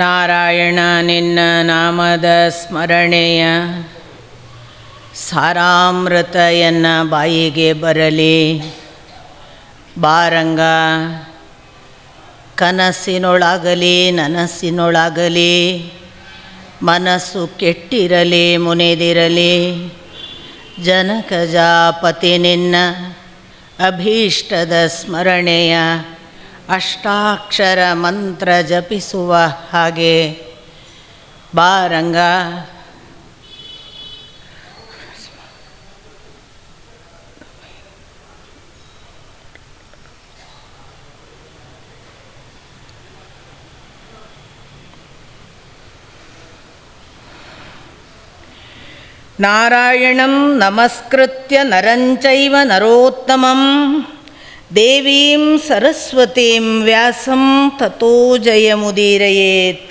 ನಾರಾಯಣ ನಿನ್ನ ನಾಮದ ಸ್ಮರಣೆಯ ಸಾರಾಮೃತ ಎನ್ನ ಬಾಯಿಗೆ ಬರಲಿ. ಬಾರಂಗ ಕನಸಿನೊಳಗಲಿ ನನಸಿನೊಳಗಲಿ ಮನಸ್ಸು ಕೆಟ್ಟಿರಲಿ ಮುನಿದಿರಲಿ. ಜನಕಜಾಪತಿ ನಿನ್ನ ಅಭೀಷ್ಟದ ಸ್ಮರಣೆಯ ಅಷ್ಟಾಕ್ಷರ ಮಂತ್ರ ಜಪಿಸುವ ಹಾಗೆ ಬಾರಂಗ. ನಾರಾಯಣಂ ನಮಸ್ಕೃತ್ಯ ನರಂಚೈವ ನರೋತ್ತಮಂ ದೇವೀಂ ಸರಸ್ವತೀಂ ವ್ಯಾಸಂ ತತೋ ಜಯಮುದೀರಯೇತ್.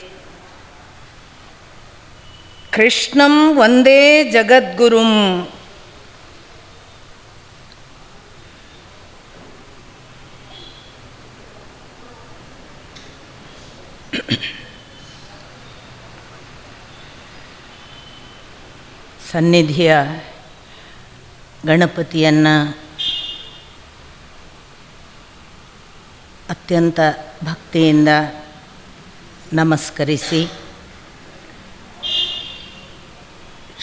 ಕೃಷ್ಣಂ ವಂದೇ ಜಗದ್ಗುರುಂ ಸನ್ನಿಧಿಯ ಗಣಪತಿಯನ್ನು ಅತ್ಯಂತ ಭಕ್ತಿಯಿಂದ ನಮಸ್ಕರಿಸಿ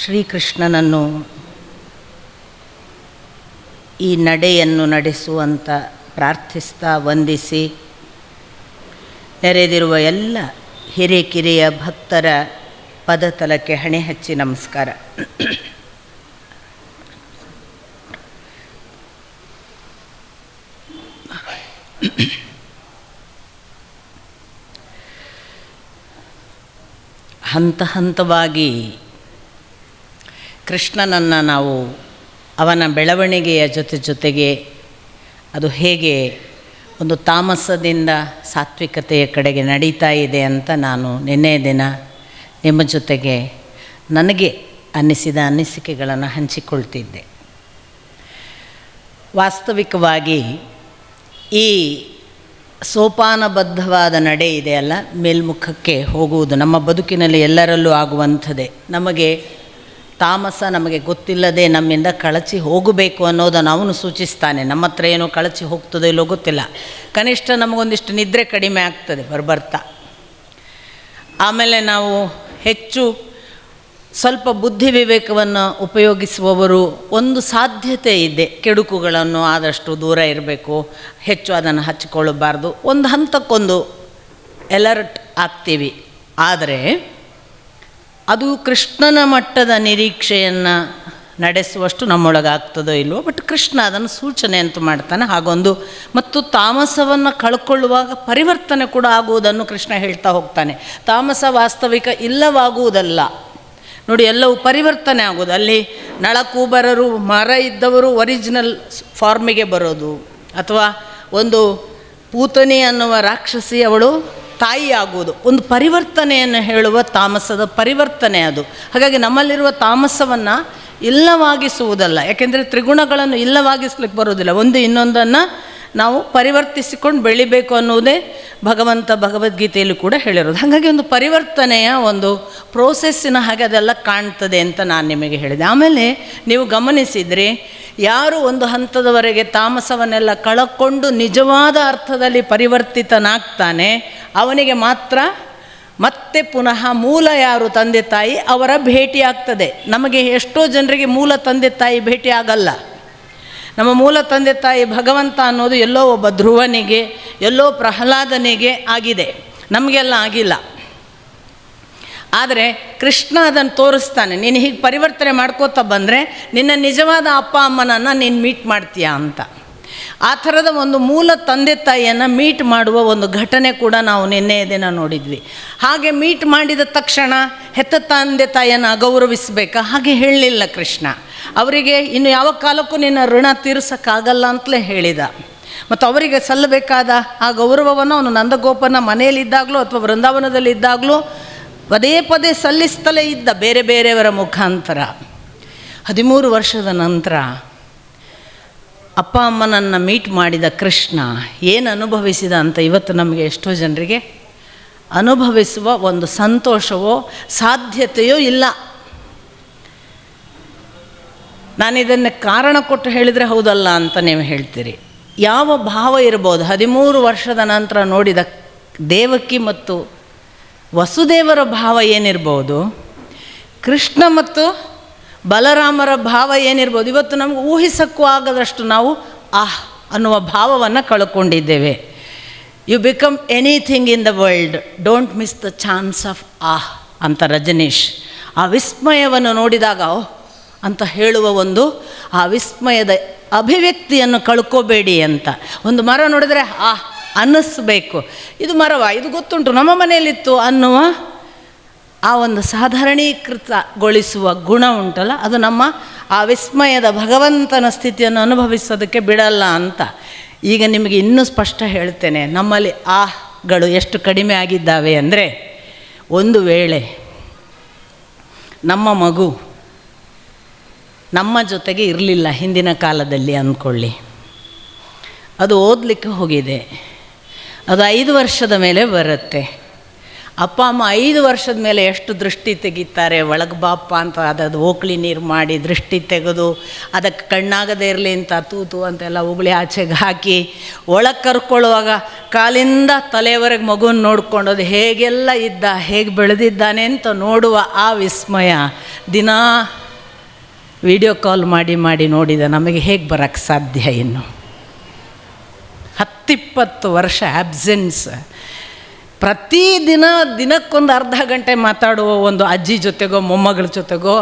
ಶ್ರೀಕೃಷ್ಣನನ್ನು ಈ ನಡೆಯನ್ನು ನಡೆಸುವಂತ ಪ್ರಾರ್ಥಿಸ್ತಾ ವಂದಿಸಿ ನೆರೆದಿರುವ ಎಲ್ಲ ಹಿರೇಕಿರಿಯ ಭಕ್ತರ ಪದತಲಕ್ಕೆ ಹಣೆ ಹಚ್ಚಿ ನಮಸ್ಕಾರ. ಹಂತ ಹಂತವಾಗಿ ಕೃಷ್ಣನನ್ನು ನಾವು ಅವನ ಬೆಳವಣಿಗೆಯ ಜೊತೆಗೆ ಅದು ಹೇಗೆ ಒಂದು ತಾಮಸದಿಂದ ಸಾತ್ವಿಕತೆಯ ಕಡೆಗೆ ನಡೀತಾ ಇದೆ ಅಂತ ನಾನು ನಿನ್ನೆ ದಿನ ನಿಮ್ಮ ಜೊತೆಗೆ ನನಗೆ ಅನ್ನಿಸಿದ ಅನಿಸಿಕೆಗಳನ್ನು ಹಂಚಿಕೊಳ್ತಿದ್ದೆ. ವಾಸ್ತವಿಕವಾಗಿ ಈ ಸೋಪಾನಬದ್ಧವಾದ ನಡೆ ಇದೆಯಲ್ಲ, ಮೇಲ್ಮುಖಕ್ಕೆ ಹೋಗುವುದು ನಮ್ಮ ಬದುಕಿನಲ್ಲಿ ಎಲ್ಲರಲ್ಲೂ ಆಗುವಂಥದ್ದೇ. ನಮಗೆ ತಾಮಸ ನಮಗೆ ಗೊತ್ತಿಲ್ಲದೆ ನಮ್ಮಿಂದ ಕಳಚಿ ಹೋಗಬೇಕು ಅನ್ನೋದನ್ನು ಅವನು ಸೂಚಿಸ್ತಾನೆ. ನಮ್ಮ ಹತ್ರ ಏನೋ ಕಳಚಿ ಹೋಗ್ತದೋ ಇಲ್ಲೋ ಗೊತ್ತಿಲ್ಲ, ಕನಿಷ್ಠ ನಮಗೊಂದಿಷ್ಟು ನಿದ್ರೆ ಕಡಿಮೆ ಆಗ್ತದೆ ಬರ್ತಾ. ಆಮೇಲೆ ನಾವು ಹೆಚ್ಚು ಸ್ವಲ್ಪ ಬುದ್ಧಿ ವಿವೇಕವನ್ನು ಉಪಯೋಗಿಸುವವರು ಒಂದು ಸಾಧ್ಯತೆ ಇದೆ, ಕೆಡುಕುಗಳನ್ನು ಆದಷ್ಟು ದೂರ ಇರಬೇಕು, ಹೆಚ್ಚು ಅದನ್ನು ಹಚ್ಚಿಕೊಳ್ಳಬಾರ್ದು, ಒಂದು ಹಂತಕ್ಕೊಂದು ಎಲರ್ಟ್ ಆಗ್ತೀವಿ. ಆದರೆ ಅದು ಕೃಷ್ಣನ ಮಟ್ಟದ ನಿರೀಕ್ಷೆಯನ್ನು ನಡೆಸುವಷ್ಟು ನಮ್ಮೊಳಗಾಗ್ತದೋ ಇಲ್ವೋ, ಬಟ್ ಕೃಷ್ಣ ಅದನ್ನು ಸೂಚನೆ ಅಂತ ಮಾಡ್ತಾನೆ. ಹಾಗೊಂದು ಮತ್ತು ತಾಮಸವನ್ನು ಕಳ್ಕೊಳ್ಳುವಾಗ ಪರಿವರ್ತನೆ ಕೂಡ ಆಗುವುದನ್ನು ಕೃಷ್ಣ ಹೇಳ್ತಾ ಹೋಗ್ತಾನೆ. ತಾಮಸ ವಾಸ್ತವಿಕ ಇಲ್ಲವಾಗುವುದಲ್ಲ ನೋಡಿ, ಎಲ್ಲವೂ ಪರಿವರ್ತನೆ ಆಗೋದು. ಅಲ್ಲಿ ನಳಕೂಬರರು ಮರ ಇದ್ದವರು ಒರಿಜಿನಲ್ ಫಾರ್ಮಿಗೆ ಬರೋದು, ಅಥವಾ ಒಂದು ಪೂತನಿ ಅನ್ನುವ ರಾಕ್ಷಸಿ ಅವಳು ತಾಯಿ ಆಗುವುದು, ಒಂದು ಪರಿವರ್ತನೆಯನ್ನು ಹೇಳುವ ತಾಮಸದ ಪರಿವರ್ತನೆ ಅದು. ಹಾಗಾಗಿ ನಮ್ಮಲ್ಲಿರುವ ತಾಮಸವನ್ನು ಇಲ್ಲವಾಗಿಸುವುದಲ್ಲ, ಯಾಕೆಂದರೆ ತ್ರಿಗುಣಗಳನ್ನು ಇಲ್ಲವಾಗಿಸ್ಲಿಕ್ಕೆ ಬರೋದಿಲ್ಲ. ಒಂದು ಇನ್ನೊಂದನ್ನು ನಾವು ಪರಿವರ್ತಿಸಿಕೊಂಡು ಬೆಳಿಬೇಕು ಅನ್ನೋದೇ ಭಗವಂತ ಭಗವದ್ಗೀತೆಯಲ್ಲಿ ಕೂಡ ಹೇಳಿರೋದು. ಹಾಗಾಗಿ ಒಂದು ಪರಿವರ್ತನೆಯ ಒಂದು ಪ್ರೋಸೆಸ್ಸಿನ ಹಾಗೆ ಅದೆಲ್ಲ ಕಾಣ್ತದೆ ಅಂತ ನಾನು ನಿಮಗೆ ಹೇಳಿದೆ. ಆಮೇಲೆ ನೀವು ಗಮನಿಸಿದರೆ, ಯಾರು ಒಂದು ಹಂತದವರೆಗೆ ತಾಮಸವನ್ನೆಲ್ಲ ಕಳಕೊಂಡು ನಿಜವಾದ ಅರ್ಥದಲ್ಲಿ ಪರಿವರ್ತಿತನಾಗ್ತಾನೆ ಅವನಿಗೆ ಮಾತ್ರ ಮತ್ತೆ ಪುನಃ ಮೂಲ ಯಾರು ತಂದೆ ತಾಯಿ ಅವರ ಭೇಟಿ ಆಗ್ತದೆ. ನಮಗೆ ಎಷ್ಟೋ ಜನರಿಗೆ ಮೂಲ ತಂದೆ ತಾಯಿ ಭೇಟಿ ಆಗಲ್ಲ. ನಮ್ಮ ಮೂಲ ತಂದೆ ತಾಯಿ ಭಗವಂತ ಅನ್ನೋದು ಎಲ್ಲೋ ಒಬ್ಬ ಧ್ರುವನಿಗೆ, ಎಲ್ಲೋ ಪ್ರಹ್ಲಾದನಿಗೆ ಆಗಿದೆ, ನಮಗೆಲ್ಲ ಆಗಿಲ್ಲ. ಆದರೆ ಕೃಷ್ಣ ಅದನ್ನು ತೋರಿಸ್ತಾನೆ, ನೀನು ಹೀಗೆ ಪರಿವರ್ತನೆ ಮಾಡ್ಕೋತಾ ಬಂದರೆ ನಿನ್ನ ನಿಜವಾದ ಅಪ್ಪ ಅಮ್ಮನನ್ನು ನೀನು ಮೀಟ್ ಮಾಡ್ತೀಯಾ ಅಂತ. ಆ ಥರದ ಒಂದು ಮೂಲ ತಂದೆ ತಾಯಿಯನ್ನು ಮೀಟ್ ಮಾಡುವ ಒಂದು ಘಟನೆ ಕೂಡ ನಾವು ನಿನ್ನೆ ದಿನ ನೋಡಿದ್ವಿ. ಹಾಗೆ ಮೀಟ್ ಮಾಡಿದ ತಕ್ಷಣ ಹೆತ್ತ ತಂದೆ ತಾಯಿಯನ್ನು ಅಗೌರವಿಸಬೇಕಾ? ಹಾಗೆ ಹೇಳಲಿಲ್ಲ ಕೃಷ್ಣ. ಅವರಿಗೆ ಇನ್ನು ಯಾವ ಕಾಲಕ್ಕೂ ನಿನ್ನ ಋಣ ತೀರಿಸೋಕ್ಕಾಗಲ್ಲ ಅಂತಲೇ ಹೇಳಿದ. ಮತ್ತು ಅವರಿಗೆ ಸಲ್ಲಬೇಕಾದ ಆ ಗೌರವವನ್ನು ಅವನು ನಂದಗೋಪನ ಮನೆಯಲ್ಲಿದ್ದಾಗಲೂ ಅಥವಾ ವೃಂದಾವನದಲ್ಲಿದ್ದಾಗಲೂ ಪದೇ ಪದೇ ಸಲ್ಲಿಸ್ತಲೇ ಇದ್ದ, ಬೇರೆ ಬೇರೆಯವರ ಮುಖಾಂತರ. 13 ವರ್ಷದ ನಂತರ ಅಪ್ಪ ಅಮ್ಮನನ್ನು ಮೀಟ್ ಮಾಡಿದ ಕೃಷ್ಣ ಏನು ಅನುಭವಿಸಿದ ಅಂತ ಇವತ್ತು ನಮಗೆ ಎಷ್ಟೋ ಜನರಿಗೆ ಅನುಭವಿಸುವ ಒಂದು ಸಂತೋಷವೋ ಸಾಧ್ಯತೆಯೋ ಇಲ್ಲ. ನಾನಿದನ್ನು ಕಾರಣ ಕೊಟ್ಟು ಹೇಳಿದರೆ ಹೌದಲ್ಲ ಅಂತ ನೀವು ಹೇಳ್ತೀರಿ. ಯಾವ ಭಾವ ಇರ್ಬೋದು? 13 ವರ್ಷದ ನಂತರ ನೋಡಿದ ದೇವಕಿ ಮತ್ತು ವಸುದೇವರ ಭಾವ ಏನಿರ್ಬೋದು? ಕೃಷ್ಣ ಮತ್ತು ಬಲರಾಮರ ಭಾವ ಏನಿರ್ಬೋದು? ಇವತ್ತು ನಮಗೆ ಊಹಿಸಕ್ಕೂ ಆಗದಷ್ಟು ನಾವು ಅನ್ನುವ ಭಾವವನ್ನು ಕಳ್ಕೊಂಡಿದ್ದೇವೆ. You become anything in the world, don't miss the chance of ಅಂತ ರಜನೀಶ್. ಆ ವಿಸ್ಮಯವನ್ನು ನೋಡಿದಾಗ ಅಂತ ಹೇಳುವ ಒಂದು ಆ ವಿಸ್ಮಯದ ಅಭಿವ್ಯಕ್ತಿಯನ್ನು ಕಳ್ಕೋಬೇಡಿ ಅಂತ. ಒಂದು ಮರ ನೋಡಿದರೆ ಅನ್ನಿಸ್ಬೇಕು, ಇದು ಮರವ, ಇದು ಗೊತ್ತುಂಟು, ನಮ್ಮ ಮನೆಯಲ್ಲಿತ್ತು ಅನ್ನುವ ಆ ಒಂದು ಸಾಧಾರಣೀಕೃತಗೊಳಿಸುವ ಗುಣ ಉಂಟಲ್ಲ, ಅದು ನಮ್ಮ ಆ ವಿಸ್ಮಯದ ಭಗವಂತನ ಸ್ಥಿತಿಯನ್ನು ಅನುಭವಿಸೋದಕ್ಕೆ ಬಿಡಲ್ಲ ಅಂತ. ಈಗ ನಿಮಗೆ ಇನ್ನೂ ಸ್ಪಷ್ಟ ಹೇಳ್ತೇನೆ, ನಮ್ಮಲ್ಲಿ ಗಳು ಎಷ್ಟು ಕಡಿಮೆ ಆಗಿದ್ದಾವೆ ಅಂದರೆ, ಒಂದು ವೇಳೆ ನಮ್ಮ ಮಗು ನಮ್ಮ ಜೊತೆಗೆ ಇರಲಿಲ್ಲ ಹಿಂದಿನ ಕಾಲದಲ್ಲಿ ಅಂದ್ಕೊಳ್ಳಿ, ಅದು ಓದಲಿಕ್ಕೆ ಹೋಗಿದೆ, ಅದು 5 ವರ್ಷದ ಮೇಲೆ ಬರುತ್ತೆ. ಅಪ್ಪ ಅಮ್ಮ 5 ವರ್ಷದ ಮೇಲೆ ಎಷ್ಟು ದೃಷ್ಟಿ ತೆಗಿತಾರೆ, ಒಳಗೆ ಬಾಪ ಅಂತ ಅದು ಓಕ್ಳಿ ನೀರು ಮಾಡಿ ದೃಷ್ಟಿ ತೆಗೆದು ಅದಕ್ಕೆ ಕಣ್ಣಾಗದೇ ಇರಲಿ ಅಂತ ತೂತು ಅಂತೆಲ್ಲ ಉಗುಳಿ ಆಚೆಗೆ ಹಾಕಿ ಒಳಗೆ ಕರ್ಕೊಳ್ಳುವಾಗ ಕಾಲಿಂದ ತಲೆಯವರೆಗೆ ಮಗುವನ್ನು ನೋಡ್ಕೊಂಡು ಅದು ಹೇಗೆಲ್ಲ ಇದ್ದ, ಹೇಗೆ ಬೆಳೆದಿದ್ದಾನೆ ಅಂತ ನೋಡುವ ಆ ವಿಸ್ಮಯ ದಿನಾ ವಿಡಿಯೋ ಕಾಲ್ ಮಾಡಿ ಮಾಡಿ ನೋಡಿದ ನಮಗೆ ಹೇಗೆ ಬರೋಕ್ಕೆ ಸಾಧ್ಯ? ಇನ್ನು 10-20 ವರ್ಷ ಆಬ್ಸೆನ್ಸ್. ಪ್ರತಿದಿನ ದಿನಕ್ಕೊಂದು ಅರ್ಧ ಗಂಟೆ ಮಾತಾಡುವ ಒಂದು ಅಜ್ಜಿ ಜೊತೆಗೋ ಮೊಮ್ಮಗಳ ಜೊತೆಗೋ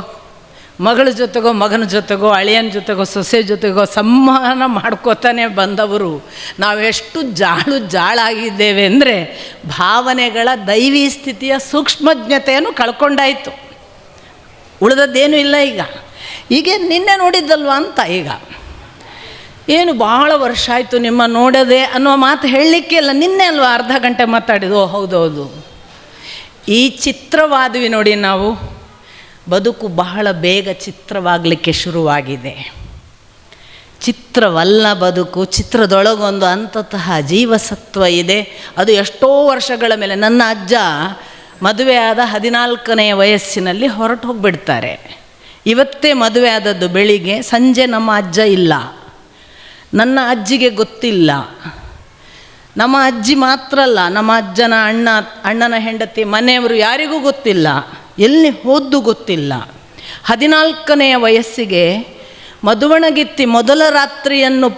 ಮಗಳ ಜೊತೆಗೋ ಮಗನ ಜೊತೆಗೋ ಅಳಿಯನ ಜೊತೆಗೋ ಸೊಸೆ ಜೊತೆಗೋ ಸಂವಹನ ಮಾಡ್ಕೋತಾನೆ ಬಂದವರು ನಾವೆಷ್ಟು ಜಾಳಾಗಿದ್ದೇವೆ ಅಂದರೆ ಭಾವನೆಗಳ ದೈವಿ ಸ್ಥಿತಿಯ ಸೂಕ್ಷ್ಮಜ್ಞತೆಯನ್ನು ಕಳ್ಕೊಂಡಾಯಿತು. ಉಳಿದದ್ದೇನೂ ಇಲ್ಲ. ಈಗ ನಿನ್ನೆ ನೋಡಿದ್ದಲ್ವ ಅಂತ. ಈಗ ಏನು ಭಾಳ ವರ್ಷ ಆಯಿತು ನಿಮ್ಮ ನೋಡದೆ ಅನ್ನೋ ಮಾತು ಹೇಳಲಿಕ್ಕೆ ಇಲ್ಲ, ನಿನ್ನೆ ಅಲ್ವಾ ಅರ್ಧ ಗಂಟೆ ಮಾತಾಡಿದ್ದು. ಹೌದೌದು, ಈ ಚಿತ್ರವಾದ್ವಿ ನೋಡಿ ನಾವು. ಬದುಕು ಬಹಳ ಬೇಗ ಚಿತ್ರವಾಗಲಿಕ್ಕೆ ಶುರುವಾಗಿದೆ. ಚಿತ್ರವಲ್ಲ ಬದುಕು, ಚಿತ್ರದೊಳಗೊಂದು ಅಂತತಃ ಜೀವಸತ್ವ ಇದೆ. ಅದು ಎಷ್ಟೋ ವರ್ಷಗಳ ಮೇಲೆ. ನನ್ನ ಅಜ್ಜ ಮದುವೆ ಆದ 14ನೇ ವಯಸ್ಸಿನಲ್ಲಿ ಹೊರಟು ಹೋಗಿಬಿಡ್ತಾರೆ. ಇವತ್ತೇ ಮದುವೆ ಆದದ್ದು ಬೆಳಿಗ್ಗೆ, ಸಂಜೆ ನಮ್ಮ ಅಜ್ಜ ಇಲ್ಲ. ನನ್ನ ಅಜ್ಜಿಗೆ ಗೊತ್ತಿಲ್ಲ. ನಮ್ಮ ಅಜ್ಜಿ ಮಾತ್ರ ಅಲ್ಲ, ನಮ್ಮ ಅಜ್ಜನ ಅಣ್ಣನ ಹೆಂಡತಿ, ಮನೆಯವರು ಯಾರಿಗೂ ಗೊತ್ತಿಲ್ಲ, ಎಲ್ಲಿ ಹೋದ್ದು ಗೊತ್ತಿಲ್ಲ. 14ನೇ ವಯಸ್ಸಿಗೆ ಮದುವಣಗಿತ್ತಿ ಮೊದಲ ರಾತ್ರಿಯನ್ನು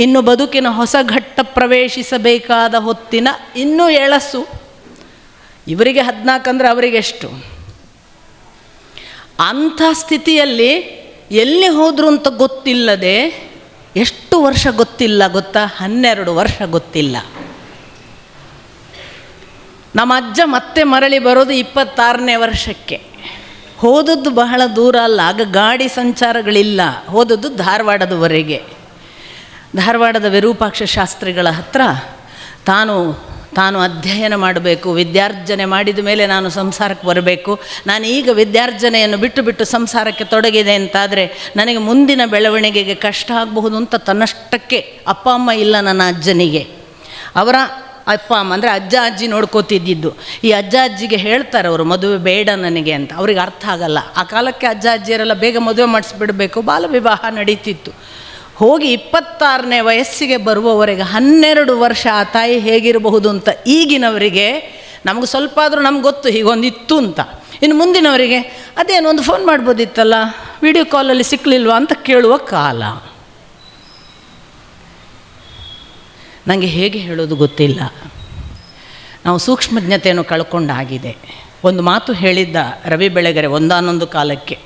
ಇನ್ನು ಬದುಕಿನ ಹೊಸ ಘಟ್ಟ ಪ್ರವೇಶಿಸಬೇಕಾದ ಹೊತ್ತಿನ ಇನ್ನೂ ಎಳಸು. ಇವರಿಗೆ 14 ಅಂದರೆ ಅವರಿಗೆಷ್ಟು? ಅಂಥ ಸ್ಥಿತಿಯಲ್ಲಿ ಎಲ್ಲಿ ಹೋದರು ಅಂತ ಗೊತ್ತಿಲ್ಲದೆ ಎಷ್ಟು ವರ್ಷ ಗೊತ್ತಿಲ್ಲ ಗೊತ್ತಾ? 12 ವರ್ಷ ಗೊತ್ತಿಲ್ಲ. ನಮ್ಮ ಅಜ್ಜ ಮತ್ತೆ ಮರಳಿ ಬರೋದು 26ನೇ ವರ್ಷಕ್ಕೆ. ಹೋದದ್ದು ಬಹಳ ದೂರ ಅಲ್ಲ, ಆಗ ಗಾಡಿ ಸಂಚಾರಗಳಿಲ್ಲ. ಹೋದದ್ದು ಧಾರವಾಡದವರೆಗೆ. ಧಾರವಾಡದ ವಿರೂಪಾಕ್ಷ ಶಾಸ್ತ್ರಿಗಳ ಹತ್ರ ತಾನು ಅಧ್ಯಯನ ಮಾಡಬೇಕು, ವಿದ್ಯಾರ್ಜನೆ ಮಾಡಿದ ಮೇಲೆ ನಾನು ಸಂಸಾರಕ್ಕೆ ಬರಬೇಕು. ನಾನು ಈಗ ವಿದ್ಯಾರ್ಜನೆಯನ್ನು ಬಿಟ್ಟು ಸಂಸಾರಕ್ಕೆ ತೊಡಗಿದೆ ಅಂತಾದರೆ ನನಗೆ ಮುಂದಿನ ಬೆಳವಣಿಗೆಗೆ ಕಷ್ಟ ಆಗಬಹುದು ಅಂತ ತನ್ನಷ್ಟಕ್ಕೆ, ಅಪ್ಪ ಅಮ್ಮ ಇಲ್ಲ ನನ್ನ ಅಜ್ಜನಿಗೆ, ಅವರ ಅಪ್ಪ ಅಮ್ಮ ಅಂದರೆ ಅಜ್ಜ ಅಜ್ಜಿ ನೋಡ್ಕೋತಿದ್ದಿದ್ದು. ಈ ಅಜ್ಜ ಅಜ್ಜಿಗೆ ಹೇಳ್ತಾರೆ ಅವರು ಮದುವೆ ಬೇಡ ನನಗೆ ಅಂತ. ಅವ್ರಿಗೆ ಅರ್ಥ ಆಗಲ್ಲ. ಆ ಕಾಲಕ್ಕೆ ಅಜ್ಜ ಅಜ್ಜಿಯರೆಲ್ಲ ಬೇಗ ಮದುವೆ ಮಾಡಿಸ್ಬಿಡಬೇಕು, ಬಾಲ ವಿವಾಹ ನಡೀತಿತ್ತು. ಹೋಗಿ 26ನೇ ವಯಸ್ಸಿಗೆ ಬರುವವರೆಗೆ 12 ವರ್ಷ ಆ ತಾಯಿ ಹೇಗಿರಬಹುದು ಅಂತ ಈಗಿನವರಿಗೆ ನಮಗೆ ಸ್ವಲ್ಪ ಆದರೂ ನಮ್ಗೆ ಗೊತ್ತು ಹೀಗೊಂದಿತ್ತು ಅಂತ. ಇನ್ನು ಮುಂದಿನವರಿಗೆ ಅದೇನು ಒಂದು ಫೋನ್ ಮಾಡ್ಬೋದಿತ್ತಲ್ಲ, ವಿಡಿಯೋ ಕಾಲಲ್ಲಿ ಸಿಕ್ಕಲಿಲ್ವಾ ಅಂತ ಕೇಳುವ ಕಾಲ. ನನಗೆ ಹೇಗೆ ಹೇಳೋದು ಗೊತ್ತಿಲ್ಲ. ನಾವು ಸೂಕ್ಷ್ಮಜ್ಞತೆಯನ್ನು ಕಳ್ಕೊಂಡಾಗಿದೆ. ಒಂದು ಮಾತು ಹೇಳಿದ್ದ ರವಿ ಬೆಳಗೆರೆ ಒಂದಾನೊಂದು ಕಾಲಕ್ಕೆ,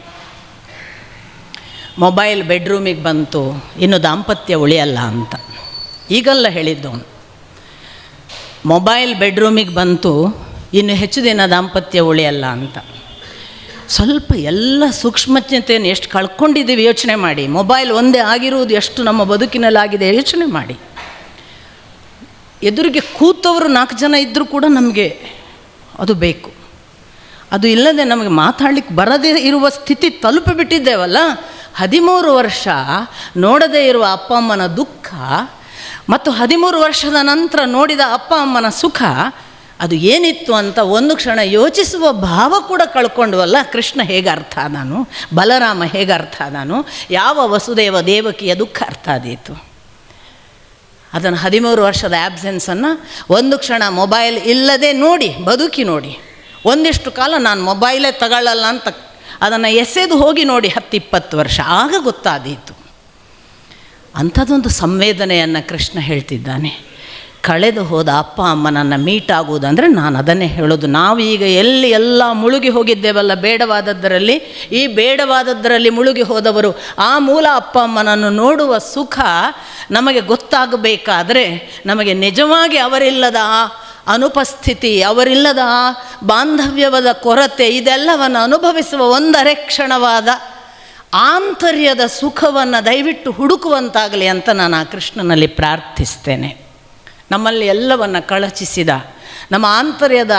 ಮೊಬೈಲ್ ಬೆಡ್ರೂಮಿಗೆ ಬಂತು, ಇನ್ನು ದಾಂಪತ್ಯ ಉಳಿಯಲ್ಲ ಅಂತ. ಈಗಲ್ಲ ಹೇಳಿದ್ದವನು. ಮೊಬೈಲ್ ಬೆಡ್ರೂಮಿಗೆ ಬಂತು, ಇನ್ನು ಹೆಚ್ಚು ದಿನ ದಾಂಪತ್ಯ ಉಳಿಯಲ್ಲ ಅಂತ. ಸ್ವಲ್ಪ ಎಲ್ಲ ಸೂಕ್ಷ್ಮಜ್ಞತೆಯನ್ನು ಎಷ್ಟು ಕಳ್ಕೊಂಡಿದ್ದೀವಿ ಯೋಚನೆ ಮಾಡಿ. ಮೊಬೈಲ್ ಒಂದೇ ಆಗಿರುವುದು ಎಷ್ಟು ನಮ್ಮ ಬದುಕಿನಲ್ಲಾಗಿದೆ ಯೋಚನೆ ಮಾಡಿ. ಎದುರಿಗೆ ಕೂತವರು 4 ಜನ ಇದ್ದರೂ ಕೂಡ ನಮಗೆ ಅದು ಬೇಕು. ಅದು ಇಲ್ಲದೆ ನಮಗೆ ಮಾತಾಡಲಿಕ್ಕೆ ಬರದೇ ಇರುವ ಸ್ಥಿತಿ ತಲುಪಿಬಿಟ್ಟಿದ್ದೇವಲ್ಲ. 13 ವರ್ಷ ನೋಡದೇ ಇರುವ ಅಪ್ಪ ಅಮ್ಮನ ದುಃಖ ಮತ್ತು 13 ವರ್ಷದ ನಂತರ ನೋಡಿದ ಅಪ್ಪ ಅಮ್ಮನ ಸುಖ ಅದು ಏನಿತ್ತು ಅಂತ ಒಂದು ಕ್ಷಣ ಯೋಚಿಸುವ ಭಾವ ಕೂಡ ಕಳ್ಕೊಂಡ್ವಲ್ಲ. ಕೃಷ್ಣ ಹೇಗೆ ಅರ್ಥ ಆದಾನು, ಬಲರಾಮ ಹೇಗೆ ಅರ್ಥ ಆದಾನು, ಯಾವ ವಸುದೇವ ದೇವಕಿಯ ದುಃಖ ಅರ್ಥ ಆದೀತು. ಅದನ್ನು 13 ವರ್ಷದ ಆ್ಯಬ್ಸೆನ್ಸನ್ನು ಒಂದು ಕ್ಷಣ ಮೊಬೈಲ್ ಇಲ್ಲದೆ ನೋಡಿ, ಬದುಕಿ ನೋಡಿ. ಒಂದಿಷ್ಟು ಕಾಲ ನಾನು ಮೊಬೈಲೇ ತಗೊಳ್ಳಲ್ಲ ಅಂತ ಅದನ್ನು ಎಸೆದು ಹೋಗಿ ನೋಡಿ 10-20 ವರ್ಷ, ಆಗ ಗೊತ್ತಾದೀತು. ಅಂಥದ್ದೊಂದು ಸಂವೇದನೆಯನ್ನು ಕೃಷ್ಣ ಹೇಳ್ತಿದ್ದಾನೆ. ಕಳೆದು ಹೋದ ಅಪ್ಪ ಅಮ್ಮನನ್ನು ಮೀಟ್ ಆಗುವುದಂದರೆ ನಾನು ಅದನ್ನೇ ಹೇಳೋದು. ನಾವೀಗ ಎಲ್ಲಿ ಎಲ್ಲ ಮುಳುಗಿ ಹೋಗಿದ್ದೇವಲ್ಲ ಬೇಡವಾದದ್ದರಲ್ಲಿ, ಈ ಬೇಡವಾದದ್ದರಲ್ಲಿ ಮುಳುಗಿ ಹೋದವರು ಆ ಮೂಲ ಅಪ್ಪ ಅಮ್ಮನನ್ನು ನೋಡುವ ಸುಖ ನಮಗೆ ಗೊತ್ತಾಗಬೇಕಾದರೆ ನಮಗೆ ನಿಜವಾಗಿ ಅವರಿಲ್ಲದ ಅನುಪಸ್ಥಿತಿ, ಅವರಿಲ್ಲದ ಬಾಂಧವ್ಯವಾದ ಕೊರತೆ, ಇದೆಲ್ಲವನ್ನು ಅನುಭವಿಸುವ ಒಂದರೆ ಕ್ಷಣವಾದ ಆಂತರ್ಯದ ಸುಖವನ್ನು ದಯವಿಟ್ಟು ಹುಡುಕುವಂತಾಗಲಿ ಅಂತ ನಾನು ಆ ಕೃಷ್ಣನಲ್ಲಿ ಪ್ರಾರ್ಥಿಸ್ತೇನೆ. ನಮ್ಮಲ್ಲಿ ಎಲ್ಲವನ್ನು ಕಳಚಿಸಿದ, ನಮ್ಮ ಆಂತರ್ಯದ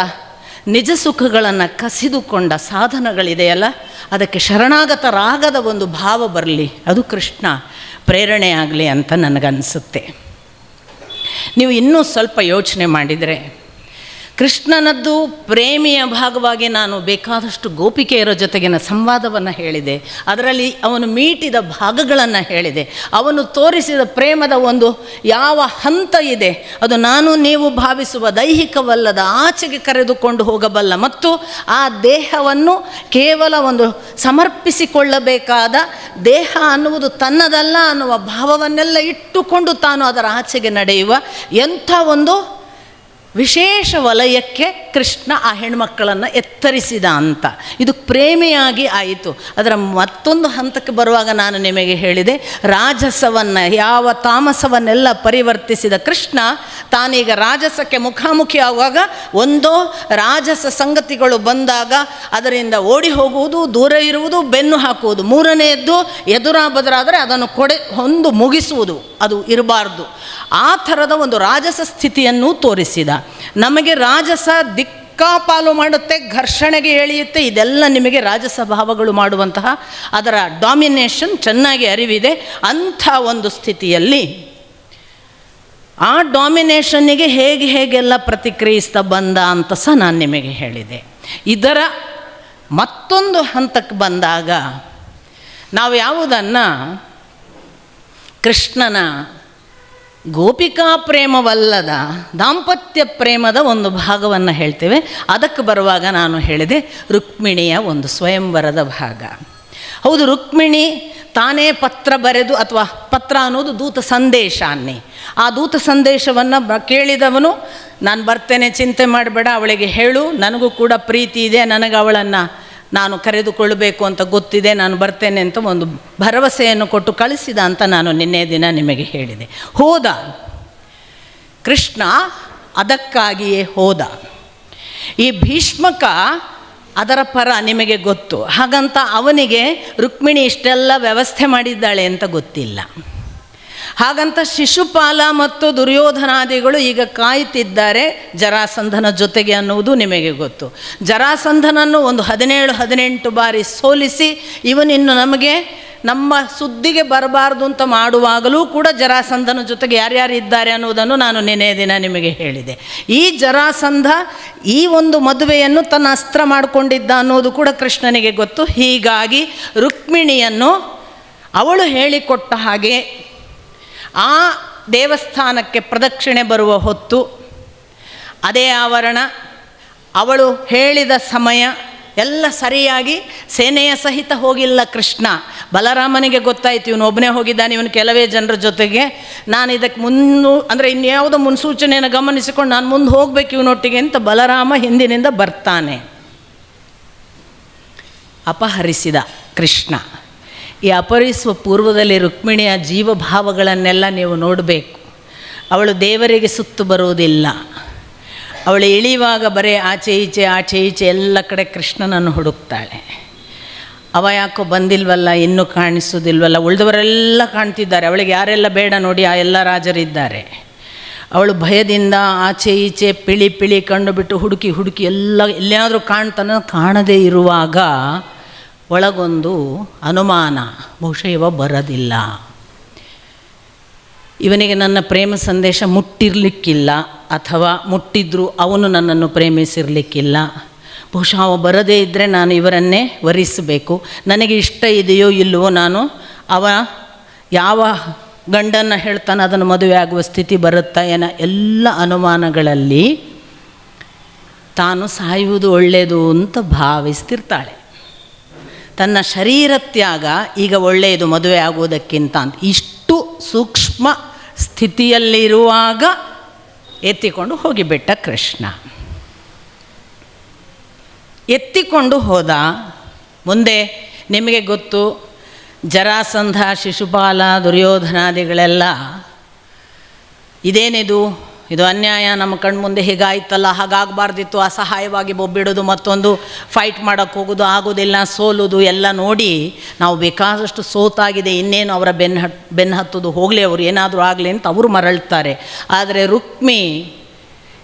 ನಿಜ ಸುಖಗಳನ್ನು ಕಸಿದುಕೊಂಡ ಸಾಧನಗಳಿದೆಯಲ್ಲ, ಅದಕ್ಕೆ ಶರಣಾಗತರಾಗದ ಒಂದು ಭಾವ ಬರಲಿ, ಅದು ಕೃಷ್ಣ ಪ್ರೇರಣೆ ಆಗಲಿ ಅಂತ ನನಗನ್ನಿಸುತ್ತೆ. ನೀವು ಇನ್ನೂ ಸ್ವಲ್ಪ ಯೋಚನೆ ಮಾಡಿದರೆ, ಕೃಷ್ಣನದ್ದು ಪ್ರೇಮಿಯ ಭಾಗವಾಗಿ ನಾನು ಬೇಕಾದಷ್ಟು ಗೋಪಿಕೆಯರ ಜೊತೆಗಿನ ಸಂವಾದವನ್ನು ಹೇಳಿದೆ. ಅದರಲ್ಲಿ ಅವನು ಮೀಟಿದ ಭಾಗಗಳನ್ನು ಹೇಳಿದೆ. ಅವನು ತೋರಿಸಿದ ಪ್ರೇಮದ ಒಂದು ಯಾವ ಹಂತ ಇದೆ, ಅದು ನಾನು ನೀವು ಭಾವಿಸುವ ದೈಹಿಕವಲ್ಲದ ಆಚೆಗೆ ಕರೆದುಕೊಂಡು ಹೋಗಬಲ್ಲ ಮತ್ತು ಆ ದೇಹವನ್ನು ಕೇವಲ ಒಂದು ಸಮರ್ಪಿಸಿಕೊಳ್ಳಬೇಕಾದ ದೇಹ ಅನ್ನುವುದು ತನ್ನದಲ್ಲ ಅನ್ನುವ ಭಾವವನ್ನೆಲ್ಲ ಇಟ್ಟುಕೊಂಡು ತಾನು ಅದರ ಆಚೆಗೆ ನಡೆಯುವ ಎಂಥ ಒಂದು ವಿಶೇಷ ವಲಯಕ್ಕೆ ಕೃಷ್ಣ ಆ ಹೆಣ್ಮಕ್ಕಳನ್ನು ಎತ್ತರಿಸಿದ ಅಂತ. ಇದು ಪ್ರೇಮಿಯಾಗಿ ಆಯಿತು. ಅದರ ಮತ್ತೊಂದು ಹಂತಕ್ಕೆ ಬರುವಾಗ ನಾನು ನಿಮಗೆ ಹೇಳಿದೆ, ರಾಜಸವನ್ನು, ಯಾವ ತಾಮಸವನ್ನೆಲ್ಲ ಪರಿವರ್ತಿಸಿದ ಕೃಷ್ಣ ತಾನೀಗ ರಾಜಸಕ್ಕೆ ಮುಖಾಮುಖಿ ಆಗುವಾಗ ಒಂದೋ ರಾಜಸ ಸಂಗತಿಗಳು ಬಂದಾಗ ಅದರಿಂದ ಓಡಿ ಹೋಗುವುದು, ದೂರ ಇರುವುದು, ಬೆನ್ನು ಹಾಕುವುದು. ಮೂರನೆಯದ್ದು ಎದುರಾಬದರಾದರೆ ಅದನ್ನು ಹೊಂದು ಮುಗಿಸುವುದು, ಅದು ಇರಬಾರ್ದು. ಆ ಥರದ ಒಂದು ರಾಜಸ ಸ್ಥಿತಿಯನ್ನು ತೋರಿಸಿದ. ನಮಗೆ ರಾಜಸ ದಿಕ್ಕಾಪಾಲು ಮಾಡುತ್ತೆ, ಘರ್ಷಣೆಗೆ ಎಳೆಯುತ್ತೆ. ಇದೆಲ್ಲ ನಿಮಗೆ ರಾಜಸ ಭಾವಗಳು ಮಾಡುವಂತಹ ಅದರ ಡಾಮಿನೇಷನ್ ಚೆನ್ನಾಗಿ ಅರಿವಿದೆ. ಅಂಥ ಒಂದು ಸ್ಥಿತಿಯಲ್ಲಿ ಆ ಡಾಮಿನೇಷನ್ನಿಗೆ ಹೇಗೆಲ್ಲ ಪ್ರತಿಕ್ರಿಯಿಸ್ತಾ ಬಂದ ಅಂತ ಸಹ ನಾನು ನಿಮಗೆ ಹೇಳಿದೆ. ಇದರ ಮತ್ತೊಂದು ಹಂತಕ್ಕೆ ಬಂದಾಗ ನಾವು ಯಾವುದನ್ನು ಕೃಷ್ಣನ ಗೋಪಿಕಾ ಪ್ರೇಮವಲ್ಲದ ದಾಂಪತ್ಯ ಪ್ರೇಮದ ಒಂದು ಭಾಗವನ್ನು ಹೇಳ್ತೇವೆ. ಅದಕ್ಕೆ ಬರುವಾಗ ನಾನು ಹೇಳಿದೆ ರುಕ್ಮಿಣಿಯ ಒಂದು ಸ್ವಯಂವರದ ಭಾಗ. ಹೌದು, ರುಕ್ಮಿಣಿ ತಾನೇ ಪತ್ರ ಬರೆದು, ಅಥವಾ ಪತ್ರ ಅನ್ನೋದು ದೂತ ಸಂದೇಶ ಅನ್ನಿ, ಆ ದೂತ ಸಂದೇಶವನ್ನು ಕೇಳಿದವನು ನಾನು ಬರ್ತೇನೆ, ಚಿಂತೆ ಮಾಡಬೇಡ, ಅವಳಿಗೆ ಹೇಳು, ನನಗೂ ಕೂಡ ಪ್ರೀತಿ ಇದೆ, ನನಗೆ ಅವಳನ್ನು ನಾನು ಕರೆದುಕೊಳ್ಳಬೇಕು ಅಂತ ಗೊತ್ತಿದೆ, ನಾನು ಬರ್ತೇನೆ ಅಂತ ಒಂದು ಭರವಸೆಯನ್ನು ಕೊಟ್ಟು ಕಳಿಸಿದ ಅಂತ ನಾನು ನಿನ್ನೆ ದಿನ ನಿಮಗೆ ಹೇಳಿದೆ. ಹೋದ ಕೃಷ್ಣ, ಅದಕ್ಕಾಗಿಯೇ ಹೋದ. ಈ ಭೀಷ್ಮಕ ಅದರ ಪರ ನಿಮಗೆ ಗೊತ್ತು. ಹಾಗಂತ ಅವನಿಗೆ ರುಕ್ಮಿಣಿ ಇಷ್ಟೆಲ್ಲ ವ್ಯವಸ್ಥೆ ಮಾಡಿದ್ದಾಳೆ ಅಂತ ಗೊತ್ತಿಲ್ಲ. ಹಾಗಂತ ಶಿಶುಪಾಲ ಮತ್ತು ದುರ್ಯೋಧನಾದಿಗಳು ಈಗ ಕಾಯ್ತಿದ್ದಾರೆ ಜರಾಸಂಧನ ಜೊತೆಗೆ ಅನ್ನುವುದು ನಿಮಗೆ ಗೊತ್ತು. ಜರಾಸಂಧನನ್ನು ಒಂದು 17-18 ಬಾರಿ ಸೋಲಿಸಿ ಇವನಿನ್ನು ನಮಗೆ ನಮ್ಮ ಸುದ್ದಿಗೆ ಬರಬಾರ್ದು ಅಂತ ಮಾಡುವಾಗಲೂ ಕೂಡ ಜರಾಸಂಧನ ಜೊತೆಗೆ ಯಾರ್ಯಾರಿದ್ದಾರೆ ಅನ್ನೋದನ್ನು ನಾನು ನೆನೆಯ ದಿನ ನಿಮಗೆ ಹೇಳಿದೆ. ಈ ಜರಾಸಂಧ ಈ ಒಂದು ಮದುವೆಯನ್ನು ತನ್ನ ಅಸ್ತ್ರ ಮಾಡಿಕೊಂಡಿದ್ದ ಅನ್ನೋದು ಕೂಡ ಕೃಷ್ಣನಿಗೆ ಗೊತ್ತು. ಹೀಗಾಗಿ ರುಕ್ಮಿಣಿಯನ್ನು ಅವಳು ಹೇಳಿಕೊಟ್ಟ ಹಾಗೆ ಆ ದೇವಸ್ಥಾನಕ್ಕೆ ಪ್ರದಕ್ಷಿಣೆ ಬರುವ ಹೊತ್ತು, ಅದೇ ಆವರಣ, ಅವಳು ಹೇಳಿದ ಸಮಯ ಎಲ್ಲ ಸರಿಯಾಗಿ ಸೇನೆಯ ಸಹಿತ ಹೋಗಿಲ್ಲ ಕೃಷ್ಣ. ಬಲರಾಮನಿಗೆ ಗೊತ್ತಾಯಿತು ಇವನು ಒಬ್ಬನೇ ಹೋಗಿದ್ದಾನೆ, ಇವನು ಕೆಲವೇ ಜನರ ಜೊತೆಗೆ, ನಾನು ಇದಕ್ಕೆ ಅಂದರೆ ಇನ್ಯಾವುದೋ ಮುನ್ಸೂಚನೆಯನ್ನು ಗಮನಿಸಿಕೊಂಡು ನಾನು ಮುಂದೆ ಹೋಗಬೇಕು ಇವನೊಟ್ಟಿಗೆ ಅಂತ ಬಲರಾಮ ಹಿಂದಿನಿಂದ ಬರ್ತಾನೆ. ಅಪಹರಿಸಿದ ಕೃಷ್ಣ. ಈ ಅಪಹರಿಸುವ ಪೂರ್ವದಲ್ಲಿ ರುಕ್ಮಿಣಿಯ ಜೀವಭಾವಗಳನ್ನೆಲ್ಲ ನೀವು ನೋಡಬೇಕು. ಅವಳು ದೇವರಿಗೆ ಸುತ್ತು ಬರುವುದಿಲ್ಲ. ಅವಳು ಇಳಿಯುವಾಗ ಬರೀ ಆಚೆ ಈಚೆ ಎಲ್ಲ ಕಡೆ ಕೃಷ್ಣನನ್ನು ಹುಡುಕ್ತಾಳೆ. ಅವ ಯಾಕೋ ಬಂದಿಲ್ವಲ್ಲ, ಇನ್ನೂ ಕಾಣಿಸೋದಿಲ್ವಲ್ಲ, ಉಳಿದವರೆಲ್ಲ ಕಾಣ್ತಿದ್ದಾರೆ, ಅವಳಿಗೆ ಯಾರೆಲ್ಲ ಬೇಡ ನೋಡಿ ಆ ಎಲ್ಲ ರಾಜರಿದ್ದಾರೆ. ಅವಳು ಭಯದಿಂದ ಆಚೆ ಈಚೆ ಪಿಳಿ ಕಂಡುಬಿಟ್ಟು ಹುಡುಕಿ ಎಲ್ಲಿಯಾದರೂ ಕಾಣದೇ ಇರುವಾಗ ಒಳಗೊಂದು ಅನುಮಾನ, ಬಹುಶಃ ಇವ ಬರೋದಿಲ್ಲ, ಇವನಿಗೆ ನನ್ನ ಪ್ರೇಮ ಸಂದೇಶ ಮುಟ್ಟಿರಲಿಕ್ಕಿಲ್ಲ ಅಥವಾ ಮುಟ್ಟಿದ್ರೂ ಅವನು ನನ್ನನ್ನು ಪ್ರೇಮಿಸಿರಲಿಕ್ಕಿಲ್ಲ. ಬಹುಶಃ ಅವ ಬರದೇ ಇದ್ದರೆ ನಾನು ಇವರನ್ನೇ ವರಿಸಬೇಕು. ನನಗೆ ಇಷ್ಟ ಇದೆಯೋ ಇಲ್ಲವೋ, ನಾನು ಅವ ಯಾವ ಗಂಡನ್ನು ಹೇಳ್ತಾನೆ ಅದನ್ನು ಮದುವೆ ಆಗುವ ಸ್ಥಿತಿ ಬರುತ್ತಾ ಏನೋ ಎಲ್ಲ ಅನುಮಾನಗಳಲ್ಲಿ ತಾನು ಸಾಯುವುದು ಒಳ್ಳೆಯದು ಅಂತ ಭಾವಿಸ್ತಿರ್ತಾಳೆ. ತನ್ನ ಶರೀರ ತ್ಯಾಗ ಈಗ ಒಳ್ಳೆಯದು ಮದುವೆ ಆಗುವುದಕ್ಕಿಂತ ಅಂತ. ಇಷ್ಟು ಸೂಕ್ಷ್ಮ ಸ್ಥಿತಿಯಲ್ಲಿರುವಾಗ ಎತ್ತಿಕೊಂಡು ಹೋಗಿಬಿಟ್ಟ ಕೃಷ್ಣ. ಎತ್ತಿಕೊಂಡು ಹೋದ. ಮುಂದೆ ನಿಮಗೆ ಗೊತ್ತು, ಜರಾಸಂಧ, ಶಿಶುಪಾಲ, ದುರ್ಯೋಧನಾದಿಗಳೆಲ್ಲ ಇದೇನಿದು, ಇದು ಅನ್ಯಾಯ, ನಮ್ಮ ಕಣ್ಮುಂದೆ ಹೀಗಾಯ್ತಲ್ಲ, ಹಾಗಾಗಬಾರ್ದಿತ್ತು, ಅಸಹಾಯವಾಗಿ ಬೊಬ್ಬಿಡೋದು, ಮತ್ತೊಂದು ಫೈಟ್ ಮಾಡೋಕ್ಕೆ ಹೋಗೋದು, ಆಗೋದಿಲ್ಲ, ಸೋಲೋದು ಎಲ್ಲ ನೋಡಿ ನಾವು ಬೇಕಾದಷ್ಟು ಸೋತಾಗಿದೆ, ಇನ್ನೇನು ಅವರ ಬೆನ್ನು ಹತ್ತೋದು, ಹೋಗಲಿ ಅವರು ಏನಾದರೂ ಆಗಲಿ ಅಂತ ಅವರು ಮರಳ್ತಾರೆ. ಆದರೆ ರುಕ್ಮಿಣಿ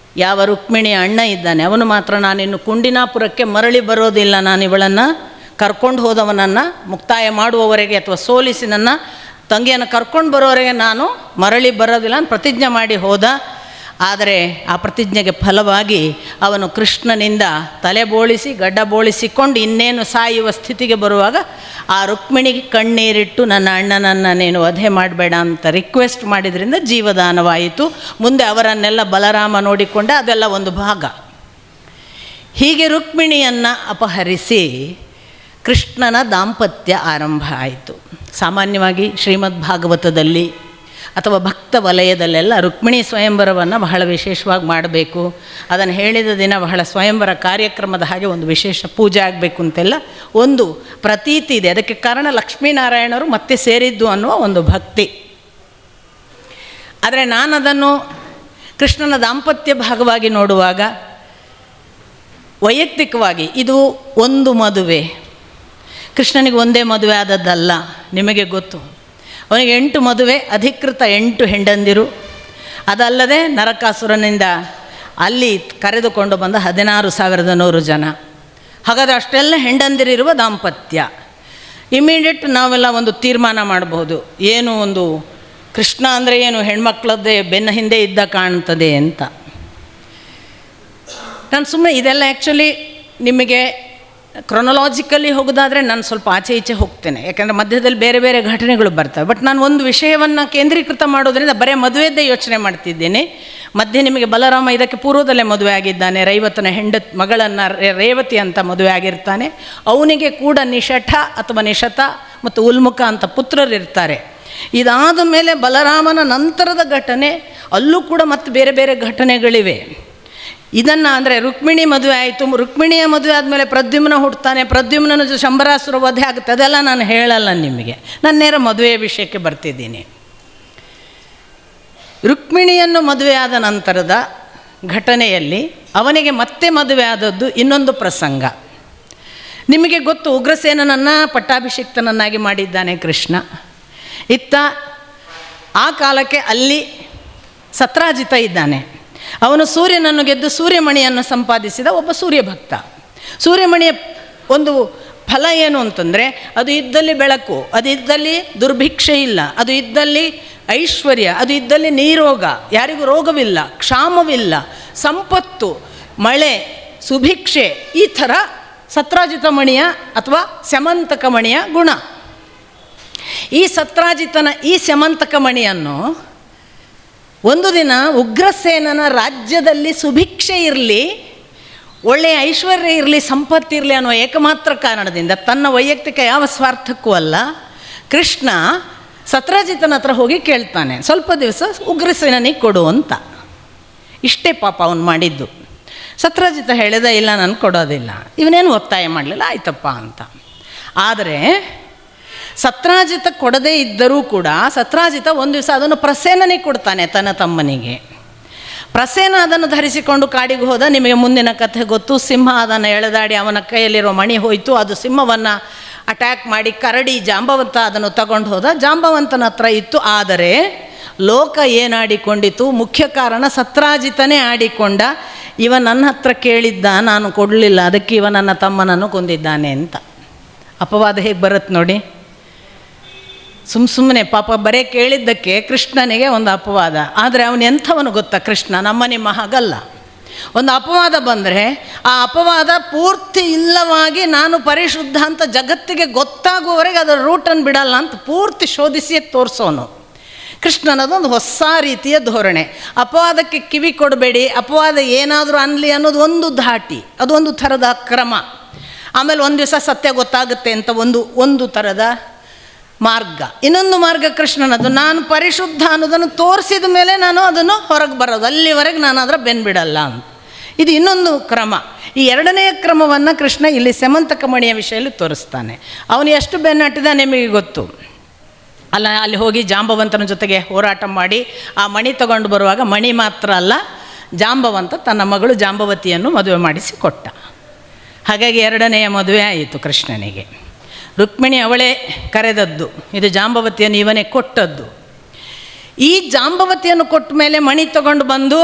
ಅಣ್ಣ ಇದ್ದಾನೆ, ಅವನು ಮಾತ್ರ ನಾನಿನ್ನು ಕುಂಡಿನಾಪುರಕ್ಕೆ ಮರಳಿ ಬರೋದಿಲ್ಲ, ನಾನು ಇವಳನ್ನು ಕರ್ಕೊಂಡು ಹೋದವನನ್ನು ಮುಕ್ತಾಯ ಮಾಡುವವರೆಗೆ ಅಥವಾ ಸೋಲಿಸಿ ನನ್ನ ತಂಗಿಯನ್ನು ಕರ್ಕೊಂಡು ಬರೋವರೆಗೆ ನಾನು ಮರಳಿ ಬರೋದಿಲ್ಲ ಅಂತ ಪ್ರತಿಜ್ಞೆ ಮಾಡಿ ಹೋದ. ಆದರೆ ಆ ಪ್ರತಿಜ್ಞೆಗೆ ಫಲವಾಗಿ ಅವನು ಕೃಷ್ಣನಿಂದ ತಲೆ ಬೋಳಿಸಿ ಗಡ್ಡ ಬೋಳಿಸಿಕೊಂಡು ಇನ್ನೇನು ಸಾಯುವ ಸ್ಥಿತಿಗೆ ಬರುವಾಗ ಆ ರುಕ್ಮಿಣಿಗೆ ಕಣ್ಣೀರಿಟ್ಟು ನನ್ನ ಅಣ್ಣನನ್ನು ನೀನು ವಧೆ ಮಾಡಬೇಡ ಅಂತ ರಿಕ್ವೆಸ್ಟ್ ಮಾಡಿದ್ರಿಂದ ಜೀವದಾನವಾಯಿತು. ಮುಂದೆ ಅವರನ್ನೆಲ್ಲ ಬಲರಾಮ ನೋಡಿಕೊಂಡ, ಅದೆಲ್ಲ ಒಂದು ಭಾಗ. ಹೀಗೆ ರುಕ್ಮಿಣಿಯನ್ನು ಅಪಹರಿಸಿ ಕೃಷ್ಣನ ದಾಂಪತ್ಯ ಆರಂಭ ಆಯಿತು. ಸಾಮಾನ್ಯವಾಗಿ ಶ್ರೀಮದ್ ಭಾಗವತದಲ್ಲಿ ಅಥವಾ ಭಕ್ತ ವಲಯದಲ್ಲೆಲ್ಲ ರುಕ್ಮಿಣಿ ಸ್ವಯಂವರವನ್ನು ಬಹಳ ವಿಶೇಷವಾಗಿ ಮಾಡಬೇಕು, ಅದನ್ನು ಹೇಳಿದ ದಿನ ಬಹಳ ಸ್ವಯಂವರ ಕಾರ್ಯಕ್ರಮದ ಹಾಗೆ ಒಂದು ವಿಶೇಷ ಪೂಜೆ ಆಗಬೇಕು ಅಂತೆಲ್ಲ ಒಂದು ಪ್ರತೀತಿ ಇದೆ. ಅದಕ್ಕೆ ಕಾರಣ ಲಕ್ಷ್ಮೀನಾರಾಯಣರು ಮತ್ತೆ ಸೇರಿದ್ದು ಅನ್ನುವ ಒಂದು ಭಕ್ತಿ. ಆದರೆ ನಾನು ಅದನ್ನು ಕೃಷ್ಣನ ದಾಂಪತ್ಯ ಭಾಗವಾಗಿ ನೋಡುವಾಗ ವೈಯಕ್ತಿಕವಾಗಿ ಇದು ಒಂದು ಮದುವೆ. ಕೃಷ್ಣನಿಗೆ ಒಂದೇ ಮದುವೆ ಆದದ್ದಲ್ಲ, ನಿಮಗೆ ಗೊತ್ತು. ಅವನಿಗೆ 8 ಮದುವೆ, ಅಧಿಕೃತ 8 ಹೆಂಡಂದಿರು. ಅದಲ್ಲದೆ ನರಕಾಸುರನಿಂದ ಅಲ್ಲಿ ಕರೆದುಕೊಂಡು ಬಂದ 16,100 ಜನ. ಹಾಗಾದರೆ ಅಷ್ಟೆಲ್ಲ ಹೆಂಡಂದಿರಿರುವ ದಾಂಪತ್ಯ. ಇಮಿಡಿಯೇಟ್ ನಾವೆಲ್ಲ ಒಂದು ತೀರ್ಮಾನ ಮಾಡಬಹುದು, ಏನು ಒಂದು ಕೃಷ್ಣ ಅಂದರೆ ಏನು, ಹೆಣ್ಮಕ್ಳದ್ದೇ ಬೆನ್ನ ಹಿಂದೆ ಇದ್ದ ಕಾಣ್ತದೆ ಅಂತ. ನಾನು ಸುಮ್ಮನೆ ಇದೆಲ್ಲ ಆ್ಯಕ್ಚುಲಿ ನಿಮಗೆ ಕ್ರೊನೊಲಾಜಿಕಲಿ ಹೋಗೋದಾದರೆ ನಾನು ಸ್ವಲ್ಪ ಆಚೆ ಈಚೆ ಹೋಗ್ತೇನೆ, ಯಾಕೆಂದರೆ ಮಧ್ಯದಲ್ಲಿ ಬೇರೆ ಬೇರೆ ಘಟನೆಗಳು ಬರ್ತವೆ. ಬಟ್ ನಾನು ಒಂದು ವಿಷಯವನ್ನು ಕೇಂದ್ರೀಕೃತ ಮಾಡೋದ್ರಿಂದ ಬರೀ ಮದುವೆದ್ದೇ ಯೋಚನೆ ಮಾಡ್ತಿದ್ದೇನೆ. ಮಧ್ಯೆ ನಿಮಗೆ ಬಲರಾಮ ಇದಕ್ಕೆ ಪೂರ್ವದಲ್ಲೇ ಮದುವೆ ಆಗಿದ್ದಾನೆ, ರೈವತನ ಮಗಳನ್ನು ರೇವತಿ ಅಂತ ಮದುವೆ ಆಗಿರ್ತಾನೆ. ಅವನಿಗೆ ಕೂಡ ನಿಷಠ ಅಥವಾ ನಿಷತ ಮತ್ತು ಉಲ್ಮುಖ ಅಂತ ಪುತ್ರರಿರ್ತಾರೆ. ಇದಾದ ಮೇಲೆ ಬಲರಾಮನ ನಂತರದ ಘಟನೆ, ಅಲ್ಲೂ ಕೂಡ ಮತ್ತೆ ಬೇರೆ ಬೇರೆ ಘಟನೆಗಳಿವೆ. ಇದನ್ನು ಅಂದರೆ ರುಕ್ಮಿಣಿ ಮದುವೆ ಆಯಿತು, ರುಕ್ಮಿಣಿಯ ಮದುವೆ ಆದಮೇಲೆ ಪ್ರದ್ಯುಮ್ನ ಹುಡ್ತಾನೆ, ಪ್ರದ್ಯುಮ್ನ ಶಂಬರಾಸುರ ವಧೆ ಆಗುತ್ತೆ, ಅದೆಲ್ಲ ನಾನು ಹೇಳಲ್ಲ ನಿಮಗೆ. ನಾನು ನೇರ ಮದುವೆಯ ವಿಷಯಕ್ಕೆ ಬರ್ತಿದ್ದೀನಿ. ರುಕ್ಮಿಣಿಯನ್ನು ಮದುವೆಯಾದ ನಂತರದ ಘಟನೆಯಲ್ಲಿ ಅವನಿಗೆ ಮತ್ತೆ ಮದುವೆ ಆದದ್ದು ಇನ್ನೊಂದು ಪ್ರಸಂಗ. ನಿಮಗೆ ಗೊತ್ತು, ಉಗ್ರಸೇನನನ್ನು ಪಟ್ಟಾಭಿಷಿಕ್ತನನ್ನಾಗಿ ಮಾಡಿದ್ದಾನೆ ಕೃಷ್ಣ. ಇತ್ತ ಆ ಕಾಲಕ್ಕೆ ಅಲ್ಲಿ ಸತ್ರಾಜಿತ ಇದ್ದಾನೆ. ಅವನು ಸೂರ್ಯನನ್ನು ಗೆದ್ದು ಸೂರ್ಯಮಣಿಯನ್ನು ಸಂಪಾದಿಸಿದ ಒಬ್ಬ ಸೂರ್ಯಭಕ್ತ. ಸೂರ್ಯಮಣಿಯ ಒಂದು ಫಲ ಏನು ಅಂತಂದರೆ, ಅದು ಇದ್ದಲ್ಲಿ ಬೆಳಕು, ಅದು ಇದ್ದಲ್ಲಿ ದುರ್ಭಿಕ್ಷೆ ಇಲ್ಲ, ಅದು ಇದ್ದಲ್ಲಿ ಐಶ್ವರ್ಯ, ಅದು ಇದ್ದಲ್ಲಿ ನೀರೋಗ, ಯಾರಿಗೂ ರೋಗವಿಲ್ಲ, ಕ್ಷಾಮವಿಲ್ಲ, ಸಂಪತ್ತು, ಮಳೆ, ಸುಭಿಕ್ಷೆ, ಈ ಥರ ಸತ್ರಾಜಿತ ಮಣಿಯ ಅಥವಾ ಸ್ಯಮಂತಕ ಮಣಿಯ ಗುಣ. ಈ ಸತ್ರಾಜಿತನ ಈ ಸ್ಯಮಂತಕ ಮಣಿಯನ್ನು ಒಂದು ದಿನ ಉಗ್ರಸೇನನ ರಾಜ್ಯದಲ್ಲಿ ಸುಭಿಕ್ಷೆ ಇರಲಿ, ಒಳ್ಳೆಯ ಐಶ್ವರ್ಯ ಇರಲಿ, ಸಂಪತ್ತಿರಲಿ ಅನ್ನೋ ಏಕಮಾತ್ರ ಕಾರಣದಿಂದ, ತನ್ನ ವೈಯಕ್ತಿಕ ಯಾವ ಸ್ವಾರ್ಥಕ್ಕೂ ಅಲ್ಲ, ಕೃಷ್ಣ ಸತ್ರಾಜಿತನ ಹತ್ರ ಹೋಗಿ ಕೇಳ್ತಾನೆ, ಸ್ವಲ್ಪ ದಿವಸ ಉಗ್ರಸೇನನಿಗೆ ಕೊಡು ಅಂತ. ಇಷ್ಟೇ ಪಾಪ ಅವನು ಮಾಡಿದ್ದು. ಸತ್ರಾಜಿತ ಹೇಳಿದ, ಇಲ್ಲ ನಾನು ಕೊಡೋದಿಲ್ಲ. ಇವನೇನು ಒತ್ತಾಯ ಮಾಡಲಿಲ್ಲ, ಆಯ್ತಪ್ಪ ಅಂತ. ಆದರೆ ಸತ್ರಾಜಿತ ಕೊಡದೇ ಇದ್ದರೂ ಕೂಡ ಸತ್ರಾಜಿತ ಒಂದು ದಿವಸ ಅದನ್ನು ಪ್ರಸೇನನಿಗೆ ಕೊಡ್ತಾನೆ, ತನ್ನ ತಮ್ಮನಿಗೆ. ಪ್ರಸೇನ ಅದನ್ನು ಧರಿಸಿಕೊಂಡು ಕಾಡಿಗೆ ಹೋದ. ನಿಮಗೆ ಮುಂದಿನ ಕಥೆ ಗೊತ್ತು. ಸಿಂಹ ಅದನ್ನು ಎಳೆದಾಡಿ ಅವನ ಕೈಯಲ್ಲಿರೋ ಮಣಿ ಹೋಯಿತು. ಅದು ಸಿಂಹವನ್ನು ಅಟ್ಯಾಕ್ ಮಾಡಿ ಕರಡಿ ಜಾಂಬವಂತ ಅದನ್ನು ತಗೊಂಡು ಹೋದ. ಜಾಂಬವಂತನ ಹತ್ರ ಇತ್ತು. ಆದರೆ ಲೋಕ ಏನಾಡಿಕೊಂಡಿತು, ಮುಖ್ಯ ಕಾರಣ ಸತ್ರಾಜಿತನೇ ಆಡಿಕೊಂಡ. ಇವ ನನ್ನ ಹತ್ರ ಕೇಳಿದ್ದ, ನಾನು ಕೊಡಲಿಲ್ಲ, ಅದಕ್ಕೆ ಇವ ನನ್ನ ತಮ್ಮನನ್ನು ಕೊಂದಿದ್ದಾನೆ ಅಂತ. ಅಪವಾದ ಹೇಗೆ ಬರುತ್ತೆ ನೋಡಿ. ಸುಮ್ಮನೆ ಪಾಪ ಬರೇ ಕೇಳಿದ್ದಕ್ಕೆ ಕೃಷ್ಣನಿಗೆ ಒಂದು ಅಪವಾದ. ಆದರೆ ಅವನು ಎಂಥವನು ಗೊತ್ತಾ ಕೃಷ್ಣ? ನಮ್ಮ ನಿಮ್ಮ ಹಾಗಲ್ಲ. ಒಂದು ಅಪವಾದ ಬಂದರೆ ಆ ಅಪವಾದ ಪೂರ್ತಿ ಇಲ್ಲವಾಗಿ ನಾನು ಪರಿಶುದ್ಧ ಅಂತ ಜಗತ್ತಿಗೆ ಗೊತ್ತಾಗುವವರೆಗೆ ಅದರ ರೂಟನ್ನು ಬಿಡಲ್ಲ ಅಂತ ಪೂರ್ತಿ ಶೋಧಿಸಿಯೇ ತೋರಿಸೋನು. ಕೃಷ್ಣನದೊಂದು ಹೊಸ ರೀತಿಯ ಧೋರಣೆ. ಅಪವಾದಕ್ಕೆ ಕಿವಿ ಕೊಡಬೇಡಿ, ಅಪವಾದ ಏನಾದರೂ ಅನ್ನಲಿ ಅನ್ನೋದು ಒಂದು ಧಾಟಿ, ಅದೊಂದು ಥರದ ಕ್ರಮ. ಆಮೇಲೆ ಒಂದು ದಿವಸ ಸತ್ಯ ಗೊತ್ತಾಗುತ್ತೆ ಅಂತ ಒಂದು ಥರದ ಮಾರ್ಗ. ಇನ್ನೊಂದು ಮಾರ್ಗ ಕೃಷ್ಣನದು, ನಾನು ಪರಿಶುದ್ಧ ಅನ್ನೋದನ್ನು ತೋರಿಸಿದ ಮೇಲೆ ನಾನು ಅದನ್ನು ಹೊರಗೆ ಬರೋದು, ಅಲ್ಲಿವರೆಗೆ ನಾನು ಅದರ ಬೆನ್ಬಿಡಲ್ಲ ಅಂತ. ಇದು ಇನ್ನೊಂದು ಕ್ರಮ. ಈ ಎರಡನೆಯ ಕ್ರಮವನ್ನು ಕೃಷ್ಣ ಇಲ್ಲಿ ಸ್ಯಮಂತಕ ಮಣಿಯ ವಿಷಯದಲ್ಲಿ ತೋರಿಸ್ತಾನೆ. ಅವನು ಎಷ್ಟು ಬೆನ್ನಟ್ಟಿದ ನಿಮಗೆ ಗೊತ್ತು ಅಲ್ಲ. ಅಲ್ಲಿ ಹೋಗಿ ಜಾಂಬವಂತನ ಜೊತೆಗೆ ಹೋರಾಟ ಮಾಡಿ ಆ ಮಣಿ ತಗೊಂಡು ಬರುವಾಗ ಮಣಿ ಮಾತ್ರ ಅಲ್ಲ, ಜಾಂಬವಂತ ತನ್ನ ಮಗಳು ಜಾಂಬವತಿಯನ್ನು ಮದುವೆ ಮಾಡಿಸಿ ಕೊಟ್ಟ. ಹಾಗಾಗಿ ಎರಡನೆಯ ಮದುವೆ ಆಯಿತು ಕೃಷ್ಣನಿಗೆ. ರುಕ್ಮಿಣಿ ಅವಳೇ ಕರೆದದ್ದು, ಇದು ಜಾಂಬವತಿಯನ್ನು ಇವನೇ ಕೊಟ್ಟದ್ದು. ಈ ಜಾಂಬವತಿಯನ್ನು ಕೊಟ್ಟ ಮೇಲೆ ಮಣಿ ತಗೊಂಡು ಬಂದು,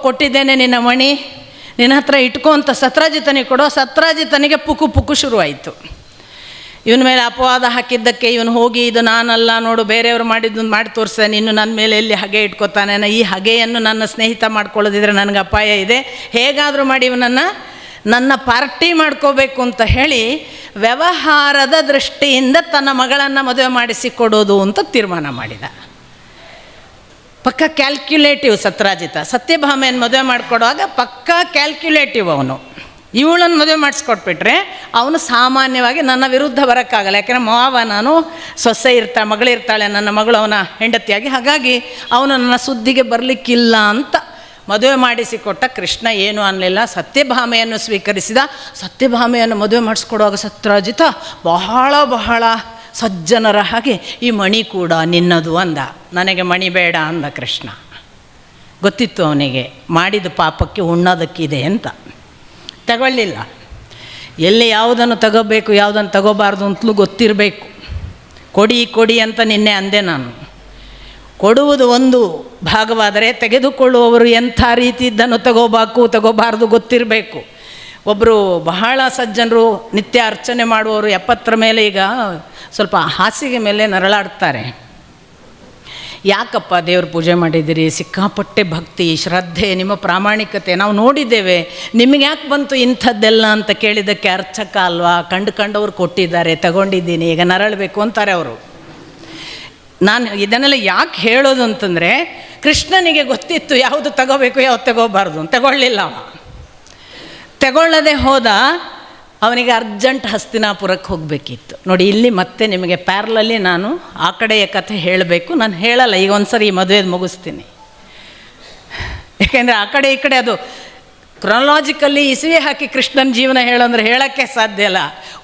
ಕೊಟ್ಟಿದ್ದೇನೆ ನಿನ್ನ ಮಣಿ, ನಿನ್ನ ಹತ್ರ ಇಟ್ಕೊ ಅಂತ ಸತ್ರಾಜಿತನಿಗೆ ಕೊಡೋ. ಸತ್ರಾಜಿತನಿಗೆ ಪುಕು ಶುರುವಾಯಿತು. ಇವನ ಮೇಲೆ ಅಪವಾದ ಹಾಕಿದ್ದಕ್ಕೆ ಇವನು ಹೋಗಿ, ಇದು ನಾನಲ್ಲ ನೋಡು, ಬೇರೆಯವರು ಮಾಡಿದ್ದು ಮಾಡಿ ತೋರಿಸ್ತಾನೆ, ಇನ್ನು ನನ್ನ ಮೇಲೆ ಎಲ್ಲಿ ಹಗೆ ಇಟ್ಕೋತಾನೆ, ಈ ಹಗೆಯನ್ನು ನನ್ನ ಸ್ನೇಹಿತ ಮಾಡ್ಕೊಳ್ಳೋದಿದ್ರೆ ನನಗೆ ಅಪಾಯ ಇದೆ, ಹೇಗಾದರೂ ಮಾಡಿ ಇವನನ್ನು ನನ್ನ ಪಾರ್ಟಿ ಮಾಡ್ಕೋಬೇಕು ಅಂತ ಹೇಳಿ ವ್ಯವಹಾರದ ದೃಷ್ಟಿಯಿಂದ ತನ್ನ ಮಗಳನ್ನು ಮದುವೆ ಮಾಡಿಸಿಕೊಡೋದು ಅಂತ ತೀರ್ಮಾನ ಮಾಡಿದ. ಪಕ್ಕ ಕ್ಯಾಲ್ಕ್ಯುಲೇಟಿವ್ ಸತ್ರಾಜಿತ. ಸತ್ಯಭಾಮೆಯನ್ನು ಮದುವೆ ಮಾಡಿಕೊಡುವಾಗ ಪಕ್ಕಾ ಕ್ಯಾಲ್ಕ್ಯುಲೇಟಿವ್ ಅವನು. ಇವಳನ್ನು ಮದುವೆ ಮಾಡಿಸ್ಕೊಟ್ಬಿಟ್ರೆ ಅವನು ಸಾಮಾನ್ಯವಾಗಿ ನನ್ನ ವಿರುದ್ಧ ಬರೋಕ್ಕಾಗಲ್ಲ. ಯಾಕೆಂದರೆ ಮಾವ ನಾನು ಸೊಸೆ ಮಗಳಿರ್ತಾಳೆ ನನ್ನ ಮಗಳು ಅವನ ಹೆಂಡತಿಯಾಗಿ, ಹಾಗಾಗಿ ಅವನು ನನ್ನ ಸುದ್ದಿಗೆ ಬರಲಿಕ್ಕಿಲ್ಲ ಅಂತ ಮದುವೆ ಮಾಡಿಸಿಕೊಟ್ಟ. ಕೃಷ್ಣ ಏನು ಅನ್ನಲಿಲ್ಲ, ಸತ್ಯಭಾಮೆಯನ್ನು ಸ್ವೀಕರಿಸಿದ. ಸತ್ಯಭಾಮೆಯನ್ನು ಮದುವೆ ಮಾಡಿಸ್ಕೊಡುವಾಗ ಸತ್ರಾಜಿತ ಬಹಳ ಸಜ್ಜನರ ಹಾಗೆ, ಈ ಮಣಿ ಕೂಡ ನಿನ್ನದು ಅಂದ. ನನಗೆ ಮಣಿ ಬೇಡ ಅಂದ ಕೃಷ್ಣ. ಗೊತ್ತಿತ್ತು ಅವನಿಗೆ ಮಾಡಿದ ಪಾಪಕ್ಕೆ ಉಣ್ಣೋದಕ್ಕಿದೆ ಅಂತ. ತಗೊಳ್ಳಿಲ್ಲ. ಎಲ್ಲಿ ಯಾವುದನ್ನು ತಗೋಬೇಕು ಯಾವುದನ್ನು ತಗೋಬಾರ್ದು ಅಂತಲೂ ಗೊತ್ತಿರಬೇಕು. ಕೊಡಿ ಅಂತ ನಿನ್ನೆ ಅಂದೆ ನಾನು. ಕೊಡುವುದು ಒಂದು ಭಾಗವಾದರೆ ತೆಗೆದುಕೊಳ್ಳುವವರು ಎಂಥ ರೀತಿದ್ದನ್ನು ತಗೋಬಾರ್ದು ಗೊತ್ತಿರಬೇಕು. ಒಬ್ಬರು ಬಹಳ ಸಜ್ಜನರು ನಿತ್ಯ ಅರ್ಚನೆ ಮಾಡುವವರು 70 ಮೇಲೆ ಈಗ ಸ್ವಲ್ಪ ಹಾಸಿಗೆ ಮೇಲೆ ನರಳಾಡ್ತಾರೆ. ಯಾಕಪ್ಪ ದೇವ್ರ ಪೂಜೆ ಮಾಡಿದ್ದೀರಿ, ಸಿಕ್ಕಾಪಟ್ಟೆ ಭಕ್ತಿ ಶ್ರದ್ಧೆ, ನಿಮ್ಮ ಪ್ರಾಮಾಣಿಕತೆ ನಾವು ನೋಡಿದ್ದೇವೆ, ನಿಮಗೆ ಯಾಕೆ ಬಂತು ಇಂಥದ್ದೆಲ್ಲ ಅಂತ ಕೇಳಿದ್ದಕ್ಕೆ ಅರ್ಚಕ ಅಲ್ವಾ, ಕಂಡವ್ರು ಕೊಟ್ಟಿದ್ದಾರೆ, ತಗೊಂಡಿದ್ದೀನಿ, ಈಗ ನರಳಬೇಕು ಅಂತಾರೆ ಅವರು. ನಾನು ಇದನ್ನೆಲ್ಲ ಯಾಕೆ ಹೇಳೋದು ಅಂತಂದರೆ, ಕೃಷ್ಣನಿಗೆ ಗೊತ್ತಿತ್ತು ಯಾವುದು ತಗೋಬೇಕು ಯಾವುದು ತಗೋಬಾರ್ದು. ತಗೊಳ್ಳಿಲ್ಲ. ತಗೊಳ್ಳದೆ ಹೋದ. ಅವನಿಗೆ ಅರ್ಜೆಂಟ್ ಹಸ್ತಿನಾಪುರಕ್ಕೆ ಹೋಗಬೇಕಿತ್ತು. ನೋಡಿ, ಇಲ್ಲಿ ಮತ್ತೆ ನಿಮಗೆ ಪ್ಯಾರಲಲ್ಲಿ ನಾನು ಆ ಕಡೆಯ ಕಥೆ ಹೇಳಬೇಕು. ನಾನು ಹೇಳಲ್ಲ ಈಗ, ಒಂದು ಸರಿ ಈ ಮದುವೆ ಮುಗಿಸ್ತೀನಿ. ಯಾಕೆಂದರೆ ಆ ಕಡೆ ಈ ಕಡೆ ಅದು ಕ್ರೊನಾಲಜಿಕಲ್ಲಿ ಇಸುವೆ ಹಾಕಿ ಕೃಷ್ಣನ ಜೀವನ ಹೇಳಂದ್ರೆ ಹೇಳೋಕ್ಕೆ ಸಾಧ್ಯ ಇಲ್ಲ.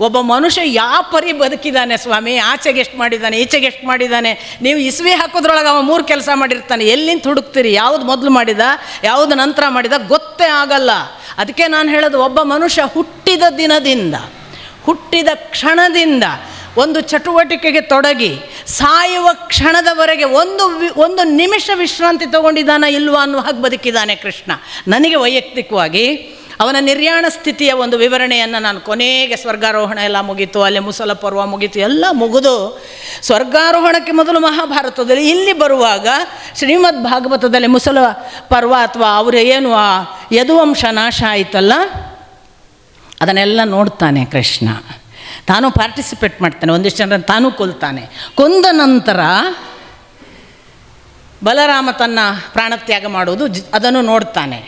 ಒಬ್ಬ ಮನುಷ್ಯ ಯಾವ ಪರಿ ಬದುಕಿದ್ದಾನೆ ಸ್ವಾಮಿ, ಆಚೆಗೆ ಎಷ್ಟು ಮಾಡಿದ್ದಾನೆ, ಈಚೆಗೆ ಎಷ್ಟು ಮಾಡಿದ್ದಾನೆ. ನೀವು ಇಸುವೆ ಹಾಕೋದ್ರೊಳಗೆ ಅವ 3 ಕೆಲಸ ಮಾಡಿರ್ತಾನೆ. ಎಲ್ಲಿಂದ ಹುಡುಕ್ತೀರಿ, ಯಾವುದು ಮೊದಲು ಮಾಡಿದ ಯಾವುದು ನಂತರ ಮಾಡಿದ ಗೊತ್ತೇ ಆಗಲ್ಲ. ಅದಕ್ಕೆ ನಾನು ಹೇಳೋದು, ಒಬ್ಬ ಮನುಷ್ಯ ಹುಟ್ಟಿದ ದಿನದಿಂದ ಹುಟ್ಟಿದ ಕ್ಷಣದಿಂದ ಒಂದು ಚಟುವಟಿಕೆಗೆ ತೊಡಗಿ ಸಾಯುವ ಕ್ಷಣದವರೆಗೆ ಒಂದು ನಿಮಿಷ ವಿಶ್ರಾಂತಿ ತಗೊಂಡಿದ್ದಾನ ಇಲ್ವಾ ಅನ್ನುವ ಹಾಗೆ ಬದುಕಿದ್ದಾನೆ ಕೃಷ್ಣ. ನನಗೆ ವೈಯಕ್ತಿಕವಾಗಿ ಅವನ ನಿರ್ಯಾಣ ಸ್ಥಿತಿಯ ಒಂದು ವಿವರಣೆಯನ್ನು ನಾನು ಕೊನೆಗೆ ಸ್ವರ್ಗಾರೋಹಣ ಎಲ್ಲ ಮುಗೀತು, ಅಲ್ಲಿ ಮುಸಲ ಪರ್ವ ಮುಗೀತು, ಎಲ್ಲ ಮುಗಿದು ಸ್ವರ್ಗಾರೋಹಣಕ್ಕೆ ಮೊದಲು ಮಹಾಭಾರತದಲ್ಲಿ ಇಲ್ಲಿ ಬರುವಾಗ ಶ್ರೀಮದ್ ಭಾಗವತದಲ್ಲಿ ಮುಸಲ ಪರ್ವ ಅಥವಾ ಅವರ ಏನು ಆ ಯದುವಂಶ ನಾಶ ಆಯಿತಲ್ಲ, ಅದನ್ನೆಲ್ಲ ನೋಡ್ತಾನೆ ಕೃಷ್ಣ. ತಾನು ಪಾರ್ಟಿಸಿಪೇಟ್ ಮಾಡ್ತಾನೆ, ಒಂದಿಷ್ಟು ಜನರನ್ನು ತಾನೂ ಕೊಲ್ತಾನೆ. ಕೊಂದ ನಂತರ ಬಲರಾಮ ತನ್ನ ಪ್ರಾಣತ್ಯಾಗ ಮಾಡೋದು ಅದನ್ನು ನೋಡ್ತಾನೆ.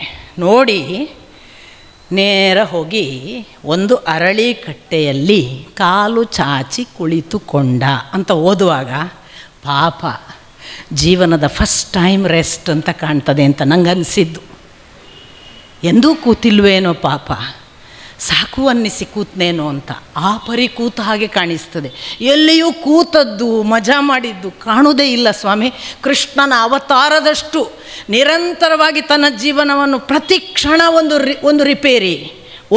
ನೋಡಿ ನೇರ ಹೋಗಿ ಒಂದು ಅರಳಿ ಕಟ್ಟೆಯಲ್ಲಿ ಕಾಲು ಚಾಚಿ ಕುಳಿತುಕೊಂಡ ಅಂತ ಓದುವಾಗ ಪಾಪ ಜೀವನದ ಫಸ್ಟ್ ಟೈಮ್ ರೆಸ್ಟ್ ಅಂತ ಕಾಣ್ತದೆ ಅಂತ ನಂಗೆ ಅನಿಸಿದ್ದು. ಎಂದೂ ಕೂತಿಲ್ವೇನೋ ಪಾಪ, ಸಾಕು ಅನ್ನಿಸಿ ಕೂತ್ನೇನೋ ಅಂತ ಆ ಪರಿ ಕೂತ ಹಾಗೆ ಕಾಣಿಸ್ತದೆ. ಎಲ್ಲಿಯೂ ಕೂತದ್ದು ಮಜಾ ಮಾಡಿದ್ದು ಕಾಣುವುದೇ ಇಲ್ಲ ಸ್ವಾಮಿ. ಕೃಷ್ಣನ ಅವತಾರದಷ್ಟು ನಿರಂತರವಾಗಿ ತನ್ನ ಜೀವನವನ್ನು ಪ್ರತಿ ಕ್ಷಣ ಒಂದು ರಿಪೇರಿ,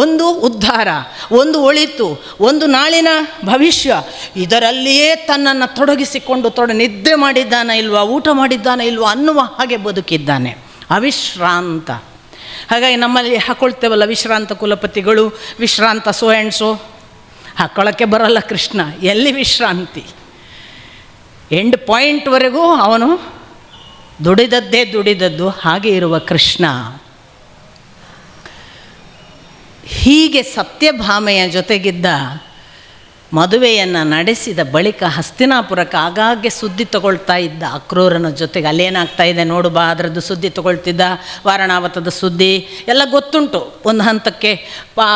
ಒಂದು ಉದ್ಧಾರ, ಒಂದು ಒಳಿತು, ಒಂದು ನಾಳಿನ ಭವಿಷ್ಯ, ಇದರಲ್ಲಿಯೇ ತನ್ನನ್ನು ತೊಡಗಿಸಿಕೊಂಡು ನಿದ್ದೆ ಮಾಡಿದ್ದಾನೆ ಇಲ್ವಾ, ಊಟ ಮಾಡಿದ್ದಾನೆ ಇಲ್ವಾ ಅನ್ನುವ ಹಾಗೆ ಬದುಕಿದ್ದಾನೆ, ಅವಿಶ್ರಾಂತ. ಹಾಗಾಗಿ ನಮ್ಮಲ್ಲಿ ಹಾಕ್ಕೊಳ್ತೇವಲ್ಲ ವಿಶ್ರಾಂತ ಕುಲಪತಿಗಳು, ವಿಶ್ರಾಂತ ಸೋ ಆ್ಯಂಡ್ ಸೋ, ಹಾಕ್ಕೊಳ್ಳೋಕ್ಕೆ ಬರೋಲ್ಲ ಕೃಷ್ಣ. ಎಲ್ಲಿ ವಿಶ್ರಾಂತಿ? ಎಂಡ್ ಪಾಯಿಂಟ್ವರೆಗೂ ಅವನು ದುಡಿದದ್ದು. ಹಾಗೆ ಇರುವ ಕೃಷ್ಣ ಹೀಗೆ ಸತ್ಯಭಾಮೆಯ ಜೊತೆಗಿದ್ದ ಮದುವೆಯನ್ನು ನಡೆಸಿದ ಬಳಿಕ ಹಸ್ತಿನಾಪುರಕ್ಕೆ ಆಗಾಗ್ಗೆ ಸುದ್ದಿ ತಗೊಳ್ತಾ ಇದ್ದ ಅಕ್ರೂರನ ಜೊತೆಗೆ. ಅಲ್ಲೇನಾಗ್ತಾ ಇದೆ ನೋಡು ಬಾ, ಅದರದ್ದು ಸುದ್ದಿ ತಗೊಳ್ತಿದ್ದ. ವಾರಣಾವತದ ಸುದ್ದಿ ಎಲ್ಲ ಗೊತ್ತುಂಟು. ಒಂದು ಹಂತಕ್ಕೆ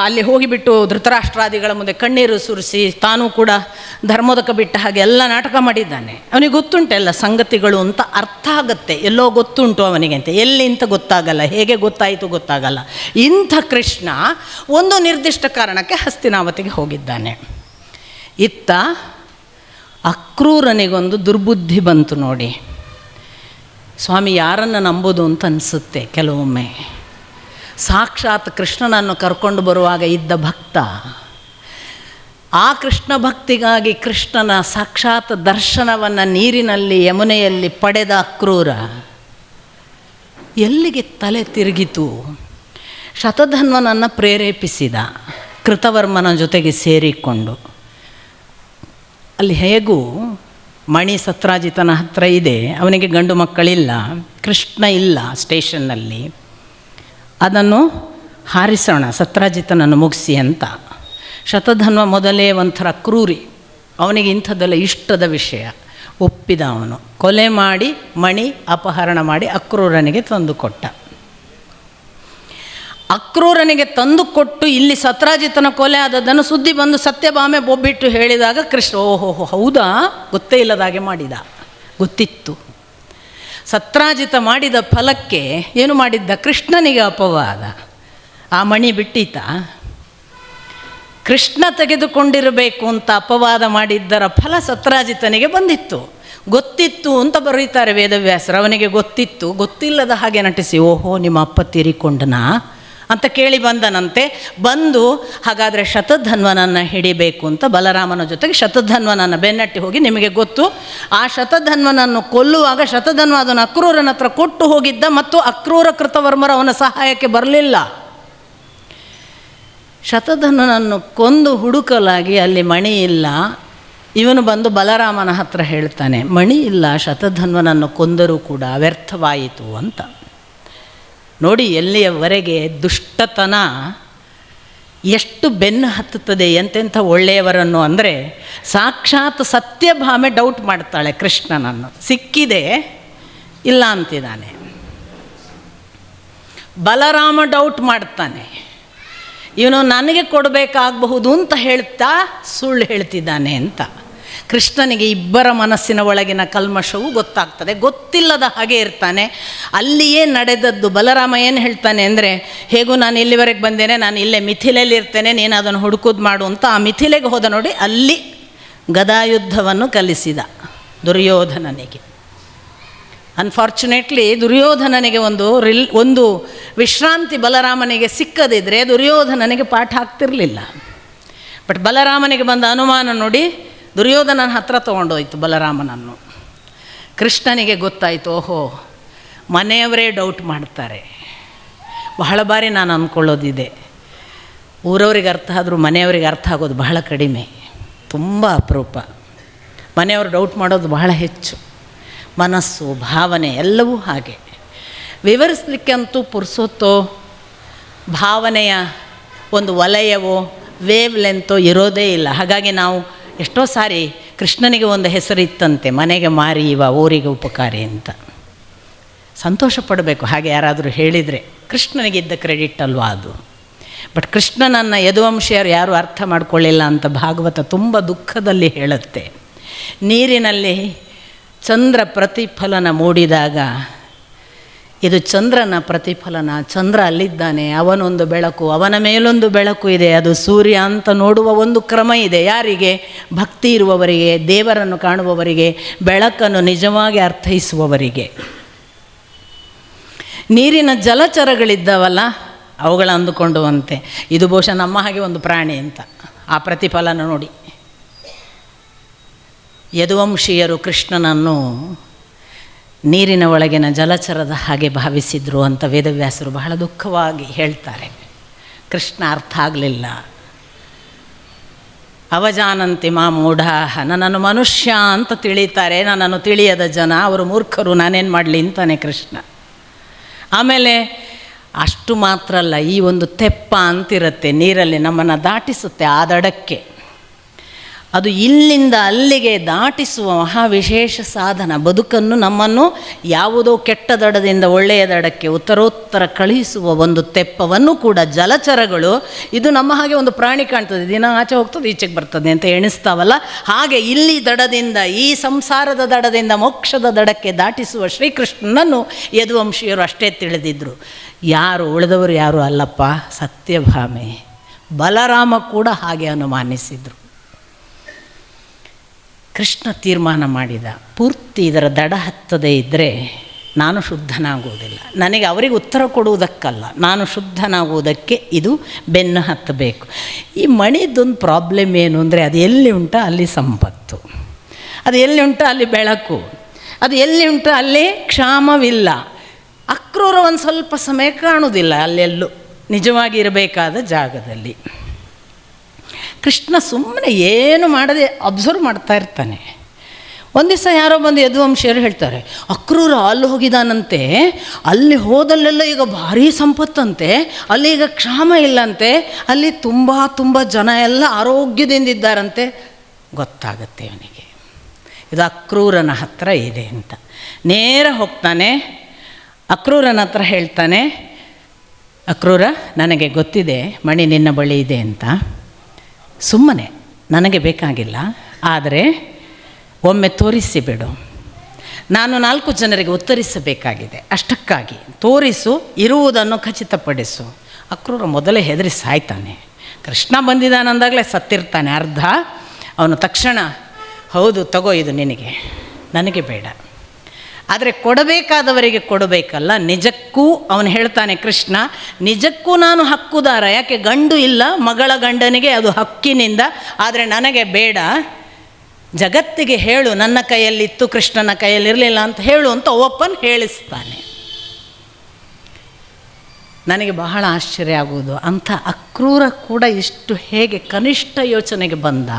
ಅಲ್ಲಿ ಹೋಗಿಬಿಟ್ಟು ಧೃತರಾಷ್ಟ್ರಾದಿಗಳ ಮುಂದೆ ಕಣ್ಣೀರು ಸುರಿಸಿ ತಾನೂ ಕೂಡ ಧರ್ಮೋದಕ ಬಿಟ್ಟ ಹಾಗೆ ಎಲ್ಲ ನಾಟಕ ಮಾಡಿದ್ದಾನೆ. ಅವನಿಗೆ ಗೊತ್ತುಂಟು ಎಲ್ಲ ಸಂಗತಿಗಳು ಅಂತ ಅರ್ಥ ಆಗುತ್ತೆ, ಎಲ್ಲೋ ಗೊತ್ತುಂಟು ಅವನಿಗೆ ಅಂತ. ಎಲ್ಲಿ ಅಂತ ಗೊತ್ತಾಗಲ್ಲ, ಹೇಗೆ ಗೊತ್ತಾಯಿತು ಗೊತ್ತಾಗಲ್ಲ. ಇಂಥ ಕೃಷ್ಣ ಒಂದು ನಿರ್ದಿಷ್ಟ ಕಾರಣಕ್ಕೆ ಹಸ್ತಿನಾವತಿಗೆ ಹೋಗಿದ್ದಾನೆ. ಇತ್ತ ಅಕ್ರೂರನಿಗೊಂದು ದುರ್ಬುದ್ಧಿ ಬಂತು ನೋಡಿ. ಸ್ವಾಮಿ ಯಾರನ್ನು ನಂಬೋದು ಅಂತ ಅನಿಸುತ್ತೆ ಕೆಲವೊಮ್ಮೆ. ಸಾಕ್ಷಾತ್ ಕೃಷ್ಣನನ್ನು ಕರ್ಕೊಂಡು ಬರುವಾಗ ಇದ್ದ ಭಕ್ತ, ಆ ಕೃಷ್ಣ ಭಕ್ತಿಗಾಗಿ ಕೃಷ್ಣನ ಸಾಕ್ಷಾತ್ ದರ್ಶನವನ್ನು ನೀರಿನಲ್ಲಿ ಯಮುನೆಯಲ್ಲಿ ಪಡೆದ ಅಕ್ರೂರ ಎಲ್ಲಿಗೆ ತಲೆ ತಿರುಗಿತು? ಶತಧನ್ವನನ್ನು ಪ್ರೇರೇಪಿಸಿದ ಕೃತವರ್ಮನ ಜೊತೆಗೆ ಸೇರಿಕೊಂಡು. ಅಲ್ಲಿ ಹೇಗೂ ಮಣಿ ಸತ್ರಾಜಿತನ ಹತ್ರ ಇದೆ, ಅವನಿಗೆ ಗಂಡು ಮಕ್ಕಳಿಲ್ಲ, ಕೃಷ್ಣ ಇಲ್ಲ ಸ್ಟೇಷನ್ನಲ್ಲಿ. ಅದನ್ನು ಹಾರಿಸೋಣ ಸತ್ರಾಜಿತನನ್ನು ಮುಗಿಸಿ ಅಂತ. ಶತಧನ್ವ ಮೊದಲೇ ಒಂಥರ ಕ್ರೂರಿ, ಅವನಿಗೆ ಇಂಥದ್ದೆಲ್ಲ ಇಷ್ಟದ ವಿಷಯ. ಒಪ್ಪಿದ ಅವನು. ಕೊಲೆ ಮಾಡಿ ಮಣಿ ಅಪಹರಣ ಮಾಡಿ ಅಕ್ರೂರನಿಗೆ ತಂದುಕೊಟ್ಟ. ಅಕ್ರೂರನಿಗೆ ತಂದುಕೊಟ್ಟು ಇಲ್ಲಿ ಸತ್ರಾಜಿತನ ಕೊಲೆ ಆದದ್ದನ್ನು ಸುದ್ದಿ ಬಂದು ಸತ್ಯಭಾಮೆ ಬೊಬ್ಬಿಟ್ಟು ಹೇಳಿದಾಗ ಕೃಷ್ಣ ಓಹೋ ಹೌದಾ, ಗೊತ್ತೇ ಇಲ್ಲದಾಗೆ ಮಾಡಿದ. ಗೊತ್ತಿತ್ತು. ಸತ್ರಾಜಿತ ಮಾಡಿದ ಫಲಕ್ಕೆ ಏನು ಮಾಡಿದ್ದ? ಕೃಷ್ಣನಿಗೆ ಅಪವಾದ. ಆ ಮಣಿ ಬಿಟ್ಟೀತ. ಕೃಷ್ಣ ತೆಗೆದುಕೊಂಡಿರಬೇಕು ಅಂತ ಅಪವಾದ ಮಾಡಿದ್ದರ ಫಲ ಸತ್ರಾಜಿತನಿಗೆ ಬಂದಿತ್ತು. ಗೊತ್ತಿತ್ತು ಅಂತ ಬರೀತಾರೆ ವೇದವ್ಯಾಸರು. ಅವನಿಗೆ ಗೊತ್ತಿತ್ತು, ಗೊತ್ತಿಲ್ಲದ ಹಾಗೆ ನಟಿಸಿ ಓಹೋ ನಿಮ್ಮ ಅಪ್ಪ ತೀರಿಕೊಂಡನಾ ಅಂತ ಕೇಳಿ ಬಂದನಂತೆ. ಬಂದು ಹಾಗಾದರೆ ಶತಧನ್ವನನ್ನು ಹಿಡಿಬೇಕು ಅಂತ ಬಲರಾಮನ ಜೊತೆಗೆ ಶತಧನ್ವನನ್ನು ಬೆನ್ನಟ್ಟಿ ಹೋಗಿ, ನಿಮಗೆ ಗೊತ್ತು ಆ ಶತಧನ್ವನನ್ನು ಕೊಲ್ಲುವಾಗ ಶತಧನ್ವ ಅದನ್ನು ಅಕ್ರೂರನ ಹತ್ರ ಕೊಟ್ಟು ಹೋಗಿದ್ದ, ಮತ್ತು ಅಕ್ರೂರ ಕೃತವರ್ಮರು ಅವನ ಸಹಾಯಕ್ಕೆ ಬರಲಿಲ್ಲ. ಶತಧನ್ವನನ್ನು ಕೊಂದು ಹುಡುಕಲಾಗಿ ಅಲ್ಲಿ ಮಣಿ ಇಲ್ಲ. ಇವನು ಬಂದು ಬಲರಾಮನ ಹತ್ರ ಹೇಳ್ತಾನೆ, ಮಣಿ ಇಲ್ಲ, ಶತಧನ್ವನನ್ನು ಕೊಂದರೂ ಕೂಡ ವ್ಯರ್ಥವಾಯಿತು ಅಂತ. ನೋಡಿ ಎಲ್ಲಿಯವರೆಗೆ ದುಷ್ಟತನ ಎಷ್ಟು ಬೆನ್ನು ಹತ್ತುತ್ತದೆ ಎಂತೆಂಥ ಒಳ್ಳೆಯವರನ್ನು. ಅಂದರೆ ಸಾಕ್ಷಾತ್ ಸತ್ಯಭಾಮೆ ಡೌಟ್ ಮಾಡ್ತಾಳೆ ಕೃಷ್ಣನನ್ನು. ಸಿಕ್ಕಿದೆ ಇಲ್ಲ ಅಂತಿದ್ದಾನೆ. ಬಲರಾಮ ಡೌಟ್ ಮಾಡ್ತಾನೆ, ಇವನು ನನಗೆ ಕೊಡಬೇಕಾಗಬಹುದು ಅಂತ ಹೇಳ್ತಾ ಸುಳ್ಳು ಹೇಳ್ತಿದ್ದಾನೆ ಅಂತ. ಕೃಷ್ಣನಿಗೆ ಇಬ್ಬರ ಮನಸ್ಸಿನ ಒಳಗಿನ ಕಲ್ಮಶವು ಗೊತ್ತಾಗ್ತದೆ. ಗೊತ್ತಿಲ್ಲದ ಹಾಗೆ ಇರ್ತಾನೆ. ಅಲ್ಲಿಯೇ ನಡೆದದ್ದು. ಬಲರಾಮ ಏನು ಹೇಳ್ತಾನೆ ಅಂದರೆ, ಹೇಗೂ ನಾನು ಇಲ್ಲಿವರೆಗೆ ಬಂದೇನೆ, ನಾನು ಇಲ್ಲೇ ಮಿಥಿಲೆಯಲ್ಲಿ ಇರ್ತೇನೆ, ನೀನು ಅದನ್ನು ಹುಡುಕೋದು ಮಾಡು ಅಂತ. ಆ ಮಿಥಿಲೆಗೆ ಹೋದ ನೋಡಿ, ಅಲ್ಲಿ ಗದಾಯುದ್ಧವನ್ನು ಕಲಿಸಿದ ದುರ್ಯೋಧನನಿಗೆ. ಅನ್ಫಾರ್ಚುನೇಟ್ಲಿ ದುರ್ಯೋಧನನಿಗೆ ಒಂದು ವಿಶ್ರಾಂತಿ ಬಲರಾಮನಿಗೆ ಸಿಕ್ಕದಿದ್ದರೆ ದುರ್ಯೋಧನನಿಗೆ ಪಾಠ ಆಗ್ತಿರಲಿಲ್ಲ. ಬಟ್ ಬಲರಾಮನಿಗೆ ಬಂದ ಅನುಮಾನ ನೋಡಿ, ದುರ್ಯೋಧನನ ಹತ್ರ ತೊಗೊಂಡೋಯ್ತು ಬಲರಾಮನನ್ನು. ಕೃಷ್ಣನಿಗೆ ಗೊತ್ತಾಯಿತು, ಓಹೋ ಮನೆಯವರೇ ಡೌಟ್ ಮಾಡ್ತಾರೆ. ಬಹಳ ಬಾರಿ ನಾನು ಅಂದ್ಕೊಳ್ಳೋದಿದೆ, ಊರವ್ರಿಗೆ ಅರ್ಥ ಆದರೂ ಮನೆಯವರಿಗೆ ಅರ್ಥ ಆಗೋದು ಬಹಳ ಕಡಿಮೆ, ತುಂಬ ಅಪರೂಪ. ಮನೆಯವರು ಡೌಟ್ ಮಾಡೋದು ಬಹಳ ಹೆಚ್ಚು. ಮನಸ್ಸು, ಭಾವನೆ ಎಲ್ಲವೂ ಹಾಗೆ. ವಿವರಿಸಲಿಕ್ಕಂತೂ ಪುರುಸೊತ್ತೋ ಭಾವನೆಯ ಒಂದು ವಲಯವೋ ವೇವ್ ಲೆಂತೋ ಇರೋದೇ ಇಲ್ಲ. ಹಾಗಾಗಿ ನಾವು ಎಷ್ಟೋ ಸಾರಿ ಕೃಷ್ಣನಿಗೆ ಒಂದು ಹೆಸರಿತ್ತಂತೆ, ಮನೆಗೆ ಮಾರಿ ಇವ ಊರಿಗೆ ಉಪಕಾರಿ ಅಂತ. ಸಂತೋಷ ಪಡಬೇಕು ಹಾಗೆ ಯಾರಾದರೂ ಹೇಳಿದರೆ. ಕೃಷ್ಣನಿಗಿದ್ದ ಕ್ರೆಡಿಟ್ ಅಲ್ವಾ ಅದು. ಬಟ್ ಕೃಷ್ಣನನ್ನು ಯದುವಂಶಿಯರು ಯಾರೂ ಅರ್ಥ ಮಾಡ್ಕೊಳ್ಳಿಲ್ಲ ಅಂತ ಭಾಗವತ ತುಂಬ ದುಃಖದಲ್ಲಿ ಹೇಳುತ್ತೆ. ನೀರಿನಲ್ಲಿ ಚಂದ್ರ ಪ್ರತಿಫಲನ ಮೂಡಿದಾಗ ಇದು ಚಂದ್ರನ ಪ್ರತಿಫಲನ. ಚಂದ್ರ ಅಲ್ಲಿದ್ದಾನೆ, ಅವನೊಂದು ಬೆಳಕು, ಅವನ ಮೇಲೊಂದು ಬೆಳಕು ಇದೆ, ಅದು ಸೂರ್ಯ ಅಂತ ನೋಡುವ ಒಂದು ಕ್ರಮ ಇದೆ. ಯಾರಿಗೆ? ಭಕ್ತಿ ಇರುವವರಿಗೆ, ದೇವರನ್ನು ಕಾಣುವವರಿಗೆ, ಬೆಳಕನ್ನು ನಿಜವಾಗಿ ಅರ್ಥೈಸುವವರಿಗೆ. ನೀರಿನ ಜಲಚರಗಳಿದ್ದಾವಲ್ಲ, ಅವುಗಳ ಅಂದುಕೊಂಡುವಂತೆ ಇದು ಬಹುಶಃ ನಮ್ಮ ಹಾಗೆ ಒಂದು ಪ್ರಾಣಿ ಅಂತ. ಆ ಪ್ರತಿಫಲನ ನೋಡಿ ಯದುವಂಶೀಯರು ಕೃಷ್ಣನನ್ನು ನೀರಿನ ಒಳಗಿನ ಜಲಚರದ ಹಾಗೆ ಭಾವಿಸಿದರು ಅಂತ ವೇದವ್ಯಾಸರು ಬಹಳ ದುಃಖವಾಗಿ ಹೇಳ್ತಾರೆ. ಕೃಷ್ಣ ಅರ್ಥ ಆಗಲಿಲ್ಲ. ಅವಜಾನಂತಿ ಮಾ ಮೂಢಾಹ, ನನ್ನನ್ನು ಮನುಷ್ಯ ಅಂತ ತಿಳಿತಾರೆ, ನನ್ನನ್ನು ತಿಳಿಯದ ಜನ ಅವರು ಮೂರ್ಖರು, ನಾನೇನು ಮಾಡಲಿ ಅಂತಾನೆ ಕೃಷ್ಣ. ಆಮೇಲೆ ಅಷ್ಟು ಮಾತ್ರ ಅಲ್ಲ, ಈ ಒಂದು ತೆಪ್ಪ ಅಂತಿರುತ್ತೆ ನೀರಲ್ಲಿ ನಮ್ಮನ್ನು ದಾಟಿಸುತ್ತೆ ಆ ದಡಕ್ಕೆ. ಅದು ಇಲ್ಲಿಂದ ಅಲ್ಲಿಗೆ ದಾಟಿಸುವ ಮಹಾವಿಶೇಷ ಸಾಧನ. ಬದುಕನ್ನು ನಮ್ಮನ್ನು ಯಾವುದೋ ಕೆಟ್ಟ ದಡದಿಂದ ಒಳ್ಳೆಯ ದಡಕ್ಕೆ ಉತ್ತರೋತ್ತರ ಕಳುಹಿಸುವ ಒಂದು ತೆಪ್ಪವನ್ನು ಕೂಡ ಜಲಚರಗಳು, ಇದು ನಮ್ಮ ಹಾಗೆ ಒಂದು ಪ್ರಾಣಿ ಕಾಣ್ತದೆ, ದಿನ ಆಚೆ ಹೋಗ್ತದೆ ಈಚೆಗೆ ಬರ್ತದೆ ಅಂತ ಎಣಿಸ್ತಾವಲ್ಲ, ಹಾಗೆ ಇಲ್ಲಿ ದಡದಿಂದ, ಈ ಸಂಸಾರದ ದಡದಿಂದ ಮೋಕ್ಷದ ದಡಕ್ಕೆ ದಾಟಿಸುವ ಶ್ರೀಕೃಷ್ಣನನ್ನು ಯದುವಂಶೀಯರು ಅಷ್ಟೇ ತಿಳಿದಿದ್ದರು. ಯಾರು ಉಳಿದವರು ಯಾರು ಅಲ್ಲಪ್ಪ, ಸತ್ಯಭಾಮೆ, ಬಲರಾಮ ಕೂಡ ಹಾಗೆ ಅನುಮಾನಿಸಿದರು. ಕೃಷ್ಣ ತೀರ್ಮಾನ ಮಾಡಿದ, ಪೂರ್ತಿ ಇದರ ದಡ ಹತ್ತದೇ ಇದ್ದರೆ ನಾನು ಶುದ್ಧನಾಗುವುದಿಲ್ಲ. ನನಗೆ ಅವರಿಗೆ ಉತ್ತರ ಕೊಡುವುದಕ್ಕಲ್ಲ, ನಾನು ಶುದ್ಧನಾಗುವುದಕ್ಕೆ ಇದು ಬೆನ್ನು ಹತ್ತಬೇಕು. ಈ ಮಣಿದೊಂದು ಪ್ರಾಬ್ಲಮ್ ಏನು ಅಂದರೆ, ಅದು ಎಲ್ಲಿ ಉಂಟೋ ಅಲ್ಲಿ ಸಂಪತ್ತು, ಅದು ಎಲ್ಲಿ ಉಂಟೋ ಅಲ್ಲಿ ಬೆಳಕು, ಅದು ಎಲ್ಲಿ ಉಂಟೋ ಅಲ್ಲಿ ಕ್ಷಾಮವಿಲ್ಲ. ಅಕ್ರೂರ ಒಂದು ಸ್ವಲ್ಪ ಸಮಯ ಕಾಣುವುದಿಲ್ಲ ಅಲ್ಲೆಲ್ಲೂ ನಿಜವಾಗಿ ಇರಬೇಕಾದ ಜಾಗದಲ್ಲಿ. ಕೃಷ್ಣ ಸುಮ್ಮನೆ ಏನು ಮಾಡದೆ ಅಬ್ಸರ್ವ್ ಮಾಡ್ತಾ ಇರ್ತಾನೆ. ಒಂದು ದಿವಸ ಯಾರೋ ಬಂದು ಯದುವಂಶಿಯರು ಹೇಳ್ತಾರೆ, ಅಕ್ರೂರ ಅಲ್ಲಿ ಹೋಗಿದ್ದಾನಂತೆ, ಅಲ್ಲಿ ಹೋದಲ್ಲೆಲ್ಲ ಈಗ ಭಾರೀ ಸಂಪತ್ತಂತೆ, ಅಲ್ಲಿ ಈಗ ಕ್ಷಾಮ ಇಲ್ಲಂತೆ, ಅಲ್ಲಿ ತುಂಬ ಜನ ಎಲ್ಲ ಆರೋಗ್ಯದಿಂದಿದ್ದಾರಂತೆ. ಗೊತ್ತಾಗುತ್ತೆ ಅವನಿಗೆ ಇದು ಅಕ್ರೂರನ ಹತ್ರ ಇದೆ ಅಂತ. ನೇರ ಹೋಗ್ತಾನೆ, ಅಕ್ರೂರನ ಹತ್ರ ಹೇಳ್ತಾನೆ, ಅಕ್ರೂರ, ನನಗೆ ಗೊತ್ತಿದೆ ಮಣಿ ನಿನ್ನ ಬಳಿ ಇದೆ ಅಂತ, ಸುಮ್ಮನೆ ನನಗೆ ಬೇಕಾಗಿಲ್ಲ, ಆದರೆ ಒಮ್ಮೆ ತೋರಿಸಿಬಿಡು, ನಾನು 4 ಜನರಿಗೆ ಉತ್ತರಿಸಬೇಕಾಗಿದೆ, ಅಷ್ಟಕ್ಕಾಗಿ ತೋರಿಸು, ಇರುವುದನ್ನು ಖಚಿತಪಡಿಸು. ಅಕ್ರೂರ ಮೊದಲೇ ಹೆದರಿ ಸಾಯ್ತಾನೆ. ಕೃಷ್ಣ ಬಂದಿದ್ದಾನಂದಾಗಲೇ ಸತ್ತಿರ್ತಾನೆ ಅರ್ಧ. ಅವನು ತಕ್ಷಣ, ಹೌದು ತಗೋ, ಇದು ನಿನಗೆ, ನನಗೆ ಬೇಡ, ಆದರೆ ಕೊಡಬೇಕಾದವರಿಗೆ ಕೊಡಬೇಕಲ್ಲ. ನಿಜಕ್ಕೂ ಅವನು ಹೇಳ್ತಾನೆ ಕೃಷ್ಣ, ನಿಜಕ್ಕೂ ನಾನು ಹಕ್ಕುದಾರ, ಯಾಕೆ ಗಂಡು ಇಲ್ಲ, ಮಗಳ ಗಂಡನಿಗೆ ಅದು ಹಕ್ಕಿನಿಂದ, ಆದರೆ ನನಗೆ ಬೇಡ. ಜಗತ್ತಿಗೆ ಹೇಳು ನನ್ನ ಕೈಯಲ್ಲಿತ್ತು ಕೃಷ್ಣನ ಕೈಯಲ್ಲಿರಲಿಲ್ಲ ಅಂತ ಹೇಳು ಅಂತ ಓಪನ್ ಹೇಳಿಸ್ತಾನೆ. ನನಗೆ ಬಹಳ ಆಶ್ಚರ್ಯ ಆಗುವುದು, ಅಂಥ ಅಕ್ರೂರ ಕೂಡ ಇಷ್ಟು ಹೇಗೆ ಕನಿಷ್ಠ ಯೋಚನೆಗೆ ಬಂದ.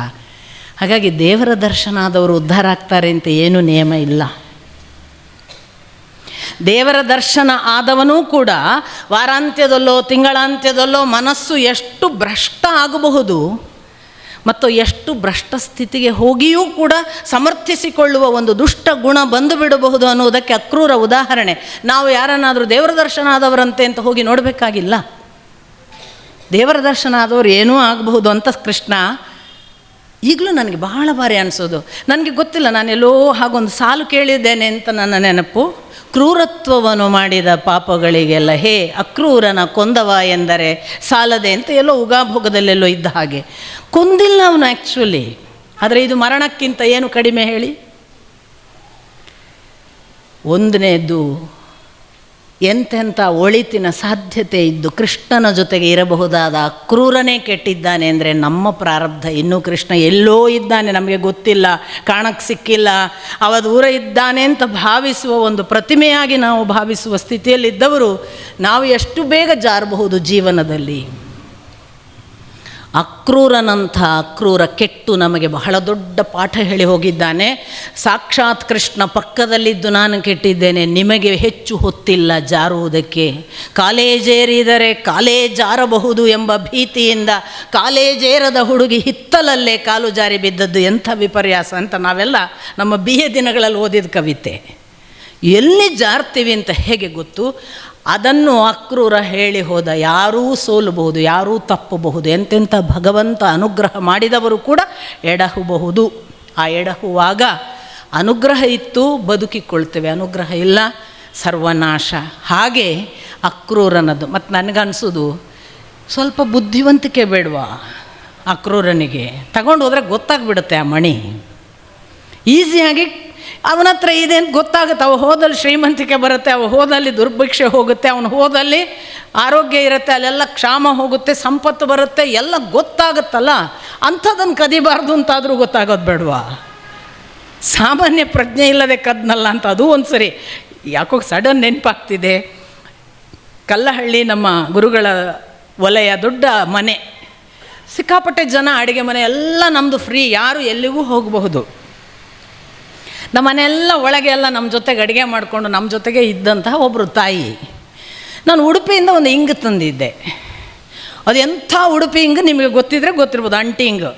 ಹಾಗಾಗಿ ದೇವರ ದರ್ಶನ ಆದವರು ಉದ್ಧಾರ ಆಗ್ತಾರೆ ಅಂತ ಏನೂ ನಿಯಮ ಇಲ್ಲ. ದೇವರ ದರ್ಶನ ಆದವನೂ ಕೂಡ ವಾರಾಂತ್ಯದಲ್ಲೋ ತಿಂಗಳಾಂತ್ಯದಲ್ಲೋ ಮನಸ್ಸು ಎಷ್ಟು ಭ್ರಷ್ಟ ಆಗಬಹುದು ಮತ್ತು ಎಷ್ಟು ಭ್ರಷ್ಟ ಸ್ಥಿತಿಗೆ ಹೋಗಿಯೂ ಕೂಡ ಸಮರ್ಥಿಸಿಕೊಳ್ಳುವ ಒಂದು ದುಷ್ಟ ಗುಣ ಬಂದು ಬಿಡಬಹುದು ಅನ್ನೋದಕ್ಕೆ ಅಕ್ರೂರ ಉದಾಹರಣೆ. ನಾವು ಯಾರನ್ನಾದರೂ ದೇವರ ದರ್ಶನ ಆದವರಂತೆ ಅಂತ ಹೋಗಿ ನೋಡಬೇಕಾಗಿಲ್ಲ. ದೇವರ ದರ್ಶನ ಆದವರು ಏನೂ ಆಗಬಹುದು ಅಂತ ಕೃಷ್ಣ ಈಗಲೂ ನನಗೆ ಬಹಳ ಬಾರಿ ಅನಿಸೋದು. ನನಗೆ ಗೊತ್ತಿಲ್ಲ, ನಾನೆಲ್ಲೋ ಹಾಗೊಂದು ಸಾಲು ಕೇಳಿದ್ದೇನೆ ಅಂತ ನನ್ನ ನೆನಪು. ಕ್ರೂರತ್ವವನ್ನು ಮಾಡಿದ ಪಾಪಗಳಿಗೆಲ್ಲ ಹೇ ಅಕ್ರೂರನ ಕೊಂದವ ಎಂದರೆ ಸಾಲದೆ ಅಂತ ಎಲ್ಲೋ ಉಗಾಭೋಗದಲ್ಲೆಲ್ಲೋ ಇದ್ದ ಹಾಗೆ. ಕೊಂದಿಲ್ಲ ಅವನು ಆ್ಯಕ್ಚುಲಿ, ಆದರೆ ಇದು ಮರಣಕ್ಕಿಂತ ಏನು ಕಡಿಮೆ ಹೇಳಿ. ಒಂದನೇದು, ಎಂತೆಂಥ ಒಳಿತಿನ ಸಾಧ್ಯತೆ ಇದ್ದು ಕೃಷ್ಣನ ಜೊತೆಗೆ ಇರಬಹುದಾದ ಅಕ್ರೂರನೇ ಕೆಟ್ಟಿದ್ದಾನೆ ಅಂದರೆ ನಮ್ಮ ಪ್ರಾರಬ್ಧ. ಇನ್ನೂ ಕೃಷ್ಣ ಎಲ್ಲೋ ಇದ್ದಾನೆ, ನಮಗೆ ಗೊತ್ತಿಲ್ಲ, ಕಾಣಕ್ಕೆ ಸಿಕ್ಕಿಲ್ಲ, ಅವ ದೂರ ಇದ್ದಾನೆ ಅಂತ ಭಾವಿಸುವ ಒಂದು ಪ್ರತಿಮೆಯಾಗಿ ನಾವು ಭಾವಿಸುವ ಸ್ಥಿತಿಯಲ್ಲಿದ್ದವರು ನಾವು ಎಷ್ಟು ಬೇಗ ಜಾರಬಹುದು ಜೀವನದಲ್ಲಿ. ಅಕ್ರೂರನಂಥ ಅಕ್ರೂರ ಕೆಟ್ಟು ನಮಗೆ ಬಹಳ ದೊಡ್ಡ ಪಾಠ ಹೇಳಿ ಹೋಗಿದ್ದಾನೆ. ಸಾಕ್ಷಾತ್ ಕೃಷ್ಣ ಪಕ್ಕದಲ್ಲಿದ್ದು ನಾನು ಕೆಟ್ಟಿದ್ದೇನೆ, ನಿಮಗೆ ಹೆಚ್ಚು ಹೊತ್ತಿಲ್ಲ ಜಾರುವುದಕ್ಕೆ. ಕಾಲೇಜೇರಿದರೆ ಕಾಲೇ ಜಾರಬಹುದು ಎಂಬ ಭೀತಿಯಿಂದ ಕಾಲೇಜೇರದ ಹುಡುಗಿ ಹಿತ್ತಲಲ್ಲೇ ಕಾಲು ಜಾರಿ ಬಿದ್ದದ್ದು ಎಂಥ ವಿಪರ್ಯಾಸ ಅಂತ ನಾವೆಲ್ಲ ನಮ್ಮ BA ದಿನಗಳಲ್ಲಿ ಓದಿದ ಕವಿತೆ. ಎಲ್ಲಿ ಜಾರ್ತೀವಿ ಅಂತ ಹೇಗೆ ಗೊತ್ತು. ಅದನ್ನು ಅಕ್ರೂರ ಹೇಳಿ ಹೋದ. ಯಾರೂ ಸೋಲಬಹುದು, ಯಾರೂ ತಪ್ಪಬಹುದು, ಎಂತೆಂಥ ಭಗವಂತ ಅನುಗ್ರಹ ಮಾಡಿದವರು ಕೂಡ ಎಡಹಬಹುದು. ಆ ಎಡಹುವಾಗ ಅನುಗ್ರಹ ಇತ್ತು ಬದುಕಿಕೊಳ್ತೇವೆ, ಅನುಗ್ರಹ ಇಲ್ಲ ಸರ್ವನಾಶ. ಹಾಗೆ ಅಕ್ರೂರನದು. ಮತ್ತು ನನಗನ್ಸೋದು ಸ್ವಲ್ಪ ಬುದ್ಧಿವಂತಿಕೆ ಬೇಡವಾ ಅಕ್ರೂರನಿಗೆ. ತಗೊಂಡು ಹೋದರೆ ಗೊತ್ತಾಗ್ಬಿಡುತ್ತೆ ಆ ಮಣಿ. ಈಸಿಯಾಗಿ ಅವನ ಹತ್ರ ಇದೆ ಅಂತ ಗೊತ್ತಾಗುತ್ತೆ. ಅವ ಹೋದಲ್ಲಿ ಶ್ರೀಮಂತಿಕೆ ಬರುತ್ತೆ, ಅವ ಹೋದಲ್ಲಿ ದುರ್ಭಿಕ್ಷೆ ಹೋಗುತ್ತೆ, ಅವನು ಹೋದಲ್ಲಿ ಆರೋಗ್ಯ ಇರುತ್ತೆ, ಅಲ್ಲೆಲ್ಲ ಕ್ಷಾಮ ಹೋಗುತ್ತೆ, ಸಂಪತ್ತು ಬರುತ್ತೆ, ಎಲ್ಲ ಗೊತ್ತಾಗುತ್ತಲ್ಲ. ಅಂಥದ್ದನ್ನು ಕದಿಬಾರ್ದು ಅಂತಾದರೂ ಗೊತ್ತಾಗೋದು ಬೇಡವಾ. ಸಾಮಾನ್ಯ ಪ್ರಜ್ಞೆ ಇಲ್ಲದೆ ಕದ್ನಲ್ಲ ಅಂತ. ಅದು ಒಂದು ಸರಿ ಯಾಕೋ ಸಡನ್ ನೆನಪಾಗ್ತಿದೆ. ಕಲ್ಲಹಳ್ಳಿ ನಮ್ಮ ಗುರುಗಳ ವಲಯ, ದೊಡ್ಡ ಮನೆ, ಸಿಕ್ಕಾಪಟ್ಟೆ ಜನ, ಅಡುಗೆ ಮನೆ ಎಲ್ಲ ನಮ್ಮದು ಫ್ರೀ, ಯಾರು ಎಲ್ಲಿಗೂ ಹೋಗಬಹುದು. ನಮ್ಮ ಮನೆಯೆಲ್ಲ ಒಳಗೆ ಎಲ್ಲ ನಮ್ಮ ಜೊತೆಗೆ ಅಡುಗೆ ಮಾಡಿಕೊಂಡು ನಮ್ಮ ಜೊತೆಗೆ ಇದ್ದಂತಹ ಒಬ್ಬರು ತಾಯಿ. ನಾನು ಉಡುಪಿಯಿಂದ ಒಂದು ಹಿಂಗ್ ತಂದಿದ್ದೆ. ಅದು ಎಂಥ ಉಡುಪಿ ಹಿಂಗೆ ನಿಮಗೆ ಗೊತ್ತಿದ್ರೆ ಗೊತ್ತಿರ್ಬೋದು, ಅಂಟಿ ಹಿಂಗೆ.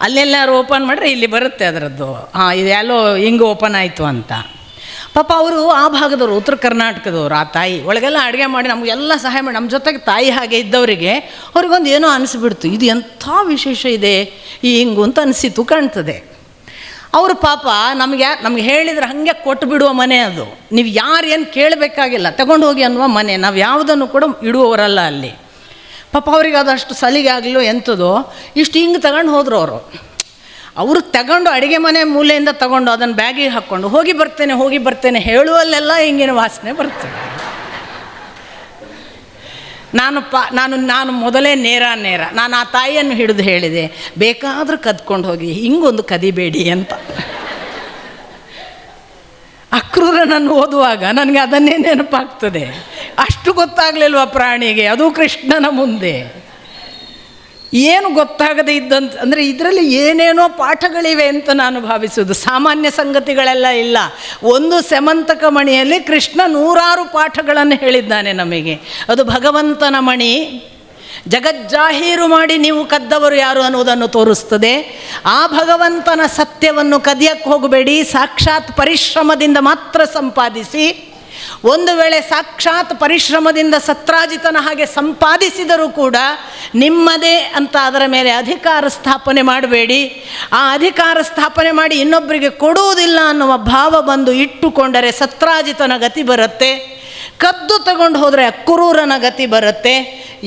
ಅಲ್ಲೆಲ್ಲಾರು ಓಪನ್ ಮಾಡಿದ್ರೆ ಇಲ್ಲಿ ಬರುತ್ತೆ ಅದರದ್ದು, ಇದು ಎಲ್ಲೋ ಹಿಂಗೆ ಓಪನ್ ಆಯಿತು ಅಂತ. ಪಾಪ ಅವರು ಆ ಭಾಗದವರು, ಉತ್ತರ ಕರ್ನಾಟಕದವರು. ಆ ತಾಯಿ ಒಳಗೆಲ್ಲ ಅಡುಗೆ ಮಾಡಿ ನಮಗೆಲ್ಲ ಸಹಾಯ ಮಾಡಿ ನಮ್ಮ ಜೊತೆಗೆ ತಾಯಿ ಹಾಗೆ ಇದ್ದವರಿಗೆ ಅವ್ರಿಗೊಂದು ಏನೋ ಅನಿಸ್ಬಿಡ್ತು, ಇದು ಎಂಥ ವಿಶೇಷ ಇದೆ ಈ ಹಿಂಗು ಅಂತ ಅನಿಸಿತು, ಕಾಣ್ತದೆ. ಅವರು ಪಾಪ ನಮಗೆ ಹೇಳಿದರೆ ಹಾಗೆ ಕೊಟ್ಟು ಬಿಡುವ ಮನೆ ಅದು. ನೀವು ಯಾರು ಏನು ಕೇಳಬೇಕಾಗಿಲ್ಲ, ತಗೊಂಡು ಹೋಗಿ ಅನ್ನುವ ಮನೆ. ನಾವು ಯಾವುದನ್ನು ಕೂಡ ಇಡುವವರಲ್ಲ ಅಲ್ಲಿ. ಪಾಪ ಅವ್ರಿಗೆ ಅದಷ್ಟು ಸಲಿಗೆ ಆಗಲು ಎಂಥದೋ ಇಷ್ಟು ಹಿಂಗೆ ತಗೊಂಡು ಹೋದರು ಅವರು ತಗೊಂಡು ಅಡುಗೆ ಮನೆ ಮೂಲೆಯಿಂದ ತಗೊಂಡು ಅದನ್ನು ಬ್ಯಾಗಿಗೆ ಹಾಕ್ಕೊಂಡು ಹೋಗಿ ಬರ್ತೇನೆ ಹೇಳುವಲ್ಲೆಲ್ಲ ಹಿಂಗಿನ ವಾಸನೆ ಬರ್ತದೆ. ನಾನು ಮೊದಲೇ ನೇರ ನಾನು ಆ ತಾಯಿಯನ್ನು ಹಿಡಿದು ಹೇಳಿದೆ, ಬೇಕಾದರೂ ಕದ್ಕೊಂಡು ಹೋಗಿ ಹಿಂಗೊಂದು ಕದಿಬೇಡಿ ಅಂತ. ಅಕ್ರೂರನನ್ನು ಓದುವಾಗ ನನಗೆ ಅದನ್ನೇ ನೆನಪಾಗ್ತದೆ. ಅಷ್ಟು ಗೊತ್ತಾಗಲಿಲ್ವ ಪ್ರಾಣಿಗೆ, ಅದು ಕೃಷ್ಣನ ಮುಂದೆ. ಏನು ಗೊತ್ತಾಗದೇ ಇದ್ದಂತ ಅಂದರೆ ಇದರಲ್ಲಿ ಏನೇನೋ ಪಾಠಗಳಿವೆ ಅಂತ ನಾನು ಭಾವಿಸೋದು. ಸಾಮಾನ್ಯ ಸಂಗತಿಗಳೆಲ್ಲ ಇಲ್ಲ. ಒಂದು ಸೆಮಂತಕ ಮಣಿಯಲ್ಲಿ ಕೃಷ್ಣ 100 ಪಾಠಗಳನ್ನು ಹೇಳಿದ್ದಾನೆ ನಮಗೆ. ಅದು ಭಗವಂತನ ಮಣಿ, ಜಗಜ್ಜಾಹೀರು ಮಾಡಿ ನೀವು ಕದ್ದವರು ಯಾರು ಅನ್ನೋದನ್ನು ತೋರಿಸ್ತದೆ. ಆ ಭಗವಂತನ ಸತ್ಯವನ್ನು ಕದಿಯಕ್ಕೆ ಹೋಗಬೇಡಿ, ಸಾಕ್ಷಾತ್ ಪರಿಶ್ರಮದಿಂದ ಮಾತ್ರ ಸಂಪಾದಿಸಿ. ಒಂದು ವೇಳೆ ಸಾಕ್ಷಾತ್ ಪರಿಶ್ರಮದಿಂದ ಸತ್ರಾಜಿತನ ಹಾಗೆ ಸಂಪಾದಿಸಿದರೂ ಕೂಡ ನಿಮ್ಮದೇ ಅಂತ ಅದರ ಮೇಲೆ ಅಧಿಕಾರ ಸ್ಥಾಪನೆ ಮಾಡಬೇಡಿ. ಆ ಅಧಿಕಾರ ಸ್ಥಾಪನೆ ಮಾಡಿ ಇನ್ನೊಬ್ಬರಿಗೆ ಕೊಡುವುದಿಲ್ಲ ಅನ್ನುವ ಭಾವ ಬಂದು ಇಟ್ಟುಕೊಂಡರೆ ಸತ್ರಾಜಿತನ ಗತಿ ಬರುತ್ತೆ, ಕದ್ದು ತಗೊಂಡು ಹೋದರೆ ಅಕ್ರೂರನ ಗತಿ ಬರುತ್ತೆ.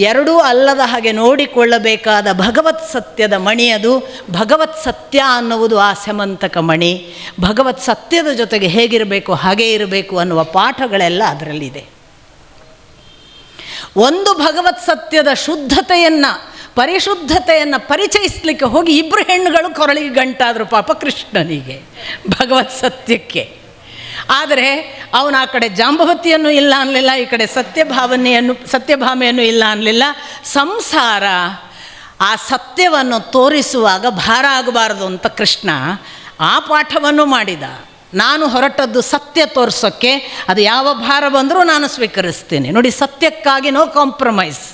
ಎರಡೂ ಅಲ್ಲದ ಹಾಗೆ ನೋಡಿಕೊಳ್ಳಬೇಕಾದ ಭಗವತ್ ಸತ್ಯದ ಮಣಿ ಅದು. ಭಗವತ್ ಸತ್ಯ ಅನ್ನುವುದು ಆ ಸೆಮಂತಕ ಮಣಿ. ಭಗವತ್ ಸತ್ಯದ ಜೊತೆಗೆ ಹೇಗಿರಬೇಕು ಹಾಗೇ ಇರಬೇಕು ಅನ್ನುವ ಪಾಠಗಳೆಲ್ಲ ಅದರಲ್ಲಿದೆ. ಒಂದು ಭಗವತ್ ಸತ್ಯದ ಶುದ್ಧತೆಯನ್ನು, ಪರಿಶುದ್ಧತೆಯನ್ನು ಪರಿಚಯಿಸಲಿಕ್ಕೆ ಹೋಗಿ 2 ಹೆಣ್ಣುಗಳು ಕೊರಳಿಗೆ ಗಂಟಾದರು ಪಾಪ ಕೃಷ್ಣನಿಗೆ ಭಗವತ್ ಸತ್ಯಕ್ಕೆ. ಆದರೆ ಅವನು ಆ ಕಡೆ ಜಾಂಬವತಿಯನ್ನು ಇಲ್ಲ ಅನ್ನಲಿಲ್ಲ, ಈ ಕಡೆ ಸತ್ಯಭಾಮೆಯನ್ನು ಇಲ್ಲ ಅನ್ನಲಿಲ್ಲ. ಸಂಸಾರ ಆ ಸತ್ಯವನ್ನು ತೋರಿಸುವಾಗ ಭಾರ ಆಗಬಾರದು ಅಂತ ಕೃಷ್ಣ ಆ ಪಾಠವನ್ನು ಮಾಡಿದ. ನಾನು ಹೊರಟದ್ದು ಸತ್ಯ ತೋರಿಸೋಕ್ಕೆ, ಅದು ಯಾವ ಭಾರ ಬಂದರೂ ನಾನು ಸ್ವೀಕರಿಸ್ತೇನೆ. ನೋಡಿ, ಸತ್ಯಕ್ಕಾಗಿ ನೋ ಕಾಂಪ್ರಮೈಸ್.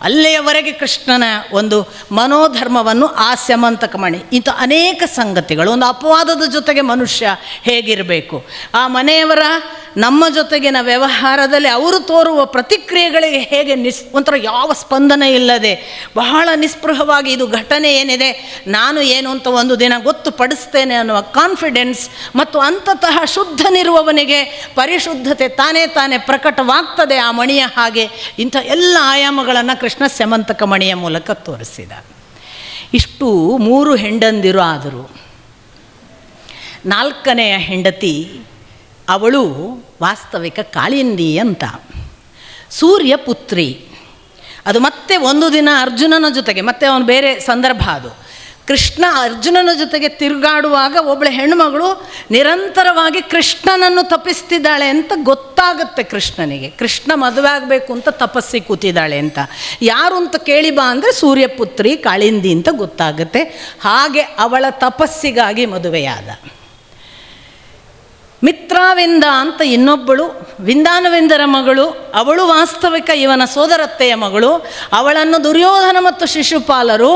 ಅಲ್ಲಿಯವರೆಗೆ ಕೃಷ್ಣನ ಒಂದು ಮನೋಧರ್ಮವನ್ನು ಆ ಸೆಮಂತಕ ಮಣಿ. ಇಂಥ ಅನೇಕ ಸಂಗತಿಗಳು. ಒಂದು ಅಪವಾದದ ಜೊತೆಗೆ ಮನುಷ್ಯ ಹೇಗಿರಬೇಕು, ಆ ಮನೆಯವರ ನಮ್ಮ ಜೊತೆಗಿನ ವ್ಯವಹಾರದಲ್ಲಿ ಅವರು ತೋರುವ ಪ್ರತಿಕ್ರಿಯೆಗಳಿಗೆ ಹೇಗೆ ಒಂಥರ ಯಾವ ಸ್ಪಂದನೆ ಇಲ್ಲದೆ ಬಹಳ ನಿಸ್ಪೃಹವಾಗಿ ಇದು ಘಟನೆ ಏನಿದೆ ನಾನು ಏನು ಅಂತ ಒಂದು ದಿನ ಗೊತ್ತುಪಡಿಸ್ತೇನೆ ಅನ್ನುವ ಕಾನ್ಫಿಡೆನ್ಸ್ ಮತ್ತು ಅಂತತಃ ಶುದ್ಧನಿರುವವನಿಗೆ ಪರಿಶುದ್ಧತೆ ತಾನೇ ಪ್ರಕಟವಾಗ್ತದೆ ಆ ಮಣಿಯ ಹಾಗೆ. ಇಂಥ ಎಲ್ಲ ಆಯಾಮಗಳನ್ನು ಕೃಷ್ಣ ಸೆಮಂತಕ ಮಣಿಯ ಮೂಲಕ ತೋರಿಸಿದ. ಇಷ್ಟು 3 ಹೆಂಡಂದಿರು ಆದರು. 4ನೆಯ ಹೆಂಡತಿ ಅವಳು ವಾಸ್ತವಿಕ ಕಾಳಿಂದಿ ಅಂತ, ಸೂರ್ಯ ಪುತ್ರಿ. ಅದು ಮತ್ತೆ ಒಂದು ದಿನ ಅರ್ಜುನನ ಜೊತೆಗೆ, ಮತ್ತೆ ಅವನು ಬೇರೆ ಸಂದರ್ಭ ಅದು. ಕೃಷ್ಣ ಅರ್ಜುನನ ಜೊತೆಗೆ ತಿರುಗಾಡುವಾಗ ಒಬ್ಬಳು ಹೆಣ್ಣುಮಗಳು ನಿರಂತರವಾಗಿ ಕೃಷ್ಣನನ್ನು ತಪ್ಪಿಸ್ತಿದ್ದಾಳೆ ಅಂತ ಗೊತ್ತಾಗುತ್ತೆ ಕೃಷ್ಣನಿಗೆ. ಕೃಷ್ಣ ಮದುವೆ ಆಗಬೇಕು ಅಂತ ತಪಸ್ಸಿ ಕೂತಿದ್ದಾಳೆ ಅಂತ. ಯಾರು ಅಂತ ಕೇಳಿ ಬಾ ಅಂದರೆ ಸೂರ್ಯಪುತ್ರಿ ಕಾಳಿಂದಿ ಅಂತ ಗೊತ್ತಾಗುತ್ತೆ. ಹಾಗೆ ಅವಳ ತಪಸ್ಸಿಗಾಗಿ ಮದುವೆಯಾದ. ಮಿತ್ರಾವಿಂದ ಅಂತ ಇನ್ನೊಬ್ಬಳು, ವಿಂದಾನವಿಂದರ ಮಗಳು. ಅವಳು ವಾಸ್ತವಿಕ ಇವನ ಸೋದರತ್ತೆಯ ಮಗಳು. ಅವಳನ್ನು ದುರ್ಯೋಧನ ಮತ್ತು ಶಿಶುಪಾಲರು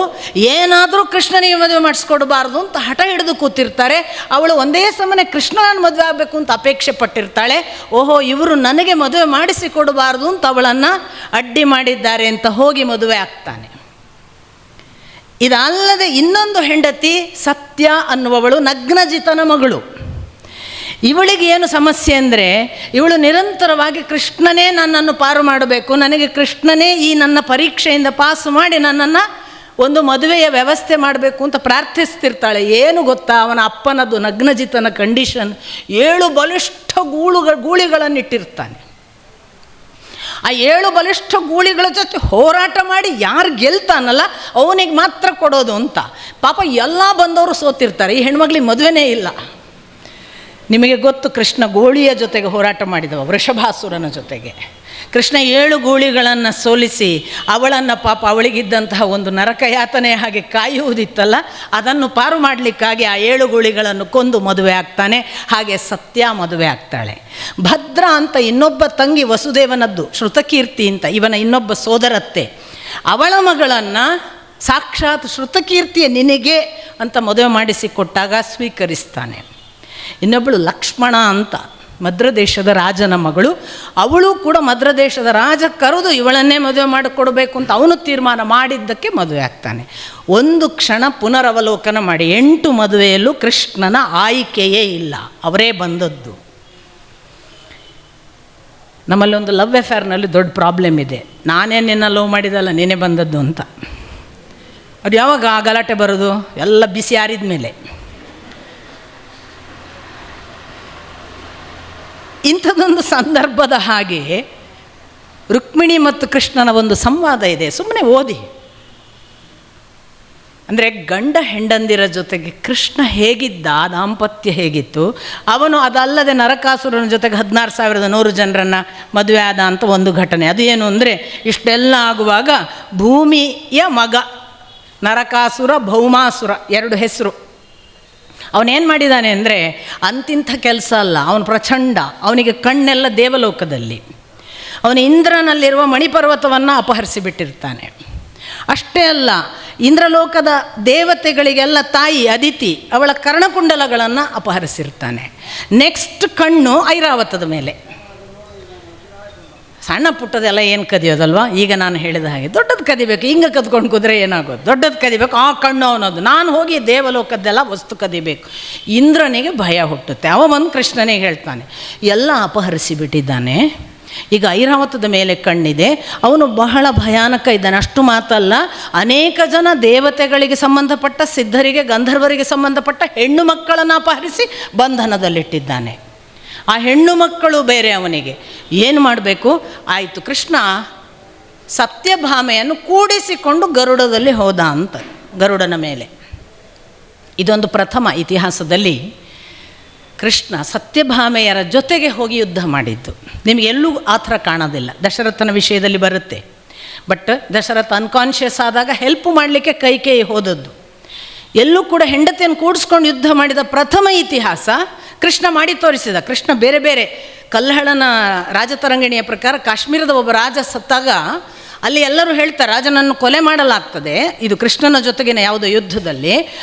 ಏನಾದರೂ ಕೃಷ್ಣನಿಗೆ ಮದುವೆ ಮಾಡಿಸ್ಕೊಡ್ಬಾರ್ದು ಅಂತ ಹಠ ಹಿಡಿದು ಕೂತಿರ್ತಾರೆ. ಅವಳು ಒಂದೇ ಸಮನೆ ಕೃಷ್ಣನನ್ನು ಮದುವೆ ಆಗಬೇಕು ಅಂತ ಅಪೇಕ್ಷೆ ಪಟ್ಟಿರ್ತಾಳೆ. ಓಹೋ, ಇವರು ನನಗೆ ಮದುವೆ ಮಾಡಿಸಿಕೊಡಬಾರ್ದು ಅಂತ ಅವಳನ್ನು ಅಡ್ಡಿ ಮಾಡಿದ್ದಾರೆ ಅಂತ ಹೋಗಿ ಮದುವೆ ಆಗ್ತಾನೆ. ಇದಲ್ಲದೆ ಇನ್ನೊಂದು ಹೆಂಡತಿ ಸತ್ಯ ಅನ್ನುವವಳು ನಗ್ನಜಿತನ ಮಗಳು. ಇವಳಿಗೆ ಏನು ಸಮಸ್ಯೆ ಅಂದರೆ, ಇವಳು ನಿರಂತರವಾಗಿ ಕೃಷ್ಣನೇ ನನ್ನನ್ನು ಪಾರು ಮಾಡಬೇಕು, ನನಗೆ ಕೃಷ್ಣನೇ ಈ ನನ್ನ ಪರೀಕ್ಷೆಯಿಂದ ಪಾಸು ಮಾಡಿ ನನ್ನನ್ನು ಒಂದು ಮದುವೆಯ ವ್ಯವಸ್ಥೆ ಮಾಡಬೇಕು ಅಂತ ಪ್ರಾರ್ಥಿಸ್ತಿರ್ತಾಳೆ. ಏನು ಗೊತ್ತಾ, ಅವನ ಅಪ್ಪನದು ನಗ್ನಜಿತನ ಕಂಡೀಷನ್, 7 ಬಲಿಷ್ಠ ಗೂಳಿಗಳನ್ನಿಟ್ಟಿರ್ತಾನೆ. ಆ 7 ಬಲಿಷ್ಠ ಗೂಳಿಗಳ ಜೊತೆ ಹೋರಾಟ ಮಾಡಿ ಯಾರು ಗೆಲ್ತಾನಲ್ಲ ಅವನಿಗೆ ಮಾತ್ರ ಕೊಡೋದು ಅಂತ. ಪಾಪ ಎಲ್ಲ ಬಂದವರು ಸೋತಿರ್ತಾರೆ. ಈ ಹೆಣ್ಮಗಳಿಗೆ ಮದುವೆನೇ ಇಲ್ಲ. ನಿಮಗೆ ಗೊತ್ತು, ಕೃಷ್ಣ ಗೋಳಿಯ ಜೊತೆಗೆ ಹೋರಾಟ ಮಾಡಿದವ, ವೃಷಭಾಸುರನ ಜೊತೆಗೆ. ಕೃಷ್ಣ 7 ಗೂಳಿಗಳನ್ನು ಸೋಲಿಸಿ ಅವಳನ್ನು ಪಾಪ ಅವಳಿಗಿದ್ದಂತಹ ಒಂದು ನರಕಯಾತನೆ ಹಾಗೆ ಕಾಯುವುದಿತ್ತಲ್ಲ, ಅದನ್ನು ಪಾರು ಮಾಡಲಿಕ್ಕಾಗಿ ಆ 7 ಗೂಳಿಗಳನ್ನು ಕೊಂದು ಮದುವೆ ಆಗ್ತಾನೆ. ಹಾಗೆ ಸತ್ಯ ಮದುವೆ ಆಗ್ತಾಳೆ. ಭದ್ರ ಅಂತ ಇನ್ನೊಬ್ಬ ತಂಗಿ ವಸುದೇವನದ್ದು, ಶ್ರುತಕೀರ್ತಿ ಅಂತ ಇವನ ಇನ್ನೊಬ್ಬ ಸೋದರತ್ತೆ, ಅವಳ ಮಗಳನ್ನು ಸಾಕ್ಷಾತ್ ಶ್ರುತಕೀರ್ತಿಯ ನಿನಗೆ ಅಂತ ಮದುವೆ ಮಾಡಿಸಿಕೊಟ್ಟಾಗ ಸ್ವೀಕರಿಸ್ತಾನೆ. ಇನ್ನೊಬ್ಬಳು ಲಕ್ಷ್ಮಣ ಅಂತ ಮದ್ರದೇಶದ ರಾಜನ ಮಗಳು, ಅವಳು ಕೂಡ ಮದ್ರದೇಶದ ರಾಜ ಕರೆದು ಇವಳನ್ನೇ ಮದುವೆ ಮಾಡಿಕೊಡ್ಬೇಕು ಅಂತ ಅವನು ತೀರ್ಮಾನ ಮಾಡಿದ್ದಕ್ಕೆ ಮದುವೆ ಆಗ್ತಾನೆ. ಒಂದು ಕ್ಷಣ ಪುನರವಲೋಕನ ಮಾಡಿ, 8 ಮದುವೆಯಲ್ಲೂ ಕೃಷ್ಣನ ಆಯ್ಕೆಯೇ ಇಲ್ಲ, ಅವರೇ ಬಂದದ್ದು. ನಮ್ಮಲ್ಲಿ ಒಂದು ಲವ್ ಅಫೇರ್ನಲ್ಲಿ ದೊಡ್ಡ ಪ್ರಾಬ್ಲಮ್ ಇದೆ. ನಾನೇ ನಿನ್ನ ಲವ್ ಮಾಡಿದಲ್ಲ, ನೀನೇ ಬಂದದ್ದು ಅಂತ. ಅದು ಯಾವಾಗ ಆ ಗಲಾಟೆ ಬರೋದು? ಎಲ್ಲ ಬಿಸಿ ಆರಿದ ಮೇಲೆ. ಇಂಥದ್ದೊಂದು ಸಂದರ್ಭದ ಹಾಗೆ ರುಕ್ಮಿಣಿ ಮತ್ತು ಕೃಷ್ಣನ ಒಂದು ಸಂವಾದ ಇದೆ, ಸುಮ್ಮನೆ ಓದಿ. ಅಂದರೆ ಗಂಡ ಹೆಂಡಂದಿರ ಜೊತೆಗೆ ಕೃಷ್ಣ ಹೇಗಿದ್ದ, ದಾಂಪತ್ಯ ಹೇಗಿತ್ತು. ಅವನು ಅದಲ್ಲದೆ ನರಕಾಸುರನ ಜೊತೆಗೆ 16,100 ಜನರನ್ನು ಮದುವೆ ಆದ ಅಂತ ಒಂದು ಘಟನೆ. ಅದು ಏನು ಅಂದರೆ, ಇಷ್ಟೆಲ್ಲ ಆಗುವಾಗ ಭೂಮಿಯ ಮಗ ನರಕಾಸುರ, ಭೌಮಾಸುರ 2 ಹೆಸರು. ಅವನೇನು ಮಾಡಿದ್ದಾನೆ ಅಂದರೆ, ಅಂತಿಂಥ ಕೆಲಸ ಅಲ್ಲ, ಅವನು ಪ್ರಚಂಡ. ಅವನಿಗೆ ಕಣ್ಣೆಲ್ಲ ದೇವಲೋಕದಲ್ಲಿ. ಅವನು ಇಂದ್ರನಲ್ಲಿರುವ ಮಣಿಪರ್ವತವನ್ನು ಅಪಹರಿಸಿಬಿಟ್ಟಿರ್ತಾನೆ. ಅಷ್ಟೇ ಅಲ್ಲ, ಇಂದ್ರಲೋಕದ ದೇವತೆಗಳಿಗೆಲ್ಲ ತಾಯಿ ಅದಿತಿ ಅವಳ ಕರ್ಣಕುಂಡಲಗಳನ್ನು ಅಪಹರಿಸಿರ್ತಾನೆ. ನೆಕ್ಸ್ಟ್ ಕಣ್ಣು ಐರಾವತದ ಮೇಲೆ. ಸಣ್ಣ ಪುಟ್ಟದೆಲ್ಲ ಏನು ಕದಿಯೋದಲ್ವ? ಈಗ ನಾನು ಹೇಳಿದ ಹಾಗೆ ದೊಡ್ಡದು ಕದಿಬೇಕು. ಹಿಂಗೆ ಕದ್ಕೊಂಡು ಕುದ್ರೆ ಏನಾಗೋದು? ದೊಡ್ಡದು ಕದಿಬೇಕು. ಆ ಕಣ್ಣು ಅವನದು. ನಾನು ಹೋಗಿ ದೇವಲೋಕದ್ದೆಲ್ಲ ವಸ್ತು ಕದಿಬೇಕು. ಇಂದ್ರನಿಗೆ ಭಯ ಹುಟ್ಟುತ್ತೆ. ಅವ ಬಂದು ಕೃಷ್ಣನಿಗೆ ಹೇಳ್ತಾನೆ, ಎಲ್ಲ ಅಪಹರಿಸಿಬಿಟ್ಟಿದ್ದಾನೆ, ಈಗ ಐರಾವತದ ಮೇಲೆ ಕಣ್ಣಿದೆ, ಅವನು ಬಹಳ ಭಯಾನಕ ಇದ್ದಾನೆ. ಅಷ್ಟು ಮಾತಲ್ಲ, ಅನೇಕ ಜನ ದೇವತೆಗಳಿಗೆ ಸಂಬಂಧಪಟ್ಟ, ಸಿದ್ಧರಿಗೆ, ಗಂಧರ್ವರಿಗೆ ಸಂಬಂಧಪಟ್ಟ ಹೆಣ್ಣು ಮಕ್ಕಳನ್ನು ಅಪಹರಿಸಿ ಬಂಧನದಲ್ಲಿಟ್ಟಿದ್ದಾನೆ. ಆ ಹೆಣ್ಣು ಮಕ್ಕಳು ಬೇರೆ ಅವನಿಗೆ. ಏನು ಮಾಡಬೇಕು? ಆಯಿತು, ಕೃಷ್ಣ ಸತ್ಯಭಾಮೆಯನ್ನು ಕೂಡಿಸಿಕೊಂಡು ಗರುಡದಲ್ಲಿ ಹೋದ ಅಂತ, ಗರುಡನ ಮೇಲೆ. ಇದೊಂದು ಪ್ರಥಮ ಇತಿಹಾಸದಲ್ಲಿ ಕೃಷ್ಣ ಸತ್ಯಭಾಮೆಯರ ಜೊತೆಗೆ ಹೋಗಿ ಯುದ್ಧ ಮಾಡಿದ್ದು. ನಿಮಗೆಲ್ಲೂ ಆ ಥರ ಕಾಣೋದಿಲ್ಲ. ದಶರಥನ ವಿಷಯದಲ್ಲಿ ಬರುತ್ತೆ, ಬಟ್ ದಶರಥ ಅನ್ಕಾನ್ಷಿಯಸ್ ಆದಾಗ ಹೆಲ್ಪ್ ಮಾಡಲಿಕ್ಕೆ ಕೈಕೇಯಿ ಹೋದದ್ದು. ಎಲ್ಲೂ ಕೂಡ ಹೆಂಡತಿಯನ್ನು ಕೂಡಿಸ್ಕೊಂಡು ಯುದ್ಧ ಮಾಡಿದ ಪ್ರಥಮ ಇತಿಹಾಸ ಕೃಷ್ಣ ಮಾಡಿ ತೋರಿಸಿದ. ಕೃಷ್ಣ ಬೇರೆ ಬೇರೆ ಕಲ್ಲಹಳನ ರಾಜತರಂಗಿಣಿಯ ಪ್ರಕಾರ ಕಾಶ್ಮೀರದ ಒಬ್ಬ ರಾಜ ಸತ್ತಾಗ ಅಲ್ಲಿ ಎಲ್ಲರೂ ಹೇಳ್ತಾರೆ ರಾಜನನ್ನು ಕೊಲೆ ಮಾಡಲಾಗ್ತದೆ, ಇದು ಕೃಷ್ಣನ ಜೊತೆಗಿನ ಯಾವುದೋ ಯುದ್ಧದಲ್ಲಿ.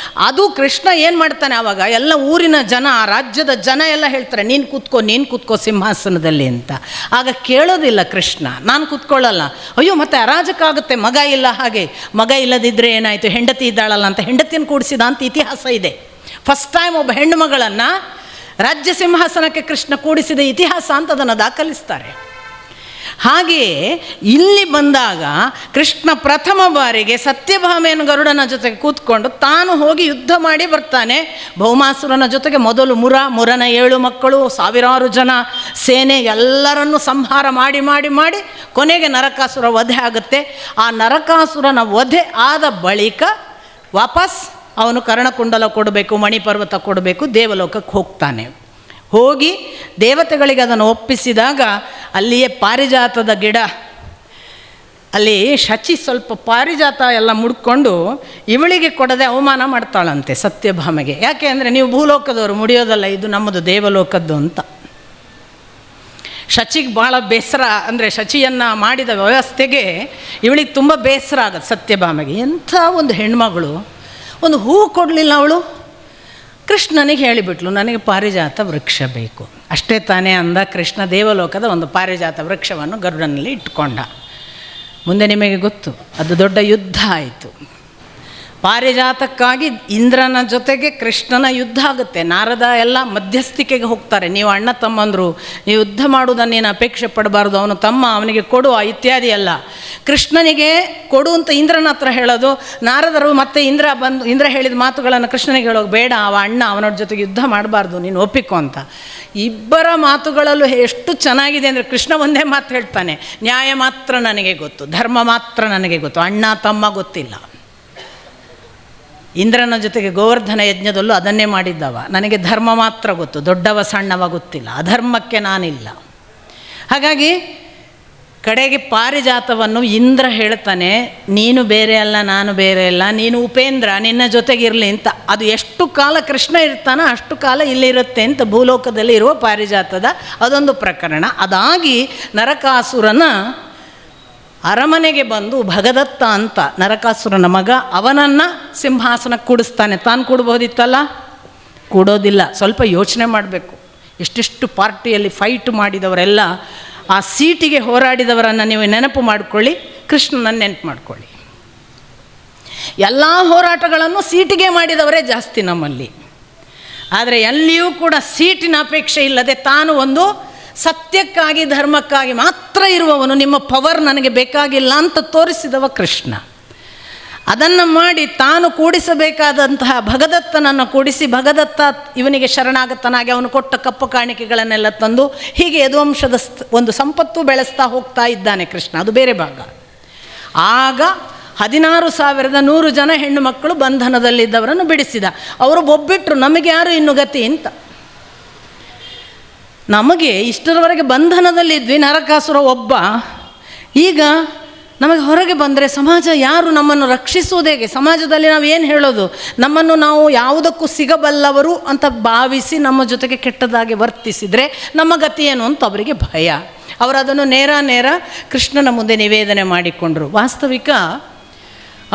ಅದು ಕೃಷ್ಣ ಏನು ಮಾಡ್ತಾನೆ ಆವಾಗ, ಎಲ್ಲ ಊರಿನ ಜನ, ಆ ರಾಜ್ಯದ ಜನ ಎಲ್ಲ ಹೇಳ್ತಾರೆ, ನೀನು ಕೂತ್ಕೋ ಸಿಂಹಾಸನದಲ್ಲಿ ಅಂತ. ಆಗ ಕೇಳೋದಿಲ್ಲ ಕೃಷ್ಣ, ನಾನು ಕೂತ್ಕೊಳ್ಳಲ್ಲ. ಅಯ್ಯೋ ಮತ್ತೆ ಅರಾಜಕ ಆಗುತ್ತೆ, ಮಗ ಇಲ್ಲ, ಹಾಗೆ ಮಗ ಇಲ್ಲದಿದ್ದರೆ ಏನಾಯಿತು, ಹೆಂಡತಿ ಇದ್ದಾಳಲ್ಲ ಅಂತ ಹೆಂಡತಿಯನ್ನು ಕೂಡಿಸಿದ ಅಂತ ಇತಿಹಾಸ ಇದೆ. ಫಸ್ಟ್ ಟೈಮ್ ಒಬ್ಬ ಹೆಣ್ಣು ಮಗಳನ್ನು ರಾಜ್ಯ ಸಿಂಹಾಸನಕ್ಕೆ ಕೃಷ್ಣ ಕೂಡಿಸಿದ ಇತಿಹಾಸ ಅಂತ ಅದನ್ನು ದಾಖಲಿಸ್ತಾರೆ. ಹಾಗೆಯೇ ಇಲ್ಲಿ ಬಂದಾಗ ಕೃಷ್ಣ ಪ್ರಥಮ ಬಾರಿಗೆ ಸತ್ಯಭಾಮೆಯನ್ನು ಗರುಡನ ಜೊತೆಗೆ ಕೂತ್ಕೊಂಡು ತಾನು ಹೋಗಿ ಯುದ್ಧ ಮಾಡಿ ಬರ್ತಾನೆ. ಭೌಮಾಸುರನ ಜೊತೆಗೆ ಮೊದಲು ಮುರನ 7 ಮಕ್ಕಳು, ಸಾವಿರಾರು ಜನ ಸೇನೆ ಎಲ್ಲರನ್ನೂ ಸಂಹಾರ ಮಾಡಿ ಮಾಡಿ ಮಾಡಿ ಕೊನೆಗೆ ನರಕಾಸುರ ವಧೆ ಆಗುತ್ತೆ. ಆ ನರಕಾಸುರನ ವಧೆ ಆದ ಬಳಿಕ ವಾಪಸ್ ಅವನು ಕರ್ಣಕುಂಡಲ ಕೊಡಬೇಕು, ಮಣಿಪರ್ವತ ಕೊಡಬೇಕು, ದೇವಲೋಕಕ್ಕೆ ಹೋಗ್ತಾನೆ. ಹೋಗಿ ದೇವತೆಗಳಿಗೆ ಅದನ್ನು ಒಪ್ಪಿಸಿದಾಗ ಅಲ್ಲಿಯೇ ಪಾರಿಜಾತದ ಗಿಡ, ಅಲ್ಲಿ ಶಚಿ ಸ್ವಲ್ಪ ಪಾರಿಜಾತ ಎಲ್ಲ ಮುಡ್ಕೊಂಡು ಇವಳಿಗೆ ಕೊಡದೆ ಅವಮಾನ ಮಾಡ್ತಾಳಂತೆ ಸತ್ಯಭಾಮೆಗೆ. ಯಾಕೆ ಅಂದರೆ, ನೀವು ಭೂಲೋಕದವರು ಮುಡಿಯೋದಲ್ಲ, ಇದು ನಮ್ಮದು ದೇವಲೋಕದ್ದು ಅಂತ. ಶಚಿಗೆ ಭಾಳ ಬೇಸರ, ಅಂದರೆ ಶಚಿಯನ್ನು ಮಾಡಿದ ವ್ಯವಸ್ಥೆಗೆ ಇವಳಿಗೆ ತುಂಬ ಬೇಸರ ಆಗುತ್ತೆ ಸತ್ಯಭಾಮೆಗೆ. ಎಂಥ ಒಂದು ಹೆಣ್ಮಗಳು, ಒಂದು ಹೂ ಕೊಡಲಿಲ್ಲ ಅವಳು. ಕೃಷ್ಣನಿಗೆ ಹೇಳಿಬಿಟ್ಲು, ನನಗೆ ಪಾರಿಜಾತ ವೃಕ್ಷ ಬೇಕು. ಅಷ್ಟೇ ತಾನೇ ಅಂದ ಕೃಷ್ಣ. ದೇವಲೋಕದ ಒಂದು ಪಾರಿಜಾತ ವೃಕ್ಷವನ್ನು ಗರುಡನಲ್ಲಿ ಇಟ್ಕೊಂಡ. ಮುಂದೆ ನಿಮಗೆ ಗೊತ್ತು, ಅದು ದೊಡ್ಡ ಯುದ್ಧ ಆಯಿತು. ಪಾರಿಜಾತಕ್ಕಾಗಿ ಇಂದ್ರನ ಜೊತೆಗೆ ಕೃಷ್ಣನ ಯುದ್ಧ ಆಗುತ್ತೆ. ನಾರದ ಎಲ್ಲ ಮಧ್ಯಸ್ಥಿಕೆಗೆ ಹೋಗ್ತಾರೆ. ನೀವು ಅಣ್ಣ ತಮ್ಮಂದರು, ನೀವು ಯುದ್ಧ ಮಾಡುವುದನ್ನು ನೀನು ಅಪೇಕ್ಷೆ ಪಡಬಾರ್ದು, ಅವನು ತಮ್ಮ, ಅವನಿಗೆ ಕೊಡು ಇತ್ಯಾದಿ ಎಲ್ಲ. ಕೃಷ್ಣನಿಗೆ ಕೊಡು ಅಂತ ಇಂದ್ರನ ಹತ್ರ ಹೇಳೋದು. ನಾರದರು ಮತ್ತೆ ಇಂದ್ರ ಹೇಳಿದ ಮಾತುಗಳನ್ನು ಕೃಷ್ಣನಿಗೆ ಹೇಳೋದು, ಬೇಡ ಅವ ಅಣ್ಣ, ಅವನ ಜೊತೆಗೆ ಯುದ್ಧ ಮಾಡಬಾರ್ದು, ನೀನು ಒಪ್ಪಿಕೊ ಅಂತ. ಇಬ್ಬರ ಮಾತುಗಳಲ್ಲೂ ಎಷ್ಟು ಚೆನ್ನಾಗಿದೆ ಅಂದರೆ, ಕೃಷ್ಣ ಒಂದೇ ಮಾತು ಹೇಳ್ತಾನೆ, ನ್ಯಾಯ ಮಾತ್ರ ನನಗೆ ಗೊತ್ತು, ಧರ್ಮ ಮಾತ್ರ ನನಗೆ ಗೊತ್ತು, ಅಣ್ಣ ತಮ್ಮ ಗೊತ್ತಿಲ್ಲ. ಇಂದ್ರನ ಜೊತೆಗೆ ಗೋವರ್ಧನ ಯಜ್ಞದಲ್ಲೂ ಅದನ್ನೇ ಮಾಡಿದ್ದವ. ನನಗೆ ಧರ್ಮ ಮಾತ್ರ ಗೊತ್ತು, ದೊಡ್ಡವ ಸಣ್ಣವ ಗೊತ್ತಿಲ್ಲ, ಅಧರ್ಮಕ್ಕೆ ನಾನಿಲ್ಲ. ಹಾಗಾಗಿ ಕಡೆಗೆ ಪಾರಿಜಾತವನ್ನು ಇಂದ್ರ ಹೇಳ್ತಾನೆ, ನೀನು ಬೇರೆ ಅಲ್ಲ, ನಾನು ಬೇರೆ ಅಲ್ಲ, ನೀನು ಉಪೇಂದ್ರ, ನಿನ್ನ ಜೊತೆಗಿರಲಿ ಅಂತ. ಅದು ಎಷ್ಟು ಕಾಲ ಕೃಷ್ಣ ಇರ್ತಾನೋ ಅಷ್ಟು ಕಾಲ ಇಲ್ಲಿರುತ್ತೆ ಅಂತ ಭೂಲೋಕದಲ್ಲಿ ಇರುವ ಪಾರಿಜಾತದ ಅದೊಂದು ಪ್ರಕರಣ. ಅದಾಗಿ ನರಕಾಸುರನ ಅರಮನೆಗೆ ಬಂದು ಭಗದತ್ತ ಅಂತ ನರಕಾಸುರನ ಮಗ, ಅವನನ್ನು ಸಿಂಹಾಸನಕ್ಕೆ ಕೂಡಿಸ್ತಾನೆ. ತಾನು ಕೂಡ್ಬೋದಿತ್ತಲ್ಲ, ಕೂಡೋದಿಲ್ಲ. ಸ್ವಲ್ಪ ಯೋಚನೆ ಮಾಡಬೇಕು. ಎಷ್ಟೆಷ್ಟು ಪಾರ್ಟಿಯಲ್ಲಿ ಫೈಟ್ ಮಾಡಿದವರೆಲ್ಲ, ಆ ಸೀಟಿಗೆ ಹೋರಾಡಿದವರನ್ನು ನೀವು ನೆನಪು ಮಾಡಿಕೊಳ್ಳಿ, ಕೃಷ್ಣನನ್ನು ನೆನಪು ಮಾಡಿಕೊಳ್ಳಿ. ಎಲ್ಲ ಹೋರಾಟಗಳನ್ನು ಸೀಟಿಗೆ ಮಾಡಿದವರೇ ಜಾಸ್ತಿ ನಮ್ಮಲ್ಲಿ. ಆದರೆ ಎಲ್ಲಿಯೂ ಕೂಡ ಸೀಟಿನ ಅಪೇಕ್ಷೆ ಇಲ್ಲದೆ ತಾನು ಒಂದು ಸತ್ಯಕ್ಕಾಗಿ ಧರ್ಮಕ್ಕಾಗಿ ಮಾತ್ರ ಇರುವವನು, ನಿಮ್ಮ ಪವರ್ ನನಗೆ ಬೇಕಾಗಿಲ್ಲ ಅಂತ ತೋರಿಸಿದವ ಕೃಷ್ಣ. ಅದನ್ನು ಮಾಡಿ ತಾನು ಕೂಡಿಸಬೇಕಾದಂತಹ ಭಗದತ್ತನನ್ನು ಕೂಡಿಸಿ, ಭಗದತ್ತ ಇವನಿಗೆ ಶರಣಾಗತನಾಗಿ ಅವನು ಕೊಟ್ಟ ಕಪ್ಪು ಕಾಣಿಕೆಗಳನ್ನೆಲ್ಲ ತಂದು ಹೀಗೆ ಯದುವಂಶದ ಒಂದು ಸಂಪತ್ತು ಬೆಳೆಸ್ತಾ ಹೋಗ್ತಾ ಇದ್ದಾನೆ ಕೃಷ್ಣ. ಅದು ಬೇರೆ ಭಾಗ. ಆಗ 16,100 ಜನ ಹೆಣ್ಣು ಮಕ್ಕಳು ಬಂಧನದಲ್ಲಿದ್ದವರನ್ನು ಬಿಡಿಸಿದ. ಅವರು ಒಬ್ಬಿಟ್ರು, ನಮಗೆ ಯಾರು ಇನ್ನು ಗತಿ ಅಂತ. ನಮಗೆ ಇಷ್ಟರವರೆಗೆ ಬಂಧನದಲ್ಲಿದ್ವಿ, ನರಕಾಸುರ ಒಬ್ಬ. ಈಗ ನಮಗೆ ಹೊರಗೆ ಬಂದರೆ ಸಮಾಜ ಯಾರು ನಮ್ಮನ್ನು ರಕ್ಷಿಸುವುದು ಹೇಗೆ? ಸಮಾಜದಲ್ಲಿ ನಾವು ಏನು ಹೇಳೋದು? ನಮ್ಮನ್ನು ನಾವು ಯಾವುದಕ್ಕೂ ಸಿಗಬಲ್ಲವರು ಅಂತ ಭಾವಿಸಿ ನಮ್ಮ ಜೊತೆಗೆ ಕೆಟ್ಟದಾಗಿ ವರ್ತಿಸಿದರೆ ನಮ್ಮ ಗತಿ ಏನು ಅಂತ ಅವರಿಗೆ ಭಯ. ಅವರು ಅದನ್ನು ನೇರ ಕೃಷ್ಣನ ಮುಂದೆ ನಿವೇದನೆ ಮಾಡಿಕೊಂಡರು. ವಾಸ್ತವಿಕ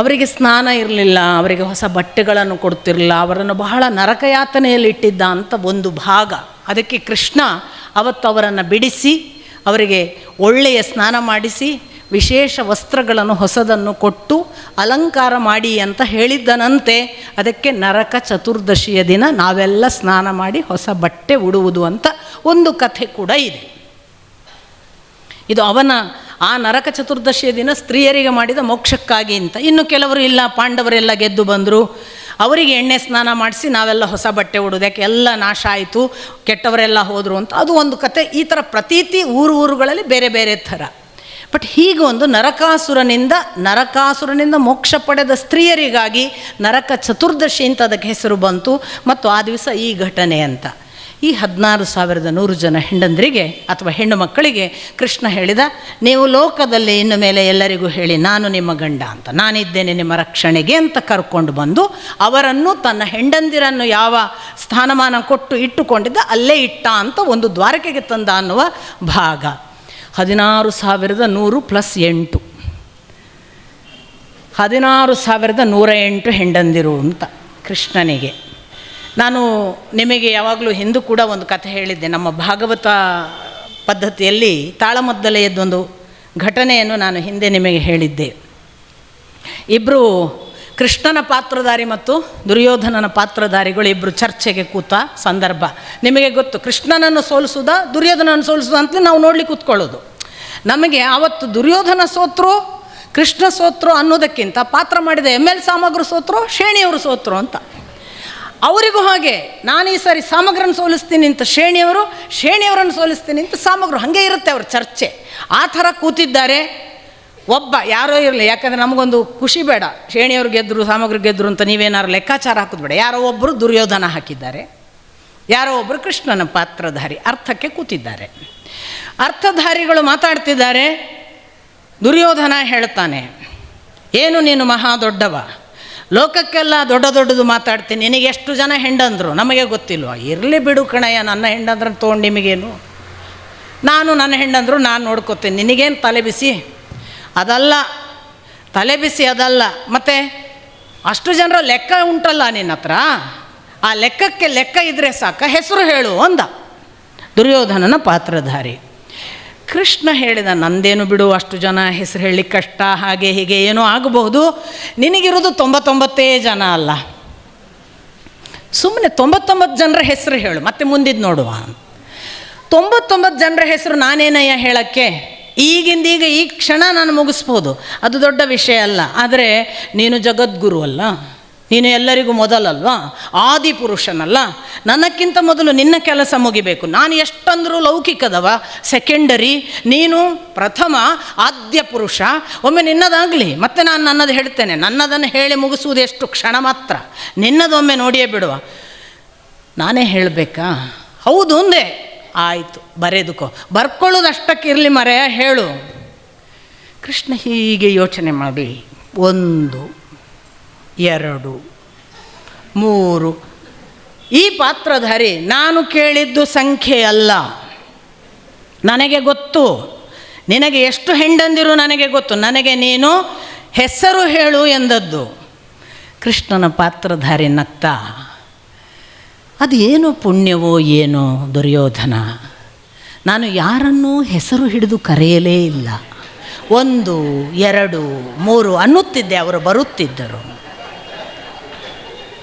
ಅವರಿಗೆ ಸ್ನಾನ ಇರಲಿಲ್ಲ, ಅವರಿಗೆ ಹೊಸ ಬಟ್ಟೆಗಳನ್ನು ಕೊಡ್ತಿರಲಿಲ್ಲ, ಅವರನ್ನು ಬಹಳ ನರಕಯಾತನೆಯಲ್ಲಿ ಇಟ್ಟಿದ್ದ ಅಂತ ಒಂದು ಭಾಗ. ಅದಕ್ಕೆ ಕೃಷ್ಣ ಅವತ್ತು ಅವರನ್ನು ಬಿಡಿಸಿ ಅವರಿಗೆ ಒಳ್ಳೆಯ ಸ್ನಾನ ಮಾಡಿಸಿ ವಿಶೇಷ ವಸ್ತ್ರಗಳನ್ನು ಹೊಸದನ್ನು ಕೊಟ್ಟು ಅಲಂಕಾರ ಮಾಡಿ ಅಂತ ಹೇಳಿದ್ದನಂತೆ. ಅದಕ್ಕೆ ನರಕ ಚತುರ್ದಶಿಯ ದಿನ ನಾವೆಲ್ಲ ಸ್ನಾನ ಮಾಡಿ ಹೊಸ ಬಟ್ಟೆ ಉಡುವುದು ಅಂತ ಒಂದು ಕಥೆ ಕೂಡ ಇದೆ. ಇದು ಅವನ ಆ ನರಕ ಚತುರ್ದಶಿಯ ದಿನ ಸ್ತ್ರೀಯರಿಗೆ ಮಾಡಿದ ಮೋಕ್ಷಕ್ಕಾಗಿ ಅಂತ. ಇನ್ನು ಕೆಲವರು ಇಲ್ಲ, ಪಾಂಡವರೆಲ್ಲ ಗೆದ್ದು ಬಂದರು, ಅವರಿಗೆ ಎಣ್ಣೆ ಸ್ನಾನ ಮಾಡಿಸಿ ನಾವೆಲ್ಲ ಹೊಸ ಬಟ್ಟೆ ಉಡೋದಕ್ಕೆ ಎಲ್ಲ ನಾಶ ಆಯಿತು, ಕೆಟ್ಟವರೆಲ್ಲ ಹೋದರು ಅಂತ ಅದು ಒಂದು ಕತೆ. ಈ ಥರ ಪ್ರತೀತಿ ಊರುಗಳಲ್ಲಿ ಬೇರೆ ಬೇರೆ ಥರ. ಬಟ್ ಹೀಗೆ ಒಂದು ನರಕಾಸುರನಿಂದ ಮೋಕ್ಷ ಪಡೆದ ಸ್ತ್ರೀಯರಿಗಾಗಿ ನರಕ ಚತುರ್ದಶಿ ಅಂತ ಅದಕ್ಕೆ ಹೆಸರು ಬಂತು. ಮತ್ತು ಆ ದಿವಸ ಈ ಘಟನೆ ಅಂತ. ಈ 16,100 ಜನ ಹೆಂಡಂದರಿಗೆ ಅಥವಾ ಹೆಣ್ಣು ಮಕ್ಕಳಿಗೆ ಕೃಷ್ಣ ಹೇಳಿದ, ನೀವು ಲೋಕದಲ್ಲಿ ಇನ್ನು ಮೇಲೆ ಎಲ್ಲರಿಗೂ ಹೇಳಿ ನಾನು ನಿಮ್ಮ ಗಂಡ ಅಂತ, ನಾನಿದ್ದೇನೆ ನಿಮ್ಮ ರಕ್ಷಣೆಗೆ ಅಂತ ಕರ್ಕೊಂಡು ಬಂದು ಅವರನ್ನು ತನ್ನ ಹೆಂಡಂದಿರನ್ನು ಯಾವ ಸ್ಥಾನಮಾನ ಕೊಟ್ಟು ಇಟ್ಟುಕೊಂಡಿದ್ದ ಅಲ್ಲೇ ಇಟ್ಟ ಅಂತ ಒಂದು ದ್ವಾರಕೆಗೆ ತಂದ ಅನ್ನುವ ಭಾಗ. 16,100 + 8 16,108 ಹೆಂಡಂದಿರು ಅಂತ ಕೃಷ್ಣನಿಗೆ. ನಾನು ನಿಮಗೆ ಯಾವಾಗಲೂ ಹಿಂದೂ ಕೂಡ ಒಂದು ಕಥೆ ಹೇಳಿದ್ದೆ. ನಮ್ಮ ಭಾಗವತ ಪದ್ಧತಿಯಲ್ಲಿ ತಾಳಮದ್ದಲೆಯದ್ದೊಂದು ಘಟನೆಯನ್ನು ನಾನು ಹಿಂದೆ ನಿಮಗೆ ಹೇಳಿದ್ದೆ. ಇಬ್ಬರು ಕೃಷ್ಣನ ಪಾತ್ರಧಾರಿ ಮತ್ತು ದುರ್ಯೋಧನನ ಪಾತ್ರಧಾರಿಗಳು ಇಬ್ಬರು ಚರ್ಚೆಗೆ ಕೂತ ಸಂದರ್ಭ ನಿಮಗೆ ಗೊತ್ತು. ಕೃಷ್ಣನನ್ನು ಸೋಲಿಸುವುದ ದುರ್ಯೋಧನನ್ನು ಸೋಲಿಸುವುದ ಅಂತಲೇ ನಾವು ನೋಡ್ಲಿಕ್ಕೆ ಕೂತ್ಕೊಳ್ಳೋದು. ನಮಗೆ ಆವತ್ತು ದುರ್ಯೋಧನ ಸೋತ್ರು ಕೃಷ್ಣ ಸೋತ್ರು ಅನ್ನೋದಕ್ಕಿಂತ ಪಾತ್ರ ಮಾಡಿದ ML ಸಾಮಗ್ರು ಸೋತ್ರು, ಶೇಣಿಯವರು ಸೋತ್ರು ಅಂತ. ಅವರಿಗೂ ಹಾಗೆ, ನಾನು ಈ ಸಾರಿ ಸಾಮಗ್ರನ್ನು ಸೋಲಿಸ್ತೀನಿ ಅಂತ ಶೇಣಿಯವರನ್ನು ಸೋಲಿಸ್ತೀನಿ ಅಂತ ಸಾಮಗ್ರು, ಹಾಗೆ ಇರುತ್ತೆ ಅವ್ರ ಚರ್ಚೆ. ಆ ಥರ ಕೂತಿದ್ದಾರೆ. ಒಬ್ಬ ಯಾರೋ ಇರಲಿ, ಯಾಕಂದರೆ ನಮಗೊಂದು ಖುಷಿ ಬೇಡ, ಶೇಣಿಯವ್ರು ಗೆದ್ದರು ಸಾಮಗ್ರಿ ಗೆದ್ದರು ಅಂತ ನೀವೇನಾದ್ರು ಲೆಕ್ಕಾಚಾರ ಹಾಕೋದು ಬೇಡ. ಯಾರೋ ಒಬ್ಬರು ದುರ್ಯೋಧನ ಹಾಕಿದ್ದಾರೆ, ಯಾರೋ ಒಬ್ಬರು ಕೃಷ್ಣನ ಪಾತ್ರಧಾರಿ ಅರ್ಥಕ್ಕೆ ಕೂತಿದ್ದಾರೆ. ಅರ್ಥಧಾರಿಗಳು ಮಾತಾಡ್ತಿದ್ದಾರೆ. ದುರ್ಯೋಧನ ಹೇಳ್ತಾನೆ, ಏನು ನೀನು ಮಹಾ ದೊಡ್ಡವ, ಲೋಕಕ್ಕೆಲ್ಲ ದೊಡ್ಡದು ಮಾತಾಡ್ತೀನಿ, ನಿನಗೆ ಎಷ್ಟು ಜನ ಹೆಂಡಂದರು ನಮಗೆ ಗೊತ್ತಿಲ್ವ? ಇರಲಿ ಬಿಡು ಕಣಯ್ಯ, ನನ್ನ ಹೆಂಡಂದ್ರನ್ನು ತೊಗೊಂಡು ನಿಮಗೇನು, ನಾನು ನನ್ನ ಹೆಂಡಂದರು ನಾನು ನೋಡ್ಕೋತೀನಿ, ನಿನಗೇನು ತಲೆ ಬಿಸಿ? ಅದಲ್ಲ, ತಲೆ ಬಿಸಿ ಅದಲ್ಲ. ಮತ್ತು ಅಷ್ಟು ಜನರ ಲೆಕ್ಕ ಉಂಟಲ್ಲ ನಿನ್ನ ಹತ್ರ, ಆ ಲೆಕ್ಕಕ್ಕೆ ಲೆಕ್ಕ ಇದ್ದರೆ ಸಾಕ, ಹೆಸರು ಹೇಳು ಅಂದ ದುರ್ಯೋಧನನ ಪಾತ್ರಧಾರಿ. ಕೃಷ್ಣ ಹೇಳಿದ, ನಂದೇನು ಬಿಡು, ಅಷ್ಟು ಜನ ಹೆಸರು ಹೇಳಿ ಕಷ್ಟ, ಹಾಗೆ ಹೀಗೆ ಏನೋ ಆಗಬಹುದು, ನಿನಗಿರೋದು 99 ಜನ ಅಲ್ಲ, ಸುಮ್ಮನೆ 99 ಜನರ ಹೆಸರು ಹೇಳು, ಮತ್ತೆ ಮುಂದಿದ್ದು ನೋಡುವ. 99 ಜನರ ಹೆಸರು ನಾನೇನಯ್ಯ ಹೇಳೋಕ್ಕೆ? ಈಗಿಂದೀಗ ಈ ಕ್ಷಣ ನಾನು ಮುಗಿಸ್ಬೋದು, ಅದು ದೊಡ್ಡ ವಿಷಯ ಅಲ್ಲ. ಆದರೆ ನೀನು ಜಗದ್ಗುರು ಅಲ್ಲ, ನೀನು ಎಲ್ಲರಿಗೂ ಮೊದಲಲ್ವಾ, ಆದಿಪುರುಷನಲ್ಲ, ನನಕ್ಕಿಂತ ಮೊದಲು ನಿನ್ನ ಕೆಲಸ ಮುಗಿಬೇಕು. ನಾನು ಎಷ್ಟಂದರೂ ಲೌಕಿಕದವ, ಸೆಕೆಂಡರಿ, ನೀನು ಪ್ರಥಮ ಆದ್ಯ ಪುರುಷ. ಒಮ್ಮೆ ನಿನ್ನದಾಗಲಿ, ಮತ್ತೆ ನಾನು ನನ್ನದು ಹೇಳ್ತೇನೆ. ನನ್ನದನ್ನು ಹೇಳಿ ಮುಗಿಸುವುದು ಎಷ್ಟು ಕ್ಷಣ ಮಾತ್ರ, ನಿನ್ನದೊಮ್ಮೆ ನೋಡಿಯೇ ಬಿಡುವ. ನಾನೇ ಹೇಳಬೇಕಾ? ಹೌದು ಅಂದೆ. ಆಯಿತು, ಬರೆದುಕೋ, ಬರ್ಕೊಳ್ಳೋದು ಅಷ್ಟಕ್ಕಿರಲಿ ಮರೆಯ, ಹೇಳು. ಕೃಷ್ಣ ಹೀಗೆ ಯೋಚನೆ ಮಾಡಿ 1 2 3 ಈ ಪಾತ್ರಧಾರಿ ನಾನು ಕೇಳಿದ್ದು ಸಂಖ್ಯೆ ಅಲ್ಲ, ನನಗೆ ಗೊತ್ತು, ನಿನಗೆ ಎಷ್ಟು ಹೆಂಡಂದಿರು ನನಗೆ ಗೊತ್ತು, ನನಗೆ ನೀನು ಹೆಸರು ಹೇಳು ಎಂದದ್ದು. ಕೃಷ್ಣನ ಪಾತ್ರಧಾರಿ ನಗ್ತಾ, ಅದೇನು ಪುಣ್ಯವೋ ಏನೋ ದುರ್ಯೋಧನ, ನಾನು ಯಾರನ್ನೂ ಹೆಸರು ಹಿಡಿದು ಕರೆಯಲೇ ಇಲ್ಲ, 1 2 3 ಅನ್ನುತ್ತಿದ್ದೆ, ಅವರು ಬರುತ್ತಿದ್ದರು.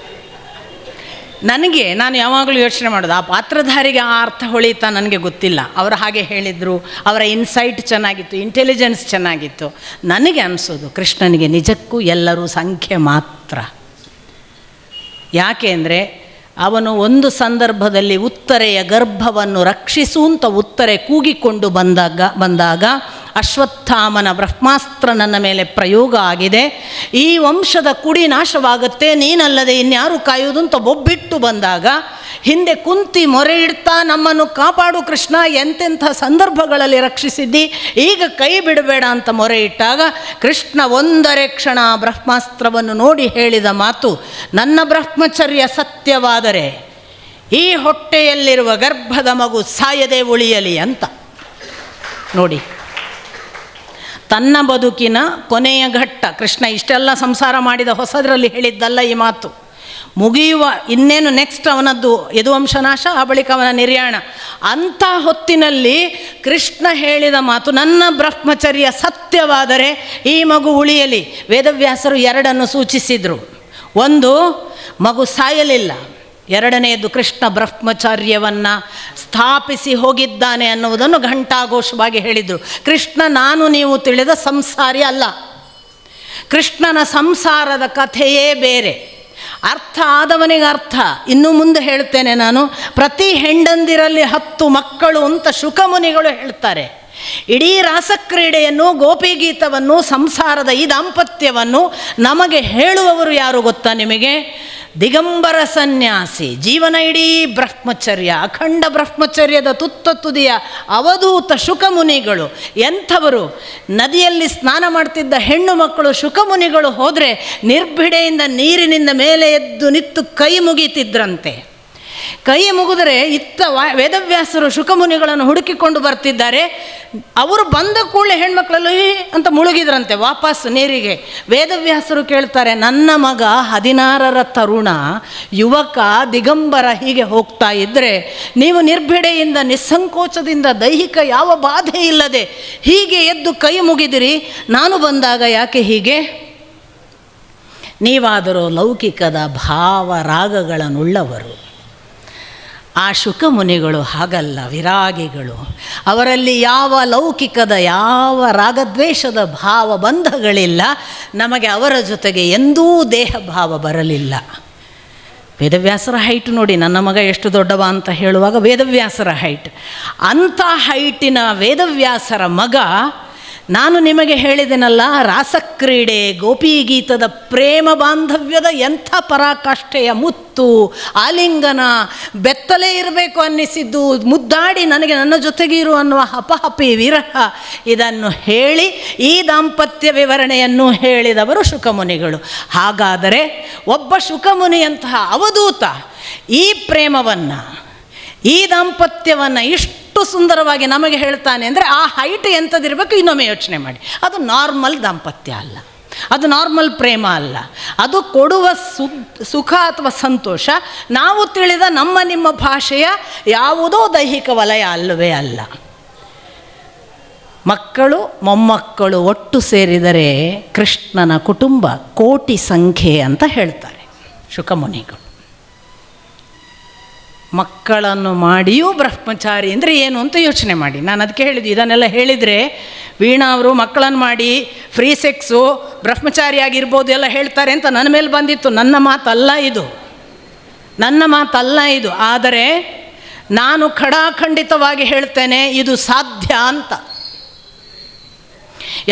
ನಾನು ಯಾವಾಗಲೂ ಯೋಚನೆ ಮಾಡೋದು, ಆ ಪಾತ್ರಧಾರಿಗೆ ಆ ಅರ್ಥ ಹೊಳಿತಾ ನನಗೆ ಗೊತ್ತಿಲ್ಲ. ಅವರು ಹಾಗೆ ಹೇಳಿದರು, ಅವರ ಇನ್ಸೈಟ್ ಚೆನ್ನಾಗಿತ್ತು, ಇಂಟೆಲಿಜೆನ್ಸ್ ಚೆನ್ನಾಗಿತ್ತು. ನನಗೆ ಅನಿಸೋದು ಕೃಷ್ಣನಿಗೆ ನಿಜಕ್ಕೂ ಎಲ್ಲರೂ ಸಂಖ್ಯೆ ಮಾತ್ರ. ಯಾಕೆ ಅಂದರೆ ಅವನು ಒಂದು ಸಂದರ್ಭದಲ್ಲಿ ಉತ್ತರೆಯ ಗರ್ಭವನ್ನು ರಕ್ಷಿಸು ಅಂತ ಉತ್ತರೆ ಕೂಗಿಕೊಂಡು ಬಂದಾಗ ಅಶ್ವತ್ಥಾಮನ ಬ್ರಹ್ಮಾಸ್ತ್ರ ನನ್ನ ಮೇಲೆ ಪ್ರಯೋಗ ಆಗಿದೆ, ಈ ವಂಶದ ಕುಡಿ ನಾಶವಾಗುತ್ತೆ, ನೀನಲ್ಲದೆ ಇನ್ಯಾರು ಕಾಯುವುದು ಅಂತ ಒಬ್ಬಿಟ್ಟು ಬಂದಾಗ ಹಿಂದೆ ಕುಂತಿ ಮೊರೆ ಇಡ್ತಾ ನಮ್ಮನ್ನು ಕಾಪಾಡು ಕೃಷ್ಣ, ಎಂತೆಂಥ ಸಂದರ್ಭಗಳಲ್ಲಿ ರಕ್ಷಿಸಿದ್ದಿ, ಈಗ ಕೈ ಬಿಡಬೇಡ ಅಂತ ಮೊರೆ ಇಟ್ಟಾಗ ಕೃಷ್ಣ ಒಂದರೆ ಕ್ಷಣ ಬ್ರಹ್ಮಾಸ್ತ್ರವನ್ನು ನೋಡಿ ಹೇಳಿದ ಮಾತು, ನನ್ನ ಬ್ರಹ್ಮಚರ್ಯ ಸತ್ಯವಾದರೆ ಈ ಹೊಟ್ಟೆಯಲ್ಲಿರುವ ಗರ್ಭದ ಮಗು ಸಾಯದೆ ಉಳಿಯಲಿ ಅಂತ. ನೋಡಿ, ತನ್ನ ಬದುಕಿನ ಕೊನೆಯ ಘಟ್ಟ, ಕೃಷ್ಣ ಇಷ್ಟೆಲ್ಲ ಸಂಸಾರ ಮಾಡಿದ ಹೊಸದರಲ್ಲಿ ಹೇಳಿದ್ದಲ್ಲ ಈ ಮಾತು, ಮುಗಿಯುವ ಇನ್ನೇನು ನೆಕ್ಸ್ಟ್ ಅವನದ್ದು ಯದುವಂಶನಾಶ, ಆ ಬಳಿಕ ಅವನ ನಿರ್ಯಾಣ, ಅಂಥ ಹೊತ್ತಿನಲ್ಲಿ ಕೃಷ್ಣ ಹೇಳಿದ ಮಾತು, ನನ್ನ ಬ್ರಹ್ಮಚರ್ಯ ಸತ್ಯವಾದರೆ ಈ ಮಗು ಉಳಿಯಲಿ. ವೇದವ್ಯಾಸರು 2 ಸೂಚಿಸಿದರು. 1, ಮಗು ಸಾಯಲಿಲ್ಲ, 2ನೇದು ಕೃಷ್ಣ ಬ್ರಹ್ಮಚರ್ಯವನ್ನು ಸ್ಥಾಪಿಸಿ ಹೋಗಿದ್ದಾನೆ ಅನ್ನುವುದನ್ನು ಘಂಟಾಘೋಷವಾಗಿ ಹೇಳಿದರು. ಕೃಷ್ಣ ನಾನು ನೀವು ತಿಳಿದ ಸಂಸಾರಿ ಅಲ್ಲ, ಕೃಷ್ಣನ ಸಂಸಾರದ ಕಥೆಯೇ ಬೇರೆ. ಅರ್ಥ ಆದವನಿಗೆ ಅರ್ಥ, ಇನ್ನು ಮುಂದೆ ಹೇಳ್ತೇನೆ ನಾನು. ಪ್ರತಿ ಹೆಂಡಂದಿರಲ್ಲಿ 10 ಮಕ್ಕಳು ಅಂತ ಶುಕಮುನಿಗಳು ಹೇಳ್ತಾರೆ. ಇಡೀ ರಾಸಕ್ರೀಡೆಯನ್ನು, ಗೋಪಿಗೀತವನ್ನು, ಸಂಸಾರದ ಈ ದಾಂಪತ್ಯವನ್ನು ನಮಗೆ ಹೇಳುವವರು ಯಾರು ಗೊತ್ತಾ ನಿಮಗೆ? ದಿಗಂಬರ ಸನ್ಯಾಸಿ, ಜೀವನ ಇಡೀ ಬ್ರಹ್ಮಚರ್ಯ, ಅಖಂಡ ಬ್ರಹ್ಮಚರ್ಯದ ತುದಿಯ ಅವಧೂತ ಶುಕಮುನಿಗಳು. ಎಂಥವರು? ನದಿಯಲ್ಲಿ ಸ್ನಾನ ಮಾಡ್ತಿದ್ದ ಹೆಣ್ಣು ಮಕ್ಕಳು ಶುಕಮುನಿಗಳು ಹೋದರೆ ನಿರ್ಭಿಡೆಯಿಂದ ನೀರಿನಿಂದ ಮೇಲೆ ಎದ್ದು ನಿಂತು ಕೈ ಮುಗಿತಿದ್ರಂತೆ. ಕೈ ಮುಗಿದರೆ ಇತ್ತ ವೇದವ್ಯಾಸರು ಶುಕಮುನಿಗಳನ್ನು ಹುಡುಕಿಕೊಂಡು ಬರ್ತಿದ್ದಾರೆ. ಅವರು ಬಂದ ಕೂಡಲೇ ಹೆಣ್ಮಕ್ಳೆಲ್ಲ ಅಂತ ಮುಳುಗಿದ್ರಂತೆ ವಾಪಸ್ ನೀರಿಗೆ. ವೇದವ್ಯಾಸರು ಕೇಳ್ತಾರೆ, ನನ್ನ ಮಗ 16ರ ತರುಣ ಯುವಕ ದಿಗಂಬರ ಹೀಗೆ ಹೋಗ್ತಾ ಇದ್ದರೆ ನೀವು ನಿರ್ಭಿಡೆಯಿಂದ ನಿಸ್ಸಂಕೋಚದಿಂದ ದೈಹಿಕ ಯಾವ ಬಾಧೆ ಇಲ್ಲದೆ ಹೀಗೆ ಎದ್ದು ಕೈ ಮುಗಿದಿರಿ, ನಾನು ಬಂದಾಗ ಯಾಕೆ ಹೀಗೆ? ನೀವಾದರೂ ಲೌಕಿಕದ ಭಾವ ರಾಗಗಳನ್ನುಳ್ಳವರು. ಆ ಶುಕಮುನಿಗಳು ಹಾಗಲ್ಲ, ವಿರಾಗಿಗಳು. ಅವರಲ್ಲಿ ಯಾವ ಲೌಕಿಕದ ಯಾವ ರಾಗದ್ವೇಷದ ಭಾವ ಬಂಧಗಳಿಲ್ಲ. ನಮಗೆ ಅವರ ಜೊತೆಗೆ ಎಂದೂ ದೇಹ ಭಾವ ಬರಲಿಲ್ಲ. ವೇದವ್ಯಾಸರ ಹೈಟ್ ನೋಡಿ, ನನ್ನ ಮಗ ಎಷ್ಟು ದೊಡ್ಡವ ಅಂತ ಹೇಳುವಾಗ ವೇದವ್ಯಾಸರ ಹೈಟ್. ಅಂಥ ಹೈಟಿನ ವೇದವ್ಯಾಸರ ಮಗ, ನಾನು ನಿಮಗೆ ಹೇಳಿದೆನಲ್ಲ, ರಾಸಕ್ರೀಡೆ, ಗೋಪಿಗೀತದ ಪ್ರೇಮ ಬಾಂಧವ್ಯದ ಎಂಥ ಪರಾಕಾಷ್ಠೆಯ ಮುತ್ತು, ಆಲಿಂಗನ, ಬೆತ್ತಲೇ ಇರಬೇಕು ಅನ್ನಿಸಿದ್ದು, ಮುದ್ದಾಡಿ ನನಗೆ ನನ್ನ ಜೊತೆಗೆ ಇರು ಅನ್ನುವ ಹಪಹಪಿ ವಿರಹ, ಇದನ್ನು ಹೇಳಿ ಈ ದಾಂಪತ್ಯ ವಿವರಣೆಯನ್ನು ಹೇಳಿದವರು ಶುಕಮುನಿಗಳು. ಹಾಗಾದರೆ ಒಬ್ಬ ಶುಕಮುನಿಯಂತಹ ಅವಧೂತ ಈ ಪ್ರೇಮವನ್ನು, ಈ ದಾಂಪತ್ಯವನ್ನು ಇಷ್ಟು ಸುಂದರವಾಗಿ ನಮಗೆ ಹೇಳ್ತಾನೆ ಅಂದರೆ ಆ ಹೈಟ್ ಎಂಥದಿರಬೇಕು ಇನ್ನೊಮ್ಮೆ ಯೋಚನೆ ಮಾಡಿ. ಅದು ನಾರ್ಮಲ್ ದಾಂಪತ್ಯ ಅಲ್ಲ, ಅದು ನಾರ್ಮಲ್ ಪ್ರೇಮ ಅಲ್ಲ. ಅದು ಕೊಡುವ ಸುಖ ಅಥವಾ ಸಂತೋಷ ನಾವು ತಿಳಿದ ನಮ್ಮ ನಿಮ್ಮ ಭಾಷೆಯ ಯಾವುದೋ ದೈಹಿಕ ವಲಯ ಅಲ್ಲವೇ ಅಲ್ಲ. ಮಕ್ಕಳು ಮೊಮ್ಮಕ್ಕಳು ಒಟ್ಟು ಸೇರಿದರೆ ಕೃಷ್ಣನ ಕುಟುಂಬ ಕೋಟಿ ಸಂಖ್ಯೆ ಅಂತ ಹೇಳ್ತಾರೆ ಶುಕಮುನಿಗಳು. ಮಕ್ಕಳನ್ನು ಮಾಡಿಯೂ ಬ್ರಹ್ಮಚಾರಿ ಅಂದರೆ ಏನು ಅಂತ ಯೋಚನೆ ಮಾಡಿ. ನಾನು ಅದಕ್ಕೆ ಹೇಳಿದ್ದು, ಇದನ್ನೆಲ್ಲ ಹೇಳಿದರೆ ವೀಣಾ ಅವರು ಮಕ್ಕಳನ್ನು ಮಾಡಿ ಫ್ರೀ ಸೆಕ್ಸು ಬ್ರಹ್ಮಚಾರಿಯಾಗಿರ್ಬೋದು ಎಲ್ಲ ಹೇಳ್ತಾರೆ ಅಂತ ನನ್ನ ಮೇಲೆ ಬಂದಿತ್ತು. ನನ್ನ ಮಾತಲ್ಲ ಇದು, ನನ್ನ ಮಾತಲ್ಲ ಇದು. ಆದರೆ ನಾನು ಖಡಾಖಂಡಿತವಾಗಿ ಹೇಳ್ತೇನೆ, ಇದು ಸಾಧ್ಯ ಅಂತ.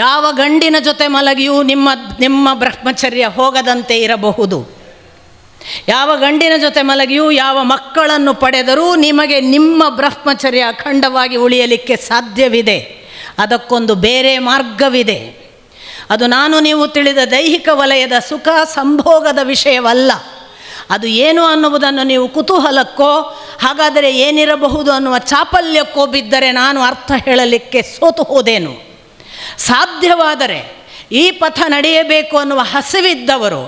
ಯಾವ ಗಂಡಿನ ಜೊತೆ ಮಲಗಿಯೂ ನಿಮ್ಮ ಬ್ರಹ್ಮಚರ್ಯ ಹೋಗದಂತೆ ಇರಬಹುದು. ಯಾವ ಗಂಡಿನ ಜೊತೆ ಮಲಗಿಯೂ ಯಾವ ಮಕ್ಕಳನ್ನು ಪಡೆದರೂ ನಿಮಗೆ ನಿಮ್ಮ ಬ್ರಹ್ಮಚರ್ಯ ಅಖಂಡವಾಗಿ ಉಳಿಯಲಿಕ್ಕೆ ಸಾಧ್ಯವಿದೆ. ಅದಕ್ಕೊಂದು ಬೇರೆ ಮಾರ್ಗವಿದೆ. ಅದು ನಾನು ನೀವು ತಿಳಿದ ದೈಹಿಕ ವಲಯದ ಸುಖ ಸಂಭೋಗದ ವಿಷಯವಲ್ಲ. ಅದು ಏನು ಅನ್ನುವುದನ್ನು ನೀವು ಕುತೂಹಲಕ್ಕೋ ಹಾಗಾದರೆ ಏನಿರಬಹುದು ಅನ್ನುವ ಚಾಪಲ್ಯಕ್ಕೋ ಬಿದ್ದರೆ ನಾನು ಅರ್ಥ ಹೇಳಲಿಕ್ಕೆ ಸೋತು ಹೋದೇನು. ಸಾಧ್ಯವಾದರೆ ಈ ಪಥ ನಡೆಯಬೇಕು ಅನ್ನುವ ಹಸಿವಿದ್ದವರು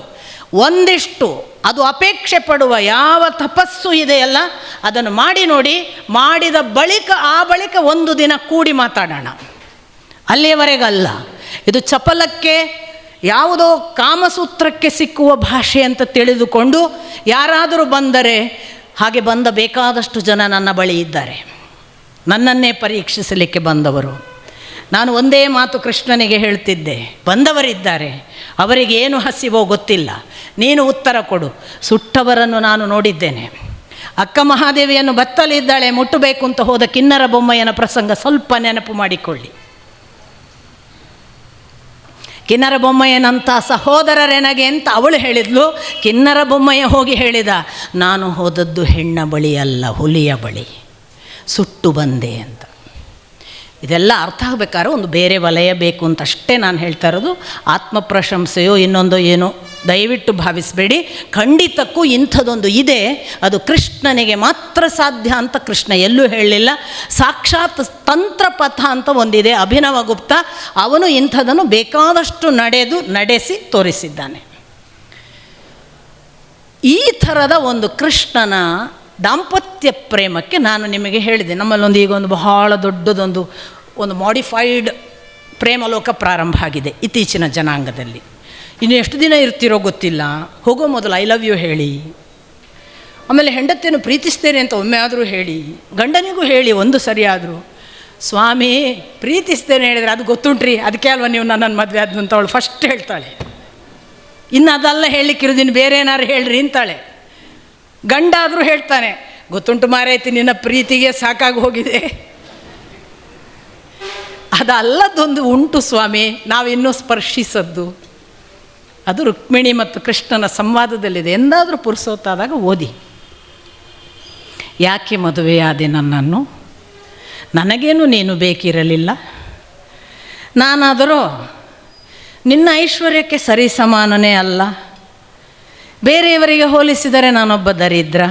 ಒಂದಿಷ್ಟು ಅದು ಅಪೇಕ್ಷೆ ಪಡುವ ಯಾವ ತಪಸ್ಸು ಇದೆಯಲ್ಲ ಅದನ್ನು ಮಾಡಿ ನೋಡಿ. ಮಾಡಿದ ಬಳಿಕ ಒಂದು ದಿನ ಕೂಡಿ ಮಾತಾಡೋಣ. ಅಲ್ಲಿಯವರೆಗಲ್ಲ. ಇದು ಚಪಲಕ್ಕೆ ಯಾವುದೋ ಕಾಮಸೂತ್ರಕ್ಕೆ ಸಿಕ್ಕುವ ಭಾಷೆ ಅಂತ ತಿಳಿದುಕೊಂಡು ಯಾರಾದರೂ ಬಂದರೆ, ಹಾಗೆ ಬಂದ ಬೇಕಾದಷ್ಟು ಜನ ನನ್ನ ಬಳಿ ಇದ್ದಾರೆ, ನನ್ನನ್ನೇ ಪರೀಕ್ಷಿಸಲಿಕ್ಕೆ ಬಂದವರು. ನಾನು ಒಂದೇ ಮಾತು ಕೃಷ್ಣನಿಗೆ ಹೇಳ್ತಿದ್ದೆ, ಬಂದವರಿದ್ದಾರೆ, ಅವರಿಗೆ ಏನು ಹಸಿವೋ ಗೊತ್ತಿಲ್ಲ, ನೀನು ಉತ್ತರ ಕೊಡು. ಸುಟ್ಟವರನ್ನು ನಾನು ನೋಡಿದ್ದೇನೆ. ಅಕ್ಕ ಮಹಾದೇವಿಯನ್ನು ಬತ್ತಲಿದ್ದಾಳೆ, ಮುಟ್ಟಬೇಕು ಅಂತ ಹೋದ ಕಿನ್ನರ ಬೊಮ್ಮಯ್ಯನ ಪ್ರಸಂಗ ಸ್ವಲ್ಪ ನೆನಪು ಮಾಡಿಕೊಳ್ಳಿ. ಕಿನ್ನರ ಬೊಮ್ಮಯ್ಯನಂಥ ಸಹೋದರರೆನಗೆ ಅಂತ ಅವಳು ಹೇಳಿದ್ಲು. ಕಿನ್ನರ ಬೊಮ್ಮಯ್ಯ ಹೋಗಿ ಹೇಳಿದ, ನಾನು ಹೋದದ್ದು ಹೆಣ್ಣ ಬಳಿ ಅಲ್ಲ, ಹುಲಿಯ ಬಳಿ, ಸುಟ್ಟು ಬಂದೆ ಅಂತ. ಇದೆಲ್ಲ ಅರ್ಥ ಆಗಬೇಕಾದ್ರೆ ಒಂದು ಬೇರೆ ವಲಯ ಬೇಕು ಅಂತ ಅಷ್ಟೇ ನಾನು ಹೇಳ್ತಾ ಇರೋದು. ಆತ್ಮ ಪ್ರಶಂಸೆಯೋ ಇನ್ನೊಂದು ಏನೋ ದಯವಿಟ್ಟು ಭಾವಿಸಬೇಡಿ. ಖಂಡಿತಕ್ಕೂ ಇಂಥದ್ದೊಂದು ಇದೆ, ಅದು ಕೃಷ್ಣನಿಗೆ ಮಾತ್ರ ಸಾಧ್ಯ ಅಂತ ಕೃಷ್ಣ ಎಲ್ಲೂ ಹೇಳಲಿಲ್ಲ. ಸಾಕ್ಷಾತ್ ತಂತ್ರಪಥ ಅಂತ ಒಂದಿದೆ, ಅಭಿನವ ಗುಪ್ತ, ಅವನು ಇಂಥದನ್ನು ಬೇಕಾದಷ್ಟು ನಡೆಸಿ ತೋರಿಸಿದ್ದಾನೆ. ಈ ಥರದ ಒಂದು ಕೃಷ್ಣನ ದಾಂಪತ್ಯ ಪ್ರೇಮಕ್ಕೆ ನಾನು ನಿಮಗೆ ಹೇಳಿದೆ, ನಮ್ಮಲ್ಲೊಂದು ಈಗೊಂದು ಬಹಳ ದೊಡ್ಡದೊಂದು ಮಾಡಿಫೈಡ್ ಪ್ರೇಮಲೋಕ ಪ್ರಾರಂಭ ಆಗಿದೆ ಇತ್ತೀಚಿನ ಜನಾಂಗದಲ್ಲಿ. ಇನ್ನು ಎಷ್ಟು ದಿನ ಇರ್ತಿರೋ ಗೊತ್ತಿಲ್ಲ. ಹೋಗೋ ಮೊದಲು ಐ ಲವ್ ಯು ಹೇಳಿ, ಆಮೇಲೆ ಹೆಂಡತಿಯನ್ನು ಪ್ರೀತಿಸ್ತೇನೆ ಅಂತ ಒಮ್ಮೆ ಆದರೂ ಹೇಳಿ, ಗಂಡನಿಗೂ ಹೇಳಿ ಒಂದು ಸರಿಯಾದರೂ. ಸ್ವಾಮಿ ಪ್ರೀತಿಸ್ತೇನೆ ಹೇಳಿದರೆ ಅದು ಗೊತ್ತುಂಟ್ರಿ, ಅದಕ್ಕೆ ಅಲ್ವ ನೀವು ನನ್ನನ್ನು ಮದುವೆ ಆದ್ದು ಅಂತ ಅವಳು ಫಸ್ಟ್ ಹೇಳ್ತಾಳೆ. ಇನ್ನು ಅದೆಲ್ಲ ಹೇಳಲಿಕ್ಕಿರೋದಿನ್ನು ಬೇರೆ ಏನಾದ್ರು ಹೇಳ್ರಿ ಅಂತಾಳೆ. ಗಂಡ ಆದರೂ ಹೇಳ್ತಾನೆ, ಗೊತ್ತುಂಟು ಮಾರೈತಿ ನಿನ್ನ ಪ್ರೀತಿಗೆ ಸಾಕಾಗಿ ಹೋಗಿದೆ. ಅದಲ್ಲದೊಂದು ಉಂಟು ಸ್ವಾಮಿ, ನಾವಿನ್ನೂ ಸ್ಪರ್ಶಿಸದ್ದು. ಅದು ರುಕ್ಮಿಣಿ ಮತ್ತು ಕೃಷ್ಣನ ಸಂವಾದದಲ್ಲಿದೆ. ಎಂದಾದರೂ ಪುರುಸೋತಾದಾಗ ಓದಿ. ಯಾಕೆ ಮದುವೆಯಾದೆ ನನ್ನನ್ನು? ನನಗೇನು ನೀನು ಬೇಕಿರಲಿಲ್ಲ. ನಾನಾದರೂ ನಿನ್ನ ಐಶ್ವರ್ಯಕ್ಕೆ ಸರಿ ಸಮಾನನೇ ಅಲ್ಲ. ಬೇರೆಯವರಿಗೆ ಹೋಲಿಸಿದರೆ ನಾನೊಬ್ಬ ದರಿದ್ರ.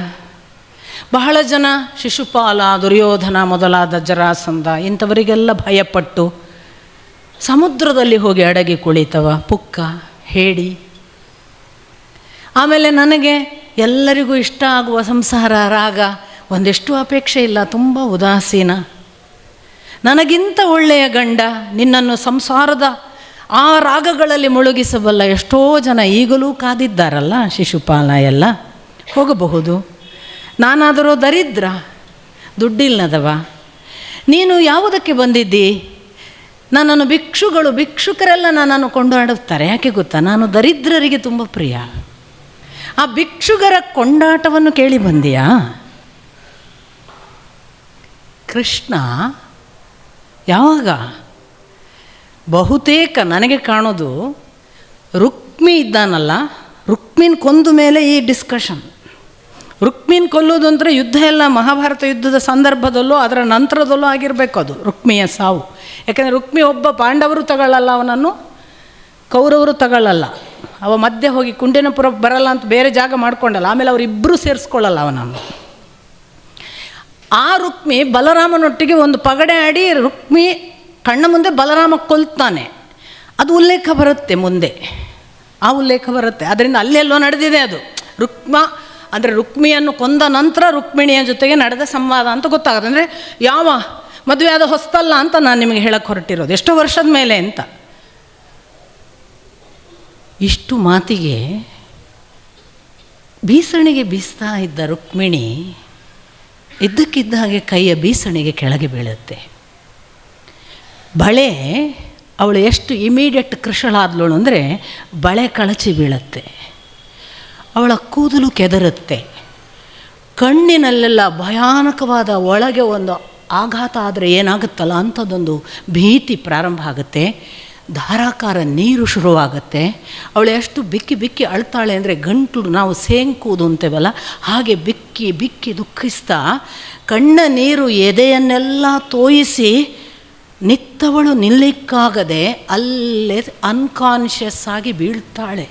ಬಹಳ ಜನ ಶಿಶುಪಾಲ, ದುರ್ಯೋಧನ ಮೊದಲಾದ ಜರಾಸಂಧ ಇಂಥವರಿಗೆಲ್ಲ ಭಯಪಟ್ಟು ಸಮುದ್ರದಲ್ಲಿ ಹೋಗಿ ಅಡಗಿ ಕುಳಿತವ ಪುಕ್ಕ ಹೇಡಿ. ಆಮೇಲೆ ನನಗೆ ಎಲ್ಲರಿಗೂ ಇಷ್ಟ ಆಗುವ ಸಂಸಾರ ರಾಗ ಒಂದೆಷ್ಟು ಅಪೇಕ್ಷೆ ಇಲ್ಲ, ತುಂಬ ಉದಾಸೀನ. ನನಗಿಂತ ಒಳ್ಳೆಯ ಗಂಡ ನಿನ್ನನ್ನು ಸಂಸಾರದ ಆ ರಾಗಗಳಲ್ಲಿ ಮುಳುಗಿಸಬಲ್ಲ ಎಷ್ಟೋ ಜನ ಈಗಲೂ ಕಾದಿದ್ದಾರಲ್ಲ, ಶಿಶುಪಾಲ ಎಲ್ಲ ಹೋಗಬಹುದು. ನಾನಾದರೂ ದರಿದ್ರ, ದುಡ್ಡಿಲ್ಲದವ. ನೀನು ಯಾವುದಕ್ಕೆ ಬಂದಿದ್ದಿ? ನನ್ನನ್ನು ಭಿಕ್ಷುಕರೆಲ್ಲ ನನ್ನನ್ನು ಕೊಂಡಾಡುತ್ತಾರೆ. ಯಾಕೆ ಗೊತ್ತಾ? ನಾನು ದರಿದ್ರರಿಗೆ ತುಂಬ ಪ್ರಿಯ. ಆ ಭಿಕ್ಷುಕರ ಕೊಂಡಾಟವನ್ನು ಕೇಳಿ ಬಂದಿಯಾ? ಕೃಷ್ಣ ಯಾವಾಗ ಬಹುತೇಕ ನನಗೆ ಕಾಣೋದು ರುಕ್ಮಿ ಇದ್ದಾನಲ್ಲ, ರುಕ್ಮಿನ್ ಕೊಂದ ಮೇಲೆ ಈ ಡಿಸ್ಕಷನ್. ರುಕ್ಮಿನ್ ಕೊಲ್ಲೋದು ಅಂದರೆ ಯುದ್ಧ ಎಲ್ಲ ಮಹಾಭಾರತ ಯುದ್ಧದ ಸಂದರ್ಭದಲ್ಲೂ ಅದರ ನಂತರದಲ್ಲೂ ಆಗಿರಬೇಕು ಅದು ರುಕ್ಮಿಯ ಸಾವು. ಯಾಕೆಂದರೆ ರುಕ್ಮಿ ಒಬ್ಬ, ಪಾಂಡವರು ತಗೊಳ್ಳಲ್ಲ ಅವನನ್ನು, ಕೌರವರು ತಗೊಳ್ಳಲ್ಲ. ಅವ ಮಧ್ಯೆ ಹೋಗಿ ಕುಂಡಿನಪುರ ಬರಲ್ಲ ಅಂತ ಬೇರೆ ಜಾಗ ಮಾಡ್ಕೊಂಡಲ್ಲ, ಆಮೇಲೆ ಅವರಿಬ್ಬರೂ ಸೇರಿಸ್ಕೊಳ್ಳಲ್ಲ ಅವನನ್ನು. ಆ ರುಕ್ಮಿ ಬಲರಾಮನೊಟ್ಟಿಗೆ ಒಂದು ಪಗಡೆ ಆಡಿ ರುಕ್ಮಿ ಕಣ್ಣ ಮುಂದೆ ಬಲರಾಮ ಕೊಲ್ತಾನೆ. ಅದು ಉಲ್ಲೇಖ ಬರುತ್ತೆ ಮುಂದೆ, ಆ ಉಲ್ಲೇಖ ಬರುತ್ತೆ. ಅದರಿಂದ ಅಲ್ಲೆಲ್ಲೋ ನಡೆದಿದೆ ಅದು. ಅಂದರೆ ರುಕ್ಮಿಯನ್ನು ಕೊಂದ ನಂತರ ರುಕ್ಮಿಣಿಯ ಜೊತೆಗೆ ನಡೆದ ಸಂವಾದ ಅಂತ ಗೊತ್ತಾಗುತ್ತೆ. ಅಂದರೆ ಯಾವ ಮದುವೆ ಆದ ಹೊಸ್ತಲ್ಲ ಅಂತ ನಾನು ನಿಮಗೆ ಹೇಳಕ್ಕೆ ಹೊರಟಿರೋದು, ಎಷ್ಟೋ ವರ್ಷದ ಮೇಲೆ ಅಂತ. ಇಷ್ಟು ಮಾತಿಗೆ ಬೀಸಣಿಗೆ ಬೀಸ್ತಾ ಇದ್ದ ರುಕ್ಮಿಣಿ ಇದ್ದಕ್ಕಿದ್ದ ಹಾಗೆ ಕೈಯ ಬೀಸಣಿಗೆ ಕೆಳಗೆ ಬೀಳುತ್ತೆ. ಬಳೆ ಅವಳು ಎಷ್ಟು ಇಮಿಡಿಯೇಟ್ ಕೃಶಳಾದ್ಲೋಳು ಅಂದರೆ ಬಳೆ ಕಳಚಿ ಬೀಳುತ್ತೆ. ಅವಳ ಕೂದಲು ಕೆದರುತ್ತೆ. ಕಣ್ಣಿನಲ್ಲೆಲ್ಲ ಭಯಾನಕವಾದ ಒಳಗೆ ಒಂದು ಆಘಾತ ಆದರೆ ಏನಾಗುತ್ತಲ್ಲ ಅಂಥದ್ದೊಂದು ಭೀತಿ ಪ್ರಾರಂಭ ಆಗುತ್ತೆ. ಧಾರಾಕಾರ ನೀರು ಶುರುವಾಗುತ್ತೆ. ಅವಳು ಎಷ್ಟು ಬಿಕ್ಕಿ ಬಿಕ್ಕಿ ಅಳ್ತಾಳೆ ಅಂದರೆ ಗಂಟಲು ನಾವು ಸೇಂಕುವುದು ಅಂತೇವಲ್ಲ ಹಾಗೆ ಬಿಕ್ಕಿ ಬಿಕ್ಕಿ ದುಃಖಿಸ್ತಾ ಕಣ್ಣ ನೀರು ಎದೆಯನ್ನೆಲ್ಲ ತೋಯಿಸಿ ನಿತ್ತವಳು ನಿಲ್ಲಿಕ್ಕಾಗದೆ ಅಲ್ಲೇ ಅನ್ಕಾನ್ಷಿಯಸ್ ಆಗಿ ಬೀಳ್ತಾಳೆ.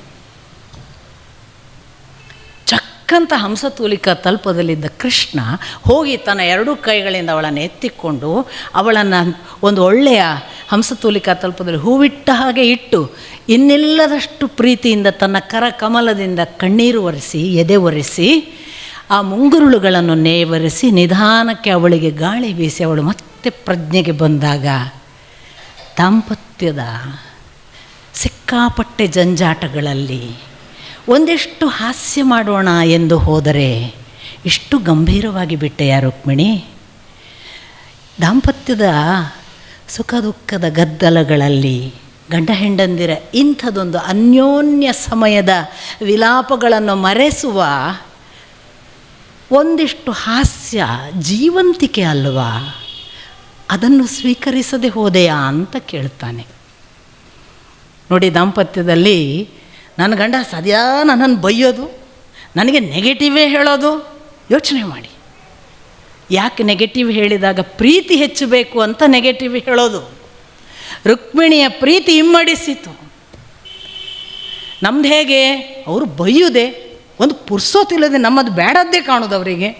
ಚಕ್ಕಂತ ಹಂಸತೂಲಿಕಾ ತಲ್ಪದಲ್ಲಿದ್ದ ಕೃಷ್ಣ ಹೋಗಿ ತನ್ನ ಎರಡೂ ಕೈಗಳಿಂದ ಅವಳನ್ನು ಎತ್ತಿಕೊಂಡು ಅವಳನ್ನು ಒಂದು ಒಳ್ಳೆಯ ಹಂಸತೂಲಿಕಾ ತಲ್ಪದಲ್ಲಿ ಹೂವಿಟ್ಟ ಹಾಗೆ ಇಟ್ಟು ಇನ್ನಿಲ್ಲದಷ್ಟು ಪ್ರೀತಿಯಿಂದ ತನ್ನ ಕರ ಕಮಲದಿಂದ ಕಣ್ಣೀರು ಒರೆಸಿ ಎದೆ ಒರೆಸಿ ಆ ಮುಂಗುರುಳುಗಳನ್ನು ನೇವರಿಸಿ ನಿಧಾನಕ್ಕೆ ಅವಳಿಗೆ ಗಾಳಿ ಬೀಸಿ ಅವಳು ಮತ್ತೆ ಪ್ರಜ್ಞೆಗೆ ಬಂದಾಗ ದಾಂಪತ್ಯದ ಸಿಕ್ಕಾಪಟ್ಟೆ ಜಂಜಾಟಗಳಲ್ಲಿ ಒಂದಿಷ್ಟು ಹಾಸ್ಯ ಮಾಡೋಣ ಎಂದು ಹೋದರೆ ಇಷ್ಟು ಗಂಭೀರವಾಗಿ ಬಿಟ್ಟೆಯಾ ರುಕ್ಮಿಣಿ? ದಾಂಪತ್ಯದ ಸುಖ ದುಃಖದ ಗದ್ದಲಗಳಲ್ಲಿ ಗಂಡ ಹೆಂಡಂದಿರ ಇಂಥದೊಂದು ಅನ್ಯೋನ್ಯ ಸಮಯದ ವಿಲಾಪಗಳನ್ನು ಮರೆಸುವ ಒಂದಿಷ್ಟು ಹಾಸ್ಯ ಜೀವಂತಿಕೆ ಅಲ್ವಾ? ಅದನ್ನು ಸ್ವೀಕರಿಸದೆ ಹೋದೆಯಾ ಅಂತ ಕೇಳ್ತಾನೆ. ನೋಡಿ, ದಾಂಪತ್ಯದಲ್ಲಿ ನನ್ನ ಗಂಡ ಸದ್ಯಾ ನನ್ನನ್ನು ಬೈಯೋದು, ನನಗೆ ನೆಗೆಟಿವೇ ಹೇಳೋದು. ಯೋಚನೆ ಮಾಡಿ, ಯಾಕೆ ನೆಗೆಟಿವ್ ಹೇಳಿದಾಗ ಪ್ರೀತಿ ಹೆಚ್ಚಬೇಕು ಅಂತ ನೆಗೆಟಿವ್ ಹೇಳೋದು. ರುಕ್ಮಿಣಿಯ ಪ್ರೀತಿ ಇಮ್ಮಡಿಸಿತು. ನಮ್ದು ಹೇಗೆ, ಅವರು ಬೈಯುವುದೇ ಒಂದು ಪುರ್ಸೋತಿಲ್ಲದೆ ನಮ್ಮದು ಬೇಡದ್ದೇ ಕಾಣೋದು ಅವರಿಗೆ.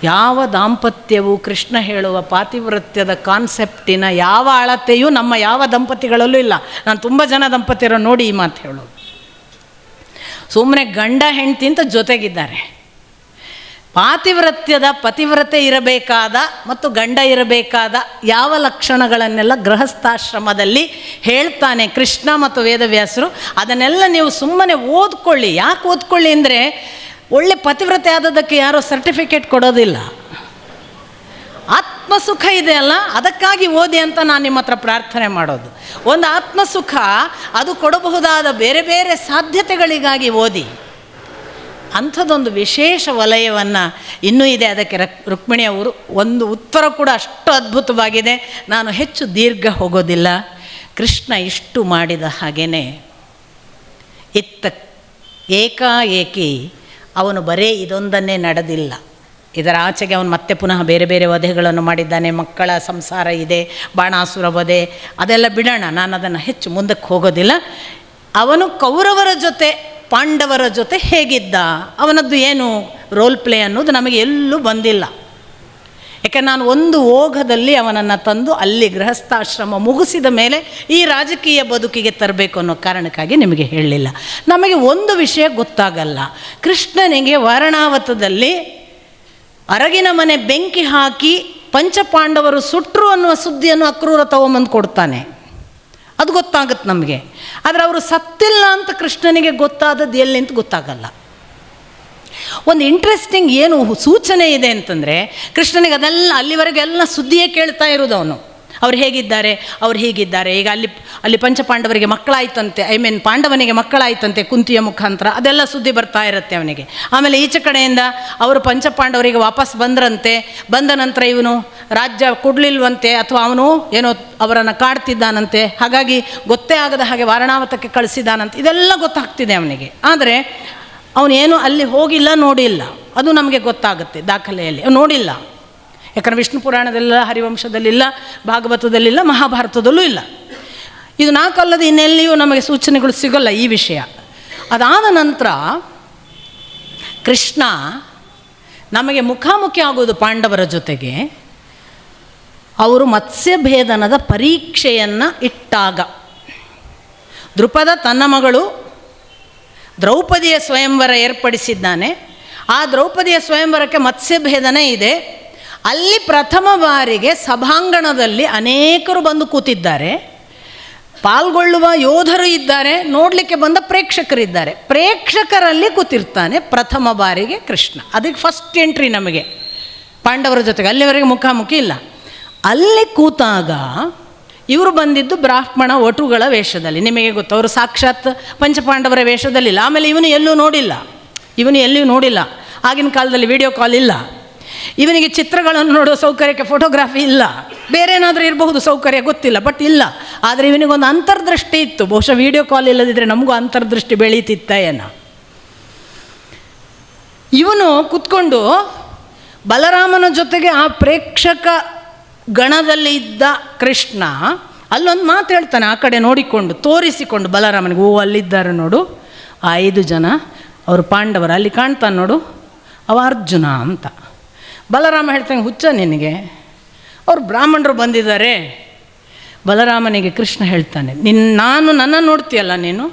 ಯಾವ ದಾಂಪತ್ಯವು ಕೃಷ್ಣ ಹೇಳುವ ಪಾತಿವ್ರತ್ಯದ ಕಾನ್ಸೆಪ್ಟಿನ ಯಾವ ಅಳತೆಯೂ ನಮ್ಮ ಯಾವ ದಂಪತಿಗಳಲ್ಲೂ ಇಲ್ಲ. ನಾನು ತುಂಬ ಜನ ದಂಪತಿಯರು ನೋಡಿ ಈ ಮಾತು ಹೇಳೋದು. ಸುಮ್ಮನೆ ಗಂಡ ಹೆಂಡತಿ ಅಂತ ಜೊತೆಗಿದ್ದಾರೆ. ಪಾತಿವ್ರತ್ಯದ ಪತಿವ್ರತೆ ಇರಬೇಕಾದ ಮತ್ತು ಗಂಡ ಇರಬೇಕಾದ ಯಾವ ಲಕ್ಷಣಗಳನ್ನೆಲ್ಲ ಗೃಹಸ್ಥಾಶ್ರಮದಲ್ಲಿ ಹೇಳ್ತಾನೆ ಕೃಷ್ಣ ಮತ್ತು ವೇದವ್ಯಾಸರು. ಅದನ್ನೆಲ್ಲ ನೀವು ಸುಮ್ಮನೆ ಓದ್ಕೊಳ್ಳಿ. ಯಾಕೆ ಓದ್ಕೊಳ್ಳಿ ಅಂದರೆ, ಒಳ್ಳೆ ಪತಿವ್ರತೆ ಆದದಕ್ಕೆ ಯಾರೋ ಸರ್ಟಿಫಿಕೇಟ್ ಕೊಡೋದಿಲ್ಲ. ಆತ್ಮಸುಖ ಇದೆ ಅಲ್ಲ, ಅದಕ್ಕಾಗಿ ಓದಿ ಅಂತ ನಾನು ನಿಮ್ಮ ಹತ್ರ ಪ್ರಾರ್ಥನೆ ಮಾಡೋದು. ಒಂದು ಆತ್ಮಸುಖ ಅದು ಕೊಡಬಹುದಾದ ಬೇರೆ ಬೇರೆ ಸಾಧ್ಯತೆಗಳಿಗಾಗಿ ಓದಿ. ಅಂಥದ್ದೊಂದು ವಿಶೇಷ ವಲಯವನ್ನು ಇನ್ನೂ ಇದೆ. ಅದಕ್ಕೆ ರುಕ್ಮಿಣಿಯವರು ಒಂದು ಉತ್ತರ ಕೂಡ ಅಷ್ಟು ಅದ್ಭುತವಾಗಿದೆ. ನಾನು ಹೆಚ್ಚು ದೀರ್ಘ ಹೋಗೋದಿಲ್ಲ. ಕೃಷ್ಣ ಇಷ್ಟು ಮಾಡಿದ ಹಾಗೇ ಇತ್ತ ಏಕಾಏಕಿ ಅವನು ಬರೇ ಇದೊಂದನ್ನೇ ನಡೆದಿಲ್ಲ. ಇದರ ಆಚೆಗೆ ಅವನು ಮತ್ತೆ ಪುನಃ ಬೇರೆ ಬೇರೆ ವಧೆಗಳನ್ನು ಮಾಡಿದ್ದಾನೆ. ಮಕ್ಕಳ ಸಂಸಾರ ಇದೆ, ಬಾಣಾಸುರ ವಧೆ, ಅದೆಲ್ಲ ಬಿಡೋಣ, ನಾನು ಅದನ್ನು ಹೆಚ್ಚು ಮುಂದಕ್ಕೆ ಹೋಗೋದಿಲ್ಲ. ಅವನು ಕೌರವರ ಜೊತೆ ಪಾಂಡವರ ಜೊತೆ ಹೇಗಿದ್ದ, ಅವನದ್ದು ಏನು ರೋಲ್ ಪ್ಲೇ ಅನ್ನೋದು ನಮಗೆ ಎಲ್ಲೂ ಬಂದಿಲ್ಲ. ಯಾಕೆಂದರೆ ನಾನು ಒಂದು ಓಘದಲ್ಲಿ ಅವನನ್ನು ತಂದು ಅಲ್ಲಿ ಗೃಹಸ್ಥಾಶ್ರಮ ಮುಗಿಸಿದ ಮೇಲೆ ಈ ರಾಜಕೀಯ ಬದುಕಿಗೆ ತರಬೇಕು ಅನ್ನೋ ಕಾರಣಕ್ಕಾಗಿ ನಿಮಗೆ ಹೇಳಲಿಲ್ಲ. ನಮಗೆ ಒಂದು ವಿಷಯ ಗೊತ್ತಾಗಲ್ಲ. ಕೃಷ್ಣನಿಗೆ ವಾರಣಾವತದಲ್ಲಿ ಅರಗಿನ ಮನೆ ಬೆಂಕಿ ಹಾಕಿ ಪಂಚಪಾಂಡವರು ಸುಟ್ಟರು ಅನ್ನುವ ಸುದ್ದಿಯನ್ನು ಅಕ್ರೂರ ತಗೊಂಬಂದು ಕೊಡ್ತಾನೆ. ಅದು ಗೊತ್ತಾಗುತ್ತೆ ನಮಗೆ. ಆದರೆ ಅವರು ಸತ್ತಿಲ್ಲ ಅಂತ ಕೃಷ್ಣನಿಗೆ ಗೊತ್ತಾದದ್ದು ಎಲ್ಲಿ ಅಂತ ಗೊತ್ತಾಗಲ್ಲ. ಒಂದು ಇಂಟ್ರೆಸ್ಟಿಂಗ್ ಏನು ಸೂಚನೆ ಇದೆ ಅಂತಂದರೆ, ಕೃಷ್ಣನಿಗೆ ಅದೆಲ್ಲ ಅಲ್ಲಿವರೆಗೆಲ್ಲ ಸುದ್ದಿಯೇ ಕೇಳ್ತಾ ಇರೋದು. ಅವನು ಅವ್ರು ಹೇಗಿದ್ದಾರೆ, ಅವ್ರು ಹೀಗಿದ್ದಾರೆ. ಈಗ ಅಲ್ಲಿ ಪಂಚಪಾಂಡವರಿಗೆ ಮಕ್ಕಳಾಯ್ತಂತೆ, ಪಾಂಡವನಿಗೆ ಮಕ್ಕಳಾಯ್ತಂತೆ ಕುಂತಿಯ ಮುಖಾಂತರ, ಅದೆಲ್ಲ ಸುದ್ದಿ ಬರ್ತಾ ಇರುತ್ತೆ ಅವನಿಗೆ. ಆಮೇಲೆ ಈಚೆ ಕಡೆಯಿಂದ ಅವರು ಪಂಚಪಾಂಡವರಿಗೆ ವಾಪಸ್ ಬಂದ ನಂತರ ಇವನು ರಾಜ್ಯ ಕೊಡಲಿಲ್ವಂತೆ, ಅಥವಾ ಅವನು ಏನೋ ಅವರನ್ನು ಕಾಡ್ತಿದ್ದಾನಂತೆ, ಹಾಗಾಗಿ ಗೊತ್ತೇ ಆಗದ ಹಾಗೆ ವಾರಣಾವತಕ್ಕೆ ಕಳಿಸಿದ್ದಾನಂತೆ. ಇದೆಲ್ಲ ಗೊತ್ತಾಗ್ತಿದೆ ಅವನಿಗೆ. ಆದರೆ ಅವನೇನು ಅಲ್ಲಿ ಹೋಗಿಲ್ಲ, ನೋಡಿಲ್ಲ. ಅದು ನಮಗೆ ಗೊತ್ತಾಗುತ್ತೆ ದಾಖಲೆಯಲ್ಲಿ. ನೋಡಿಲ್ಲ. ಯಾಕಂದರೆ ವಿಷ್ಣು ಪುರಾಣದಲ್ಲಿಲ್ಲ, ಹರಿವಂಶದಲ್ಲಿಲ್ಲ, ಭಾಗವತದಲ್ಲಿಲ್ಲ, ಮಹಾಭಾರತದಲ್ಲೂ ಇಲ್ಲ. ಇದು ನಾಲ್ಕಲ್ಲದೆ ಇನ್ನೆಲ್ಲಿಯೂ ನಮಗೆ ಸೂಚನೆಗಳು ಸಿಗೋಲ್ಲ ಈ ವಿಷಯ. ಅದಾದ ನಂತರ ಕೃಷ್ಣ ನಮಗೆ ಮುಖಾಮುಖಿ ಆಗೋದು ಪಾಂಡವರ ಜೊತೆಗೆ. ಅವರು ಮತ್ಸ್ಯಭೇದನದ ಪರೀಕ್ಷೆಯನ್ನು ಇಟ್ಟಾಗ ದೃಪದ ತನ್ನ ಮಗಳು ದ್ರೌಪದಿಯ ಸ್ವಯಂವರ ಏರ್ಪಡಿಸಿದ್ದಾನೆ. ಆ ದ್ರೌಪದಿಯ ಸ್ವಯಂವರಕ್ಕೆ ಮತ್ಸ್ಯಭೇದನೆ ಇದೆ. ಅಲ್ಲಿ ಪ್ರಥಮ ಬಾರಿಗೆ ಸಭಾಂಗಣದಲ್ಲಿ ಅನೇಕರು ಬಂದು ಕೂತಿದ್ದಾರೆ. ಪಾಲ್ಗೊಳ್ಳುವ ಯೋಧರು ಇದ್ದಾರೆ, ನೋಡಲಿಕ್ಕೆ ಬಂದ ಪ್ರೇಕ್ಷಕರಿದ್ದಾರೆ. ಪ್ರೇಕ್ಷಕರಲ್ಲಿ ಕೂತಿರ್ತಾನೆ ಪ್ರಥಮ ಬಾರಿಗೆ ಕೃಷ್ಣ. ಅದಕ್ಕೆ ಫಸ್ಟ್ ಎಂಟ್ರಿ ನಮಗೆ ಪಾಂಡವರ ಜೊತೆಗೆ. ಅಲ್ಲಿವರೆಗೆ ಮುಖಾಮುಖಿ ಇಲ್ಲ. ಅಲ್ಲಿ ಕೂತಾಗ ಇವರು ಬಂದಿದ್ದು ಬ್ರಾಹ್ಮಣ ವಟುಗಳ ವೇಷದಲ್ಲಿ. ನಿಮಗೆ ಗೊತ್ತು, ಅವರು ಸಾಕ್ಷಾತ್ ಪಂಚಪಾಂಡವರ ವೇಷದಲ್ಲಿಲ್ಲ. ಆಮೇಲೆ ಇವನು ಎಲ್ಲೂ ನೋಡಿಲ್ಲ. ಆಗಿನ ಕಾಲದಲ್ಲಿ ವಿಡಿಯೋ ಕಾಲ್ ಇಲ್ಲ. ಇವನಿಗೆ ಚಿತ್ರಗಳನ್ನು ನೋಡುವ ಸೌಕರ್ಯಕ್ಕೆ ಫೋಟೋಗ್ರಾಫಿ ಇಲ್ಲ. ಬೇರೆ ಏನಾದರೂ ಇರಬಹುದು ಸೌಕರ್ಯ, ಗೊತ್ತಿಲ್ಲ, ಬಟ್ ಇಲ್ಲ. ಆದರೆ ಇವನಿಗೊಂದು ಅಂತರ್ದೃಷ್ಟಿ ಇತ್ತು. ಬಹುಶಃ ವಿಡಿಯೋ ಕಾಲ್ ಇಲ್ಲದಿದ್ದರೆ ನಮಗೂ ಅಂತರ್ದೃಷ್ಟಿ ಬೆಳೀತಿತ್ತ ಏನೋ. ಇವನು ಕೂತ್ಕೊಂಡು ಬಲರಾಮನ ಜೊತೆಗೆ ಆ ಪ್ರೇಕ್ಷಕ ಗಣದಲ್ಲಿ ಇದ್ದ ಕೃಷ್ಣ ಅಲ್ಲೊಂದು ಮಾತು ಹೇಳ್ತಾನೆ, ಆ ಕಡೆ ನೋಡಿಕೊಂಡು ತೋರಿಸಿಕೊಂಡು ಬಲರಾಮನಿಗೆ, ಓ ಅಲ್ಲಿದ್ದಾರೆ ನೋಡು ಆ 5 ಜನ, ಅವರು ಪಾಂಡವರು, ಅಲ್ಲಿ ಕಾಣ್ತಾನೆ ನೋಡು ಅವ ಅರ್ಜುನ ಅಂತ. ಬಲರಾಮ ಹೇಳ್ತಾನೆ, ಹುಚ್ಚ ನಿನಗೆ, ಅವ್ರು ಬ್ರಾಹ್ಮಣರು ಬಂದಿದ್ದಾರೆ. ಬಲರಾಮನಿಗೆ ಕೃಷ್ಣ ಹೇಳ್ತಾನೆ, ನನ್ನನ್ನು ನೋಡ್ತೀಯಲ್ಲ ನೀನು,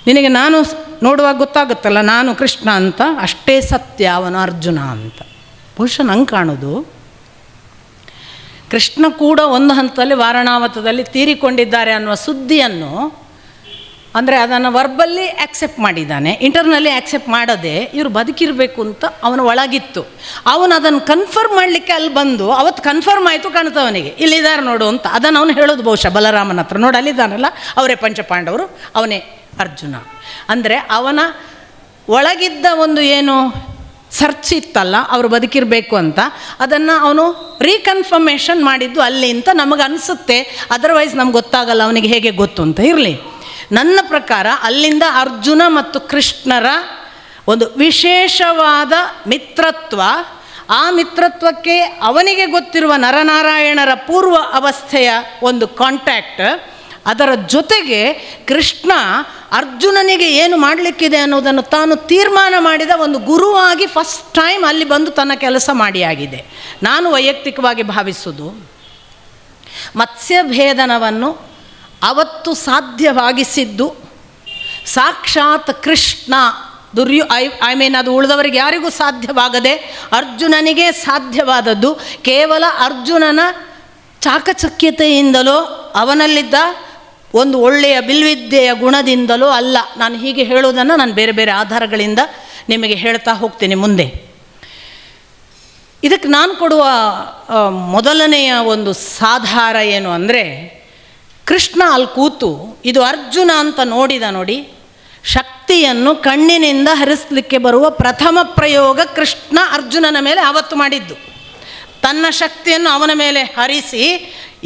ನಿನಗೆ ನಾನು ನೋಡುವಾಗ ಗೊತ್ತಾಗುತ್ತಲ್ಲ ನಾನು ಕೃಷ್ಣ ಅಂತ, ಅಷ್ಟೇ ಸತ್ಯ ಅವನು ಅರ್ಜುನ ಅಂತ. ಬಹುಶಃ ನಂಗೆ ಕಾಣೋದು ಕೃಷ್ಣ ಕೂಡ ಒಂದು ಹಂತದಲ್ಲಿ ವಾರಣಾವತದಲ್ಲಿ ತೀರಿಕೊಂಡಿದ್ದಾರೆ ಅನ್ನುವ ಸುದ್ದಿಯನ್ನು, ಅಂದರೆ ಅದನ್ನು ವರ್ಬಲ್ಲಿ ಆ್ಯಕ್ಸೆಪ್ಟ್ ಮಾಡಿದ್ದಾನೆ, ಇಂಟರ್ನಲ್ಲಿ ಆ್ಯಕ್ಸೆಪ್ಟ್ ಮಾಡದೆ ಇವರು ಬದುಕಿರಬೇಕು ಅಂತ ಅವನ ಒಳಗಿತ್ತು. ಅವನು ಅದನ್ನು ಕನ್ಫರ್ಮ್ ಮಾಡಲಿಕ್ಕೆ ಅಲ್ಲಿ ಬಂದು ಅವತ್ತು ಕನ್ಫರ್ಮ್ ಆಯಿತು ಕಾಣ್ತವನಿಗೆ, ಇಲ್ಲಿದ್ದಾರೆ ನೋಡು ಅಂತ. ಅದನ್ನು ಅವನು ಹೇಳೋದು ಬಹುಶಃ ಬಲರಾಮನ ಹತ್ರ, ನೋಡಿ ಅಲ್ಲಿದ್ದಾನಲ್ಲ ಅವರೇ ಪಂಚಪಾಂಡವರು, ಅವನೇ ಅರ್ಜುನ. ಅಂದರೆ ಅವನ ಒಳಗಿದ್ದ ಒಂದು ಏನು ಸರ್ಚ್ ಇತ್ತಲ್ಲ ಅವರು ಬದುಕಿರಬೇಕು ಅಂತ, ಅದನ್ನು ಅವನು ರೀಕನ್ಫರ್ಮೇಷನ್ ಮಾಡಿದ್ದು ಅಲ್ಲಿ ಅಂತ ನಮಗೆ ಅನಿಸುತ್ತೆ. ಅದರ್ವೈಸ್ ನಮ್ಗೆ ಗೊತ್ತಾಗಲ್ಲ ಅವನಿಗೆ ಹೇಗೆ ಗೊತ್ತು ಅಂತ. ಇರಲಿ, ನನ್ನ ಪ್ರಕಾರ ಅಲ್ಲಿಂದ ಅರ್ಜುನ ಮತ್ತು ಕೃಷ್ಣರ ಒಂದು ವಿಶೇಷವಾದ ಮಿತ್ರತ್ವ, ಆ ಮಿತ್ರತ್ವಕ್ಕೆ ಅವನಿಗೆ ಗೊತ್ತಿರುವ ನರನಾರಾಯಣರ ಪೂರ್ವ ಅವಸ್ಥೆಯ ಒಂದು ಕಾಂಟ್ಯಾಕ್ಟ್, ಅದರ ಜೊತೆಗೆ ಕೃಷ್ಣ ಅರ್ಜುನನಿಗೆ ಏನು ಮಾಡಲಿಕ್ಕಿದೆ ಅನ್ನೋದನ್ನು ತಾನು ತೀರ್ಮಾನ ಮಾಡಿದ ಒಂದು ಗುರುವಾಗಿ ಫಸ್ಟ್ ಟೈಮ್ ಅಲ್ಲಿ ಬಂದು ತನ್ನ ಕೆಲಸ ಮಾಡಿಯಾಗಿದೆ. ನಾನು ವೈಯಕ್ತಿಕವಾಗಿ ಭಾವಿಸುವುದು, ಮತ್ಸ್ಯಭೇದನವನ್ನು ಅವತ್ತು ಸಾಧ್ಯವಾಗಿಸಿದ್ದು ಸಾಕ್ಷಾತ್ ಕೃಷ್ಣ. ಅದು ಉಳಿದವರಿಗೆ ಯಾರಿಗೂ ಸಾಧ್ಯವಾಗದೆ ಅರ್ಜುನನಿಗೆ ಸಾಧ್ಯವಾದದ್ದು ಕೇವಲ ಅರ್ಜುನನ ಚಾಕಚಕ್ಯತೆಯಿಂದಲೋ ಅವನಲ್ಲಿದ್ದ ಒಂದು ಒಳ್ಳೆಯ ಬಿಲ್ವಿದ್ಯೆಯ ಗುಣದಿಂದಲೋ ಅಲ್ಲ. ನಾನು ಹೀಗೆ ಹೇಳೋದನ್ನು ನಾನು ಬೇರೆ ಬೇರೆ ಆಧಾರಗಳಿಂದ ನಿಮಗೆ ಹೇಳ್ತಾ ಹೋಗ್ತೀನಿ ಮುಂದೆ. ಇದಕ್ಕೆ ನಾನು ಕೊಡುವ ಮೊದಲನೆಯ ಒಂದು ಸಾಧಾರ ಏನು ಅಂದರೆ, ಕೃಷ್ಣ ಅಲ್ಲಿ ಕೂತು ಇದು ಅರ್ಜುನ ಅಂತ ನೋಡಿದ ನೋಡಿ, ಶಕ್ತಿಯನ್ನು ಕಣ್ಣಿನಿಂದ ಹರಿಸಲಿಕ್ಕೆ ಬರುವ ಪ್ರಥಮ ಪ್ರಯೋಗ ಕೃಷ್ಣ ಅರ್ಜುನನ ಮೇಲೆ ಆವತ್ತು ಮಾಡಿದ್ದು. ತನ್ನ ಶಕ್ತಿಯನ್ನು ಅವನ ಮೇಲೆ ಹರಿಸಿ,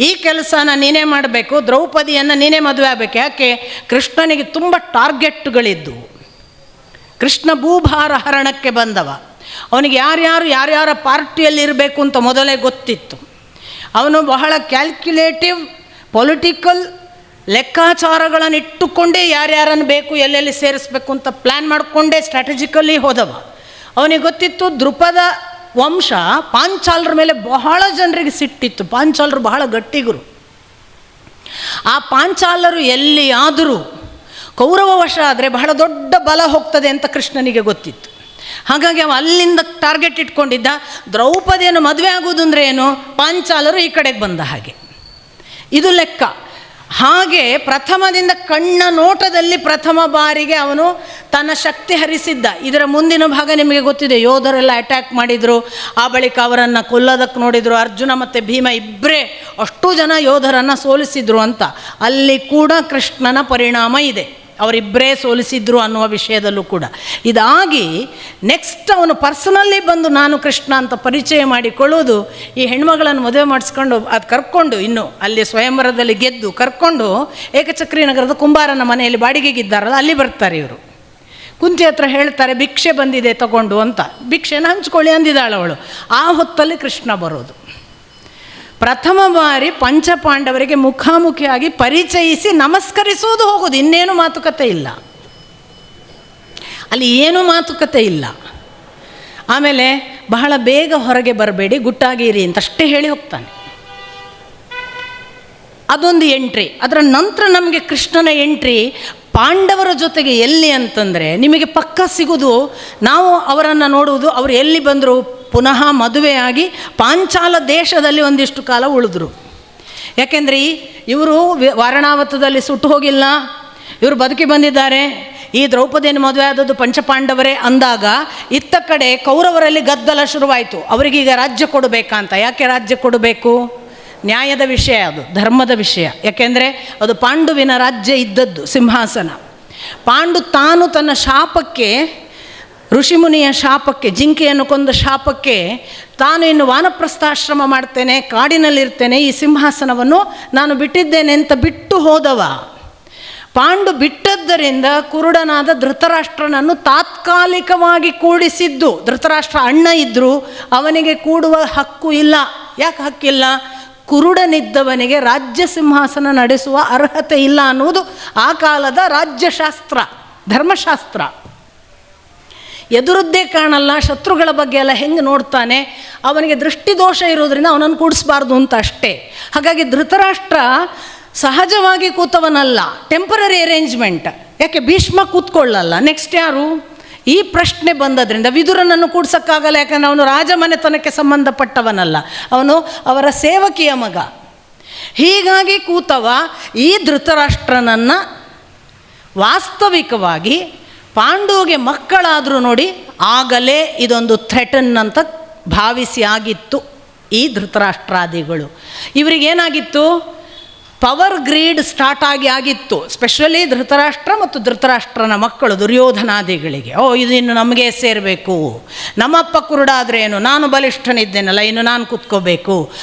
ಈ ಕೆಲಸನ ನೀನೇ ಮಾಡಬೇಕು, ದ್ರೌಪದಿಯನ್ನು ನೀನೇ ಮದುವೆ ಆಗಬೇಕು. ಯಾಕೆ? ಕೃಷ್ಣನಿಗೆ ತುಂಬ ಟಾರ್ಗೆಟ್ಗಳಿದ್ದವು. ಕೃಷ್ಣ ಭೂಭಾರ ಹರಣಕ್ಕೆ ಬಂದವ, ಅವನಿಗೆ ಯಾರ್ಯಾರ ಪಾರ್ಟಿಯಲ್ಲಿ ಇರಬೇಕು ಅಂತ ಮೊದಲೇ ಗೊತ್ತಿತ್ತು. ಅವನು ಬಹಳ ಕ್ಯಾಲ್ಕ್ಯುಲೇಟಿವ್ ಪೊಲಿಟಿಕಲ್ ಲೆಕ್ಕಾಚಾರಗಳನ್ನು ಇಟ್ಟುಕೊಂಡೇ ಯಾರ್ಯಾರನ್ನು ಬೇಕು ಎಲ್ಲೆಲ್ಲಿ ಸೇರಿಸ್ಬೇಕು ಅಂತ ಪ್ಲ್ಯಾನ್ ಮಾಡಿಕೊಂಡೇ ಸ್ಟ್ರಾಟಜಿಕಲಿ ಹೋದವ. ಅವನಿಗೆ ಗೊತ್ತಿತ್ತು ದೃಪದ ವಂಶ ಪಾಂಚಾಲರ ಮೇಲೆ ಬಹಳ ಜನರಿಗೆ ಸಿಟ್ಟಿತ್ತು. ಪಾಂಚಾಲರು ಬಹಳ ಗಟ್ಟಿಗರು. ಆ ಪಾಂಚಾಲರು ಎಲ್ಲಿಯಾದರೂ ಕೌರವ ವಶ ಆದರೆ ಬಹಳ ದೊಡ್ಡ ಬಲ ಹೋಗ್ತದೆ ಅಂತ ಕೃಷ್ಣನಿಗೆ ಗೊತ್ತಿತ್ತು. ಹಾಗಾಗಿ ಅವ ಅಲ್ಲಿಂದ ಟಾರ್ಗೆಟ್ ಇಟ್ಕೊಂಡಿದ್ದ. ದ್ರೌಪದಿಯನ್ನು ಮದುವೆ ಆಗುವುದು ಅಂದರೆ ಏನು, ಪಾಂಚಾಲರು ಈ ಕಡೆಗೆ ಬಂದ ಹಾಗೆ, ಇದು ಲೆಕ್ಕ. ಹಾಗೆ ಪ್ರಥಮದಿಂದ ಕಣ್ಣ ನೋಟದಲ್ಲಿ ಪ್ರಥಮ ಬಾರಿಗೆ ಅವನು ತನ್ನ ಶಕ್ತಿ ಹರಿಸಿದ್ದ. ಇದರ ಮುಂದಿನ ಭಾಗ ನಿಮಗೆ ಗೊತ್ತಿದೆ, ಯೋಧರೆಲ್ಲ ಅಟ್ಯಾಕ್ ಮಾಡಿದರು, ಆ ಬಳಿಕ ಅವರನ್ನು ಕೊಲ್ಲೋದಕ್ಕೆ ನೋಡಿದರು. ಅರ್ಜುನ ಮತ್ತು ಭೀಮ ಇಬ್ಬರೇ ಅಷ್ಟು ಜನ ಯೋಧರನ್ನು ಸೋಲಿಸಿದ್ರು ಅಂತ. ಅಲ್ಲಿ ಕೂಡ ಕೃಷ್ಣನ ಪರಿಣಾಮ ಇದೆ, ಅವರಿಬ್ಬರೇ ಸೋಲಿಸಿದ್ರು ಅನ್ನುವ ವಿಷಯದಲ್ಲೂ ಕೂಡ. ಇದಾಗಿ ನೆಕ್ಸ್ಟ್ ಅವನು ಪರ್ಸನಲಿ ಬಂದು ನಾನು ಕೃಷ್ಣ ಅಂತ ಪರಿಚಯ ಮಾಡಿಕೊಳ್ಳೋದು, ಈ ಹೆಣ್ಮಗಳನ್ನು ಮದುವೆ ಮಾಡಿಸ್ಕೊಂಡು ಅದು ಕರ್ಕೊಂಡು ಇನ್ನು ಅಲ್ಲಿ ಸ್ವಯಂವರದಲ್ಲಿ ಗೆದ್ದು ಕರ್ಕೊಂಡು ಏಕಚಕ್ರಿ ನಗರದ ಕುಂಬಾರನ ಮನೆಯಲ್ಲಿ ಬಾಡಿಗೆಗಿದ್ದಾರಲ್ಲ ಅಲ್ಲಿ ಬರ್ತಾರೆ ಇವರು. ಕುಂತಿ ಹತ್ರ ಹೇಳ್ತಾರೆ ಭಿಕ್ಷೆ ಬಂದಿದೆ ತಗೊಂಡು ಅಂತ. ಭಿಕ್ಷೆನ ಹಂಚ್ಕೊಳ್ಳಿ ಅಂದಿದ್ದಾಳು ಅವಳು. ಆ ಹೊತ್ತಲ್ಲಿ ಕೃಷ್ಣ ಬರೋದು. ಪ್ರಥಮ ಬಾರಿ ಪಂಚಪಾಂಡವರಿಗೆ ಮುಖಾಮುಖಿಯಾಗಿ ಪರಿಚಯಿಸಿ ನಮಸ್ಕರಿಸೋದು ಹೋಗೋದು, ಇನ್ನೇನು ಮಾತುಕತೆ ಇಲ್ಲ ಅಲ್ಲಿ, ಏನೂ ಮಾತುಕತೆ ಇಲ್ಲ. ಆಮೇಲೆ ಬಹಳ ಬೇಗ ಹೊರಗೆ ಬರಬೇಡಿ, ಗುಟ್ಟಾಗಿರಿ ಅಂತಷ್ಟೇ ಹೇಳಿ ಹೋಗ್ತಾನೆ. ಅದೊಂದು ಎಂಟ್ರಿ. ಅದರ ನಂತರ ನಮಗೆ ಕೃಷ್ಣನ ಎಂಟ್ರಿ ಪಾಂಡವರ ಜೊತೆಗೆ ಎಲ್ಲಿ ಅಂತಂದರೆ, ನಿಮಗೆ ಪಕ್ಕ ಸಿಗೋದು, ನಾವು ಅವರನ್ನು ನೋಡುವುದು, ಅವರು ಎಲ್ಲಿ ಬಂದರು, ಪುನಃ ಮದುವೆಯಾಗಿ ಪಾಂಚಾಲ ದೇಶದಲ್ಲಿ ಒಂದಿಷ್ಟು ಕಾಲ ಉಳಿದ್ರು. ಯಾಕೆಂದರೆ ಇವರು ವಾರಣಾವತದಲ್ಲಿ ಸುಟ್ಟು ಹೋಗಿಲ್ಲ, ಇವರು ಬದುಕಿ ಬಂದಿದ್ದಾರೆ. ಈ ದ್ರೌಪದಿಯನ್ನು ಮದುವೆ ಆದದ್ದು ಪಂಚಪಾಂಡವರೇ ಅಂದಾಗ ಇತ್ತ ಕಡೆ ಕೌರವರಲ್ಲಿ ಗದ್ದಲ ಶುರುವಾಯಿತು. ಅವರಿಗೀಗ ರಾಜ್ಯ ಕೊಡಬೇಕಂತ. ಯಾಕೆ ರಾಜ್ಯ ಕೊಡಬೇಕು? ನ್ಯಾಯದ ವಿಷಯ, ಅದು ಧರ್ಮದ ವಿಷಯ. ಯಾಕೆಂದರೆ ಅದು ಪಾಂಡುವಿನ ರಾಜ್ಯ ಇದ್ದದ್ದು, ಸಿಂಹಾಸನ. ಪಾಂಡು ತಾನು ತನ್ನ ಶಾಪಕ್ಕೆ, ಋಷಿಮುನಿಯ ಶಾಪಕ್ಕೆ, ಜಿಂಕೆಯನ್ನು ಕೊಂದ ಶಾಪಕ್ಕೆ, ತಾನು ಇನ್ನು ವಾನಪ್ರಸ್ಥಾಶ್ರಮ ಮಾಡ್ತೇನೆ, ಕಾಡಿನಲ್ಲಿರ್ತೇನೆ, ಈ ಸಿಂಹಾಸನವನ್ನು ನಾನು ಬಿಟ್ಟಿದ್ದೇನೆ ಅಂತ ಬಿಟ್ಟು ಹೋದವ. ಪಾಂಡು ಬಿಟ್ಟದ್ದರಿಂದ ಕುರುಡನಾದ ಧೃತರಾಷ್ಟ್ರನನ್ನು ತಾತ್ಕಾಲಿಕವಾಗಿ ಕೂಡಿಸಿದ್ದು. ಧೃತರಾಷ್ಟ್ರ ಅಣ್ಣ ಇದ್ದರೂ ಅವನಿಗೆ ಕೂಡುವ ಹಕ್ಕು ಇಲ್ಲ. ಯಾಕೆ ಹಕ್ಕಿಲ್ಲ? ಕುರುಡನಿದ್ದವನಿಗೆ ರಾಜ್ಯ ಸಿಂಹಾಸನ ನಡೆಸುವ ಅರ್ಹತೆ ಇಲ್ಲ ಅನ್ನುವುದು ಆ ಕಾಲದ ರಾಜ್ಯಶಾಸ್ತ್ರ, ಧರ್ಮಶಾಸ್ತ್ರ. ಎದುರದ್ದೇ ಕಾಣಲ್ಲ, ಶತ್ರುಗಳ ಬಗ್ಗೆ ಎಲ್ಲ ಹೆಂಗೆ ನೋಡ್ತಾನೆ, ಅವನಿಗೆ ದೃಷ್ಟಿದೋಷ ಇರೋದ್ರಿಂದ ಅವನನ್ನು ಕೂಡಿಸ್ಬಾರ್ದು ಅಂತ ಅಷ್ಟೇ. ಹಾಗಾಗಿ ಧೃತರಾಷ್ಟ್ರ ಸಹಜವಾಗಿ ಕೂತವನಲ್ಲ, ಟೆಂಪರರಿ ಅರೇಂಜ್ಮೆಂಟ್. ಯಾಕೆ ಭೀಷ್ಮ ಕೂತ್ಕೊಳ್ಳಲ್ಲ, ನೆಕ್ಸ್ಟ್ ಯಾರು? ಈ ಪ್ರಶ್ನೆ ಬಂದದ್ರಿಂದ ವಿದುರನನ್ನು ಕೂಡ್ಸೋಕ್ಕಾಗಲ್ಲ, ಯಾಕಂದರೆ ಅವನು ರಾಜಮನೆತನಕ್ಕೆ ಸಂಬಂಧಪಟ್ಟವನಲ್ಲ, ಅವನು ಅವರ ಸೇವಕಿಯ ಮಗ. ಹೀಗಾಗಿ ಕೂತವ ಈ ಧೃತರಾಷ್ಟ್ರನನ್ನು ವಾಸ್ತವಿಕವಾಗಿ ಪಾಂಡುವಿಗೆ ಮಕ್ಕಳಾದರೂ ನೋಡಿ ಆಗಲೇ ಇದೊಂದು ಥ್ರೆಟನ್ ಅಂತ ಭಾವಿಸಿ ಆಗಿತ್ತು ಈ ಧೃತರಾಷ್ಟ್ರಾದಿಗಳು. ಇವರಿಗೇನಾಗಿತ್ತು, ಪವರ್ ಗ್ರೀಡ್ ಸ್ಟಾರ್ಟ್ ಆಗಿತ್ತು. ಸ್ಪೆಷಲಿ ಧೃತರಾಷ್ಟ್ರ ಮತ್ತು ಧೃತರಾಷ್ಟ್ರನ ಮಕ್ಕಳು ದುರ್ಯೋಧನಾದಿಗಳಿಗೆ, ಇದು ಇನ್ನು ನಮಗೆ ಸೇರಬೇಕು, ನಮ್ಮಪ್ಪ ಕುರುಡಾದ್ರೇನು, ನಾನು ಬಲಿಷ್ಠನಿದ್ದೇನಲ್ಲ, ಇನ್ನು ನಾನು ಕೂತ್ಕೋಬೇಕು,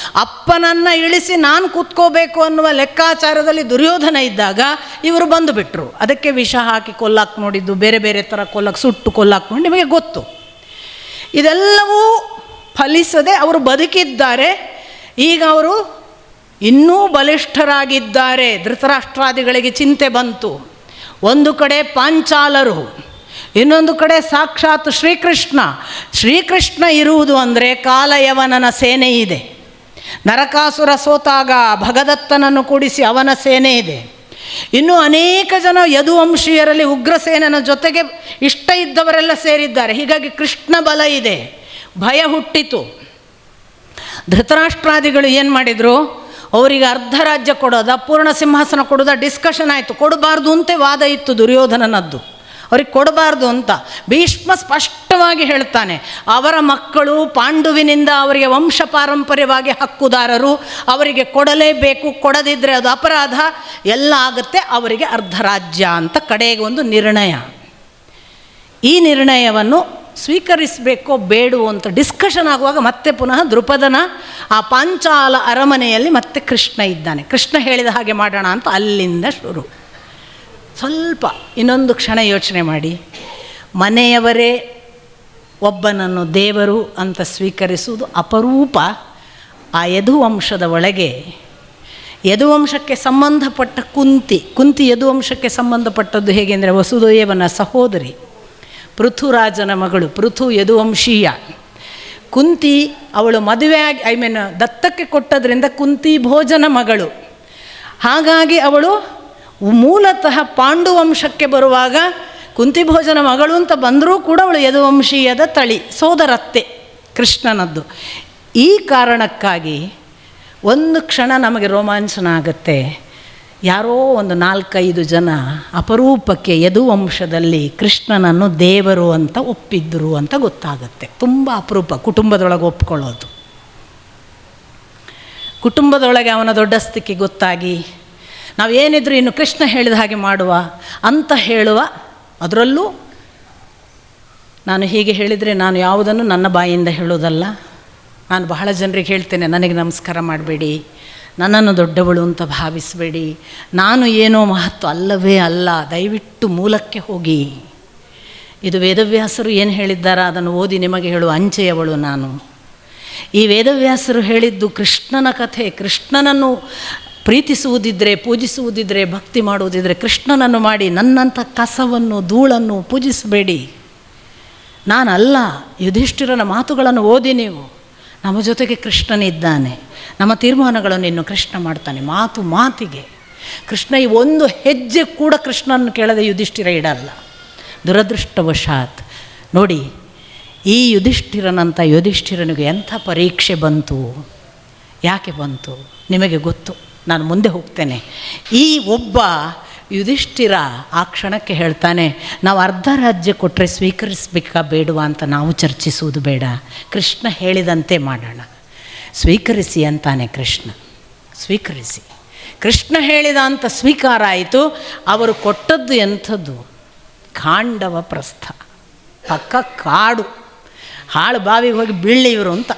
ಅಪ್ಪನನ್ನು ಇಳಿಸಿ ನಾನು ಕೂತ್ಕೋಬೇಕು ಅನ್ನುವ ಲೆಕ್ಕಾಚಾರದಲ್ಲಿ ದುರ್ಯೋಧನ ಇದ್ದಾಗ ಇವರು ಬಂದುಬಿಟ್ರು. ಅದಕ್ಕೆ ವಿಷ ಹಾಕಿ ಕೊಲ್ಲಕ್ಕೆ ನೋಡಿದ್ದು, ಬೇರೆ ಬೇರೆ ಥರ ಸುಟ್ಟು ಕೊಲ್ಲಕ್ಕೆ ನೋಡಿ, ನಿಮಗೆ ಗೊತ್ತು. ಇದೆಲ್ಲವೂ ಫಲಿಸದೆ ಅವರು ಬದುಕಿದ್ದಾರೆ. ಈಗ ಅವರು ಇನ್ನೂ ಬಲಿಷ್ಠರಾಗಿದ್ದಾರೆ. ಧೃತರಾಷ್ಟ್ರಾದಿಗಳಿಗೆ ಚಿಂತೆ ಬಂತು. ಒಂದು ಕಡೆ ಪಾಂಚಾಲರು, ಇನ್ನೊಂದು ಕಡೆ ಸಾಕ್ಷಾತ್ ಶ್ರೀಕೃಷ್ಣ ಇರುವುದು ಅಂದರೆ ಕಾಲಯವನನ ಸೇನೆ ಇದೆ. ನರಕಾಸುರ ಸೋತಾಗ ಭಗದತ್ತನನ್ನು ಕೂಡಿಸಿ ಅವನ ಸೇನೆ ಇದೆ. ಇನ್ನೂ ಅನೇಕ ಜನ ಯದುವಂಶೀಯರಲ್ಲಿ ಉಗ್ರಸೇನನ ಜೊತೆಗೆ ಇಷ್ಟ ಇದ್ದವರೆಲ್ಲ ಸೇರಿದ್ದಾರೆ. ಹೀಗಾಗಿ ಕೃಷ್ಣ ಬಲ ಇದೆ. ಭಯ ಹುಟ್ಟಿತು. ಧೃತರಾಷ್ಟ್ರಾದಿಗಳು ಏನು ಮಾಡಿದರು, ಅವರಿಗೆ ಅರ್ಧ ರಾಜ್ಯ ಕೊಡೋದ, ಪೂರ್ಣ ಸಿಂಹಾಸನ ಕೊಡೋದ ಡಿಸ್ಕಷನ್ ಆಯಿತು. ಕೊಡಬಾರ್ದು ಅಂತೆ ವಾದ ಇತ್ತು ದುರ್ಯೋಧನನದ್ದು, ಅವ್ರಿಗೆ ಕೊಡಬಾರ್ದು ಅಂತ. ಭೀಷ್ಮ ಸ್ಪಷ್ಟವಾಗಿ ಹೇಳ್ತಾನೆ, ಅವರ ಮಕ್ಕಳು ಪಾಂಡುವಿನಿಂದ ಅವರಿಗೆ ವಂಶ ಪಾರಂಪರ್ಯವಾಗಿ ಹಕ್ಕುದಾರರು, ಅವರಿಗೆ ಕೊಡಲೇಬೇಕು, ಕೊಡದಿದ್ದರೆ ಅದು ಅಪರಾಧ, ಎಲ್ಲ ಆಗುತ್ತೆ, ಅವರಿಗೆ ಅರ್ಧ ರಾಜ್ಯ ಅಂತ ಕಡೆಗೆ ಒಂದು ನಿರ್ಣಯ. ಈ ನಿರ್ಣಯವನ್ನು ಸ್ವೀಕರಿಸಬೇಕೋ ಬೇಡವೋ ಅಂತ ಡಿಸ್ಕಷನ್ ಆಗುವಾಗ ಮತ್ತೆ ಪುನಃ ದೃಪದನ ಆ ಪಾಂಚಾಲ ಅರಮನೆಯಲ್ಲಿ ಮತ್ತೆ ಕೃಷ್ಣ ಇದ್ದಾನೆ. ಕೃಷ್ಣ ಹೇಳಿದ ಹಾಗೆ ಮಾಡೋಣ ಅಂತ ಅಲ್ಲಿಂದ ಶುರು. ಸ್ವಲ್ಪ ಇನ್ನೊಂದು ಕ್ಷಣ ಯೋಚನೆ ಮಾಡಿ, ಮನೆಯವರೇ ಒಬ್ಬನನ್ನು ದೇವರು ಅಂತ ಸ್ವೀಕರಿಸುವುದು ಅಪರೂಪ. ಆ ಯದುವಂಶದ ಒಳಗೆ ಯದುವಂಶಕ್ಕೆ ಸಂಬಂಧಪಟ್ಟ ಕುಂತಿ ಯದುವಂಶಕ್ಕೆ ಸಂಬಂಧಪಟ್ಟದ್ದು ಹೇಗೆ ಅಂದರೆ ವಸುದೇವನ ಸಹೋದರಿ, ಪೃಥುರಾಜನ ಮಗಳು. ಪೃಥು ಯದುವಂಶೀಯ. ಕುಂತಿ ಅವಳು ಮದುವೆಯಾಗಿ ದತ್ತಕ್ಕೆ ಕೊಟ್ಟದ್ರಿಂದ ಕುಂತಿ ಭೋಜನ ಮಗಳು. ಹಾಗಾಗಿ ಅವಳು ಮೂಲತಃ ಪಾಂಡುವಂಶಕ್ಕೆ ಬರುವಾಗ ಕುಂತಿ ಭೋಜನ ಮಗಳು ಅಂತ ಬಂದರೂ ಕೂಡ ಅವಳು ಯದುವಂಶೀಯದ ತಳಿ, ಸೋದರತ್ತೆ ಕೃಷ್ಣನದ್ದು. ಈ ಕಾರಣಕ್ಕಾಗಿ ಒಂದು ಕ್ಷಣ ನಮಗೆ ರೋಮಾಂಚನ ಆಗುತ್ತೆ. ಯಾರೋ ಒಂದು 4-5 ಜನ ಅಪರೂಪಕ್ಕೆ ಯದುವಂಶದಲ್ಲಿ ಕೃಷ್ಣನನ್ನು ದೇವರು ಅಂತ ಒಪ್ಪಿದ್ರು ಅಂತ ಗೊತ್ತಾಗುತ್ತೆ. ತುಂಬ ಅಪರೂಪ ಕುಟುಂಬದೊಳಗೆ ಒಪ್ಕೊಳ್ಳೋದು. ಕುಟುಂಬದೊಳಗೆ ಅವನ ದೊಡ್ಡಸ್ತಿಕೆ ಗೊತ್ತಾಗಿ ನಾವೇನಿದ್ರು ಇನ್ನು ಕೃಷ್ಣ ಹೇಳಿದ ಹಾಗೆ ಮಾಡುವ ಅಂತ ಹೇಳುವ. ಅದರಲ್ಲೂ ನಾನು ಹೀಗೆ ಹೇಳಿದರೆ ನಾನು ಯಾವುದನ್ನು ನನ್ನ ಬಾಯಿಂದ ಹೇಳೋದಲ್ಲ. ನಾನು ಬಹಳ ಜನರಿಗೆ ಹೇಳ್ತೇನೆ, ನನಗೆ ನಮಸ್ಕಾರ ಮಾಡಬೇಡಿ, ನನ್ನನ್ನು ದೊಡ್ಡವಳು ಅಂತ ಭಾವಿಸಬೇಡಿ, ನಾನು ಏನೋ ಮಹತ್ವ ಅಲ್ಲವೇ ಅಲ್ಲ, ದಯವಿಟ್ಟು ಮೂಲಕ್ಕೆ ಹೋಗಿ. ಇದು ವೇದವ್ಯಾಸರು ಏನು ಹೇಳಿದ್ದಾರ ಅದನ್ನು ಓದಿ ನಿಮಗೆ ಹೇಳುವ ಅಂಚೆಯವಳು ನಾನು. ಈ ವೇದವ್ಯಾಸರು ಹೇಳಿದ್ದು ಕೃಷ್ಣನ ಕಥೆ. ಕೃಷ್ಣನನ್ನು ಪ್ರೀತಿಸುವುದಿದ್ದರೆ, ಪೂಜಿಸುವುದಿದ್ದರೆ, ಭಕ್ತಿ ಮಾಡುವುದಿದ್ದರೆ ಕೃಷ್ಣನನ್ನು ಮಾಡಿ, ನನ್ನಂಥ ಕಸವನ್ನು ಧೂಳನ್ನು ಪೂಜಿಸಬೇಡಿ. ನಾನಲ್ಲ. ಯುಧಿಷ್ಠಿರನ ಮಾತುಗಳನ್ನು ಓದಿ ನೀವು. ನಮ್ಮ ಜೊತೆಗೆ ಕೃಷ್ಣನಿದ್ದಾನೆ, ನಮ್ಮ ತೀರ್ಮಾನಗಳನ್ನು ಇನ್ನು ಕೃಷ್ಣ ಮಾಡ್ತಾನೆ. ಮಾತಿಗೆ ಕೃಷ್ಣ ಈ ಒಂದು ಹೆಜ್ಜೆ ಕೂಡ ಕೃಷ್ಣನನ್ನು ಕೇಳದೆ ಯುಧಿಷ್ಠಿರ ಇಡಲ್ಲ. ದುರದೃಷ್ಟವಶಾತ್ ನೋಡಿ, ಈ ಯುಧಿಷ್ಠಿರನಿಗೆ ಎಂಥ ಪರೀಕ್ಷೆ ಬಂತು. ಯಾಕೆ ಬಂತು ನಿಮಗೆ ಗೊತ್ತು, ನಾನು ಮುಂದೆ ಹೋಗ್ತೇನೆ. ಈ ಒಬ್ಬ ಯುಧಿಷ್ಠಿರ ಆ ಕ್ಷಣಕ್ಕೆ ಹೇಳ್ತಾನೆ, ನಾವು ಅರ್ಧ ರಾಜ್ಯ ಕೊಟ್ಟರೆ ಸ್ವೀಕರಿಸಬೇಕಾ ಬೇಡವಾ ಅಂತ ನಾವು ಚರ್ಚಿಸುವುದು ಬೇಡ, ಕೃಷ್ಣ ಹೇಳಿದಂತೆ ಮಾಡೋಣ. ಸ್ವೀಕರಿಸಿ ಅಂತಾನೆ ಕೃಷ್ಣ. ಸ್ವೀಕರಿಸಿ. ಕೃಷ್ಣ ಹೇಳಿದ ಅಂತ ಸ್ವೀಕಾರ ಆಯಿತು. ಅವರು ಕೊಟ್ಟದ್ದು ಎಂಥದ್ದು, ಖಾಂಡವ ಪ್ರಸ್ಥ, ಪಕ್ಕ ಕಾಡು, ಹಾಳು ಬಾವಿಗೆ ಹೋಗಿ ಬೀಳಿ ಇವರು ಅಂತ.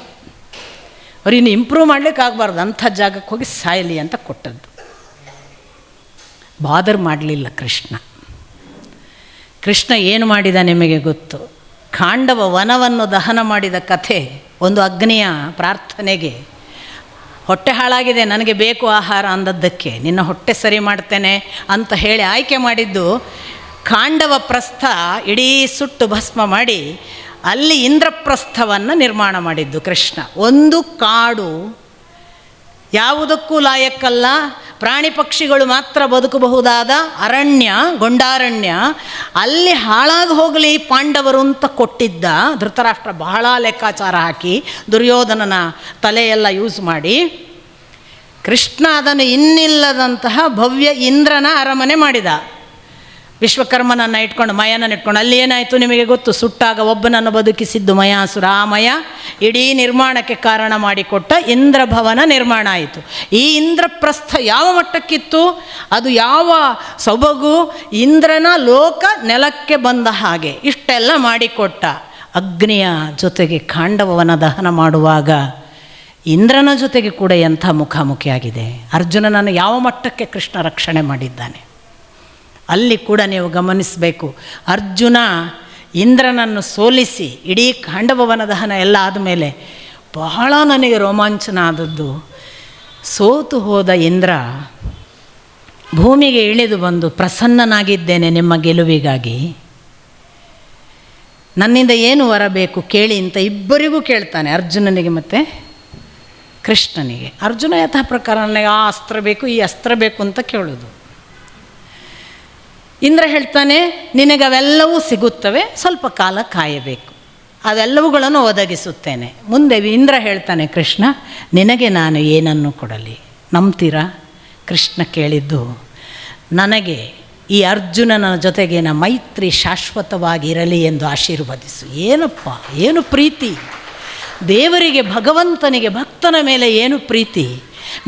ಅವ್ರಿನ್ನು ಇಂಪ್ರೂವ್ ಮಾಡಲಿಕ್ಕೆ ಆಗಬಾರ್ದು, ಅಂಥ ಜಾಗಕ್ಕೆ ಹೋಗಿ ಸಾಯಲಿ ಅಂತ ಕೊಟ್ಟದ್ದು. ಬಾದರ್ ಮಾಡಲಿಲ್ಲ ಕೃಷ್ಣ. ಕೃಷ್ಣ ಏನು ಮಾಡಿದ ನಿಮಗೆ ಗೊತ್ತು. ಖಾಂಡವ ವನವನ್ನು ದಹನ ಮಾಡಿದ ಕಥೆ ಒಂದು ಅಗ್ನಿಯ ಪ್ರಾರ್ಥನೆಗೆ. ಹೊಟ್ಟೆ ಹಾಳಾಗಿದೆ, ನನಗೆ ಬೇಕು ಆಹಾರ ಅಂದದ್ದಕ್ಕೆ ನಿನ್ನ ಹೊಟ್ಟೆ ಸರಿ ಮಾಡ್ತೇನೆ ಅಂತ ಹೇಳಿ ಆಯ್ಕೆ ಮಾಡಿದ್ದು ಖಾಂಡವ ಪ್ರಸ್ಥ ಇಡೀ ಸುಟ್ಟು ಭಸ್ಮ ಮಾಡಿ ಅಲ್ಲಿ ಇಂದ್ರಪ್ರಸ್ಥವನ್ನು ನಿರ್ಮಾಣ ಮಾಡಿದ್ದು ಕೃಷ್ಣ. ಒಂದು ಕಾಡು ಯಾವುದಕ್ಕೂ ಲಾಯಕ್ಕಲ್ಲ, ಪ್ರಾಣಿ ಪಕ್ಷಿಗಳು ಮಾತ್ರ ಬದುಕಬಹುದಾದ ಅರಣ್ಯ, ಗೊಂಡಾರಣ್ಯ, ಅಲ್ಲಿ ಹಾಳಾಗಿ ಹೋಗಲಿ ಪಾಂಡವರು ಅಂತ ಕೊಟ್ಟಿದ್ದ ಧೃತರಾಷ್ಟ್ರ ಬಹಳ ಲೆಕ್ಕಾಚಾರ ಹಾಕಿ ದುರ್ಯೋಧನನ ತಲೆಯೆಲ್ಲ ಯೂಸ್ ಮಾಡಿ ಕೃಷ್ಣ ಅದನ್ನು ಇನ್ನಿಲ್ಲದಂತಹ ಭವ್ಯ ಇಂದ್ರನ ಅರಮನೆ ಮಾಡಿದ. ವಿಶ್ವಕರ್ಮನನ್ನು ಇಟ್ಕೊಂಡು ಮಯನನ್ನು ಇಟ್ಕೊಂಡು ಅಲ್ಲಿ ಏನಾಯಿತು ನಿಮಗೆ ಗೊತ್ತು, ಸುಟ್ಟಾಗ ಒಬ್ಬನನ್ನು ಬದುಕಿಸಿದ್ದು ಮಯಾಸುರ. ಆ ಮಯ ಇಡೀ ನಿರ್ಮಾಣಕ್ಕೆ ಕಾರಣ ಮಾಡಿಕೊಟ್ಟ ಇಂದ್ರಭವನ ನಿರ್ಮಾಣ ಆಯಿತು. ಈ ಇಂದ್ರಪ್ರಸ್ಥ ಯಾವ ಮಟ್ಟಕ್ಕಿತ್ತು, ಅದು ಯಾವ ಸೊಬಗು, ಇಂದ್ರನ ಲೋಕ ನೆಲಕ್ಕೆ ಬಂದ ಹಾಗೆ ಇಷ್ಟೆಲ್ಲ ಮಾಡಿಕೊಟ್ಟ. ಅಗ್ನಿಯ ಜೊತೆಗೆ ಖಾಂಡವನ ದಹನ ಮಾಡುವಾಗ ಇಂದ್ರನ ಜೊತೆಗೆ ಕೂಡ ಎಂಥ ಮುಖಾಮುಖಿಯಾಗಿದೆ. ಅರ್ಜುನನನ್ನು ಯಾವ ಮಟ್ಟಕ್ಕೆ ಕೃಷ್ಣ ರಕ್ಷಣೆ ಮಾಡಿದ್ದಾನೆ ಅಲ್ಲಿ ಕೂಡ ನೀವು ಗಮನಿಸಬೇಕು. ಅರ್ಜುನ ಇಂದ್ರನನ್ನು ಸೋಲಿಸಿ ಇಡೀ ಖಾಂಡವನ ದಹನ ಎಲ್ಲ ಆದಮೇಲೆ ಬಹಳ ನನಗೆ ರೋಮಾಂಚನ ಆದದ್ದು, ಸೋತು ಹೋದ ಇಂದ್ರ ಭೂಮಿಗೆ ಇಳಿದು ಬಂದು ಪ್ರಸನ್ನನಾಗಿದ್ದೇನೆ ನಿಮ್ಮ ಗೆಲುವಿಗಾಗಿ, ನನ್ನಿಂದ ಏನು ಬರಬೇಕು ಕೇಳಿ ಅಂತ ಇಬ್ಬರಿಗೂ ಕೇಳ್ತಾನೆ, ಅರ್ಜುನನಿಗೆ ಮತ್ತು ಕೃಷ್ಣನಿಗೆ. ಅರ್ಜುನ ಯಥಾ ಪ್ರಕಾರ ನನಗೆ ಆ ಅಸ್ತ್ರ ಬೇಕು ಈ ಅಸ್ತ್ರ ಬೇಕು ಅಂತ ಕೇಳೋದು. ಇಂದ್ರ ಹೇಳ್ತಾನೆ ನಿನಗೆ ಅವೆಲ್ಲವೂ ಸಿಗುತ್ತವೆ, ಸ್ವಲ್ಪ ಕಾಲ ಕಾಯಬೇಕು, ಅವೆಲ್ಲವುಗಳನ್ನು ಒದಗಿಸುತ್ತೇನೆ. ಮುಂದೆ ಇಂದ್ರ ಹೇಳ್ತಾನೆ ಕೃಷ್ಣ ನಿನಗೆ ನಾನು ಏನನ್ನು ಕೊಡಲಿ, ನಂಬ್ತೀರಾ? ಕೃಷ್ಣ ಕೇಳಿದ್ದು ನನಗೆ ಈ ಅರ್ಜುನನ ಜೊತೆಗಿನ ಮೈತ್ರಿ ಶಾಶ್ವತವಾಗಿರಲಿ ಎಂದು ಆಶೀರ್ವದಿಸು. ಏನಪ್ಪ, ಏನು ಪ್ರೀತಿ ದೇವರಿಗೆ, ಭಗವಂತನಿಗೆ, ಭಕ್ತನ ಮೇಲೆ ಏನು ಪ್ರೀತಿ.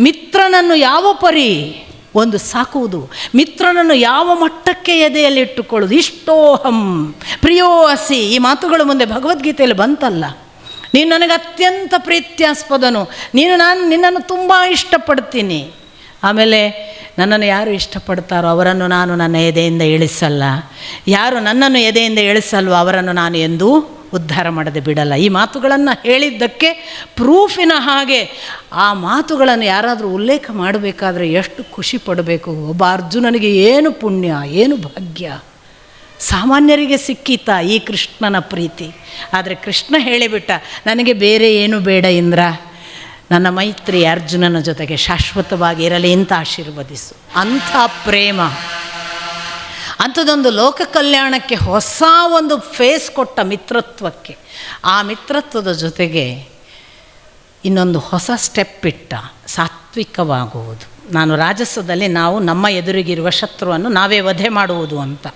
ಮಿತ್ರನನ್ನು ಯಾವ ಪರಿ ಒಂದು ಸಾಕುವುದು, ಮಿತ್ರನನ್ನು ಯಾವ ಮಟ್ಟಕ್ಕೆ ಎದೆಯಲ್ಲಿಟ್ಟುಕೊಳ್ಳೋದು. ಇಷ್ಟೋಹಂ ಪ್ರಿಯೋ ಅಸಿ, ಈ ಮಾತುಗಳು ಮುಂದೆ ಭಗವದ್ಗೀತೆಯಲ್ಲಿ ಬಂತಲ್ಲ. ನೀನು ನನಗೆ ಅತ್ಯಂತ ಪ್ರೀತ್ಯಾಸ್ಪದನು, ನಿನ್ನನ್ನು ತುಂಬ ಇಷ್ಟಪಡ್ತೀನಿ. ಆಮೇಲೆ ನನ್ನನ್ನು ಯಾರು ಇಷ್ಟಪಡ್ತಾರೋ ಅವರನ್ನು ನಾನು ನನ್ನ ಎದೆಯಿಂದ ಇಳಿಸಲ್ಲ, ಯಾರು ನನ್ನನ್ನು ಎದೆಯಿಂದ ಇಳಿಸಲ್ವೋ ಅವರನ್ನು ನಾನು ಎಂದೂ ಉದ್ಧಾರ ಮಾಡದೆ ಬಿಡಲ್ಲ. ಈ ಮಾತುಗಳನ್ನು ಹೇಳಿದ್ದಕ್ಕೆ ಪ್ರೂಫಿನ ಹಾಗೆ ಆ ಮಾತುಗಳನ್ನು ಯಾರಾದರೂ ಉಲ್ಲೇಖ ಮಾಡಬೇಕಾದ್ರೆ ಎಷ್ಟು ಖುಷಿ ಪಡಬೇಕು. ಒಬ್ಬ ಅರ್ಜುನನಿಗೆ ಏನು ಪುಣ್ಯ, ಏನು ಭಾಗ್ಯ, ಸಾಮಾನ್ಯರಿಗೆ ಸಿಕ್ಕಿತಾ ಈ ಕೃಷ್ಣನ ಪ್ರೀತಿ. ಆದರೆ ಕೃಷ್ಣ ಹೇಳಿಬಿಟ್ಟ ನನಗೆ ಬೇರೆ ಏನು ಬೇಡ ಇಂದ್ರ, ನನ್ನ ಮೈತ್ರಿ ಅರ್ಜುನನ ಜೊತೆಗೆ ಶಾಶ್ವತವಾಗಿ ಇರಲಿ ಅಂತ ಆಶೀರ್ವದಿಸು. ಅಂಥ ಪ್ರೇಮ, ಅಂಥದ್ದೊಂದು ಲೋಕ ಕಲ್ಯಾಣಕ್ಕೆ ಹೊಸ ಒಂದು ಫೇಸ್ ಕೊಟ್ಟ ಮಿತ್ರತ್ವಕ್ಕೆ, ಆ ಮಿತ್ರತ್ವದ ಜೊತೆಗೆ ಇನ್ನೊಂದು ಹೊಸ ಸ್ಟೆಪ್ ಇಟ್ಟ, ಸಾತ್ವಿಕವಾಗುವುದು. ನಾನು ರಾಜಸದಲ್ಲಿ ನಾವು ನಮ್ಮ ಎದುರಿಗಿರುವ ಶತ್ರುವನ್ನು ನಾವೇ ವಧೆ ಮಾಡುವುದು ಅಂತ.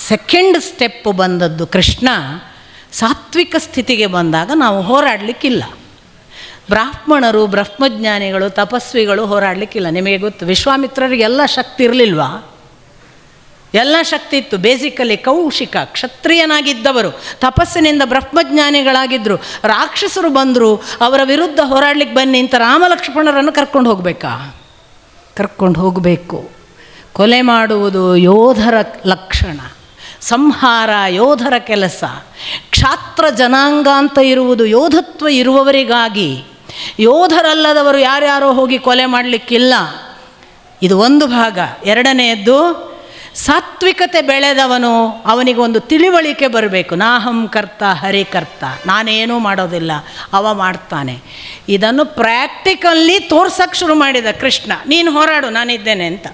ಸೆಕೆಂಡ್ ಸ್ಟೆಪ್ ಬಂದದ್ದು ಕೃಷ್ಣ ಸಾತ್ವಿಕ ಸ್ಥಿತಿಗೆ ಬಂದಾಗ ನಾವು ಹೋರಾಡಲಿಕ್ಕಿಲ್ಲ. ಬ್ರಾಹ್ಮಣರು, ಬ್ರಹ್ಮಜ್ಞಾನಿಗಳು, ತಪಸ್ವಿಗಳು ಹೋರಾಡಲಿಕ್ಕಿಲ್ಲ. ನಿಮಗೆ ಗೊತ್ತು, ವಿಶ್ವಾಮಿತ್ರರಿಗೆಲ್ಲ ಶಕ್ತಿ ಇರಲಿಲ್ವಾ? ಎಲ್ಲ ಶಕ್ತಿ ಇತ್ತು. ಬೇಸಿಕಲಿ ಕೌಶಿಕ ಕ್ಷತ್ರಿಯನಾಗಿದ್ದವರು ತಪಸ್ಸಿನಿಂದ ಬ್ರಹ್ಮಜ್ಞಾನಿಗಳಾಗಿದ್ದರು. ರಾಕ್ಷಸರು ಬಂದರು, ಅವರ ವಿರುದ್ಧ ಹೋರಾಡಲಿಕ್ಕೆ ಬನ್ನಿ ಅಂತ ರಾಮಲಕ್ಷ್ಮಣರನ್ನು ಕರ್ಕೊಂಡು ಹೋಗಬೇಕಾ? ಕರ್ಕೊಂಡು ಹೋಗಬೇಕು. ಕೊಲೆ ಮಾಡುವುದು ಯೋಧರ ಲಕ್ಷಣ, ಸಂಹಾರ ಯೋಧರ ಕೆಲಸ, ಕ್ಷಾತ್ರ ಜನಾಂಗ ಅಂತ ಇರುವುದು ಯೋಧತ್ವ ಇರುವವರಿಗಾಗಿ. ಯೋಧರಲ್ಲದವರು ಯಾರ್ಯಾರೋ ಹೋಗಿ ಕೊಲೆ ಮಾಡಲಿಕ್ಕಿಲ್ಲ. ಇದು ಒಂದು ಭಾಗ. ಎರಡನೆಯದ್ದು, ಸಾತ್ವಿಕತೆ ಬೆಳೆದವನು, ಅವನಿಗೊಂದು ತಿಳಿವಳಿಕೆ ಬರಬೇಕು. ನಾಹಂ ಕರ್ತ ಹರಿಕರ್ತ, ನಾನೇನೂ ಮಾಡೋದಿಲ್ಲ, ಅವ ಮಾಡ್ತಾನೆ. ಇದನ್ನು ಪ್ರಾಕ್ಟಿಕಲ್ಲಿ ತೋರ್ಸಕ್ಕೆ ಶುರು ಮಾಡಿದ ಕೃಷ್ಣ. ನೀನು ಹೋರಾಡು, ನಾನಿದ್ದೇನೆ ಅಂತ.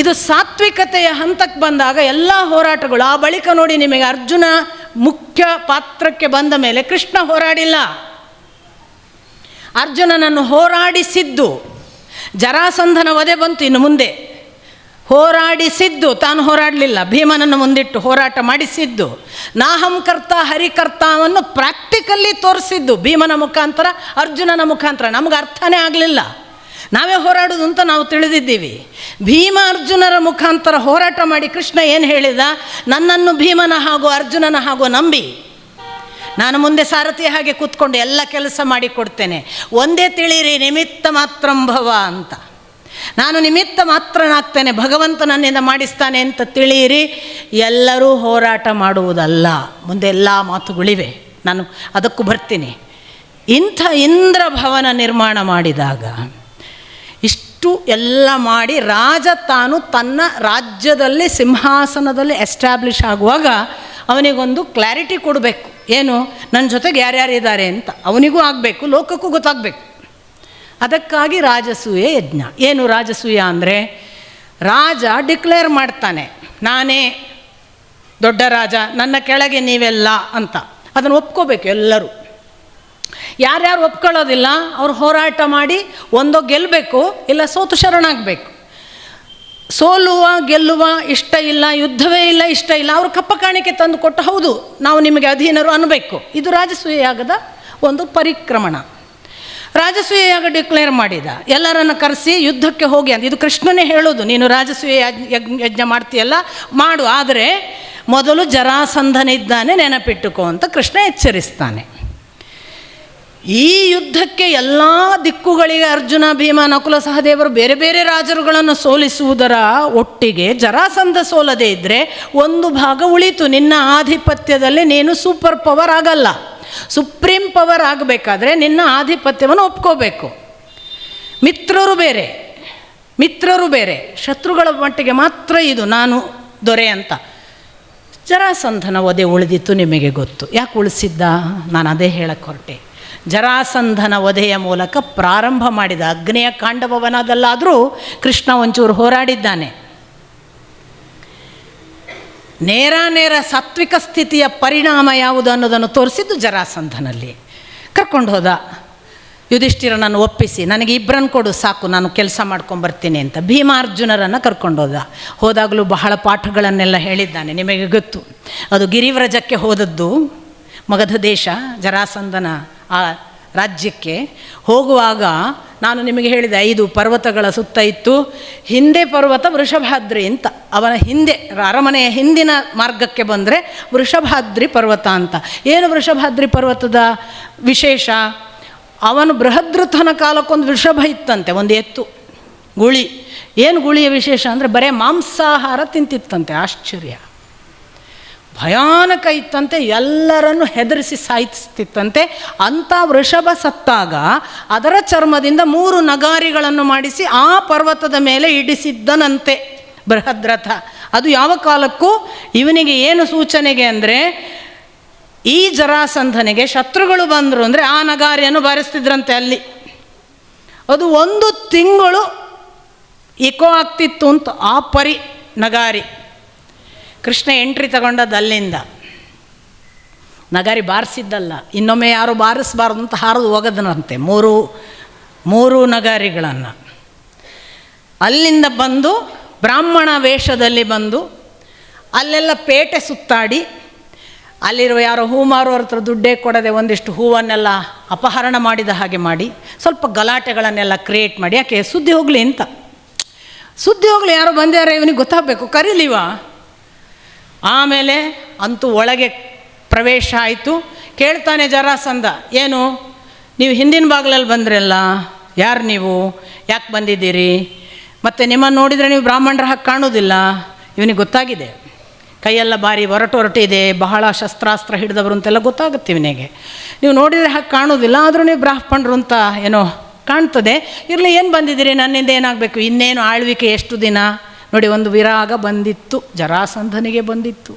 ಇದು ಸಾತ್ವಿಕತೆಯ ಹಂತಕ್ಕೆ ಬಂದಾಗ ಎಲ್ಲ ಹೋರಾಟಗಳು. ಆ ಬಳಿಕ ನೋಡಿ ನಿಮಗೆ ಅರ್ಜುನ ಮುಖ್ಯ ಪಾತ್ರಕ್ಕೆ ಬಂದ ಮೇಲೆ ಕೃಷ್ಣ ಹೋರಾಡಿಲ್ಲ. ಅರ್ಜುನನನ್ನು ಹೋರಾಡಿಸಿದ್ದು, ಜರಾಸಂಧನ ವಧೆ ಬಂತು ಇನ್ನು ಮುಂದೆ, ಹೋರಾಡಿಸಿದ್ದು ತಾನು ಹೋರಾಡಲಿಲ್ಲ, ಭೀಮನನ್ನು ಮುಂದಿಟ್ಟು ಹೋರಾಟ ಮಾಡಿಸಿದ್ದು. ನಾಹಂ ಕರ್ತ ಹರಿಕರ್ತಾವನ್ನು ಪ್ರಾಕ್ಟಿಕಲ್ಲಿ ತೋರಿಸಿದ್ದು ಭೀಮನ ಮುಖಾಂತರ, ಅರ್ಜುನನ ಮುಖಾಂತರ. ನಮಗೆ ಅರ್ಥನೇ ಆಗಲಿಲ್ಲ, ನಾವೇ ಹೋರಾಡೋದು ಅಂತ ನಾವು ತಿಳಿದಿದ್ದೀವಿ. ಭೀಮ ಅರ್ಜುನರ ಮುಖಾಂತರ ಹೋರಾಟ ಮಾಡಿ ಕೃಷ್ಣ ಏನು ಹೇಳಿದ, ನನ್ನನ್ನು ಭೀಮನ ಹಾಗೂ ಅರ್ಜುನನ ಹಾಗೂ ನಂಬಿ ನಾನು ಮುಂದೆ ಸಾರಥಿ ಹಾಗೆ ಕೂತ್ಕೊಂಡು ಎಲ್ಲ ಕೆಲಸ ಮಾಡಿಕೊಡ್ತೇನೆ. ಒಂದೇ ತಿಳಿರಿ, ನಿಮಿತ್ತ ಮಾತ್ರಂಭವ ಅಂತ. ನಾನು ನಿಮಿತ್ತ ಮಾತ್ರನಾಗ್ತೇನೆ, ಭಗವಂತ ನನ್ನಿಂದ ಮಾಡಿಸ್ತಾನೆ ಅಂತ ತಿಳಿಯಿರಿ. ಎಲ್ಲರೂ ಹೋರಾಟ ಮಾಡುವುದಲ್ಲ. ಮುಂದೆ ಎಲ್ಲ ಮಾತುಗಳಿವೆ, ನಾನು ಅದಕ್ಕೂ ಬರ್ತೀನಿ. ಇಂಥ ಇಂದ್ರಭವನ ನಿರ್ಮಾಣ ಮಾಡಿದಾಗ ಇಷ್ಟು ಎಲ್ಲ ಮಾಡಿ ರಾಜ ತಾನು ತನ್ನ ರಾಜ್ಯದಲ್ಲಿ ಸಿಂಹಾಸನದಲ್ಲಿ ಎಸ್ಟಾಬ್ಲಿಷ್ ಆಗುವಾಗ ಅವನಿಗೊಂದು ಕ್ಲಾರಿಟಿ ಕೊಡಬೇಕು. ಏನು, ನನ್ನ ಜೊತೆಗೆ ಯಾರ್ಯಾರಿದ್ದಾರೆ ಅಂತ ಅವನಿಗೂ ಆಗಬೇಕು, ಲೋಕಕ್ಕೂ ಗೊತ್ತಾಗಬೇಕು. ಅದಕ್ಕಾಗಿ ರಾಜಸೂಯ ಯಜ್ಞ. ಏನು ರಾಜಸೂಯ ಅಂದರೆ, ರಾಜ ಡಿಕ್ಲೇರ್ ಮಾಡ್ತಾನೆ, ನಾನೇ ದೊಡ್ಡ ರಾಜ, ನನ್ನ ಕೆಳಗೆ ನೀವೆಲ್ಲ ಅಂತ. ಅದನ್ನು ಒಪ್ಕೋಬೇಕು ಎಲ್ಲರೂ. ಯಾರ್ಯಾರು ಒಪ್ಕೊಳ್ಳೋದಿಲ್ಲ ಅವ್ರು ಹೋರಾಟ ಮಾಡಿ ಒಂದೋ ಗೆಲ್ಲಬೇಕು, ಇಲ್ಲ ಸೋತು ಶರಣಾಗಬೇಕು. ಸೋಲುವ ಗೆಲ್ಲುವ ಇಷ್ಟ ಇಲ್ಲ, ಯುದ್ಧವೇ ಇಲ್ಲ ಇಷ್ಟ ಇಲ್ಲ, ಅವರು ಕಪ್ಪ ಕಾಣಿಕೆ ತಂದು ಕೊಟ್ಟು ಹೌದು ನಾವು ನಿಮಗೆ ಅಧೀನರು ಅನ್ನಬೇಕು. ಇದು ರಾಜಸೂಯ ಯಾಗದ ಒಂದು ಪರಿಕ್ರಮಣ. ರಾಜಸೂಯ ಯಾಗ ಡಿಕ್ಲೇರ್ ಮಾಡಿದ, ಎಲ್ಲರನ್ನು ಕರೆಸಿ ಯುದ್ಧಕ್ಕೆ ಹೋಗಿ ಅಂತ. ಇದು ಕೃಷ್ಣನೇ ಹೇಳೋದು, ನೀನು ರಾಜಸೂಯ ಯಜ್ಞ ಮಾಡ್ತೀಯಲ್ಲ ಮಾಡು, ಆದರೆ ಮೊದಲು ಜರಾಸಂಧನಿದ್ದಾನೆ ನೆನಪಿಟ್ಟುಕೋ ಅಂತ ಕೃಷ್ಣ ಎಚ್ಚರಿಸ್ತಾನೆ. ಈ ಯುದ್ಧಕ್ಕೆ ಎಲ್ಲ ದಿಕ್ಕುಗಳಿಗೆ ಅರ್ಜುನ, ಭೀಮ, ನಕುಲ, ಸಹದೇವರು ಬೇರೆ ಬೇರೆ ರಾಜರುಗಳನ್ನು ಸೋಲಿಸುವುದರ ಒಟ್ಟಿಗೆ ಜರಾಸಂಧ ಸೋಲದೇ ಇದ್ದರೆ ಒಂದು ಭಾಗ ಉಳಿತು. ನಿನ್ನ ಆಧಿಪತ್ಯದಲ್ಲಿ ನೀನು ಸೂಪರ್ ಪವರ್ ಆಗಲ್ಲ. ಸುಪ್ರೀಂ ಪವರ್ ಆಗಬೇಕಾದ್ರೆ ನಿನ್ನ ಆಧಿಪತ್ಯವನ್ನು ಒಪ್ಕೋಬೇಕು. ಮಿತ್ರರು ಬೇರೆ, ಶತ್ರುಗಳ ಮಟ್ಟಿಗೆ ಮಾತ್ರ ಇದು ನಾನು ದೊರೆ ಅಂತ. ಜರಾಸಂಧನ ವಧೆ ಉಳಿದಿತ್ತು, ನಿಮಗೆ ಗೊತ್ತು. ಯಾಕೆ ಉಳಿಸಿದ್ದ? ನಾನು ಅದೇ ಹೇಳಕ್ಕೆ ಹೊರಟೆ. ಜರಾಸಂಧನ ವಧೆಯ ಮೂಲಕ ಪ್ರಾರಂಭ ಮಾಡಿದ ಅಗ್ನಿಯ ಕಾಂಡವವನದಲ್ಲಾದರೂ ಕೃಷ್ಣ ಒಂಚೂರು ಹೋರಾಡಿದ್ದಾನೆ. ನೇರ ಸಾತ್ವಿಕ ಸ್ಥಿತಿಯ ಪರಿಣಾಮ ಯಾವುದು ಅನ್ನೋದನ್ನು ತೋರಿಸಿದ್ದು ಜರಾಸಂಧನಲ್ಲಿ. ಕರ್ಕೊಂಡು ಹೋದ ಯುಧಿಷ್ಠಿರನನ್ನು ಒಪ್ಪಿಸಿ, ನನಗೆ ಇಬ್ಬರನ್ನು ಕೊಡು ಸಾಕು, ನಾನು ಕೆಲಸ ಮಾಡ್ಕೊಂಬರ್ತೀನಿ ಅಂತ. ಭೀಮಾರ್ಜುನರನ್ನು ಕರ್ಕೊಂಡೋದ. ಹೋದಾಗಲೂ ಬಹಳ ಪಾಠಗಳನ್ನೆಲ್ಲ ಹೇಳಿದ್ದಾನೆ, ನಿಮಗೆ ಗೊತ್ತು. ಅದು ಗಿರಿವ್ರಜಕ್ಕೆ ಹೋದದ್ದು, ಮಗಧ ದೇಶ, ಜರಾಸಂಧನ ಆ ರಾಜ್ಯಕ್ಕೆ ಹೋಗುವಾಗ ನಾನು ನಿಮಗೆ ಹೇಳಿದೆ 5 ಪರ್ವತಗಳ ಸುತ್ತ ಇತ್ತು. ಹಿಂದೆ ಪರ್ವತ ವೃಷಭಾದ್ರಿ ಅಂತ, ಅವನ ಹಿಂದೆ ಅರಮನೆಯ ಹಿಂದಿನ ಮಾರ್ಗಕ್ಕೆ ಬಂದರೆ ವೃಷಭಾದ್ರಿ ಪರ್ವತ ಅಂತ. ಏನು ವೃಷಭಾದ್ರಿ ಪರ್ವತದ ವಿಶೇಷ? ಅವನು ಬೃಹದ್ರಥನ ಕಾಲಕ್ಕೊಂದು ವೃಷಭ ಇತ್ತಂತೆ, ಒಂದು ಎತ್ತು ಗುಳಿ. ಏನು ಗುಳಿಯ ವಿಶೇಷ ಅಂದರೆ ಬರೀ ಮಾಂಸಾಹಾರ ತಿಂತಿತ್ತಂತೆ. ಆಶ್ಚರ್ಯ, ಭಯಾನಕ ಇತ್ತಂತೆ, ಎಲ್ಲರನ್ನು ಹೆದರಿಸಿ ಸಾಯಿಸ್ತಿತ್ತಂತೆ. ಅಂಥ ವೃಷಭ ಸತ್ತಾಗ ಅದರ ಚರ್ಮದಿಂದ 3 ನಗಾರಿಗಳನ್ನು ಮಾಡಿಸಿ ಆ ಪರ್ವತದ ಮೇಲೆ ಇಡಿಸಿದ್ದನಂತೆ ಬೃಹದ್ರಥ. ಅದು ಯಾವ ಕಾಲಕ್ಕೂ ಇವನಿಗೆ ಏನು ಸೂಚನೆಗೆ ಅಂದರೆ, ಈ ಜರಾಸಂಧನಿಗೆ ಶತ್ರುಗಳು ಬಂದರು ಅಂದರೆ ಆ ನಗಾರಿಯನ್ನು ಬಾರಿಸ್ತಿದ್ರಂತೆ ಅಲ್ಲಿ. ಅದು 1 ತಿಂಗಳು ಇಕೋ ಆಗ್ತಿತ್ತು ಅಂತ, ಆ ಪರಿ ನಗಾರಿ. ಕೃಷ್ಣ ಎಂಟ್ರಿ ತಗೊಂಡದ್ದು ಅಲ್ಲಿಂದ. ನಗಾರಿ ಬಾರಿಸಿದ್ದಲ್ಲ, ಇನ್ನೊಮ್ಮೆ ಯಾರು ಬಾರಿಸಬಾರ್ದು ಅಂತ ಹಾರದು ಹೋಗದನಂತೆ 3 ನಗಾರಿಗಳನ್ನು. ಅಲ್ಲಿಂದ ಬಂದು ಬ್ರಾಹ್ಮಣ ವೇಷದಲ್ಲಿ ಬಂದು ಅಲ್ಲೆಲ್ಲ ಪೇಟೆ ಸುತ್ತಾಡಿ, ಅಲ್ಲಿರುವ ಯಾರೋ ಹೂ ಮಾರುವವ್ರ ಹತ್ರ ದುಡ್ಡೇ ಕೊಡದೆ ಒಂದಿಷ್ಟು ಹೂವನ್ನೆಲ್ಲ ಅಪಹರಣ ಮಾಡಿದ ಹಾಗೆ ಮಾಡಿ ಸ್ವಲ್ಪ ಗಲಾಟೆಗಳನ್ನೆಲ್ಲ ಕ್ರಿಯೇಟ್ ಮಾಡಿ, ಯಾಕೆ ಸುದ್ದಿ ಹೋಗಲಿ ಅಂತ. ಸುದ್ದಿ ಹೋಗಲಿ, ಯಾರೋ ಬಂದ್ಯಾರ ಇವನಿಗೆ ಗೊತ್ತಾಗಬೇಕು, ಕರೀಲಿವ. ಆಮೇಲೆ ಅಂತೂ ಒಳಗೆ ಪ್ರವೇಶ ಆಯಿತು. ಕೇಳ್ತಾನೆ ಜರಾಸಂಧ, ಏನು ನೀವು ಹಿಂದಿನ ಬಾಗಿಲಲ್ಲಿ ಬಂದ್ರಲ್ಲ, ಯಾರು ನೀವು, ಯಾಕೆ ಬಂದಿದ್ದೀರಿ? ಮತ್ತು ನಿಮ್ಮನ್ನು ನೋಡಿದರೆ ನೀವು ಬ್ರಾಹ್ಮಣರ ಹಾಗೆ ಕಾಣೋದಿಲ್ಲ. ಇವನಿಗೆ ಗೊತ್ತಾಗಿದೆ, ಕೈಯೆಲ್ಲ ಭಾರಿ ಒರಟೊರಟಿದೆ, ಬಹಳ ಶಸ್ತ್ರಾಸ್ತ್ರ ಹಿಡಿದವರು ಅಂತೆಲ್ಲ ಗೊತ್ತಾಗುತ್ತೆ ಇವನಿಗೆ. ನೀವು ನೋಡಿದರೆ ಹಾಗೆ ಕಾಣೋದಿಲ್ಲ, ಆದರೂ ನೀವು ಬ್ರಾಹ್ಮಣರು ಅಂತ ಏನೋ ಕಾಣ್ತದೆ. ಇರಲಿ, ಏನು ಬಂದಿದ್ದೀರಿ, ನನ್ನಿಂದ ಏನಾಗಬೇಕು, ಇನ್ನೇನು ಆಳ್ವಿಕೆ ಎಷ್ಟು ದಿನ? ನೋಡಿ, ಒಂದು ವಿರಾಗ ಬಂದಿತ್ತು, ಜರಾಸಂಧನಿಗೆ ಬಂದಿತ್ತು.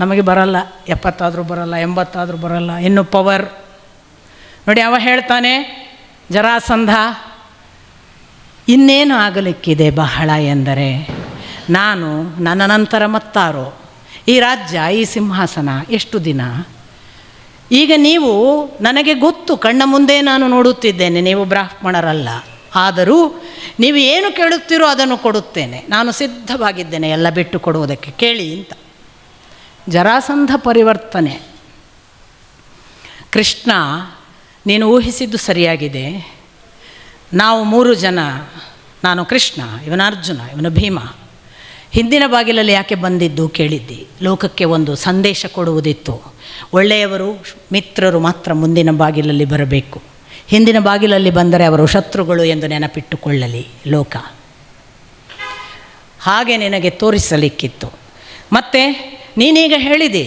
ನಮಗೆ ಬರಲ್ಲ, 70 ಆದರೂ ಬರಲ್ಲ, 80 ಆದರೂ ಬರಲ್ಲ, ಇನ್ನು ಪವರ್ ನೋಡಿ. ಅವ ಹೇಳ್ತಾನೆ ಜರಾಸಂಧ, ಇನ್ನೇನು ಆಗಲಿಕ್ಕಿದೆ ಬಹಳ ಎಂದರೆ, ನಾನು ನನ್ನ ನಂತರ ಮತ್ತಾರೋ, ಈ ರಾಜ್ಯ, ಈ ಸಿಂಹಾಸನ ಎಷ್ಟು ದಿನ? ಈಗ ನೀವು, ನನಗೆ ಗೊತ್ತು, ಕಣ್ಣ ಮುಂದೆ ನಾನು ನೋಡುತ್ತಿದ್ದೇನೆ, ನೀವು ಬ್ರಾಹ್ಮಣರಲ್ಲ. ಆದರೂ ನೀವು ಏನು ಕೇಳುತ್ತೀರೋ ಅದನ್ನು ಕೊಡುತ್ತೇನೆ, ನಾನು ಸಿದ್ಧವಾಗಿದ್ದೇನೆ ಎಲ್ಲ ಬಿಟ್ಟು ಕೊಡುವುದಕ್ಕೆ, ಕೇಳಿ ಅಂತ. ಜರಾಸಂಧ ಪರಿವರ್ತನೆ. ಕೃಷ್ಣ, ನೀನು ಊಹಿಸಿದ್ದು ಸರಿಯಾಗಿದೆ. ನಾವು 3 ಜನ, ನಾನು ಕೃಷ್ಣ, ಇವನ ಅರ್ಜುನ, ಇವನ ಭೀಮ, ಹಿಂದಿನ ಬಾಗಿಲಲ್ಲಿ ಯಾಕೆ ಬಂದಿದ್ದು ಕೇಳಿದ್ದಿ. ಲೋಕಕ್ಕೆ ಒಂದು ಸಂದೇಶ ಕೊಡುವುದಿತ್ತು. ಒಳ್ಳೆಯವರು ಮಿತ್ರರು ಮಾತ್ರ ಮುಂದಿನ ಬಾಗಿಲಲ್ಲಿ ಬರಬೇಕು, ಹಿಂದಿನ ಬಾಗಿಲಲ್ಲಿ ಬಂದರೆ ಅವರು ಶತ್ರುಗಳು ಎಂದು ನೆನಪಿಟ್ಟುಕೊಳ್ಳಲಿ ಲೋಕ. ಹಾಗೆ ನಿನಗೆ ತೋರಿಸಲಿಕ್ಕಿತ್ತು. ಮತ್ತು ನೀನೀಗ ಹೇಳಿದಿ,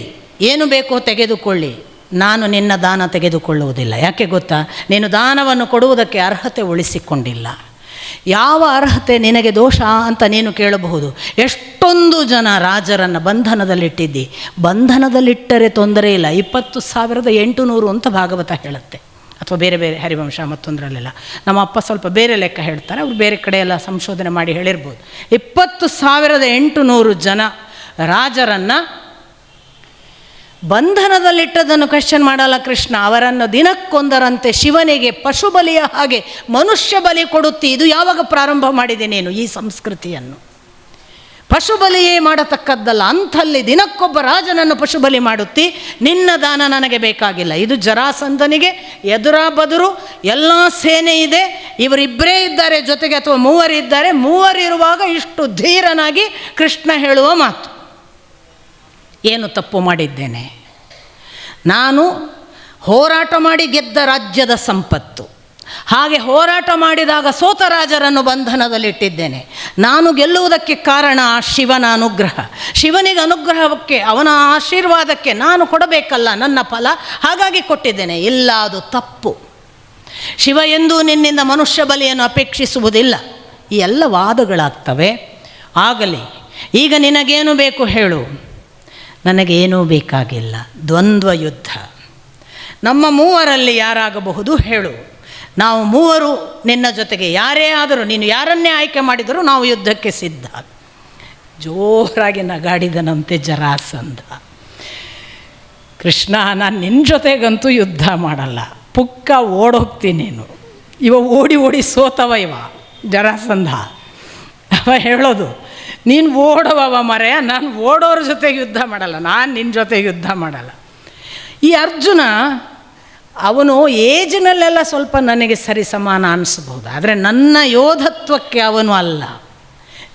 ಏನು ಬೇಕೋ ತೆಗೆದುಕೊಳ್ಳಿ, ನಾನು ನಿನ್ನ ದಾನ ತೆಗೆದುಕೊಳ್ಳುವುದಿಲ್ಲ. ಯಾಕೆ ಗೊತ್ತಾ? ನೀನು ದಾನವನ್ನು ಕೊಡುವುದಕ್ಕೆ ಅರ್ಹತೆ ಉಳಿಸಿಕೊಂಡಿಲ್ಲ. ಯಾವ ಅರ್ಹತೆ ನಿನಗೆ ದೋಷ ಅಂತ ನೀನು ಕೇಳಬಹುದು. ಎಷ್ಟೊಂದು ಜನ ರಾಜರನ್ನು ಬಂಧನದಲ್ಲಿಟ್ಟಿದ್ದಿ. ಬಂಧನದಲ್ಲಿಟ್ಟರೆ ತೊಂದರೆ ಇಲ್ಲ. 20,800 ಅಂತ ಭಾಗವತ ಹೇಳುತ್ತೆ, ಅಥವಾ ಬೇರೆ ಬೇರೆ ಹರಿವಂಶ ಮತ್ತೊಂದರಲ್ಲೆಲ್ಲ. ನಮ್ಮ ಅಪ್ಪ ಸ್ವಲ್ಪ ಬೇರೆ ಲೆಕ್ಕ ಹೇಳ್ತಾರೆ, ಅವರು ಬೇರೆ ಕಡೆ ಎಲ್ಲ ಸಂಶೋಧನೆ ಮಾಡಿ ಹೇಳಿರ್ಬೋದು. 20,800 ಜನ ರಾಜರನ್ನು ಬಂಧನದಲ್ಲಿಟ್ಟದನ್ನು ಕ್ವೆಶ್ಚನ್ ಮಾಡಲ್ಲ ಕೃಷ್ಣ. ಅವರನ್ನು ದಿನಕ್ಕೊಂದರಂತೆ ಶಿವನಿಗೆ ಪಶು ಬಲಿಯ ಹಾಗೆ ಮನುಷ್ಯ ಬಲಿ ಕೊಡುತ್ತಿ. ಇದು ಯಾವಾಗ ಪ್ರಾರಂಭ ಮಾಡಿದೆ ನೀನು ಈ ಸಂಸ್ಕೃತಿಯನ್ನು? ಪಶು ಬಲಿಯೇ ಮಾಡತಕ್ಕದ್ದಲ್ಲ, ಅಂಥಲ್ಲಿ ದಿನಕ್ಕೊಬ್ಬ ರಾಜನನ್ನು ಪಶು ಬಲಿ ಮಾಡುತ್ತಿ. ನಿನ್ನ ದಾನ ನನಗೆ ಬೇಕಾಗಿಲ್ಲ. ಇದು ಜರಾಸಂಧನಿಗೆ ಎದುರಾಬದುರು ಎಲ್ಲ ಸೇನೆ ಇದೆ, ಇವರಿಬ್ಬರೇ ಇದ್ದಾರೆ ಜೊತೆಗೆ, ಅಥವಾ 3 ಇದ್ದಾರೆ. 3 ಇರುವಾಗ ಇಷ್ಟು ಧೀರನಾಗಿ ಕೃಷ್ಣ ಹೇಳುವ ಮಾತು, ಏನು ತಪ್ಪು ಮಾಡಿದ್ದೇನೆ? ನಾನು ಹೋರಾಟ ಮಾಡಿ ಗೆದ್ದ ರಾಜ್ಯದ ಸಂಪತ್ತು, ಹಾಗೆ ಹೋರಾಟ ಮಾಡಿದಾಗ ಸೋತ ರಾಜರನ್ನು ಬಂಧನದಲ್ಲಿಟ್ಟಿದ್ದೇನೆ. ನಾನು ಗೆಲ್ಲುವುದಕ್ಕೆ ಕಾರಣ ಆ ಶಿವನ ಅನುಗ್ರಹ. ಶಿವನಿಗೆ ಅನುಗ್ರಹಕ್ಕೆ, ಅವನ ಆಶೀರ್ವಾದಕ್ಕೆ ನಾನು ಕೊಡಬೇಕಲ್ಲ ನನ್ನ ಫಲ, ಹಾಗಾಗಿ ಕೊಟ್ಟಿದ್ದೇನೆ. ಇಲ್ಲ, ಅದು ತಪ್ಪು. ಶಿವ ಎಂದೂ ನಿನ್ನಿಂದ ಮನುಷ್ಯ ಬಲಿಯನ್ನು ಅಪೇಕ್ಷಿಸುವುದಿಲ್ಲ. ಈ ಎಲ್ಲ ವಾದಗಳಾಗ್ತವೆ. ಆಗಲಿ, ಈಗ ನಿನಗೇನು ಬೇಕು ಹೇಳು? ನನಗೇನೂ ಬೇಕಾಗಿಲ್ಲ. ದ್ವಂದ್ವ ಯುದ್ಧ. ನಮ್ಮ 3ರಲ್ಲಿ ಯಾರಾಗಬಹುದು ಹೇಳು? ನಾವು 3 ನಿನ್ನ ಜೊತೆಗೆ, ಯಾರೇ ಆದರೂ, ನೀನು ಯಾರನ್ನೇ ಆಯ್ಕೆ ಮಾಡಿದರೂ ನಾವು ಯುದ್ಧಕ್ಕೆ ಸಿದ್ಧ. ಜೋರಾಗಿ ನಗಾಡಿದನಂತೆ ಜರಾಸಂಧ. ಕೃಷ್ಣ, ನಾನು ನಿನ್ನ ಜೊತೆಗಂತೂ ಯುದ್ಧ ಮಾಡಲ್ಲ, ಪುಕ್ಕ ಓಡೋಗ್ತೀನಿ. ನೀನು ಇವ ಓಡಿ ಓಡಿ ಸೋತವ ಇವ ಜರಾಸಂಧ. ಅವ ಹೇಳೋದು, ನೀನು ಓಡುವವ ಮರೆಯ, ನಾನು ಓಡೋರ ಜೊತೆಗೆ ಯುದ್ಧ ಮಾಡಲ್ಲ, ನಾನು ನಿನ್ನ ಜೊತೆಗೆ ಯುದ್ಧ ಮಾಡಲ್ಲ. ಈ ಅರ್ಜುನ, ಅವನು ಏಜಿನಲ್ಲೆಲ್ಲ ಸ್ವಲ್ಪ ನನಗೆ ಸರಿ ಸಮಾನ ಅನಿಸ್ಬೋದು, ಆದರೆ ನನ್ನ ಯೋಧತ್ವಕ್ಕೆ ಅವನು ಅಲ್ಲ.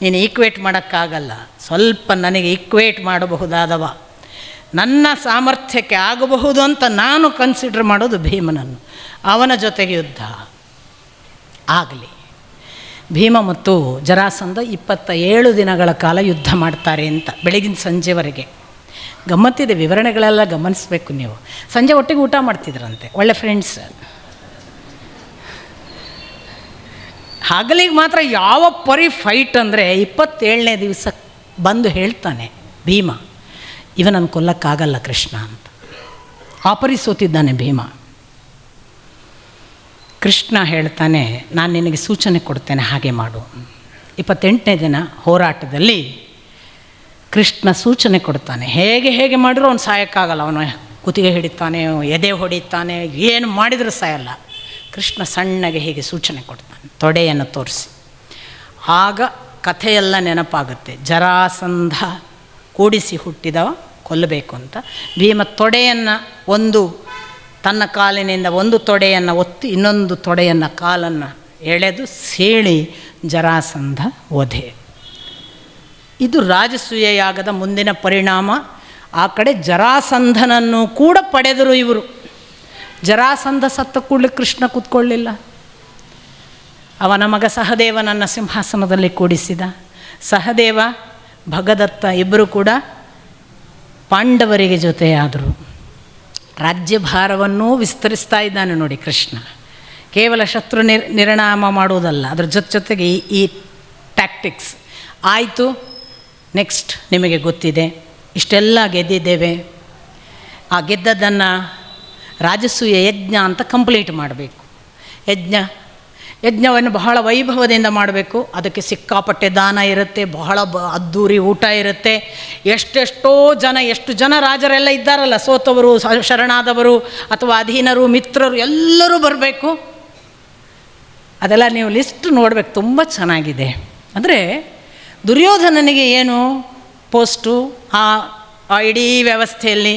ನೀನು ಈಕ್ವೇಟ್ ಮಾಡೋಕ್ಕಾಗಲ್ಲ. ಸ್ವಲ್ಪ ನನಗೆ ಈಕ್ವೇಟ್ ಮಾಡಬಹುದಾದವ, ನನ್ನ ಸಾಮರ್ಥ್ಯಕ್ಕೆ ಆಗಬಹುದು ಅಂತ ನಾನು ಕನ್ಸಿಡರ್ ಮಾಡೋದು ಭೀಮನನ್ನು. ಅವನ ಜೊತೆಗೆ ಯುದ್ಧ ಆಗಲಿ. ಭೀಮ ಮತ್ತು ಜರಾಸಂಧ 27 ದಿನಗಳ ಕಾಲ ಯುದ್ಧ ಮಾಡ್ತಾರೆ ಅಂತ, ಬೆಳಗಿನ ಸಂಜೆವರೆಗೆ. ಗಮ್ಮತ್ತಿದೆ, ವಿವರಣೆಗಳೆಲ್ಲ ಗಮನಿಸಬೇಕು ನೀವು. ಸಂಜೆ ಒಟ್ಟಿಗೆ ಊಟ ಮಾಡ್ತಿದ್ರಂತೆ, ಒಳ್ಳೆ ಫ್ರೆಂಡ್ಸ್. ಹಗಲಿಗೆ ಮಾತ್ರ ಯಾವ ಪರಿ ಫೈಟ್ ಅಂದರೆ, 27ನೇ ದಿವಸ ಬಂದು ಹೇಳ್ತಾನೆ ಭೀಮ, ಇವನನ್ನು ಕೊಲ್ಲಕ್ಕಾಗಲ್ಲ ಕೃಷ್ಣ ಅಂತ. ಆ ಪರಿ ಸೋತಿದ್ದಾನೆ ಭೀಮ. ಕೃಷ್ಣ ಹೇಳ್ತಾನೆ, ನಾನು ನಿನಗೆ ಸೂಚನೆ ಕೊಡ್ತೇನೆ, ಹಾಗೆ ಮಾಡು. 28ನೇ ದಿನ ಹೋರಾಟದಲ್ಲಿ ಕೃಷ್ಣ ಸೂಚನೆ ಕೊಡ್ತಾನೆ. ಹೇಗೆ ಮಾಡಿದ್ರು ಅವನು ಸಾಯೋಕ್ಕಾಗಲ್ಲ. ಅವನು ಕುತ್ತಿಗೆ ಹಿಡಿತಾನೆ, ಎದೆ ಹೊಡಿತಾನೆ, ಏನು ಮಾಡಿದರೂ ಸಾಯಲ್ಲ. ಕೃಷ್ಣ ಸಣ್ಣಗೆ ಹೀಗೆ ಸೂಚನೆ ಕೊಡ್ತಾನೆ, ತೊಡೆಯನ್ನು ತೋರಿಸಿ. ಆಗ ಕಥೆಯೆಲ್ಲ ನೆನಪಾಗುತ್ತೆ. ಜರಾಸಂಧ ಕೂಡಿಸಿ ಹುಟ್ಟಿದವ ಕೊಲ್ಲಬೇಕು ಅಂತ. ಭೀಮ ತೊಡೆಯನ್ನು ತನ್ನ ಕಾಲಿನಿಂದ ಒಂದು ತೊಡೆಯನ್ನು ಒತ್ತಿ ಇನ್ನೊಂದು ತೊಡೆಯನ್ನು, ಕಾಲನ್ನು ಎಳೆದು ಸೀಳಿ ಜರಾಸಂಧ ವಧೆ. ಇದು ರಾಜಸೂಯ ಯಾಗದ ಮುಂದಿನ ಪರಿಣಾಮ. ಆ ಕಡೆ ಜರಾಸಂಧನನ್ನು ಕೂಡ ಪಡೆದರು ಇವರು. ಜರಾಸಂಧ ಸತ್ತ ಕೂಡಲೇ ಕೃಷ್ಣ ಕೂತ್ಕೊಳ್ಳಿಲ್ಲ. ಅವನ ಮಗ ಸಹದೇವನನ್ನು ಸಿಂಹಾಸನದಲ್ಲಿ ಕೂಡಿಸಿದ. ಸಹದೇವ, ಭಗದತ್ತ ಇಬ್ಬರು ಕೂಡ ಪಾಂಡವರಿಗೆ ಜೊತೆಯಾದರು. ರಾಜ್ಯಭಾರವನ್ನೂ ವಿಸ್ತರಿಸ್ತಾ ಇದ್ದಾನೆ ನೋಡಿ ಕೃಷ್ಣ. ಕೇವಲ ಶತ್ರು ನಿರ್ಣಾಮ ಮಾಡುವುದಲ್ಲ, ಅದರ ಜೊತೆಗೆ ಈ ಟ್ಯಾಕ್ಟಿಕ್ಸ್ ಆಯಿತು. ನೆಕ್ಸ್ಟ್ ನಿಮಗೆ ಗೊತ್ತಿದೆ, ಇಷ್ಟೆಲ್ಲ ಗೆದ್ದಿದ್ದೇವೆ. ಆ ಗೆದ್ದದನ್ನು ರಾಜಸೂಯ ಯಜ್ಞ ಅಂತ ಕಂಪ್ಲೀಟ್ ಮಾಡಬೇಕು. ಯಜ್ಞವನ್ನು ಬಹಳ ವೈಭವದಿಂದ ಮಾಡಬೇಕು. ಅದಕ್ಕೆ ಸಿಕ್ಕಾಪಟ್ಟೆ ದಾನ ಇರುತ್ತೆ, ಬಹಳ ಅದ್ದೂರಿ ಊಟ ಇರುತ್ತೆ. ಎಷ್ಟು ಜನ ರಾಜರೆಲ್ಲ ಇದ್ದಾರಲ್ಲ, ಸೋತವರು, ಶರಣಾದವರು ಅಥವಾ ಅಧೀನರು, ಮಿತ್ರರು ಎಲ್ಲರೂ ಬರಬೇಕು. ಅದೆಲ್ಲ ನೀವು ಲಿಸ್ಟ್ ನೋಡಬೇಕು, ತುಂಬ ಚೆನ್ನಾಗಿದೆ. ಅಂದರೆ ದುರ್ಯೋಧನನಿಗೆ ಏನು ಪೋಸ್ಟು, ಆ ಇಡೀ ವ್ಯವಸ್ಥೆಯಲ್ಲಿ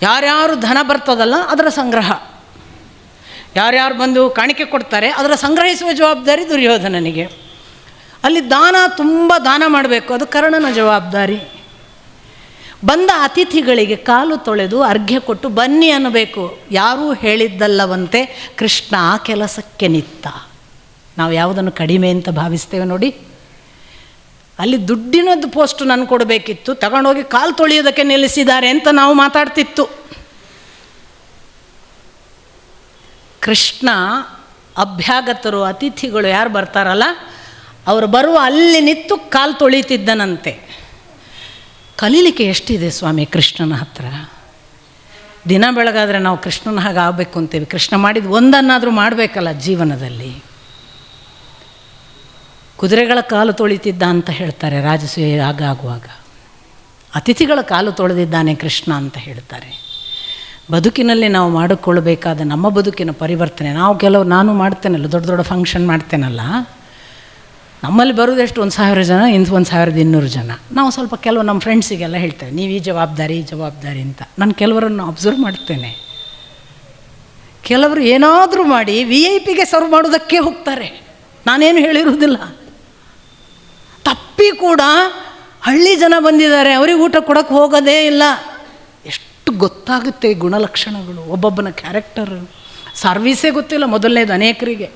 ಯಾರ್ಯಾರು ಧನ ಬರ್ತದಲ್ಲ ಅದರ ಸಂಗ್ರಹ, ಯಾರ್ಯಾರು ಬಂದು ಕಾಣಿಕೆ ಕೊಡ್ತಾರೆ ಅದರ ಸಂಗ್ರಹಿಸುವ ಜವಾಬ್ದಾರಿ ದುರ್ಯೋಧನನಿಗೆ. ಅಲ್ಲಿ ತುಂಬ ದಾನ ಮಾಡಬೇಕು, ಅದು ಕರ್ಣನ ಜವಾಬ್ದಾರಿ. ಬಂದ ಅತಿಥಿಗಳಿಗೆ ಕಾಲು ತೊಳೆದು ಅರ್ಘ್ಯ ಕೊಟ್ಟು ಬನ್ನಿ ಅನ್ನಬೇಕು. ಯಾರೂ ಹೇಳಿದ್ದಲ್ಲವಂತೆ, ಕೃಷ್ಣ ಆ ಕೆಲಸಕ್ಕೆ ನಿಂತ. ನಾವು ಯಾವುದನ್ನು ಕಡಿಮೆ ಅಂತ ಭಾವಿಸ್ತೇವೆ ನೋಡಿ. ಅಲ್ಲಿ ದುಡ್ಡಿನದ್ದು ಪೋಸ್ಟು ನಾನು ಕೊಡಬೇಕಿತ್ತು, ತಗೊಂಡೋಗಿ ಕಾಲು ತೊಳೆಯೋದಕ್ಕೆ ನಿಲ್ಲಿಸಿದ್ದಾರೆ ಅಂತ ನಾವು ಮಾತಾಡ್ತಿತ್ತು. ಕೃಷ್ಣ ಅಭ್ಯಾಗತರು, ಅತಿಥಿಗಳು ಯಾರು ಬರ್ತಾರಲ್ಲ ಅವರು ಬರುವ ಅಲ್ಲಿ ನಿಂತು ಕಾಲು ತೊಳಿತಿದ್ದನಂತೆ. ಕಲೀಲಿಕ್ಕೆ ಎಷ್ಟಿದೆ ಸ್ವಾಮಿ ಕೃಷ್ಣನ ಹತ್ರ. ದಿನ ಬೆಳಗಾದರೆ ನಾವು ಕೃಷ್ಣನ ಹಾಗೆ ಆಗಬೇಕು ಅಂತೇವೆ. ಕೃಷ್ಣ ಮಾಡಿದ ಒಂದನ್ನಾದರೂ ಮಾಡಬೇಕಲ್ಲ ಜೀವನದಲ್ಲಿ. ಕುದುರೆಗಳ ಕಾಲು ತೊಳಿತಿದ್ದ ಅಂತ ಹೇಳ್ತಾರೆ ರಾಜಸೂಯ ಆಗುವಾಗ. ಅತಿಥಿಗಳ ಕಾಲು ತೊಳೆದಿದ್ದಾನೆ ಕೃಷ್ಣ ಅಂತ ಹೇಳ್ತಾರೆ. ಬದುಕಿನಲ್ಲಿ ನಾವು ಮಾಡಿಕೊಳ್ಳಬೇಕಾದ ನಮ್ಮ ಬದುಕಿನ ಪರಿವರ್ತನೆ ನಾನು ಮಾಡ್ತೇನಲ್ಲ, ದೊಡ್ಡ ದೊಡ್ಡ ಫಂಕ್ಷನ್ ಮಾಡ್ತೇನಲ್ಲ, ನಮ್ಮಲ್ಲಿ ಬರೋದೆಷ್ಟು 1,000 ಜನ, 1,200 ಜನ. ನಾವು ಸ್ವಲ್ಪ ಕೆಲವು ನಮ್ಮ ಫ್ರೆಂಡ್ಸಿಗೆಲ್ಲ ಹೇಳ್ತೇವೆ, ನೀವು ಈ ಜವಾಬ್ದಾರಿ ಅಂತ. ನಾನು ಕೆಲವರನ್ನು ಅಬ್ಸರ್ವ್ ಮಾಡ್ತೇನೆ. ಕೆಲವರು ಏನಾದರೂ ಮಾಡಿ VIP ಸರ್ವ್ ಮಾಡೋದಕ್ಕೆ ಹೋಗ್ತಾರೆ. ನಾನೇನು ಹೇಳಿರುವುದಿಲ್ಲ. ತಪ್ಪಿ ಕೂಡ ಹಳ್ಳಿ ಜನ ಬಂದಿದ್ದಾರೆ, ಅವ್ರಿಗೆ ಊಟ ಕೊಡೋಕ್ಕೆ ಹೋಗೋದೇ ಇಲ್ಲ. ಎಷ್ಟು ಗೊತ್ತಾಗುತ್ತೆ ಗುಣಲಕ್ಷಣಗಳು, ಒಬ್ಬೊಬ್ಬನ ಕ್ಯಾರೆಕ್ಟರ್. ಸರ್ವೀಸೇ ಗೊತ್ತಿಲ್ಲ ಮೊದಲನೇದು ಅನೇಕರಿಗೆ.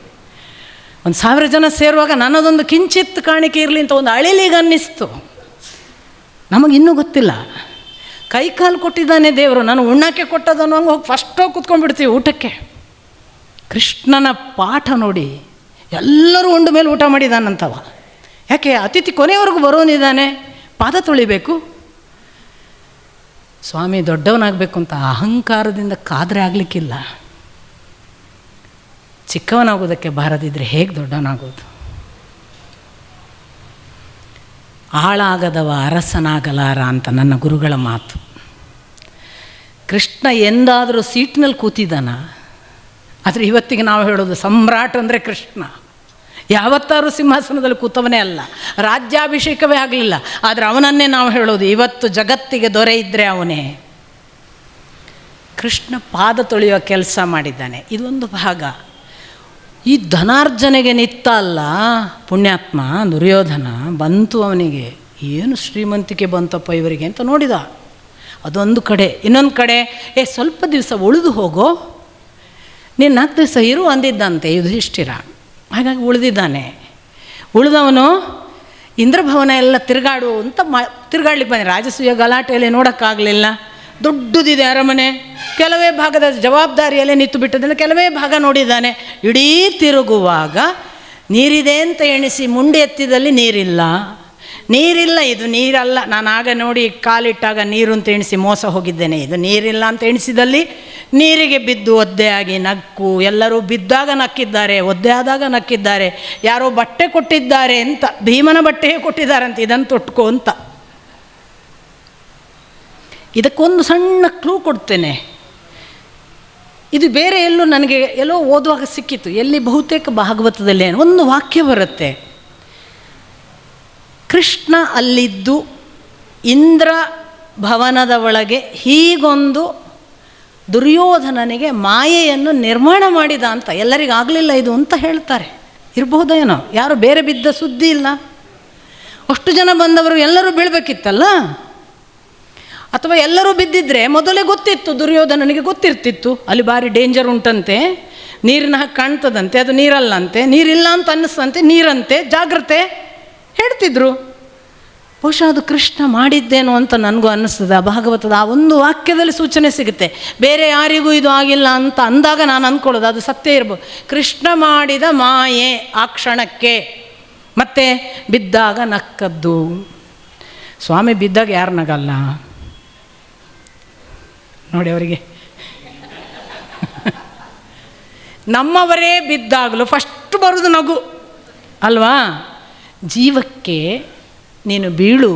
1,000 ಜನ ಸೇರುವಾಗ ನನ್ನದೊಂದು ಕಿಂಚಿತ್ ಕಾಣಿಕೆ ಇರಲಿ ಅಂತ ಒಂದು ಅಳಿಲಿಗೆ ಅನ್ನಿಸ್ತು. ನಮಗಿನ್ನೂ ಗೊತ್ತಿಲ್ಲ. ಕೈಕಾಲು ಕೊಟ್ಟಿದ್ದಾನೆ ದೇವರು, ನಾನು ಉಣ್ಣಕ್ಕೆ ಕೊಟ್ಟದನ್ನು ಹಂಗೆ ಹೋಗಿ ಫಸ್ಟ್ ಹೋಗಿ ಕೂತ್ಕೊಂಡ್ಬಿಡ್ತೀವಿ ಊಟಕ್ಕೆ. ಕೃಷ್ಣನ ಪಾಠ ನೋಡಿ, ಎಲ್ಲರೂ ಉಂಡ ಮೇಲೆ ಊಟ ಮಾಡಿದಾನಂತವ. ಯಾಕೆ? ಅತಿಥಿ ಕೊನೆಯವರೆಗೂ ಬರೋನಿದ್ದಾನೆ, ಪಾದ ತೊಳಿಬೇಕು. ಸ್ವಾಮಿ ದೊಡ್ಡವನಾಗಬೇಕು ಅಂತ ಅಹಂಕಾರದಿಂದ ಕಾದರೆ ಆಗಲಿಕ್ಕಿಲ್ಲ. ಚಿಕ್ಕವನಾಗೋದಕ್ಕೆ ಬಾರದಿದ್ದರೆ ಹೇಗೆ ದೊಡ್ಡವನಾಗೋದು? ಆಳಾಗದವ ಅರಸನಾಗಲಾರ ಅಂತ ನನ್ನ ಗುರುಗಳ ಮಾತು. ಕೃಷ್ಣ ಎಂದಾದರೂ ಸೀಟ್ನಲ್ಲಿ ಕೂತಿದ್ದಾನ? ಆದರೆ ಇವತ್ತಿಗೆ ನಾವು ಹೇಳೋದು ಸಮ್ರಾಟ್ ಅಂದರೆ ಕೃಷ್ಣ. ಯಾವತ್ತಾರು ಸಿಂಹಾಸನದಲ್ಲಿ ಕೂತವನೇ ಅಲ್ಲ, ರಾಜ್ಯಾಭಿಷೇಕವೇ ಆಗಲಿಲ್ಲ. ಆದರೆ ಅವನನ್ನೇ ನಾವು ಹೇಳೋದು ಇವತ್ತು ಜಗತ್ತಿಗೆ ದೊರೆ ಇದ್ದರೆ ಅವನೇ. ಕೃಷ್ಣ ಪಾದ ತೊಳೆಯುವ ಕೆಲಸ ಮಾಡಿದ್ದಾನೆ. ಇದೊಂದು ಭಾಗ. ಈ ಧನಾರ್ಜನೆಗೆ ನಿತ್ತ ಅಲ್ಲ ಪುಣ್ಯಾತ್ಮ ದುರ್ಯೋಧನ. ಬಂತು ಅವನಿಗೆ, ಏನು ಶ್ರೀಮಂತಿಕೆ ಬಂತಪ್ಪ ಇವರಿಗೆ ಅಂತ ನೋಡಿದ. ಅದೊಂದು ಕಡೆ. ಇನ್ನೊಂದು ಕಡೆ, ಸ್ವಲ್ಪ ದಿವಸ ಉಳಿದು ಹೋಗೋ, ನೀನು 4 ದಿವಸ ಇರು ಅಂದಿದ್ದಂತೆ ಯುಧಿಷ್ಠಿರ. ಹಾಗಾಗಿ ಉಳಿದಿದ್ದಾನೆ. ಉಳಿದವನು ಇಂದ್ರಭವನ ಎಲ್ಲ ತಿರುಗಾಡು ಅಂತ ತಿರುಗಾಡ್ಲಿಕ್ಕೆ ಬಂದ. ರಾಜಸೂಯ ಗಲಾಟೆಯಲ್ಲಿ ನೋಡೋಕ್ಕಾಗಲಿಲ್ಲ. ದೊಡ್ಡದಿದೆ ಅರಮನೆ, ಕೆಲವೇ ಭಾಗದ ಜವಾಬ್ದಾರಿಯಲ್ಲೇ ನಿಂತು ಬಿಟ್ಟದಿಂದ ಕೆಲವೇ ಭಾಗ ನೋಡಿದ್ದಾನೆ. ಇಡೀ ತಿರುಗುವಾಗ ನೀರಿದೆ ಅಂತ ಎಣಿಸಿ ಮುಂಡೆ ಎತ್ತಿದಲ್ಲಿ ನೀರಿಲ್ಲ. ಇದು ನೀರಲ್ಲ, ನಾನು ಆಗ ನೋಡಿ ಕಾಲಿಟ್ಟಾಗ ನೀರು ಅಂತ ಎಣಿಸಿ ಮೋಸ ಹೋಗಿದ್ದೇನೆ. ಇದು ನೀರಿಲ್ಲ ಅಂತ ಎಣಿಸಿದಲ್ಲಿ ನೀರಿಗೆ ಬಿದ್ದು ಒದ್ದೆಯಾಗಿ ನಕ್ಕು. ಎಲ್ಲರೂ ಬಿದ್ದಾಗ ನಕ್ಕಿದ್ದಾರೆ, ಒದ್ದೆ ಆದಾಗ ನಕ್ಕಿದ್ದಾರೆ. ಯಾರೋ ಬಟ್ಟೆ ಕೊಟ್ಟಿದ್ದಾರೆ ಅಂತ, ಭೀಮನ ಬಟ್ಟೆಯೇ ಕೊಟ್ಟಿದ್ದಾರೆ ಅಂತ, ಇದನ್ನು ತೊಟ್ಕೋ ಅಂತ. ಇದಕ್ಕೊಂದು ಸಣ್ಣ ಕ್ಲೂ ಕೊಡ್ತೇನೆ. ಇದು ಬೇರೆ ನನಗೆ ಎಲ್ಲೋ ಓದುವಾಗ ಸಿಕ್ಕಿತು. ಎಲ್ಲಿ ಬಹುತೇಕ ಭಾಗವತದಲ್ಲಿ ಒಂದು ವಾಕ್ಯ ಬರುತ್ತೆ. ಕೃಷ್ಣ ಅಲ್ಲಿದ್ದು ಇಂದ್ರ ಭವನದ ಒಳಗೆ ಹೀಗೊಂದು ದುರ್ಯೋಧನನಿಗೆ ಮಾಯೆಯನ್ನು ನಿರ್ಮಾಣ ಮಾಡಿದ ಅಂತ. ಎಲ್ಲರಿಗಾಗಲಿಲ್ಲ ಇದು ಅಂತ ಹೇಳ್ತಾರೆ. ಇರಬಹುದೇನೋ, ಯಾರು ಬೇರೆ ಬಿದ್ದ ಸುದ್ದಿ ಇಲ್ಲ. ಅಷ್ಟು ಜನ ಬಂದವರು ಎಲ್ಲರೂ ಬೀಳಬೇಕಿತ್ತಲ್ಲ. ಅಥವಾ ಎಲ್ಲರೂ ಬಿದ್ದಿದ್ರೆ ಮೊದಲೇ ಗೊತ್ತಿತ್ತು, ದುರ್ಯೋಧನನಿಗೆ ಗೊತ್ತಿರ್ತಿತ್ತು ಅಲ್ಲಿ ಭಾರಿ ಡೇಂಜರ್ ಉಂಟಂತೆ, ನೀರಿನ ಹಾಗೆ ಕಾಣ್ತದಂತೆ, ಅದು ನೀರಲ್ಲಂತೆ, ನೀರಿಲ್ಲ ಅಂತ ಅನ್ನಿಸ್ತಂತೆ, ನೀರಂತೆ, ಜಾಗ್ರತೆ ಹೇಳ್ತಿದ್ರು. ಬಹುಶಃ ಅದು ಕೃಷ್ಣ ಮಾಡಿದ್ದೇನೋ ಅಂತ ನನಗೂ ಅನ್ನಿಸ್ತದೆ. ಆ ಭಾಗವತದ ಆ ಒಂದು ವಾಕ್ಯದಲ್ಲಿ ಸೂಚನೆ ಸಿಗುತ್ತೆ. ಬೇರೆ ಯಾರಿಗೂ ಇದು ಆಗಿಲ್ಲ ಅಂತ ಅಂದಾಗ ನಾನು ಅಂದ್ಕೊಳ್ಳೋದು ಅದು ಸತ್ಯ ಇರ್ಬೋದು. ಕೃಷ್ಣ ಮಾಡಿದ ಮಾಯೆ ಆ ಕ್ಷಣಕ್ಕೆ. ಮತ್ತೆ ಬಿದ್ದಾಗ ನಕ್ಕದ್ದು. ಸ್ವಾಮಿ ಬಿದ್ದಾಗ ಯಾರು ನಗಲ್ಲ ನೋಡಿ ಅವರಿಗೆ. ನಮ್ಮವರೇ ಬಿದ್ದಾಗಲೂ ಫಸ್ಟ್ ಬರೋದು ನಗು ಅಲ್ವಾ? ಜೀವಕ್ಕೆ ನೀನು ಬೀಳು,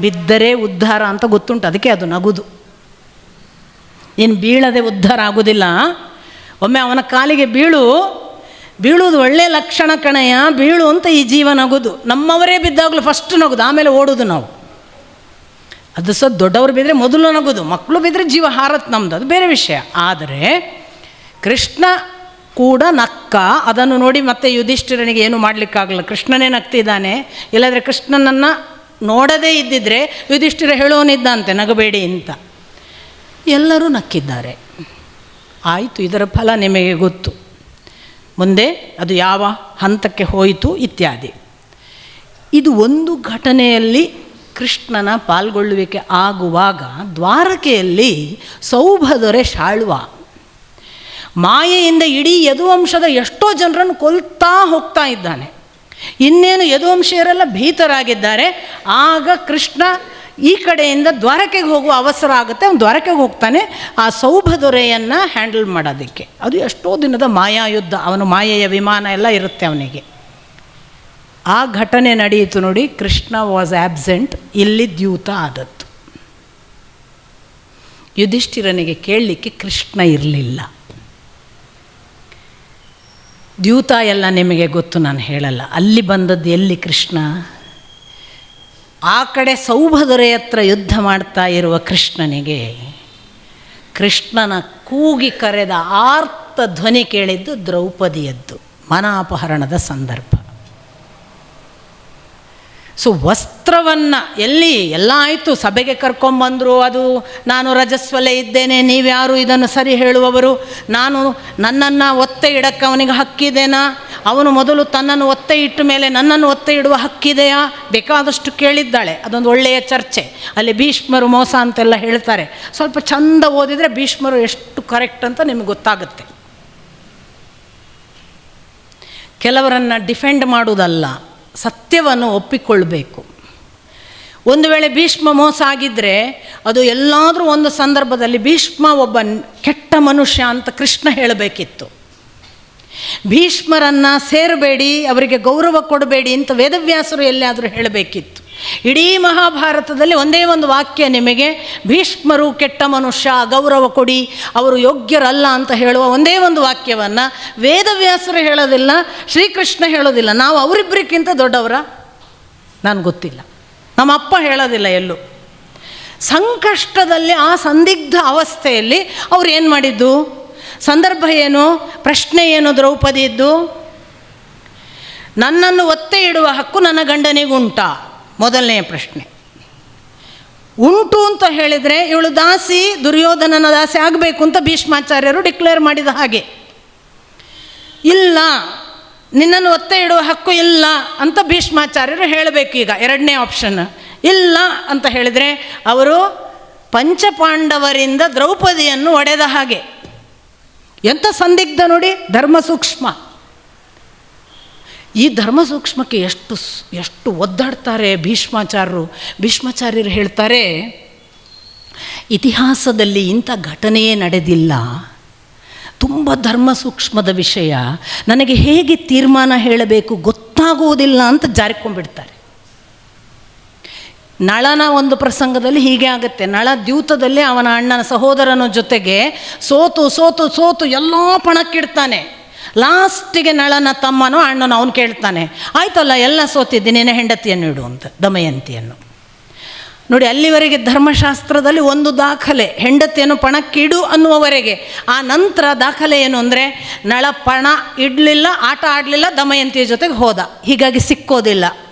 ಬಿದ್ದರೆ ಉದ್ಧಾರ ಅಂತ ಗೊತ್ತುಂಟು, ಅದಕ್ಕೆ ಅದು ನಗುದು. ನೀನು ಬೀಳದೆ ಉದ್ಧಾರ ಆಗೋದಿಲ್ಲ. ಒಮ್ಮೆ ಅವನ ಕಾಲಿಗೆ ಬೀಳುವುದು ಒಳ್ಳೆಯ ಲಕ್ಷಣ ಕಣಯ್ಯ, ಬೀಳು ಅಂತ ಈ ಜೀವ ನಗುದು. ನಮ್ಮವರೇ ಬಿದ್ದಾಗಲೂ ಫಸ್ಟ್ ನಗುದು, ಆಮೇಲೆ ಓಡೋದು ನಾವು. ಅದು ದೊಡ್ಡವರು ಬಿದ್ದರೆ ಮೊದಲು ನಗೋದು, ಮಕ್ಕಳು ಬಿದ್ದರೆ ಜೀವ ಹಾರತ್ ನಮ್ಮದು, ಅದು ಬೇರೆ ವಿಷಯ. ಆದರೆ ಕೃಷ್ಣ ಕೂಡ ನಕ್ಕ. ಅದನ್ನು ನೋಡಿ ಮತ್ತೆ ಯುಧಿಷ್ಠಿರನಿಗೆ ಏನು ಮಾಡಲಿಕ್ಕಾಗಲ್ಲ, ಕೃಷ್ಣನೇ ನಗ್ತಿದ್ದಾನೆ. ಇಲ್ಲಾಂದರೆ ಕೃಷ್ಣನನ್ನು ನೋಡದೇ ಇದ್ದಿದ್ರೆ ಯುಧಿಷ್ಠಿರ ಹೇಳೋನಿದ್ದಂತೆ ನಗಬೇಡಿ ಅಂತ. ಎಲ್ಲರೂ ನಕ್ಕಿದ್ದಾರೆ. ಆಯಿತು, ಇದರ ಫಲ ನಿಮಗೆ ಗೊತ್ತು. ಮುಂದೆ ಅದು ಯಾವ ಹಂತಕ್ಕೆ ಹೋಯಿತು ಇತ್ಯಾದಿ. ಇದು ಒಂದು ಘಟನೆಯಲ್ಲಿ ಕೃಷ್ಣನ ಪಾಲ್ಗೊಳ್ಳುವಿಕೆ ಆಗುವಾಗ ದ್ವಾರಕೆಯಲ್ಲಿ ಸೌಭದೊರೆ ಶಾಳ್ವ ಮಾಯೆಯಿಂದ ಇಡೀ ಯದುವಂಶದ ಎಷ್ಟೋ ಜನರನ್ನು ಕೊಲ್ತಾ ಹೋಗ್ತಾ ಇದ್ದಾನೆ. ಇನ್ನೇನು ಯದುವಂಶೀಯರೆಲ್ಲ ಭೀತರಾಗಿದ್ದಾರೆ. ಆಗ ಕೃಷ್ಣ ಈ ಕಡೆಯಿಂದ ದ್ವಾರಕೆಗೆ ಹೋಗುವ ಅವಸರ ಆಗುತ್ತೆ. ಅವನು ದ್ವಾರಕೆಗೆ ಹೋಗ್ತಾನೆ ಆ ಸೌಭದೊರೆಯನ್ನು ಹ್ಯಾಂಡಲ್ ಮಾಡೋದಕ್ಕೆ. ಅದು ಎಷ್ಟೋ ದಿನದ ಮಾಯಾಯುದ್ಧ. ಅವನು ಮಾಯೆಯ ವಿಮಾನ ಎಲ್ಲ ಇರುತ್ತೆ ಅವನಿಗೆ. ಆ ಘಟನೆ ನಡೆಯಿತು ನೋಡಿ. Krishna was absent. ಇಲ್ಲಿ ದ್ಯೂತ ಆದದ್ದು. ಯುಧಿಷ್ಠಿರನಿಗೆ ಕೇಳಲಿಕ್ಕೆ ಕೃಷ್ಣ ಇರಲಿಲ್ಲ. ದ್ಯೂತ ಎಲ್ಲ ನಿಮಗೆ ಗೊತ್ತು, ನಾನು ಹೇಳಲ್ಲ. ಅಲ್ಲಿ ಬಂದದ್ದು ಎಲ್ಲಿ ಕೃಷ್ಣ? ಆ ಕಡೆ ಸೌಭದೊರೆ ಹತ್ರ ಯುದ್ಧ ಮಾಡ್ತಾ ಇರುವ ಕೃಷ್ಣನಿಗೆ ಕೃಷ್ಣನ ಕೂಗಿ ಕರೆದ ಆರ್ತ ಧ್ವನಿ ಕೇಳಿದ್ದು ದ್ರೌಪದಿಯದ್ದು ಮನಾಪಹರಣದ ಸಂದರ್ಭ. ಸೊ ವಸ್ತ್ರವನ್ನು ಎಲ್ಲಿ ಎಲ್ಲ ಆಯಿತು, ಸಭೆಗೆ ಕರ್ಕೊಂಬಂದರು. ಅದು ನಾನು ರಜಸ್ವಲೆ ಇದ್ದೇನೆ, ನೀವ್ಯಾರು ಇದನ್ನು ಸರಿ ಹೇಳುವವರು, ನನ್ನನ್ನು ಒತ್ತೆ ಇಡಕ್ಕೆ ಅವನಿಗೆ ಹಕ್ಕಿದೆನಾ, ಅವನು ಮೊದಲು ತನ್ನನ್ನು ಒತ್ತೆ ಇಟ್ಟ ಮೇಲೆ ನನ್ನನ್ನು ಒತ್ತೆ ಇಡುವ ಹಕ್ಕಿದೆಯಾ, ಬೇಕಾದಷ್ಟು ಕೇಳಿದ್ದಾಳೆ. ಅದೊಂದು ಒಳ್ಳೆಯ ಚರ್ಚೆ. ಅಲ್ಲಿ ಭೀಷ್ಮರು ಮೋಸ ಅಂತೆಲ್ಲ ಹೇಳ್ತಾರೆ. ಸ್ವಲ್ಪ ಚಂದ ಓದಿದರೆ ಭೀಷ್ಮರು ಎಷ್ಟು ಕರೆಕ್ಟ್ ಅಂತ ನಿಮಗೆ ಗೊತ್ತಾಗುತ್ತೆ. ಕೆಲವರನ್ನು ಡಿಫೆಂಡ್ ಮಾಡುವುದಲ್ಲ, ಸತ್ಯವನ್ನು ಒಪ್ಪಿಕೊಳ್ಬೇಕು. ಒಂದು ವೇಳೆ ಭೀಷ್ಮ ಮೋಸ ಆಗಿದ್ದರೆ ಅದು ಎಲ್ಲಾದರೂ ಒಂದು ಸಂದರ್ಭದಲ್ಲಿ ಭೀಷ್ಮ ಒಬ್ಬ ಕೆಟ್ಟ ಮನುಷ್ಯ ಅಂತ ಕೃಷ್ಣ ಹೇಳಬೇಕಿತ್ತು. ಭೀಷ್ಮರನ್ನು ಸೇರಬೇಡಿ, ಅವರಿಗೆ ಗೌರವ ಕೊಡಬೇಡಿ ಅಂತ ವೇದವ್ಯಾಸರು ಎಲ್ಲಿಯಾದರೂ ಹೇಳಬೇಕಿತ್ತು. ಇಡೀ ಮಹಾಭಾರತದಲ್ಲಿ ಒಂದೇ ಒಂದು ವಾಕ್ಯ ನಿಮಗೆ, ಭೀಷ್ಮರು ಕೆಟ್ಟ ಮನುಷ್ಯ, ಗೌರವ ಕೊಡಿ, ಅವರು ಯೋಗ್ಯರಲ್ಲ ಅಂತ ಹೇಳುವ ಒಂದೇ ಒಂದು ವಾಕ್ಯವನ್ನು ವೇದವ್ಯಾಸರು ಹೇಳೋದಿಲ್ಲ, ಶ್ರೀಕೃಷ್ಣ ಹೇಳೋದಿಲ್ಲ. ನಾವು ಅವರಿಬ್ಬರಿಗಿಂತ ದೊಡ್ಡವರ? ನನಗೆ ಗೊತ್ತಿಲ್ಲ. ನಮ್ಮ ಅಪ್ಪ ಹೇಳೋದಿಲ್ಲ ಎಲ್ಲೂ. ಸಂಕಷ್ಟದಲ್ಲಿ ಆ ಸಂದಿಗ್ಧ ಅವಸ್ಥೆಯಲ್ಲಿ ಅವ್ರು ಏನು ಮಾಡಿದ್ದು? ಸಂದರ್ಭ ಏನು, ಪ್ರಶ್ನೆ ಏನು ದ್ರೌಪದಿದ್ದು? ನನ್ನನ್ನು ಒತ್ತೆ ಇಡುವ ಹಕ್ಕು ನನ್ನ ಗಂಡನಿಗುಂಟಾ? ಮೊದಲನೆಯ ಪ್ರಶ್ನೆ. ಉಂಟು ಅಂತ ಹೇಳಿದರೆ ಇವಳು ದಾಸಿ, ದುರ್ಯೋಧನನ ದಾಸಿ ಆಗಬೇಕು ಅಂತ ಭೀಷ್ಮಾಚಾರ್ಯರು ಡಿಕ್ಲೇರ್ ಮಾಡಿದ ಹಾಗೆ. ಇಲ್ಲ, ನಿನ್ನನ್ನು ಒತ್ತೆ ಇಡುವ ಹಕ್ಕು ಇಲ್ಲ ಅಂತ ಭೀಷ್ಮಾಚಾರ್ಯರು ಹೇಳಬೇಕೀಗ. ಎರಡನೇ ಆಪ್ಷನ್. ಇಲ್ಲ ಅಂತ ಹೇಳಿದರೆ ಅವರು ಪಂಚಪಾಂಡವರಿಂದ ದ್ರೌಪದಿಯನ್ನು ಒಡೆದ ಹಾಗೆ. ಎಂಥ ಸಂದಿಗ್ಧ ನೋಡಿ, ಧರ್ಮ ಸೂಕ್ಷ್ಮ. ಈ ಧರ್ಮ ಸೂಕ್ಷ್ಮಕ್ಕೆ ಎಷ್ಟು ಒದ್ದಾಡ್ತಾರೆ ಭೀಷ್ಮಾಚಾರ್ಯರು. ಭೀಷ್ಮಾಚಾರ್ಯರು ಹೇಳ್ತಾರೆ, ಇತಿಹಾಸದಲ್ಲಿ ಇಂಥ ಘಟನೆಯೇ ನಡೆದಿಲ್ಲ, ತುಂಬ ಧರ್ಮ ಸೂಕ್ಷ್ಮದ ವಿಷಯ, ನನಗೆ ಹೇಗೆ ತೀರ್ಮಾನ ಹೇಳಬೇಕು ಗೊತ್ತಾಗುವುದಿಲ್ಲ ಅಂತ ಜಾರಿಕೊಂಡ್ಬಿಡ್ತಾರೆ. ನಳನ ಒಂದು ಪ್ರಸಂಗದಲ್ಲಿ ಹೀಗೆ ಆಗುತ್ತೆ. ನಳ ದ್ಯೂತದಲ್ಲಿ ಅವನ ಅಣ್ಣನ ಸಹೋದರನ ಜೊತೆಗೆ ಸೋತು ಸೋತು ಸೋತು ಎಲ್ಲ ಪಣಕ್ಕಿಡ್ತಾನೆ. ಲಾಸ್ಟಿಗೆ ನಳನ ತಮ್ಮನೋ ಅಣ್ಣನೋ ಅವನು ಕೇಳ್ತಾನೆ, ಆಯ್ತಲ್ಲ ಎಲ್ಲ ಸೋತಿದ್ದೀನಿ, ನಿನ್ನ ಹೆಂಡತಿಯನ್ನು ಇಡು ಅಂತ, ದಮಯಂತಿಯನ್ನು. ನೋಡಿ, ಅಲ್ಲಿವರೆಗೆ ಧರ್ಮಶಾಸ್ತ್ರದಲ್ಲಿ ಒಂದು ದಾಖಲೆ, ಹೆಂಡತಿಯನ್ನು ಪಣಕ್ಕಿಡು ಅನ್ನುವವರೆಗೆ. ಆ ನಂತರ ದಾಖಲೆ ಏನು ಅಂದರೆ, ನಳ ಪಣ ಇಡಲಿಲ್ಲ, ಆಟ ಆಡಲಿಲ್ಲ, ದಮಯಂತಿಯ ಜೊತೆಗೆ ಹೋದ, ಹೀಗಾಗಿ ಸಿಕ್ಕೋದಿಲ್ಲ.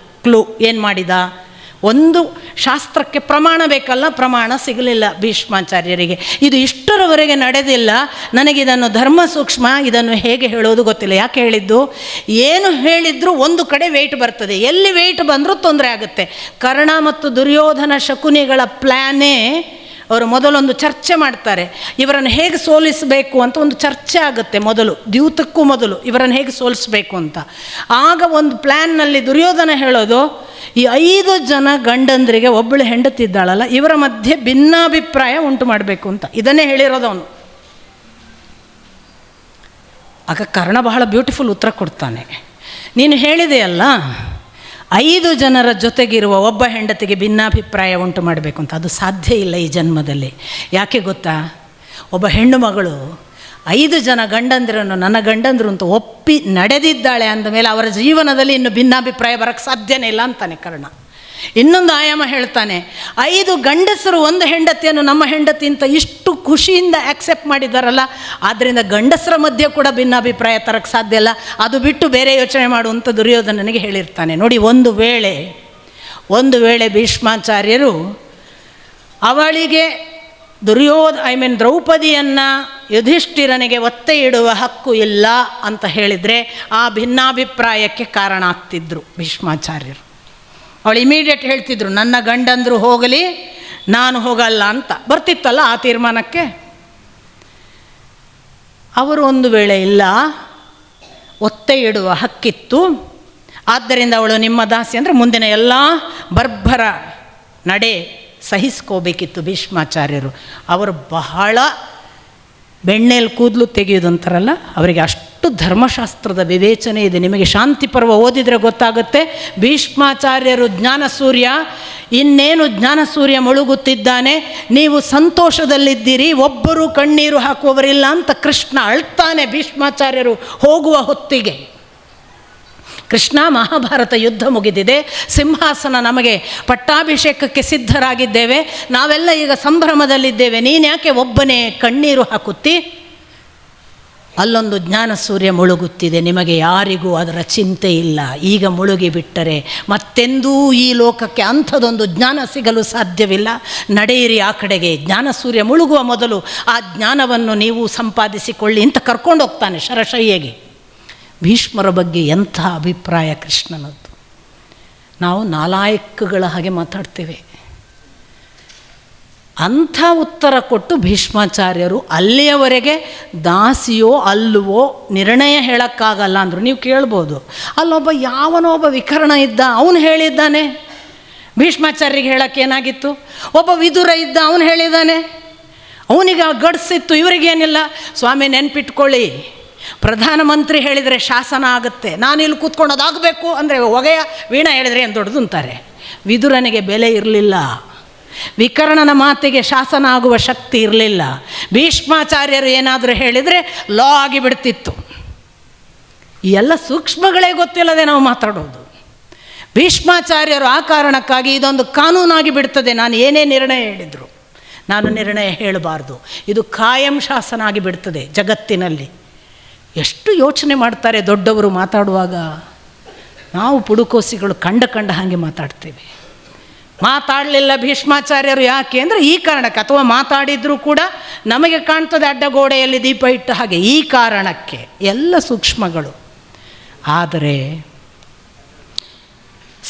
ಕ್ಲೂ ಏನು ಮಾಡಿದ? ಒಂದು ಶಾಸ್ತ್ರಕ್ಕೆ ಪ್ರಮಾಣ ಬೇಕಲ್ಲ, ಪ್ರಮಾಣ ಸಿಗಲಿಲ್ಲ ಭೀಷ್ಮಾಚಾರ್ಯರಿಗೆ. ಇದು ಇಷ್ಟರವರೆಗೆ ನಡೆದಿಲ್ಲ, ನನಗಿದನ್ನು ಧರ್ಮ ಸೂಕ್ಷ್ಮ, ಇದನ್ನು ಹೇಗೆ ಹೇಳೋದು ಗೊತ್ತಿಲ್ಲ. ಯಾಕೆ ಹೇಳಿದ್ದು? ಏನು ಹೇಳಿದರೂ ಒಂದು ಕಡೆ ವೆಯ್ಟ್ ಬರ್ತದೆ, ಎಲ್ಲಿ ವೆಯ್ಟ್ ಬಂದರೂ ತೊಂದರೆ ಆಗುತ್ತೆ. ಕರ್ಣ ಮತ್ತು ದುರ್ಯೋಧನ ಶಕುನಿಗಳ ಪ್ಲ್ಯಾನೇ, ಅವರು ಮೊದಲೊಂದು ಚರ್ಚೆ ಮಾಡ್ತಾರೆ, ಇವರನ್ನು ಹೇಗೆ ಸೋಲಿಸಬೇಕು ಅಂತ ಒಂದು ಚರ್ಚೆ ಆಗುತ್ತೆ ಮೊದಲು, ದ್ಯೂತಕ್ಕೂ ಮೊದಲು ಇವರನ್ನು ಹೇಗೆ ಸೋಲಿಸಬೇಕು ಅಂತ. ಆಗ ಒಂದು ಪ್ಲ್ಯಾನ್ನಲ್ಲಿ ದುರ್ಯೋಧನ ಹೇಳೋದು, ಈ 5 ಜನ ಗಂಡಂದರಿಗೆ ಒಬ್ಬಳು ಹೆಂಡತಿದ್ದಾಳಲ್ಲ, ಇವರ ಮಧ್ಯೆ ಭಿನ್ನಾಭಿಪ್ರಾಯ ಉಂಟು ಮಾಡಬೇಕು ಅಂತ. ಇದನ್ನೇ ಹೇಳಿರೋದು ಅವನು. ಆಗ ಕರ್ಣ ಬಹಳ ಬ್ಯೂಟಿಫುಲ್ ಉತ್ತರ ಕೊಡ್ತಾನೆ. ನೀನು ಹೇಳಿದೆಯಲ್ಲ 5 ಜನರ ಜೊತೆಗಿರುವ ಒಬ್ಬ ಹೆಂಡತಿಗೆ ಭಿನ್ನಾಭಿಪ್ರಾಯ ಉಂಟು ಮಾಡಬೇಕು ಅಂತ, ಅದು ಸಾಧ್ಯ ಇಲ್ಲ ಈ ಜನ್ಮದಲ್ಲಿ. ಯಾಕೆ ಗೊತ್ತಾ? ಒಬ್ಬ ಹೆಣ್ಣು ಮಗಳು 5 ಜನ ಗಂಡಂದಿರನ್ನು ನನ್ನ ಗಂಡಂದರು ಅಂತ ಒಪ್ಪಿ ನಡೆದಿದ್ದಾಳೆ ಅಂದಮೇಲೆ ಅವರ ಜೀವನದಲ್ಲಿ ಇನ್ನು ಭಿನ್ನಾಭಿಪ್ರಾಯ ಬರೋಕ್ಕೆ ಸಾಧ್ಯನೇ ಇಲ್ಲ ಅಂತಾನೆ ಕರ್ಣ. ಇನ್ನೊಂದು ಆಯಾಮ ಹೇಳ್ತಾನೆ, 5 ಗಂಡಸರು ಒಂದು ಹೆಂಡತಿಯನ್ನು ನಮ್ಮ ಹೆಂಡತಿ ಅಂತ ಇಷ್ಟು ಖುಷಿಯಿಂದ ಆಕ್ಸೆಪ್ಟ್ ಮಾಡಿದ್ದಾರಲ್ಲ, ಆದ್ದರಿಂದ ಗಂಡಸರ ಮಧ್ಯೆ ಕೂಡ ಭಿನ್ನಾಭಿಪ್ರಾಯ ತರಕ್ಕೆ ಸಾಧ್ಯ ಇಲ್ಲ, ಅದು ಬಿಟ್ಟು ಬೇರೆ ಯೋಚನೆ ಮಾಡುವಂಥ ದುರ್ಯೋಧನನಿಗೆ ಹೇಳಿರ್ತಾನೆ. ನೋಡಿ, ಒಂದು ವೇಳೆ ಭೀಷ್ಮಾಚಾರ್ಯರು ಅವಳಿಗೆ ದ್ರೌಪದಿಯನ್ನು ಯುಧಿಷ್ಠಿರನಿಗೆ ಒತ್ತೆ ಇಡುವ ಹಕ್ಕು ಇಲ್ಲ ಅಂತ ಹೇಳಿದರೆ ಆ ಭಿನ್ನಾಭಿಪ್ರಾಯಕ್ಕೆ ಕಾರಣ ಆಗ್ತಿದ್ರು ಭೀಷ್ಮಾಚಾರ್ಯರು. ಅವಳು ಇಮಿಡಿಯೇಟ್ ಹೇಳ್ತಿದ್ರು, ನನ್ನ ಗಂಡಂದರು ಹೋಗಲಿ, ನಾನು ಹೋಗಲ್ಲ ಅಂತ. ಬರ್ತಿತ್ತಲ್ಲ ಆ ತೀರ್ಮಾನಕ್ಕೆ. ಅವರು ಒಂದು ವೇಳೆ ಇಲ್ಲ, ಒತ್ತೆ ಇಡುವ ಹಕ್ಕಿತ್ತು, ಆದ್ದರಿಂದ ಅವಳು ನಿಮ್ಮ ದಾಸಿ ಅಂದರೆ ಮುಂದಿನ ಎಲ್ಲ ಬರ್ಬರ ನಡೆ ಸಹಿಸ್ಕೋಬೇಕಿತ್ತು ಭೀಷ್ಮಾಚಾರ್ಯರು. ಅವರು ಬಹಳ ಬೆಣ್ಣೆಯಲ್ಲಿ ಕೂದಲು ತೆಗೆಯೋದಂತಾರಲ್ಲ, ಅವರಿಗೆ ಅಷ್ಟು ಧರ್ಮಶಾಸ್ತ್ರದ ವಿವೇಚನೆ ಇದೆ. ನಿಮಗೆ ಶಾಂತಿ ಪರ್ವ ಓದಿದರೆ ಗೊತ್ತಾಗುತ್ತೆ. ಭೀಷ್ಮಾಚಾರ್ಯರು ಜ್ಞಾನಸೂರ್ಯ, ಇನ್ನೇನು ಜ್ಞಾನಸೂರ್ಯ ಮುಳುಗುತ್ತಿದ್ದಾನೆ, ನೀವು ಸಂತೋಷದಲ್ಲಿದ್ದೀರಿ, ಒಬ್ಬರು ಕಣ್ಣೀರು ಹಾಕುವವರಿಲ್ಲ ಅಂತ ಕೃಷ್ಣ ಅಳ್ತಾನೆ ಭೀಷ್ಮಾಚಾರ್ಯರು ಹೋಗುವ ಹೊತ್ತಿಗೆ. ಕೃಷ್ಣ, ಮಹಾಭಾರತ ಯುದ್ಧ ಮುಗಿದಿದೆ, ಸಿಂಹಾಸನ ನಮಗೆ ಪಟ್ಟಾಭಿಷೇಕಕ್ಕೆ ಸಿದ್ಧರಾಗಿದ್ದೇವೆ, ನಾವೆಲ್ಲ ಈಗ ಸಂಭ್ರಮದಲ್ಲಿದ್ದೇವೆ, ನೀನು ಯಾಕೆ ಒಬ್ಬನೇ ಕಣ್ಣೀರು ಹಾಕುತ್ತಿ? ಅಲ್ಲೊಂದು ಜ್ಞಾನಸೂರ್ಯ ಮುಳುಗುತ್ತಿದೆ, ನಿಮಗೆ ಯಾರಿಗೂ ಅದರ ಚಿಂತೆ ಇಲ್ಲ. ಈಗ ಮುಳುಗಿಬಿಟ್ಟರೆ ಮತ್ತೆಂದೂ ಈ ಲೋಕಕ್ಕೆ ಅಂಥದೊಂದು ಜ್ಞಾನ ಸಿಗಲು ಸಾಧ್ಯವಿಲ್ಲ. ನಡೆಯಿರಿ ಆ ಕಡೆಗೆ, ಜ್ಞಾನಸೂರ್ಯ ಮುಳುಗುವ ಮೊದಲು ಆ ಜ್ಞಾನವನ್ನು ನೀವು ಸಂಪಾದಿಸಿಕೊಳ್ಳಿ ಅಂತ ಕರ್ಕೊಂಡು ಹೋಗ್ತಾನೆ ಶರಶಯ್ಯಗೆ. ಭೀಷ್ಮರ ಬಗ್ಗೆ ಎಂಥ ಅಭಿಪ್ರಾಯ ಕೃಷ್ಣನದ್ದು! ನಾವು ನಾಲಾಯಕಗಳ ಹಾಗೆ ಮಾತಾಡ್ತೇವೆ. ಅಂಥ ಉತ್ತರ ಕೊಟ್ಟು ಭೀಷ್ಮಾಚಾರ್ಯರು ಅಲ್ಲಿಯವರೆಗೆ ದಾಸಿಯೋ ಅಲ್ಲವೋ ನಿರ್ಣಯ ಹೇಳೋಕ್ಕಾಗಲ್ಲ ಅಂದರು. ನೀವು ಕೇಳ್ಬೋದು, ಅಲ್ಲೊಬ್ಬ ಯಾವನೋ ಒಬ್ಬ ವಿಕರ್ಣ ಇದ್ದ, ಅವನು ಹೇಳಿದ್ದಾನೆ, ಭೀಷ್ಮಾಚಾರ್ಯರಿಗೆ ಹೇಳೋಕ್ಕೆ ಏನಾಗಿತ್ತು? ಒಬ್ಬ ವಿದುರ ಇದ್ದ, ಅವನು ಹೇಳಿದ್ದಾನೆ, ಅವನಿಗೆ ಗಡ್ಸಿತ್ತು, ಇವರಿಗೇನಿಲ್ಲ. ಸ್ವಾಮಿ ನೆನ್ಪಿಟ್ಕೊಳ್ಳಿ, ಪ್ರಧಾನಮಂತ್ರಿ ಹೇಳಿದರೆ ಶಾಸನ ಆಗುತ್ತೆ, ನಾನಿಲ್ಲಿ ಕೂತ್ಕೊಂಡು ಅದಾಗಬೇಕು ಅಂದರೆ ಹೊಗೆಯ ವೀಣಾ ಹೇಳಿದರೆ ಏನು ದೊಡ್ಡದು ಅಂತಾರೆ. ವಿದುರನಿಗೆ ಬೆಲೆ ಇರಲಿಲ್ಲ, ವಿಕರ್ಣನ ಮಾತಿಗೆ ಶಾಸನ ಆಗುವ ಶಕ್ತಿ ಇರಲಿಲ್ಲ. ಭೀಷ್ಮಾಚಾರ್ಯರು ಏನಾದರೂ ಹೇಳಿದರೆ ಲಾ ಆಗಿಬಿಡ್ತಿತ್ತು. ಈ ಎಲ್ಲ ಸೂಕ್ಷ್ಮಗಳೇ ಗೊತ್ತಿಲ್ಲದೆ ನಾವು ಮಾತಾಡೋದು. ಭೀಷ್ಮಾಚಾರ್ಯರು ಆ ಕಾರಣಕ್ಕಾಗಿ ಇದೊಂದು ಕಾನೂನಾಗಿ ಬಿಡ್ತದೆ, ನಾನು ಏನೇ ನಿರ್ಣಯ ಹೇಳಿದರು ನಾನು ನಿರ್ಣಯ ಹೇಳಬಾರ್ದು, ಇದು ಕಾಯಂ ಶಾಸನ ಆಗಿ ಬಿಡ್ತದೆ ಜಗತ್ತಿನಲ್ಲಿ. ಎಷ್ಟು ಯೋಚನೆ ಮಾಡ್ತಾರೆ ದೊಡ್ಡವರು ಮಾತಾಡುವಾಗ. ನಾವು ಪುಡುಕೋಸಿಗಳು ಕಂಡ ಹಾಗೆ ಮಾತಾಡ್ತೇವೆ. ಮಾತಾಡಲಿಲ್ಲ ಭೀಷ್ಮಾಚಾರ್ಯರು, ಯಾಕೆ ಅಂದರೆ ಈ ಕಾರಣಕ್ಕೆ, ಅಥವಾ ಮಾತಾಡಿದರೂ ಕೂಡ ನಮಗೆ ಕಾಣ್ತದೆ ಅಡ್ಡಗೋಡೆಯಲ್ಲಿ ದೀಪ ಇಟ್ಟ ಹಾಗೆ, ಈ ಕಾರಣಕ್ಕೆ. ಎಲ್ಲ ಸೂಕ್ಷ್ಮಗಳು. ಆದರೆ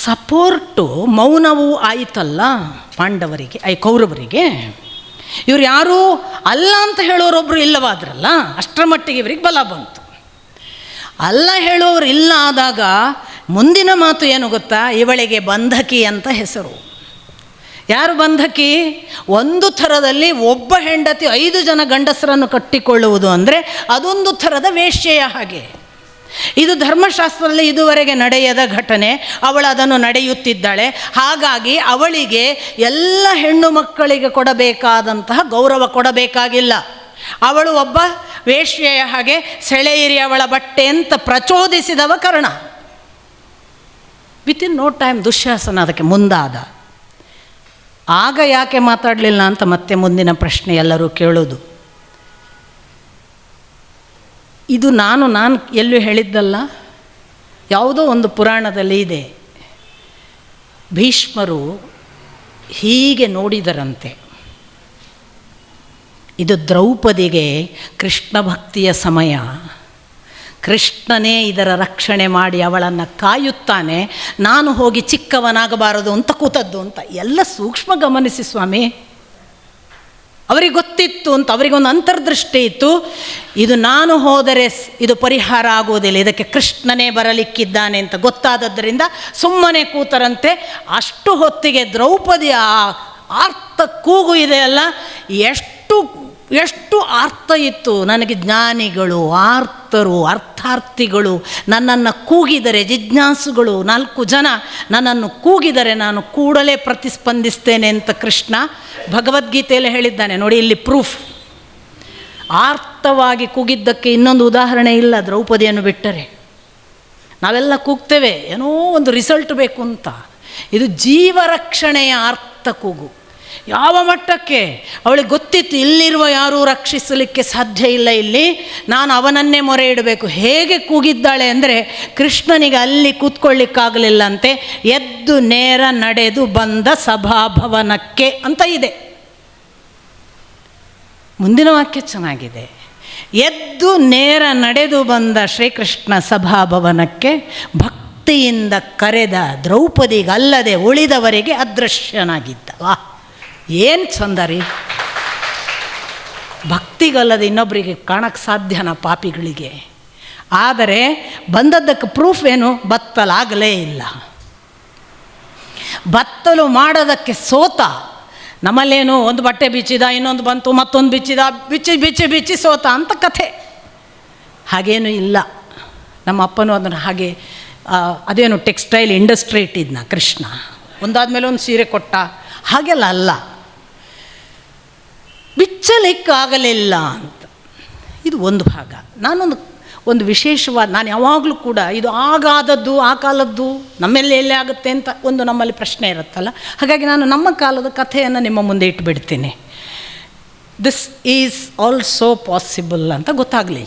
ಸಪೋರ್ಟು ಮೌನವೂ ಆಯಿತಲ್ಲ ಪಾಂಡವರಿಗೆ, ಕೌರವರಿಗೆ. ಇವ್ರು ಯಾರೂ ಅಲ್ಲ ಅಂತ ಹೇಳೋರೊಬ್ಬರು ಇಲ್ಲವಾದ್ರಲ್ಲ, ಅಷ್ಟರ ಮಟ್ಟಿಗೆ ಇವರಿಗೆ ಬಲ ಬಂತು. ಅಲ್ಲ ಹೇಳೋರು ಇಲ್ಲ ಆದಾಗ ಮುಂದಿನ ಮಾತು ಏನು ಗೊತ್ತಾ? ಇವಳಿಗೆ ಬಂಧಕಿ ಅಂತ ಹೆಸರು. ಯಾರು ಬಂಧಕಿ? ಒಂದು ಥರದಲ್ಲಿ ಒಬ್ಬ ಹೆಂಡತಿ 5 ಜನ ಗಂಡಸರನ್ನು ಕಟ್ಟಿಕೊಳ್ಳುವುದು ಅಂದರೆ ಅದೊಂದು ಥರದ ವೇಶ್ಯೆಯ ಹಾಗೆ. ಇದು ಧರ್ಮಶಾಸ್ತ್ರದಲ್ಲಿ ಇದುವರೆಗೆ ನಡೆಯದ ಘಟನೆ, ಅವಳು ಅದನ್ನು ನಡೆಯುತ್ತಿದ್ದಾಳೆ. ಹಾಗಾಗಿ ಅವಳಿಗೆ ಎಲ್ಲ ಹೆಣ್ಣು ಮಕ್ಕಳಿಗೆ ಕೊಡಬೇಕಾದಂತಹ ಗೌರವ ಕೊಡಬೇಕಾಗಿಲ್ಲ. ಅವಳು ಒಬ್ಬ ವೇಶ್ಯೆಯ ಹಾಗೆ, ಸೆಳೆಯಿರಿ ಅವಳ ಬಟ್ಟೆ ಅಂತ ಪ್ರಚೋದಿಸಿದವ Karna. Within no time Dushyasana ಅದಕ್ಕೆ ಮುಂದಾದ. ಆಗ ಯಾಕೆ ಮಾತಾಡಲಿಲ್ಲ ಅಂತ ಮತ್ತೆ ಮುಂದಿನ ಪ್ರಶ್ನೆ ಎಲ್ಲರೂ ಕೇಳೋದು. ಇದು ನಾನು ಎಲ್ಲೂ ಹೇಳಿದ್ದಲ್ಲ, ಯಾವುದೋ ಒಂದು ಪುರಾಣದಲ್ಲಿ ಇದೆ. ಭೀಷ್ಮರು ಹೀಗೆ ನೋಡಿದರಂತೆ, ಇದು ದ್ರೌಪದಿಗೆ ಕೃಷ್ಣ ಭಕ್ತಿಯ ಸಮಯ, ಕೃಷ್ಣನೇ ಇದರ ರಕ್ಷಣೆ ಮಾಡಿ ಅವಳನ್ನು ಕಾಯುತ್ತಾನೆ, ನಾನು ಹೋಗಿ ಚಿಕ್ಕವನಾಗಬಾರದು ಅಂತ ಕೂತದ್ದು ಅಂತ. ಎಲ್ಲ ಸೂಕ್ಷ್ಮ ಗಮನಿಸಿ ಸ್ವಾಮಿ. ಅವರಿಗೆ ಗೊತ್ತಿತ್ತು ಅಂತ, ಅವರಿಗೊಂದು ಅಂತರ್ದೃಷ್ಟಿ ಇತ್ತು. ಇದು ನಾನು ಹೋದರೆ ಇದು ಪರಿಹಾರ ಆಗುವುದಿಲ್ಲ, ಇದಕ್ಕೆ ಕೃಷ್ಣನೇ ಬರಲಿಕ್ಕಿದ್ದಾನೆ ಅಂತ ಗೊತ್ತಾದದ್ದರಿಂದ ಸುಮ್ಮನೆ ಕೂತರಂತೆ. ಅಷ್ಟು ಹೊತ್ತಿಗೆ ದ್ರೌಪದಿಯ ಆರ್ತ ಕೂಗು ಇದೆಯಲ್ಲ, ಎಷ್ಟು ಅರ್ಥ ಇತ್ತು. ನನಗೆ ಜ್ಞಾನಿಗಳು, ಆರ್ತರು, ಅರ್ಥಾರ್ಥಿಗಳು ನನ್ನನ್ನು ಕೂಗಿದರೆ, ಜಿಜ್ಞಾಸುಗಳು 4 ಜನ ನನ್ನನ್ನು ಕೂಗಿದರೆ ನಾನು ಕೂಡಲೇ ಪ್ರತಿಸ್ಪಂದಿಸ್ತೇನೆ ಅಂತ ಕೃಷ್ಣ ಭಗವದ್ಗೀತೆಯಲ್ಲಿ ಹೇಳಿದ್ದಾನೆ. ನೋಡಿ, ಇಲ್ಲಿ ಪ್ರೂಫ್. ಆರ್ತವಾಗಿ ಕೂಗಿದ್ದಕ್ಕೆ ಇನ್ನೊಂದು ಉದಾಹರಣೆ ಇಲ್ಲ ದ್ರೌಪದಿಯನ್ನು ಬಿಟ್ಟರೆ. ನಾವೆಲ್ಲ ಕೂಗ್ತೇವೆ ಏನೋ ಒಂದು ರಿಸಲ್ಟ್ ಬೇಕು ಅಂತ. ಇದು ಜೀವರಕ್ಷಣೆಯ ಆರ್ತ ಕೂಗು. ಯಾವ ಮಟ್ಟಕ್ಕೆ? ಅವಳಿಗೆ ಗೊತ್ತಿತ್ತು, ಇಲ್ಲಿರುವ ಯಾರೂ ರಕ್ಷಿಸಲಿಕ್ಕೆ ಸಾಧ್ಯ ಇಲ್ಲ, ಇಲ್ಲಿ ನಾನು ಅವನನ್ನೇ ಮೊರೆ ಇಡಬೇಕು. ಹೇಗೆ ಕೂಗಿದ್ದಾಳೆ ಅಂದರೆ, ಕೃಷ್ಣನಿಗೆ ಅಲ್ಲಿ ಕೂತ್ಕೊಳ್ಳಿಕ್ಕಾಗಲಿಲ್ಲ ಅಂತೆ, ಎದ್ದು ನೇರ ನಡೆದು ಬಂದ ಸಭಾಭವನಕ್ಕೆ ಅಂತ ಇದೆ. ಮುಂದಿನ ವಾಕ್ಯ ಚೆನ್ನಾಗಿದೆ. ಎದ್ದು ನೇರ ನಡೆದು ಬಂದ ಶ್ರೀಕೃಷ್ಣ ಸಭಾಭವನಕ್ಕೆ ಭಕ್ತಿಯಿಂದ ಕರೆದ ದ್ರೌಪದಿಗಲ್ಲದೆ ಉಳಿದವರಿಗೆ ಅದೃಶ್ಯನಾಗಿದ್ದ. ವಾ, ಏನು ಚಂದ ರೀ! ಭಕ್ತಿಗಲ್ಲದೆ ಇನ್ನೊಬ್ಬರಿಗೆ ಕಾಣಕ್ಕೆ ಸಾಧ್ಯನ ಪಾಪಿಗಳಿಗೆ? ಆದರೆ ಬಂದದ್ದಕ್ಕೆ ಪ್ರೂಫ್ ಏನು? ಬತ್ತಲಾಗಲೇ ಇಲ್ಲ. ಬತ್ತಲು ಮಾಡೋದಕ್ಕೆ ಸೋತ. ನಮ್ಮಲ್ಲೇನು ಒಂದು ಬಟ್ಟೆ ಬಿಚ್ಚಿದ, ಇನ್ನೊಂದು ಬಂತು, ಮತ್ತೊಂದು ಬಿಚ್ಚಿದ, ಬಿಚ್ಚಿ ಬಿಚ್ಚಿ ಬಿಚ್ಚಿ ಸೋತ ಅಂತ ಕಥೆ. ಹಾಗೇನೂ ಇಲ್ಲ. ನಮ್ಮ ಅಪ್ಪನೂ ಅದನ್ನು ಹಾಗೆ ಅದೇನು ಟೆಕ್ಸ್ಟೈಲ್ ಇಂಡಸ್ಟ್ರಿ ಇಟ್ಟಿದ್ನ ಕೃಷ್ಣ, ಒಂದಾದ್ಮೇಲೆ ಒಂದು ಸೀರೆ ಕೊಟ್ಟ, ಹಾಗೆಲ್ಲ ಅಲ್ಲ. ಬಿಚ್ಚಲಿಕ್ಕಾಗಲಿಲ್ಲ ಅಂತ. ಇದು ಒಂದು ಭಾಗ. ಒಂದು ವಿಶೇಷವಾದ, ನಾನು ಯಾವಾಗಲೂ ಕೂಡ ಇದು ಆಗಾದದ್ದು, ಆ ಕಾಲದ್ದು, ನಮ್ಮೆಲ್ಲ ಎಲ್ಲೇ ಆಗುತ್ತೆ ಅಂತ ಒಂದು ನಮ್ಮಲ್ಲಿ ಪ್ರಶ್ನೆ ಇರುತ್ತಲ್ಲ. ಹಾಗಾಗಿ ನಾನು ನಮ್ಮ ಕಾಲದ ಕಥೆಯನ್ನು ನಿಮ್ಮ ಮುಂದೆ ಇಟ್ಬಿಡ್ತೀನಿ. ದಿಸ್ ಈಸ್ ಆಲ್ಸೋ ಪಾಸಿಬಲ್ ಅಂತ ಗೊತ್ತಾಗಲಿ.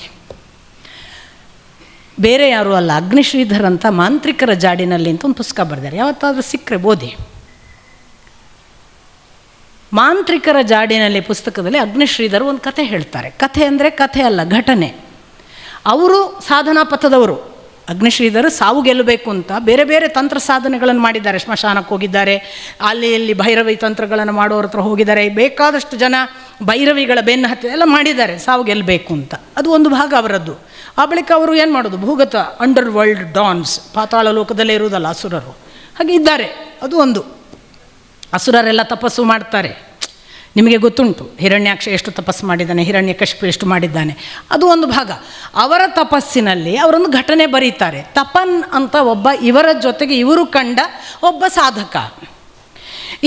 ಬೇರೆ ಯಾರೂ ಅಲ್ಲ, ಅಗ್ನಿಶ್ರೀಧರ್ ಅಂತ ಮಾಂತ್ರಿಕರ ಜಾಡಿನಲ್ಲಿ ಅಂತ ಒಂದು ಪುಸ್ತಕ ಬರೆದಾರೆ. ಯಾವತ್ತಾದರೂ ಸಿಕ್ಕರೆ ಓದಿ. ಮಾಂತ್ರಿಕರ ಜಾಡಿನಲ್ಲಿ ಪುಸ್ತಕದಲ್ಲಿ ಅಗ್ನಿಶ್ರೀಧರ್ ಒಂದು ಕಥೆ ಹೇಳ್ತಾರೆ. ಕಥೆ ಅಂದರೆ ಕಥೆ ಅಲ್ಲ, ಘಟನೆ. ಅವರು ಸಾಧನಾ ಪಥದವರು. ಅಗ್ನಿಶ್ರೀಧರ್ ಸಾವು ಗೆಲ್ಲಬೇಕು ಅಂತ ಬೇರೆ ಬೇರೆ ತಂತ್ರ ಸಾಧನೆಗಳನ್ನು ಮಾಡಿದ್ದಾರೆ. ಸ್ಮಶಾನಕ್ಕೆ ಹೋಗಿದ್ದಾರೆ, ಅಲ್ಲಿ ಭೈರವಿ ತಂತ್ರಗಳನ್ನು ಮಾಡೋರ ಹತ್ರ ಹೋಗಿದ್ದಾರೆ. ಬೇಕಾದಷ್ಟು ಜನ ಭೈರವಿಗಳ ಬೆನ್ನು ಹತ್ತಿ ಎಲ್ಲ ಮಾಡಿದ್ದಾರೆ ಸಾವು ಗೆಲ್ಲಬೇಕು ಅಂತ. ಅದು ಒಂದು ಭಾಗ ಅವರದ್ದು. ಆ ಬಳಿಕ ಅವರು ಏನು ಮಾಡೋದು, ಭೂಗತ ಅಂಡರ್ ವರ್ಲ್ಡ್ ಡಾನ್ಸ್, ಪಾತಾಳ ಲೋಕದಲ್ಲೇ ಇರುವುದಲ್ಲ ಅಸುರರು, ಹಾಗೆ ಇದ್ದಾರೆ. ಅದು ಒಂದು. ಅಸುರರೆಲ್ಲ ತಪಸ್ಸು ಮಾಡ್ತಾರೆ. ನಿಮಗೆ ಗೊತ್ತುಂಟು ಹಿರಣ್ಯಾಕ್ಷ ಎಷ್ಟು ತಪಸ್ಸು ಮಾಡಿದ್ದಾನೆ, ಹಿರಣ್ಯಕಶಿಪು ಎಷ್ಟು ಮಾಡಿದ್ದಾನೆ. ಅದು ಒಂದು ಭಾಗ. ಅವರ ತಪಸ್ಸಿನಲ್ಲಿ ಅವರೊಂದು ಘಟನೆ ಬರೀತಾರೆ. ತಪನ್ ಅಂತ ಒಬ್ಬ, ಇವರ ಜೊತೆಗೆ ಇವರು ಕಂಡ ಒಬ್ಬ ಸಾಧಕ.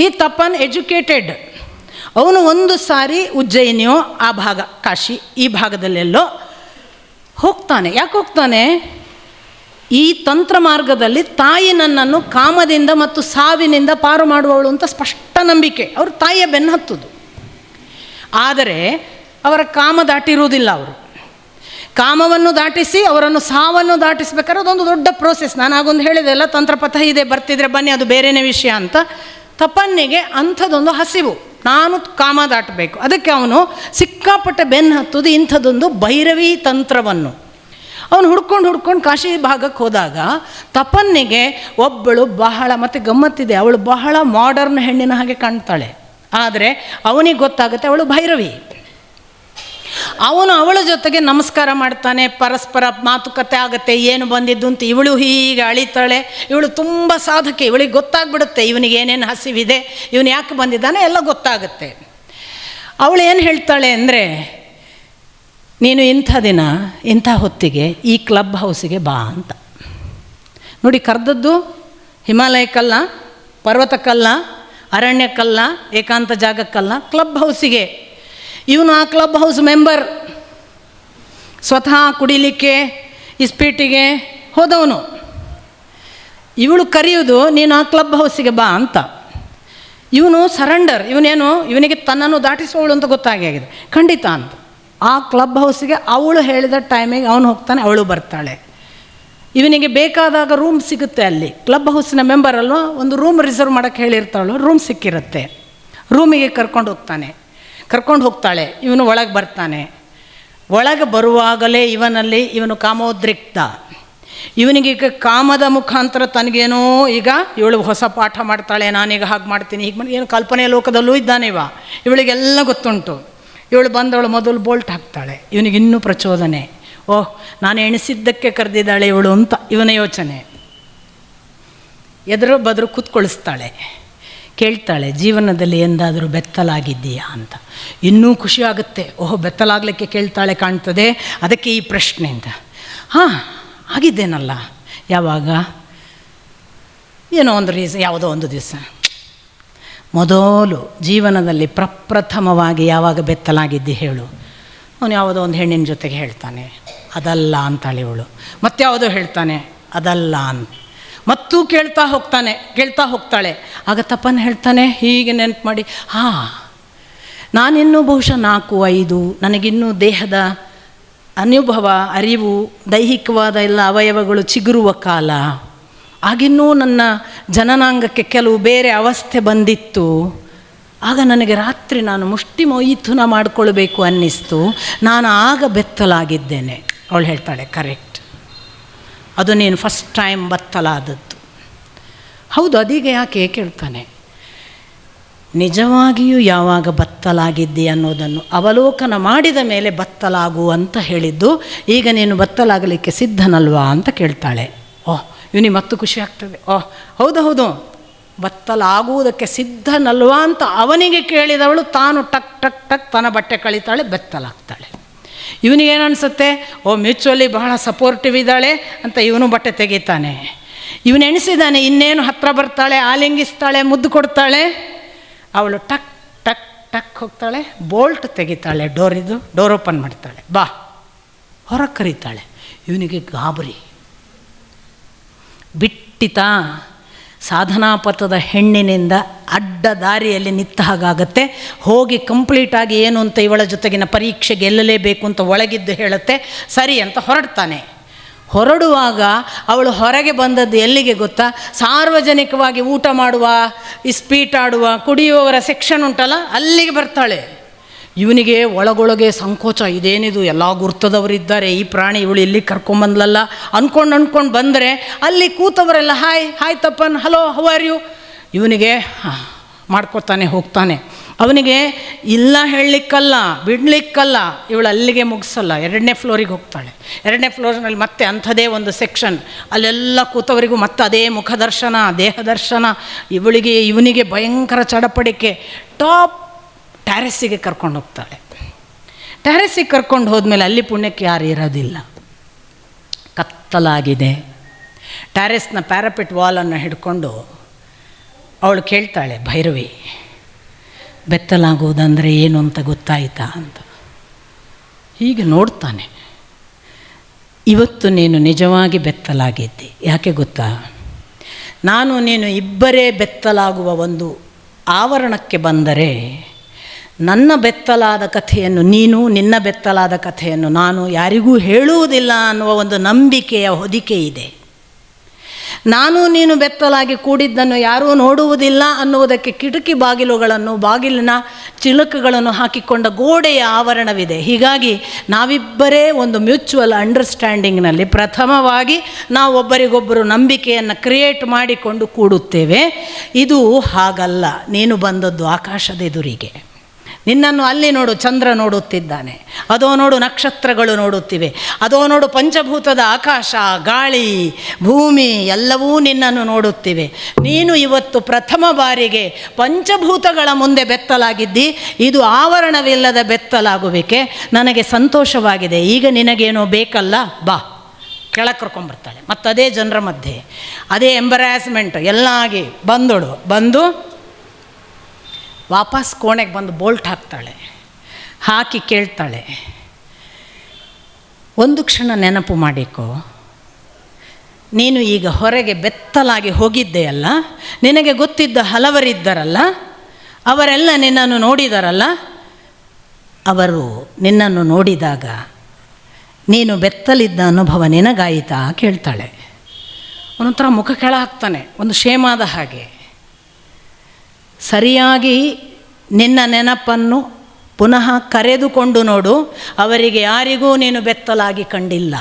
ಈ ತಪನ್ ಎಜುಕೇಟೆಡ್. ಅವನು ಒಂದು ಸಾರಿ ಉಜ್ಜಯಿನಿಯೋ ಆ ಭಾಗ, ಕಾಶಿ ಈ ಭಾಗದಲ್ಲೆಲ್ಲೋ ಹೋಗ್ತಾನೆ. ಯಾಕೆ ಹೋಗ್ತಾನೆ? ಈ ತಂತ್ರ ಮಾರ್ಗದಲ್ಲಿ ತಾಯಿ ನನ್ನನ್ನು ಕಾಮದಿಂದ ಮತ್ತು ಸಾವಿನಿಂದ ಪಾರು ಮಾಡುವವಳು ಅಂತ ಸ್ಪಷ್ಟ ನಂಬಿಕೆ. ಅವರು ತಾಯಿಯ ಬೆನ್ನು ಹತ್ತುದು. ಆದರೆ ಅವರ ಕಾಮ ದಾಟಿರುವುದಿಲ್ಲ. ಅವರು ಕಾಮವನ್ನು ದಾಟಿಸಿ ಅವರನ್ನು ಸಾವನ್ನು ದಾಟಿಸ್ಬೇಕಾದ್ರೆ ಅದೊಂದು ದೊಡ್ಡ ಪ್ರೋಸೆಸ್. ನಾನು ಆಗೊಂದು ಹೇಳಿದೆ ಅಲ್ಲ, ತಂತ್ರಪಥ ಇದೆ, ಬರ್ತಿದ್ರೆ ಬನ್ನಿ, ಅದು ಬೇರೆಯೇ ವಿಷಯ ಅಂತ. ತಪನ್ನಿಗೆ ಅಂಥದ್ದೊಂದು ಹಸಿವು, ನಾನು ಕಾಮ ದಾಟಬೇಕು. ಅದಕ್ಕೆ ಅವನು ಸಿಕ್ಕಾಪಟ್ಟೆ ಬೆನ್ನು ಹತ್ತುವುದು ಇಂಥದ್ದೊಂದು ಭೈರವಿ ತಂತ್ರವನ್ನು. ಅವನು ಹುಡ್ಕೊಂಡು ಕಾಶಿ ಭಾಗಕ್ಕೆ ಹೋದಾಗ ತಪನ್ನಿಗೆ ಒಬ್ಬಳು ಬಹಳ, ಮತ್ತು ಗಮ್ಮತ್ತಿದೆ, ಅವಳು ಬಹಳ ಮಾಡರ್ನ್ ಹೆಣ್ಣಿನ ಹಾಗೆ ಕಾಣ್ತಾಳೆ. ಆದರೆ ಅವನಿಗೆ ಗೊತ್ತಾಗುತ್ತೆ ಅವಳು ಭೈರವಿ. ಅವನು ಅವಳ ಜೊತೆಗೆ ನಮಸ್ಕಾರ ಮಾಡ್ತಾನೆ, ಪರಸ್ಪರ ಮಾತುಕತೆ ಆಗುತ್ತೆ, ಏನು ಬಂದಿದ್ದು ಅಂತ. ಇವಳು ಹೀಗೆ ಅಳಿತಾಳೆ. ಇವಳು ತುಂಬ ಸಾಧಕೆ, ಇವಳಿಗೆ ಗೊತ್ತಾಗ್ಬಿಡುತ್ತೆ ಇವನಿಗೆ ಏನೇನು ಹಸಿವಿದೆ, ಇವನು ಯಾಕೆ ಬಂದಿದ್ದಾನೆ ಎಲ್ಲ ಗೊತ್ತಾಗುತ್ತೆ. ಅವಳು ಏನು ಹೇಳ್ತಾಳೆ ಅಂದರೆ, ನೀನು ಇಂಥ ದಿನ ಇಂಥ ಹೊತ್ತಿಗೆ ಈ ಕ್ಲಬ್ ಹೌಸಿಗೆ ಬಾ ಅಂತ. ನೋಡಿ, ಕರೆದದ್ದು ಹಿಮಾಲಯಕ್ಕಲ್ಲ, ಪರ್ವತಕ್ಕಲ್ಲ, ಅರಣ್ಯಕ್ಕಲ್ಲ, ಏಕಾಂತ ಜಾಗಕ್ಕಲ್ಲ, ಕ್ಲಬ್ ಹೌಸಿಗೆ. ಇವನು ಆ ಕ್ಲಬ್ ಹೌಸ್ ಮೆಂಬರ್. ಸ್ವತಃ ಕುಡಿಲಿಕ್ಕೆ ಇಸ್ಪೀಟಿಗೆ ಹೋದವನು. ಇವಳು ಕರೆಯೋದು ನೀನು ಆ ಕ್ಲಬ್ ಹೌಸಿಗೆ ಬಾ ಅಂತ. ಇವನು ಸರೆಂಡರ್. ಇವನಿಗೆ ತನ್ನನ್ನು ದಾಟಿಸೋಳು ಅಂತ ಗೊತ್ತಾಗಿದೆ. ಖಂಡಿತ ಅಂತ ಆ ಕ್ಲಬ್ ಹೌಸಿಗೆ ಅವಳು ಹೇಳಿದ ಟೈಮಿಗೆ ಅವನು ಹೋಗ್ತಾನೆ, ಅವಳು ಬರ್ತಾಳೆ. ಇವನಿಗೆ ಬೇಕಾದಾಗ ರೂಮ್ ಸಿಗುತ್ತೆ ಅಲ್ಲಿ. ಕ್ಲಬ್ ಹೌಸಿನ ಮೆಂಬರ್ ಅಲ್ವ, ಒಂದು ರೂಮ್ ರಿಸರ್ವ್ ಮಾಡೋಕ್ಕೆ ಹೇಳಿರ್ತಾಳು, ರೂಮ್ ಸಿಕ್ಕಿರುತ್ತೆ. ರೂಮಿಗೆ ಕರ್ಕೊಂಡು ಹೋಗ್ತಾಳೆ. ಇವನು ಒಳಗೆ ಬರ್ತಾನೆ. ಒಳಗೆ ಬರುವಾಗಲೇ ಇವನು ಕಾಮೋದ್ರಿಕ್ತ. ಇವನಿಗೀಗ ಕಾಮದ ಮುಖಾಂತರ ತನಗೇನೋ ಈಗ ಇವಳು ಹೊಸ ಪಾಠ ಮಾಡ್ತಾಳೆ, ನಾನೀಗ ಹಾಗೆ ಮಾಡ್ತೀನಿ, ಹೀಗೆ ಮಾಡಿ, ಏನು ಕಲ್ಪನೆಯ ಲೋಕದಲ್ಲೂ ಇದ್ದಾನೆ ಇವಳಿಗೆಲ್ಲ ಗೊತ್ತುಂಟು. ಇವಳು ಬಂದವಳು ಮೊದಲು ಬೋಲ್ಟ್ ಹಾಕ್ತಾಳೆ. ಇವನಿಗಿನ್ನೂ ಪ್ರಚೋದನೆ. ಓಹ್, ನಾನು ಎಣಿಸಿದ್ದಕ್ಕೆ ಕರೆದಿದ್ದಾಳೆ ಇವಳು ಅಂತ ಇವನ ಯೋಚನೆ. ಎದುರು ಬದರು ಕೂತ್ಕೊಳಿಸ್ತಾಳೆ. ಕೇಳ್ತಾಳೆ, ಜೀವನದಲ್ಲಿ ಎಂದಾದರೂ ಬೆತ್ತಲಾಗಿದ್ದೀಯಾ ಅಂತ. ಇನ್ನೂ ಖುಷಿ ಆಗುತ್ತೆ. ಓಹ್, ಬೆತ್ತಲಾಗಲಿಕ್ಕೆ ಕೇಳ್ತಾಳೆ ಕಾಣ್ತದೆ. ಅದಕ್ಕೆ ಈ ಪ್ರಶ್ನೆ ಅಂತ. ಹಾಂ, ಆಗಿದ್ದೇನಲ್ಲ. ಯಾವಾಗ? ಏನೋ ಒಂದು ಯಾವುದೋ ಒಂದು ದಿವಸ. ಮೊದಲು ಜೀವನದಲ್ಲಿ ಪ್ರಪ್ರಥಮವಾಗಿ ಯಾವಾಗ ಬೆತ್ತಲಾಗಿದ್ದಿ ಹೇಳು? ಅವನು ಯಾವುದೋ ಒಂದು ಹೆಣ್ಣಿನ ಜೊತೆಗೆ ಹೇಳ್ತಾನೆ, ಅದಲ್ಲ ಅಂತಾಳೆ ಇವಳು. ಮತ್ಯಾವುದೋ ಹೇಳ್ತಾನೆ, ಅದಲ್ಲ ಅಂತ. ಮತ್ತೂ ಕೇಳ್ತಾ ಹೋಗ್ತಾಳೆ. ಆಗ ತಪನ್ ಹೇಳ್ತಾನೆ, ಹೀಗೆ ನೆನಪು ಮಾಡಿ, ನಾನಿನ್ನೂ ಬಹುಶಃ 4-5, ನನಗಿನ್ನೂ ದೇಹದ ಅನುಭವ, ಅರಿವು, ದೈಹಿಕವಾದ ಎಲ್ಲ ಅವಯವಗಳು ಚಿಗುರುವ ಕಾಲ. ಆಗಿನ್ನೂ ನನ್ನ ಜನನಾಂಗಕ್ಕೆ ಕೆಲವು ಬೇರೆ ಅವಸ್ಥೆ ಬಂದಿತ್ತು. ಆಗ ನನಗೆ ರಾತ್ರಿ ನಾನು ಮುಷ್ಟಿ ಮೊಯ್ಥುನ ಮಾಡಿಕೊಳ್ಬೇಕು ಅನ್ನಿಸ್ತು. ನಾನು ಆಗ ಬೆತ್ತಲಾಗಿದ್ದೇನೆ. ಅವಳು ಹೇಳ್ತಾಳೆ, ಕರೆಕ್ಟ್, ಅದು ನೀನು ಫಸ್ಟ್ ಟೈಮ್ ಬತ್ತಲಾದದ್ದು. ಹೌದು, ಅದೀಗ ಯಾಕೆ ಕೇಳ್ತಾನೆ. ನಿಜವಾಗಿಯೂ ಯಾವಾಗ ಬತ್ತಲಾಗಿದ್ದಿ ಅನ್ನೋದನ್ನು ಅವಲೋಕನ ಮಾಡಿದ ಮೇಲೆ ಬತ್ತಲಾಗು ಅಂತ ಹೇಳಿದ್ದು. ಈಗ ನೀನು ಬತ್ತಲಾಗಲಿಕ್ಕೆ ಸಿದ್ಧನಲ್ವಾ ಅಂತ ಕೇಳ್ತಾಳೆ. ಓಹ್, ಇವನಿಗೆ ಮತ್ತು ಖುಷಿ ಆಗ್ತದೆ. ಓಹ್, ಹೌದು, ಬತ್ತಲಾಗುವುದಕ್ಕೆ ಸಿದ್ಧನಲ್ವಾ ಅಂತ ಅವನಿಗೆ ಕೇಳಿದವಳು ತಾನು ಟಕ್ ಟಕ್ ಟಕ್ ತನ್ನ ಬಟ್ಟೆ ಕಳೀತಾಳೆ, ಬೆತ್ತಲಾಗ್ತಾಳೆ. ಇವನಿಗೇನು ಅನಿಸುತ್ತೆ, ಓ ಮ್ಯೂಚುವಲಿ ಬಹಳ ಸಪೋರ್ಟಿವ್ ಇದ್ದಾಳೆ ಅಂತ ಇವನು ಬಟ್ಟೆ ತೆಗಿತಾನೆ. ಇವನು ಎಣಿಸಿದ್ದಾನೆ ಇನ್ನೇನು ಹತ್ರ ಬರ್ತಾಳೆ, ಆಲಿಂಗಿಸ್ತಾಳೆ, ಮುದ್ದು ಕೊಡ್ತಾಳೆ. ಅವಳು ಟಕ್ ಟಕ್ ಟಕ್ ಹೋಗ್ತಾಳೆ, ಬೋಲ್ಟ್ ತೆಗಿತಾಳೆ, ಡೋರ್ ಓಪನ್ ಮಾಡ್ತಾಳೆ, ಬಾ ಹೊರಗೆ ಕರೀತಾಳೆ. ಇವನಿಗೆ ಗಾಬರಿ. ಬಿಟ್ಟಿತ ಸಾಧನಾಪಥದ ಹೆಣ್ಣಿನಿಂದ ಅಡ್ಡ ದಾರಿಯಲ್ಲಿ ನಿಂತ ಹಾಗಾಗತ್ತೆ. ಹೋಗಿ ಕಂಪ್ಲೀಟಾಗಿ ಏನು ಅಂತ ಇವಳ ಜೊತೆಗಿನ ಪರೀಕ್ಷೆ ಗೆಲ್ಲಲೇಬೇಕು ಅಂತ ಒಳಗಿದ್ದು ಹೇಳುತ್ತೆ. ಸರಿ ಅಂತ ಹೊರಡ್ತಾನೆ. ಹೊರಡುವಾಗ ಅವಳು ಹೊರಗೆ ಬಂದದ್ದು ಎಲ್ಲಿಗೆ ಗೊತ್ತಾ? ಸಾರ್ವಜನಿಕವಾಗಿ ಊಟ ಮಾಡುವ, ಇಸ್ಪೀಟ್ ಆಡುವ, ಕುಡಿಯುವವರ ಸೆಕ್ಷನ್ ಉಂಟಲ್ಲ, ಅಲ್ಲಿಗೆ ಬರ್ತಾಳೆ. ಇವನಿಗೆ ಒಳಗೊಳಗೆ ಸಂಕೋಚ. ಇದೇನಿದು, ಎಲ್ಲ ಗುರ್ತದವರಿದ್ದಾರೆ, ಈ ಪ್ರಾಣಿ ಇವಳು ಇಲ್ಲಿ ಕರ್ಕೊಂಬಂದ್ಲಲ್ಲ ಅಂದ್ಕೊಂಡು ಬಂದರೆ ಅಲ್ಲಿ ಕೂತವರೆಲ್ಲ hi Thappan, hello, how are you. ಇವನಿಗೆ ಮಾಡ್ಕೋತಾನೆ ಹೋಗ್ತಾನೆ. ಅವನಿಗೆ ಇಲ್ಲ ಹೇಳಲಿಕ್ಕಲ್ಲ, ಬಿಡಲಿಕ್ಕಲ್ಲ. ಇವಳು ಅಲ್ಲಿಗೆ ಮುಗಿಸಲ್ಲ, 2ನೇ ಫ್ಲೋರಿಗೆ ಹೋಗ್ತಾಳೆ. 2ನೇ ಫ್ಲೋರ್ನಲ್ಲಿ ಮತ್ತೆ ಅಂಥದೇ ಒಂದು ಸೆಕ್ಷನ್, ಅಲ್ಲೆಲ್ಲ ಕೂತವರಿಗೂ ಮತ್ತೆ ಅದೇ ಮುಖದರ್ಶನ, ದೇಹದರ್ಶನ. ಇವನಿಗೆ ಭಯಂಕರ ಚಡಪಡಿಕೆ. ಟಾಪ್ ಟ್ಯಾರೆಸ್ಸಿಗೆ ಕರ್ಕೊಂಡು ಹೋಗ್ತಾಳೆ. ಟ್ಯಾರೆಸ್ಸಿಗೆ ಕರ್ಕೊಂಡು ಹೋದ್ಮೇಲೆ ಅಲ್ಲಿ ಪುಣ್ಯಕ್ಕೆ ಯಾರು ಇರೋದಿಲ್ಲ, ಕತ್ತಲಾಗಿದೆ. ಟ್ಯಾರೆಸ್ನ ಪ್ಯಾರಾಪೆಟ್ ವಾಲನ್ನು ಹಿಡ್ಕೊಂಡು ಅವಳು ಕೇಳ್ತಾಳೆ, ಭೈರವಿ, ಬೆತ್ತಲಾಗುವುದಂದರೆ ಏನು ಅಂತ ಗೊತ್ತಾಯಿತಾ ಅಂತ. ಹೀಗೆ ನೋಡ್ತಾನೆ. ಇವತ್ತು ನೀನು ನಿಜವಾಗಿ ಬೆತ್ತಲಾಗಿದ್ದಿ. ಯಾಕೆ ಗೊತ್ತಾ? ನಾನು ನೀನು ಇಬ್ಬರೇ ಬೆತ್ತಲಾಗುವ ಒಂದು ಆವರಣಕ್ಕೆ ಬಂದರೆ ನನ್ನ ಬೆತ್ತಲಾದ ಕಥೆಯನ್ನು ನೀನು, ನಿನ್ನ ಬೆತ್ತಲಾದ ಕಥೆಯನ್ನು ನಾನು ಯಾರಿಗೂ ಹೇಳುವುದಿಲ್ಲ ಅನ್ನುವ ಒಂದು ನಂಬಿಕೆಯ ಹೊದಿಕೆ ಇದೆ. ನಾನು ನೀನು ಬೆತ್ತಲಾಗಿ ಕೂಡಿದ್ದನ್ನು ಯಾರೂ ನೋಡುವುದಿಲ್ಲ ಅನ್ನುವುದಕ್ಕೆ ಕಿಟಕಿ ಬಾಗಿಲುಗಳನ್ನು, ಬಾಗಿಲಿನ ಚಿಲುಕುಗಳನ್ನು ಹಾಕಿಕೊಂಡ ಗೋಡೆಯ ಆವರಣವಿದೆ. ಹೀಗಾಗಿ ನಾವಿಬ್ಬರೇ ಒಂದು ಮ್ಯೂಚುವಲ್ ಅಂಡರ್ಸ್ಟ್ಯಾಂಡಿಂಗ್ನಲ್ಲಿ ಪ್ರಥಮವಾಗಿ ನಾವು ಒಬ್ಬರಿಗೊಬ್ಬರು ನಂಬಿಕೆಯನ್ನು ಕ್ರಿಯೇಟ್ ಮಾಡಿಕೊಂಡು ಕೂಡುತ್ತೇವೆ. ಇದು ಹಾಗಲ್ಲ. ನೀನು ಬಂದದ್ದು ಆಕಾಶದೆದುರಿಗೆ. ನಿನ್ನನ್ನು ಅಲ್ಲಿ ನೋಡು, ಚಂದ್ರ ನೋಡುತ್ತಿದ್ದಾನೆ. ಅದೋ ನೋಡು, ನಕ್ಷತ್ರಗಳು ನೋಡುತ್ತಿವೆ. ಅದೋ ನೋಡು, ಪಂಚಭೂತದ ಆಕಾಶ, ಗಾಳಿ, ಭೂಮಿ ಎಲ್ಲವೂ ನಿನ್ನನ್ನು ನೋಡುತ್ತಿವೆ. ನೀನು ಇವತ್ತು ಪ್ರಥಮ ಬಾರಿಗೆ ಪಂಚಭೂತಗಳ ಮುಂದೆ ಬೆತ್ತಲಾಗಿದ್ದಿ. ಇದು ಆವರಣವಿಲ್ಲದ ಬೆತ್ತಲಾಗುವಿಕೆ. ನನಗೆ ಸಂತೋಷವಾಗಿದೆ. ಈಗ ನಿನಗೇನೋ ಬೇಕಲ್ಲ, ಬಾ. ಕೆಳಗೆ ಕರ್ಕೊಂಬರ್ತಾಳೆ. ಮತ್ತು ಅದೇ ಜನರ ಮಧ್ಯೆ ಅದೇ ಎಂಬರಾಸ್ಮೆಂಟ್ ಎಲ್ಲ ಆಗಿ ಬಂದು ವಾಪಸ್ ಕೋಣೆಗೆ ಬಂದು ಬೋಲ್ಟ್ ಹಾಕ್ತಾಳೆ. ಹಾಕಿ ಕೇಳ್ತಾಳೆ, ಒಂದು ಕ್ಷಣ ನೆನಪು ಮಾಡಿಕೋ, ನೀನು ಈಗ ಹೊರಗೆ ಬೆತ್ತಲಾಗಿ ಹೋಗಿದ್ದೆಯಲ್ಲ, ನಿನಗೆ ಗೊತ್ತಿದ್ದ ಹಲವರಿದ್ದರಲ್ಲ, ಅವರೆಲ್ಲ ನಿನ್ನನ್ನು ನೋಡಿದಾರಲ್ಲ, ಅವರು ನಿನ್ನನ್ನು ನೋಡಿದಾಗ ನೀನು ಬೆತ್ತಲಿದ್ದ ಅನುಭವ ನಿನಗಾಯಿತಾ ಕೇಳ್ತಾಳೆ. ಒಂದೊಂಥರ ಮುಖ ಕೆಳ ಹಾಕ್ತಾನೆ, ಒಂದು ಶೇಮಾದ ಹಾಗೆ. ಸರಿಯಾಗಿ ನಿನ್ನ ನೆನಪನ್ನು ಪುನಃ ಕರೆದುಕೊಂಡು ನೋಡು, ಅವರಿಗೆ ಯಾರಿಗೂ ನೀನು ಬೆತ್ತಲಾಗಿ ಕಂಡಿಲ್ಲ.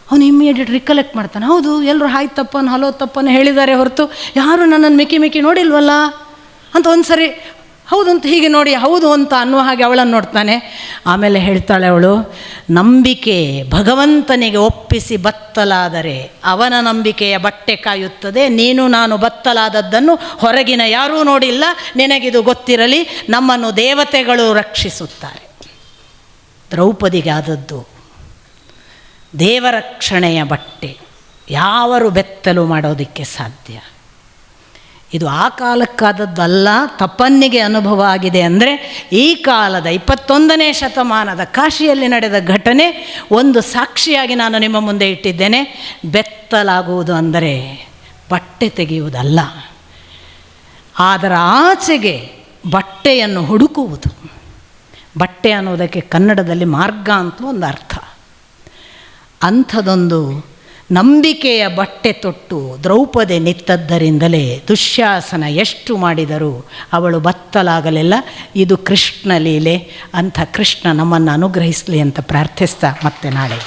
ಅವನು ಇಮ್ಮಿಡಿಯೇಟ್ ರಿಕಲೆಕ್ಟ್ ಮಾಡ್ತಾನೆ. ಹೌದು, ಎಲ್ಲರೂ ಹಾಯ್ ತಪ್ಪನ್ನು, ಹಲೋ ತಪ್ಪನ್ನು ಹೇಳಿದ್ದಾರೆ ಹೊರತು ಯಾರು ನನ್ನನ್ನು ಮಿಕ್ಕಿ ನೋಡಿಲ್ವಲ್ಲ ಅಂತ ಒಂದು ಸರಿ ಹೌದು ಅಂತ ಹೀಗೆ ನೋಡಿ ಹೌದು ಅಂತ ಅನ್ನುವ ಹಾಗೆ ಅವಳನ್ನು ನೋಡ್ತಾನೆ. ಆಮೇಲೆ ಹೇಳ್ತಾಳೆ ಅವಳು, ನಂಬಿಕೆ ಭಗವಂತನಿಗೆ ಒಪ್ಪಿಸಿ ಬತ್ತಲಾದರೆ ಅವನ ನಂಬಿಕೆಯ ಬಟ್ಟೆ ಕಾಯುತ್ತದೆ. ನೀನು ನಾನು ಬತ್ತಲಾದದ್ದನ್ನು ಹೊರಗಿನ ಯಾರೂ ನೋಡಿಲ್ಲ, ನಿನಗಿದು ಗೊತ್ತಿರಲಿ. ನಮ್ಮನ್ನು ದೇವತೆಗಳು ರಕ್ಷಿಸುತ್ತಾರೆ. ದ್ರೌಪದಿಗೆ ಆದದ್ದು ದೇವರಕ್ಷಣೆಯ ಬಟ್ಟೆ. ಯಾರು ಬೆತ್ತಲು ಮಾಡೋದಕ್ಕೆ ಸಾಧ್ಯ? ಇದು ಆ ಕಾಲಕ್ಕಾದದ್ದಲ್ಲ, ತಪನ್ನಿಗೆ ಅನುಭವ ಆಗಿದೆ. ಅಂದರೆ ಈ ಕಾಲದ 21ನೇ ಶತಮಾನದ ಕಾಶಿಯಲ್ಲಿ ನಡೆದ ಘಟನೆ ಒಂದು ಸಾಕ್ಷಿಯಾಗಿ ನಾನು ನಿಮ್ಮ ಮುಂದೆ ಇಟ್ಟಿದ್ದೇನೆ. ಬೆತ್ತಲಾಗುವುದು ಅಂದರೆ ಬಟ್ಟೆ ತೆಗೆಯುವುದಲ್ಲ, ಅದರ ಆಚೆಗೆ ಬಟ್ಟೆಯನ್ನು ಹುಡುಕುವುದು. ಬಟ್ಟೆ ಅನ್ನೋದಕ್ಕೆ ಕನ್ನಡದಲ್ಲಿ ಮಾರ್ಗ ಅಂತ ಒಂದು ಅರ್ಥ. ಅಂಥದೊಂದು ನಂಬಿಕೆಯ ಬಟ್ಟೆ ತೊಟ್ಟು ದ್ರೌಪದಿ ನಿಂತದ್ದರಿಂದಲೇ ದುಶ್ಯಾಸನ ಎಷ್ಟು ಮಾಡಿದರೂ ಅವಳು ಬತ್ತಲಾಗಲಿಲ್ಲ. ಇದು ಕೃಷ್ಣ ಲೀಲೆ. ಅಂಥ ಕೃಷ್ಣ ನಮ್ಮನ್ನು ಅನುಗ್ರಹಿಸಲಿ ಅಂತ ಪ್ರಾರ್ಥಿಸ್ತಾ ಮತ್ತೆ ನಾಳೆ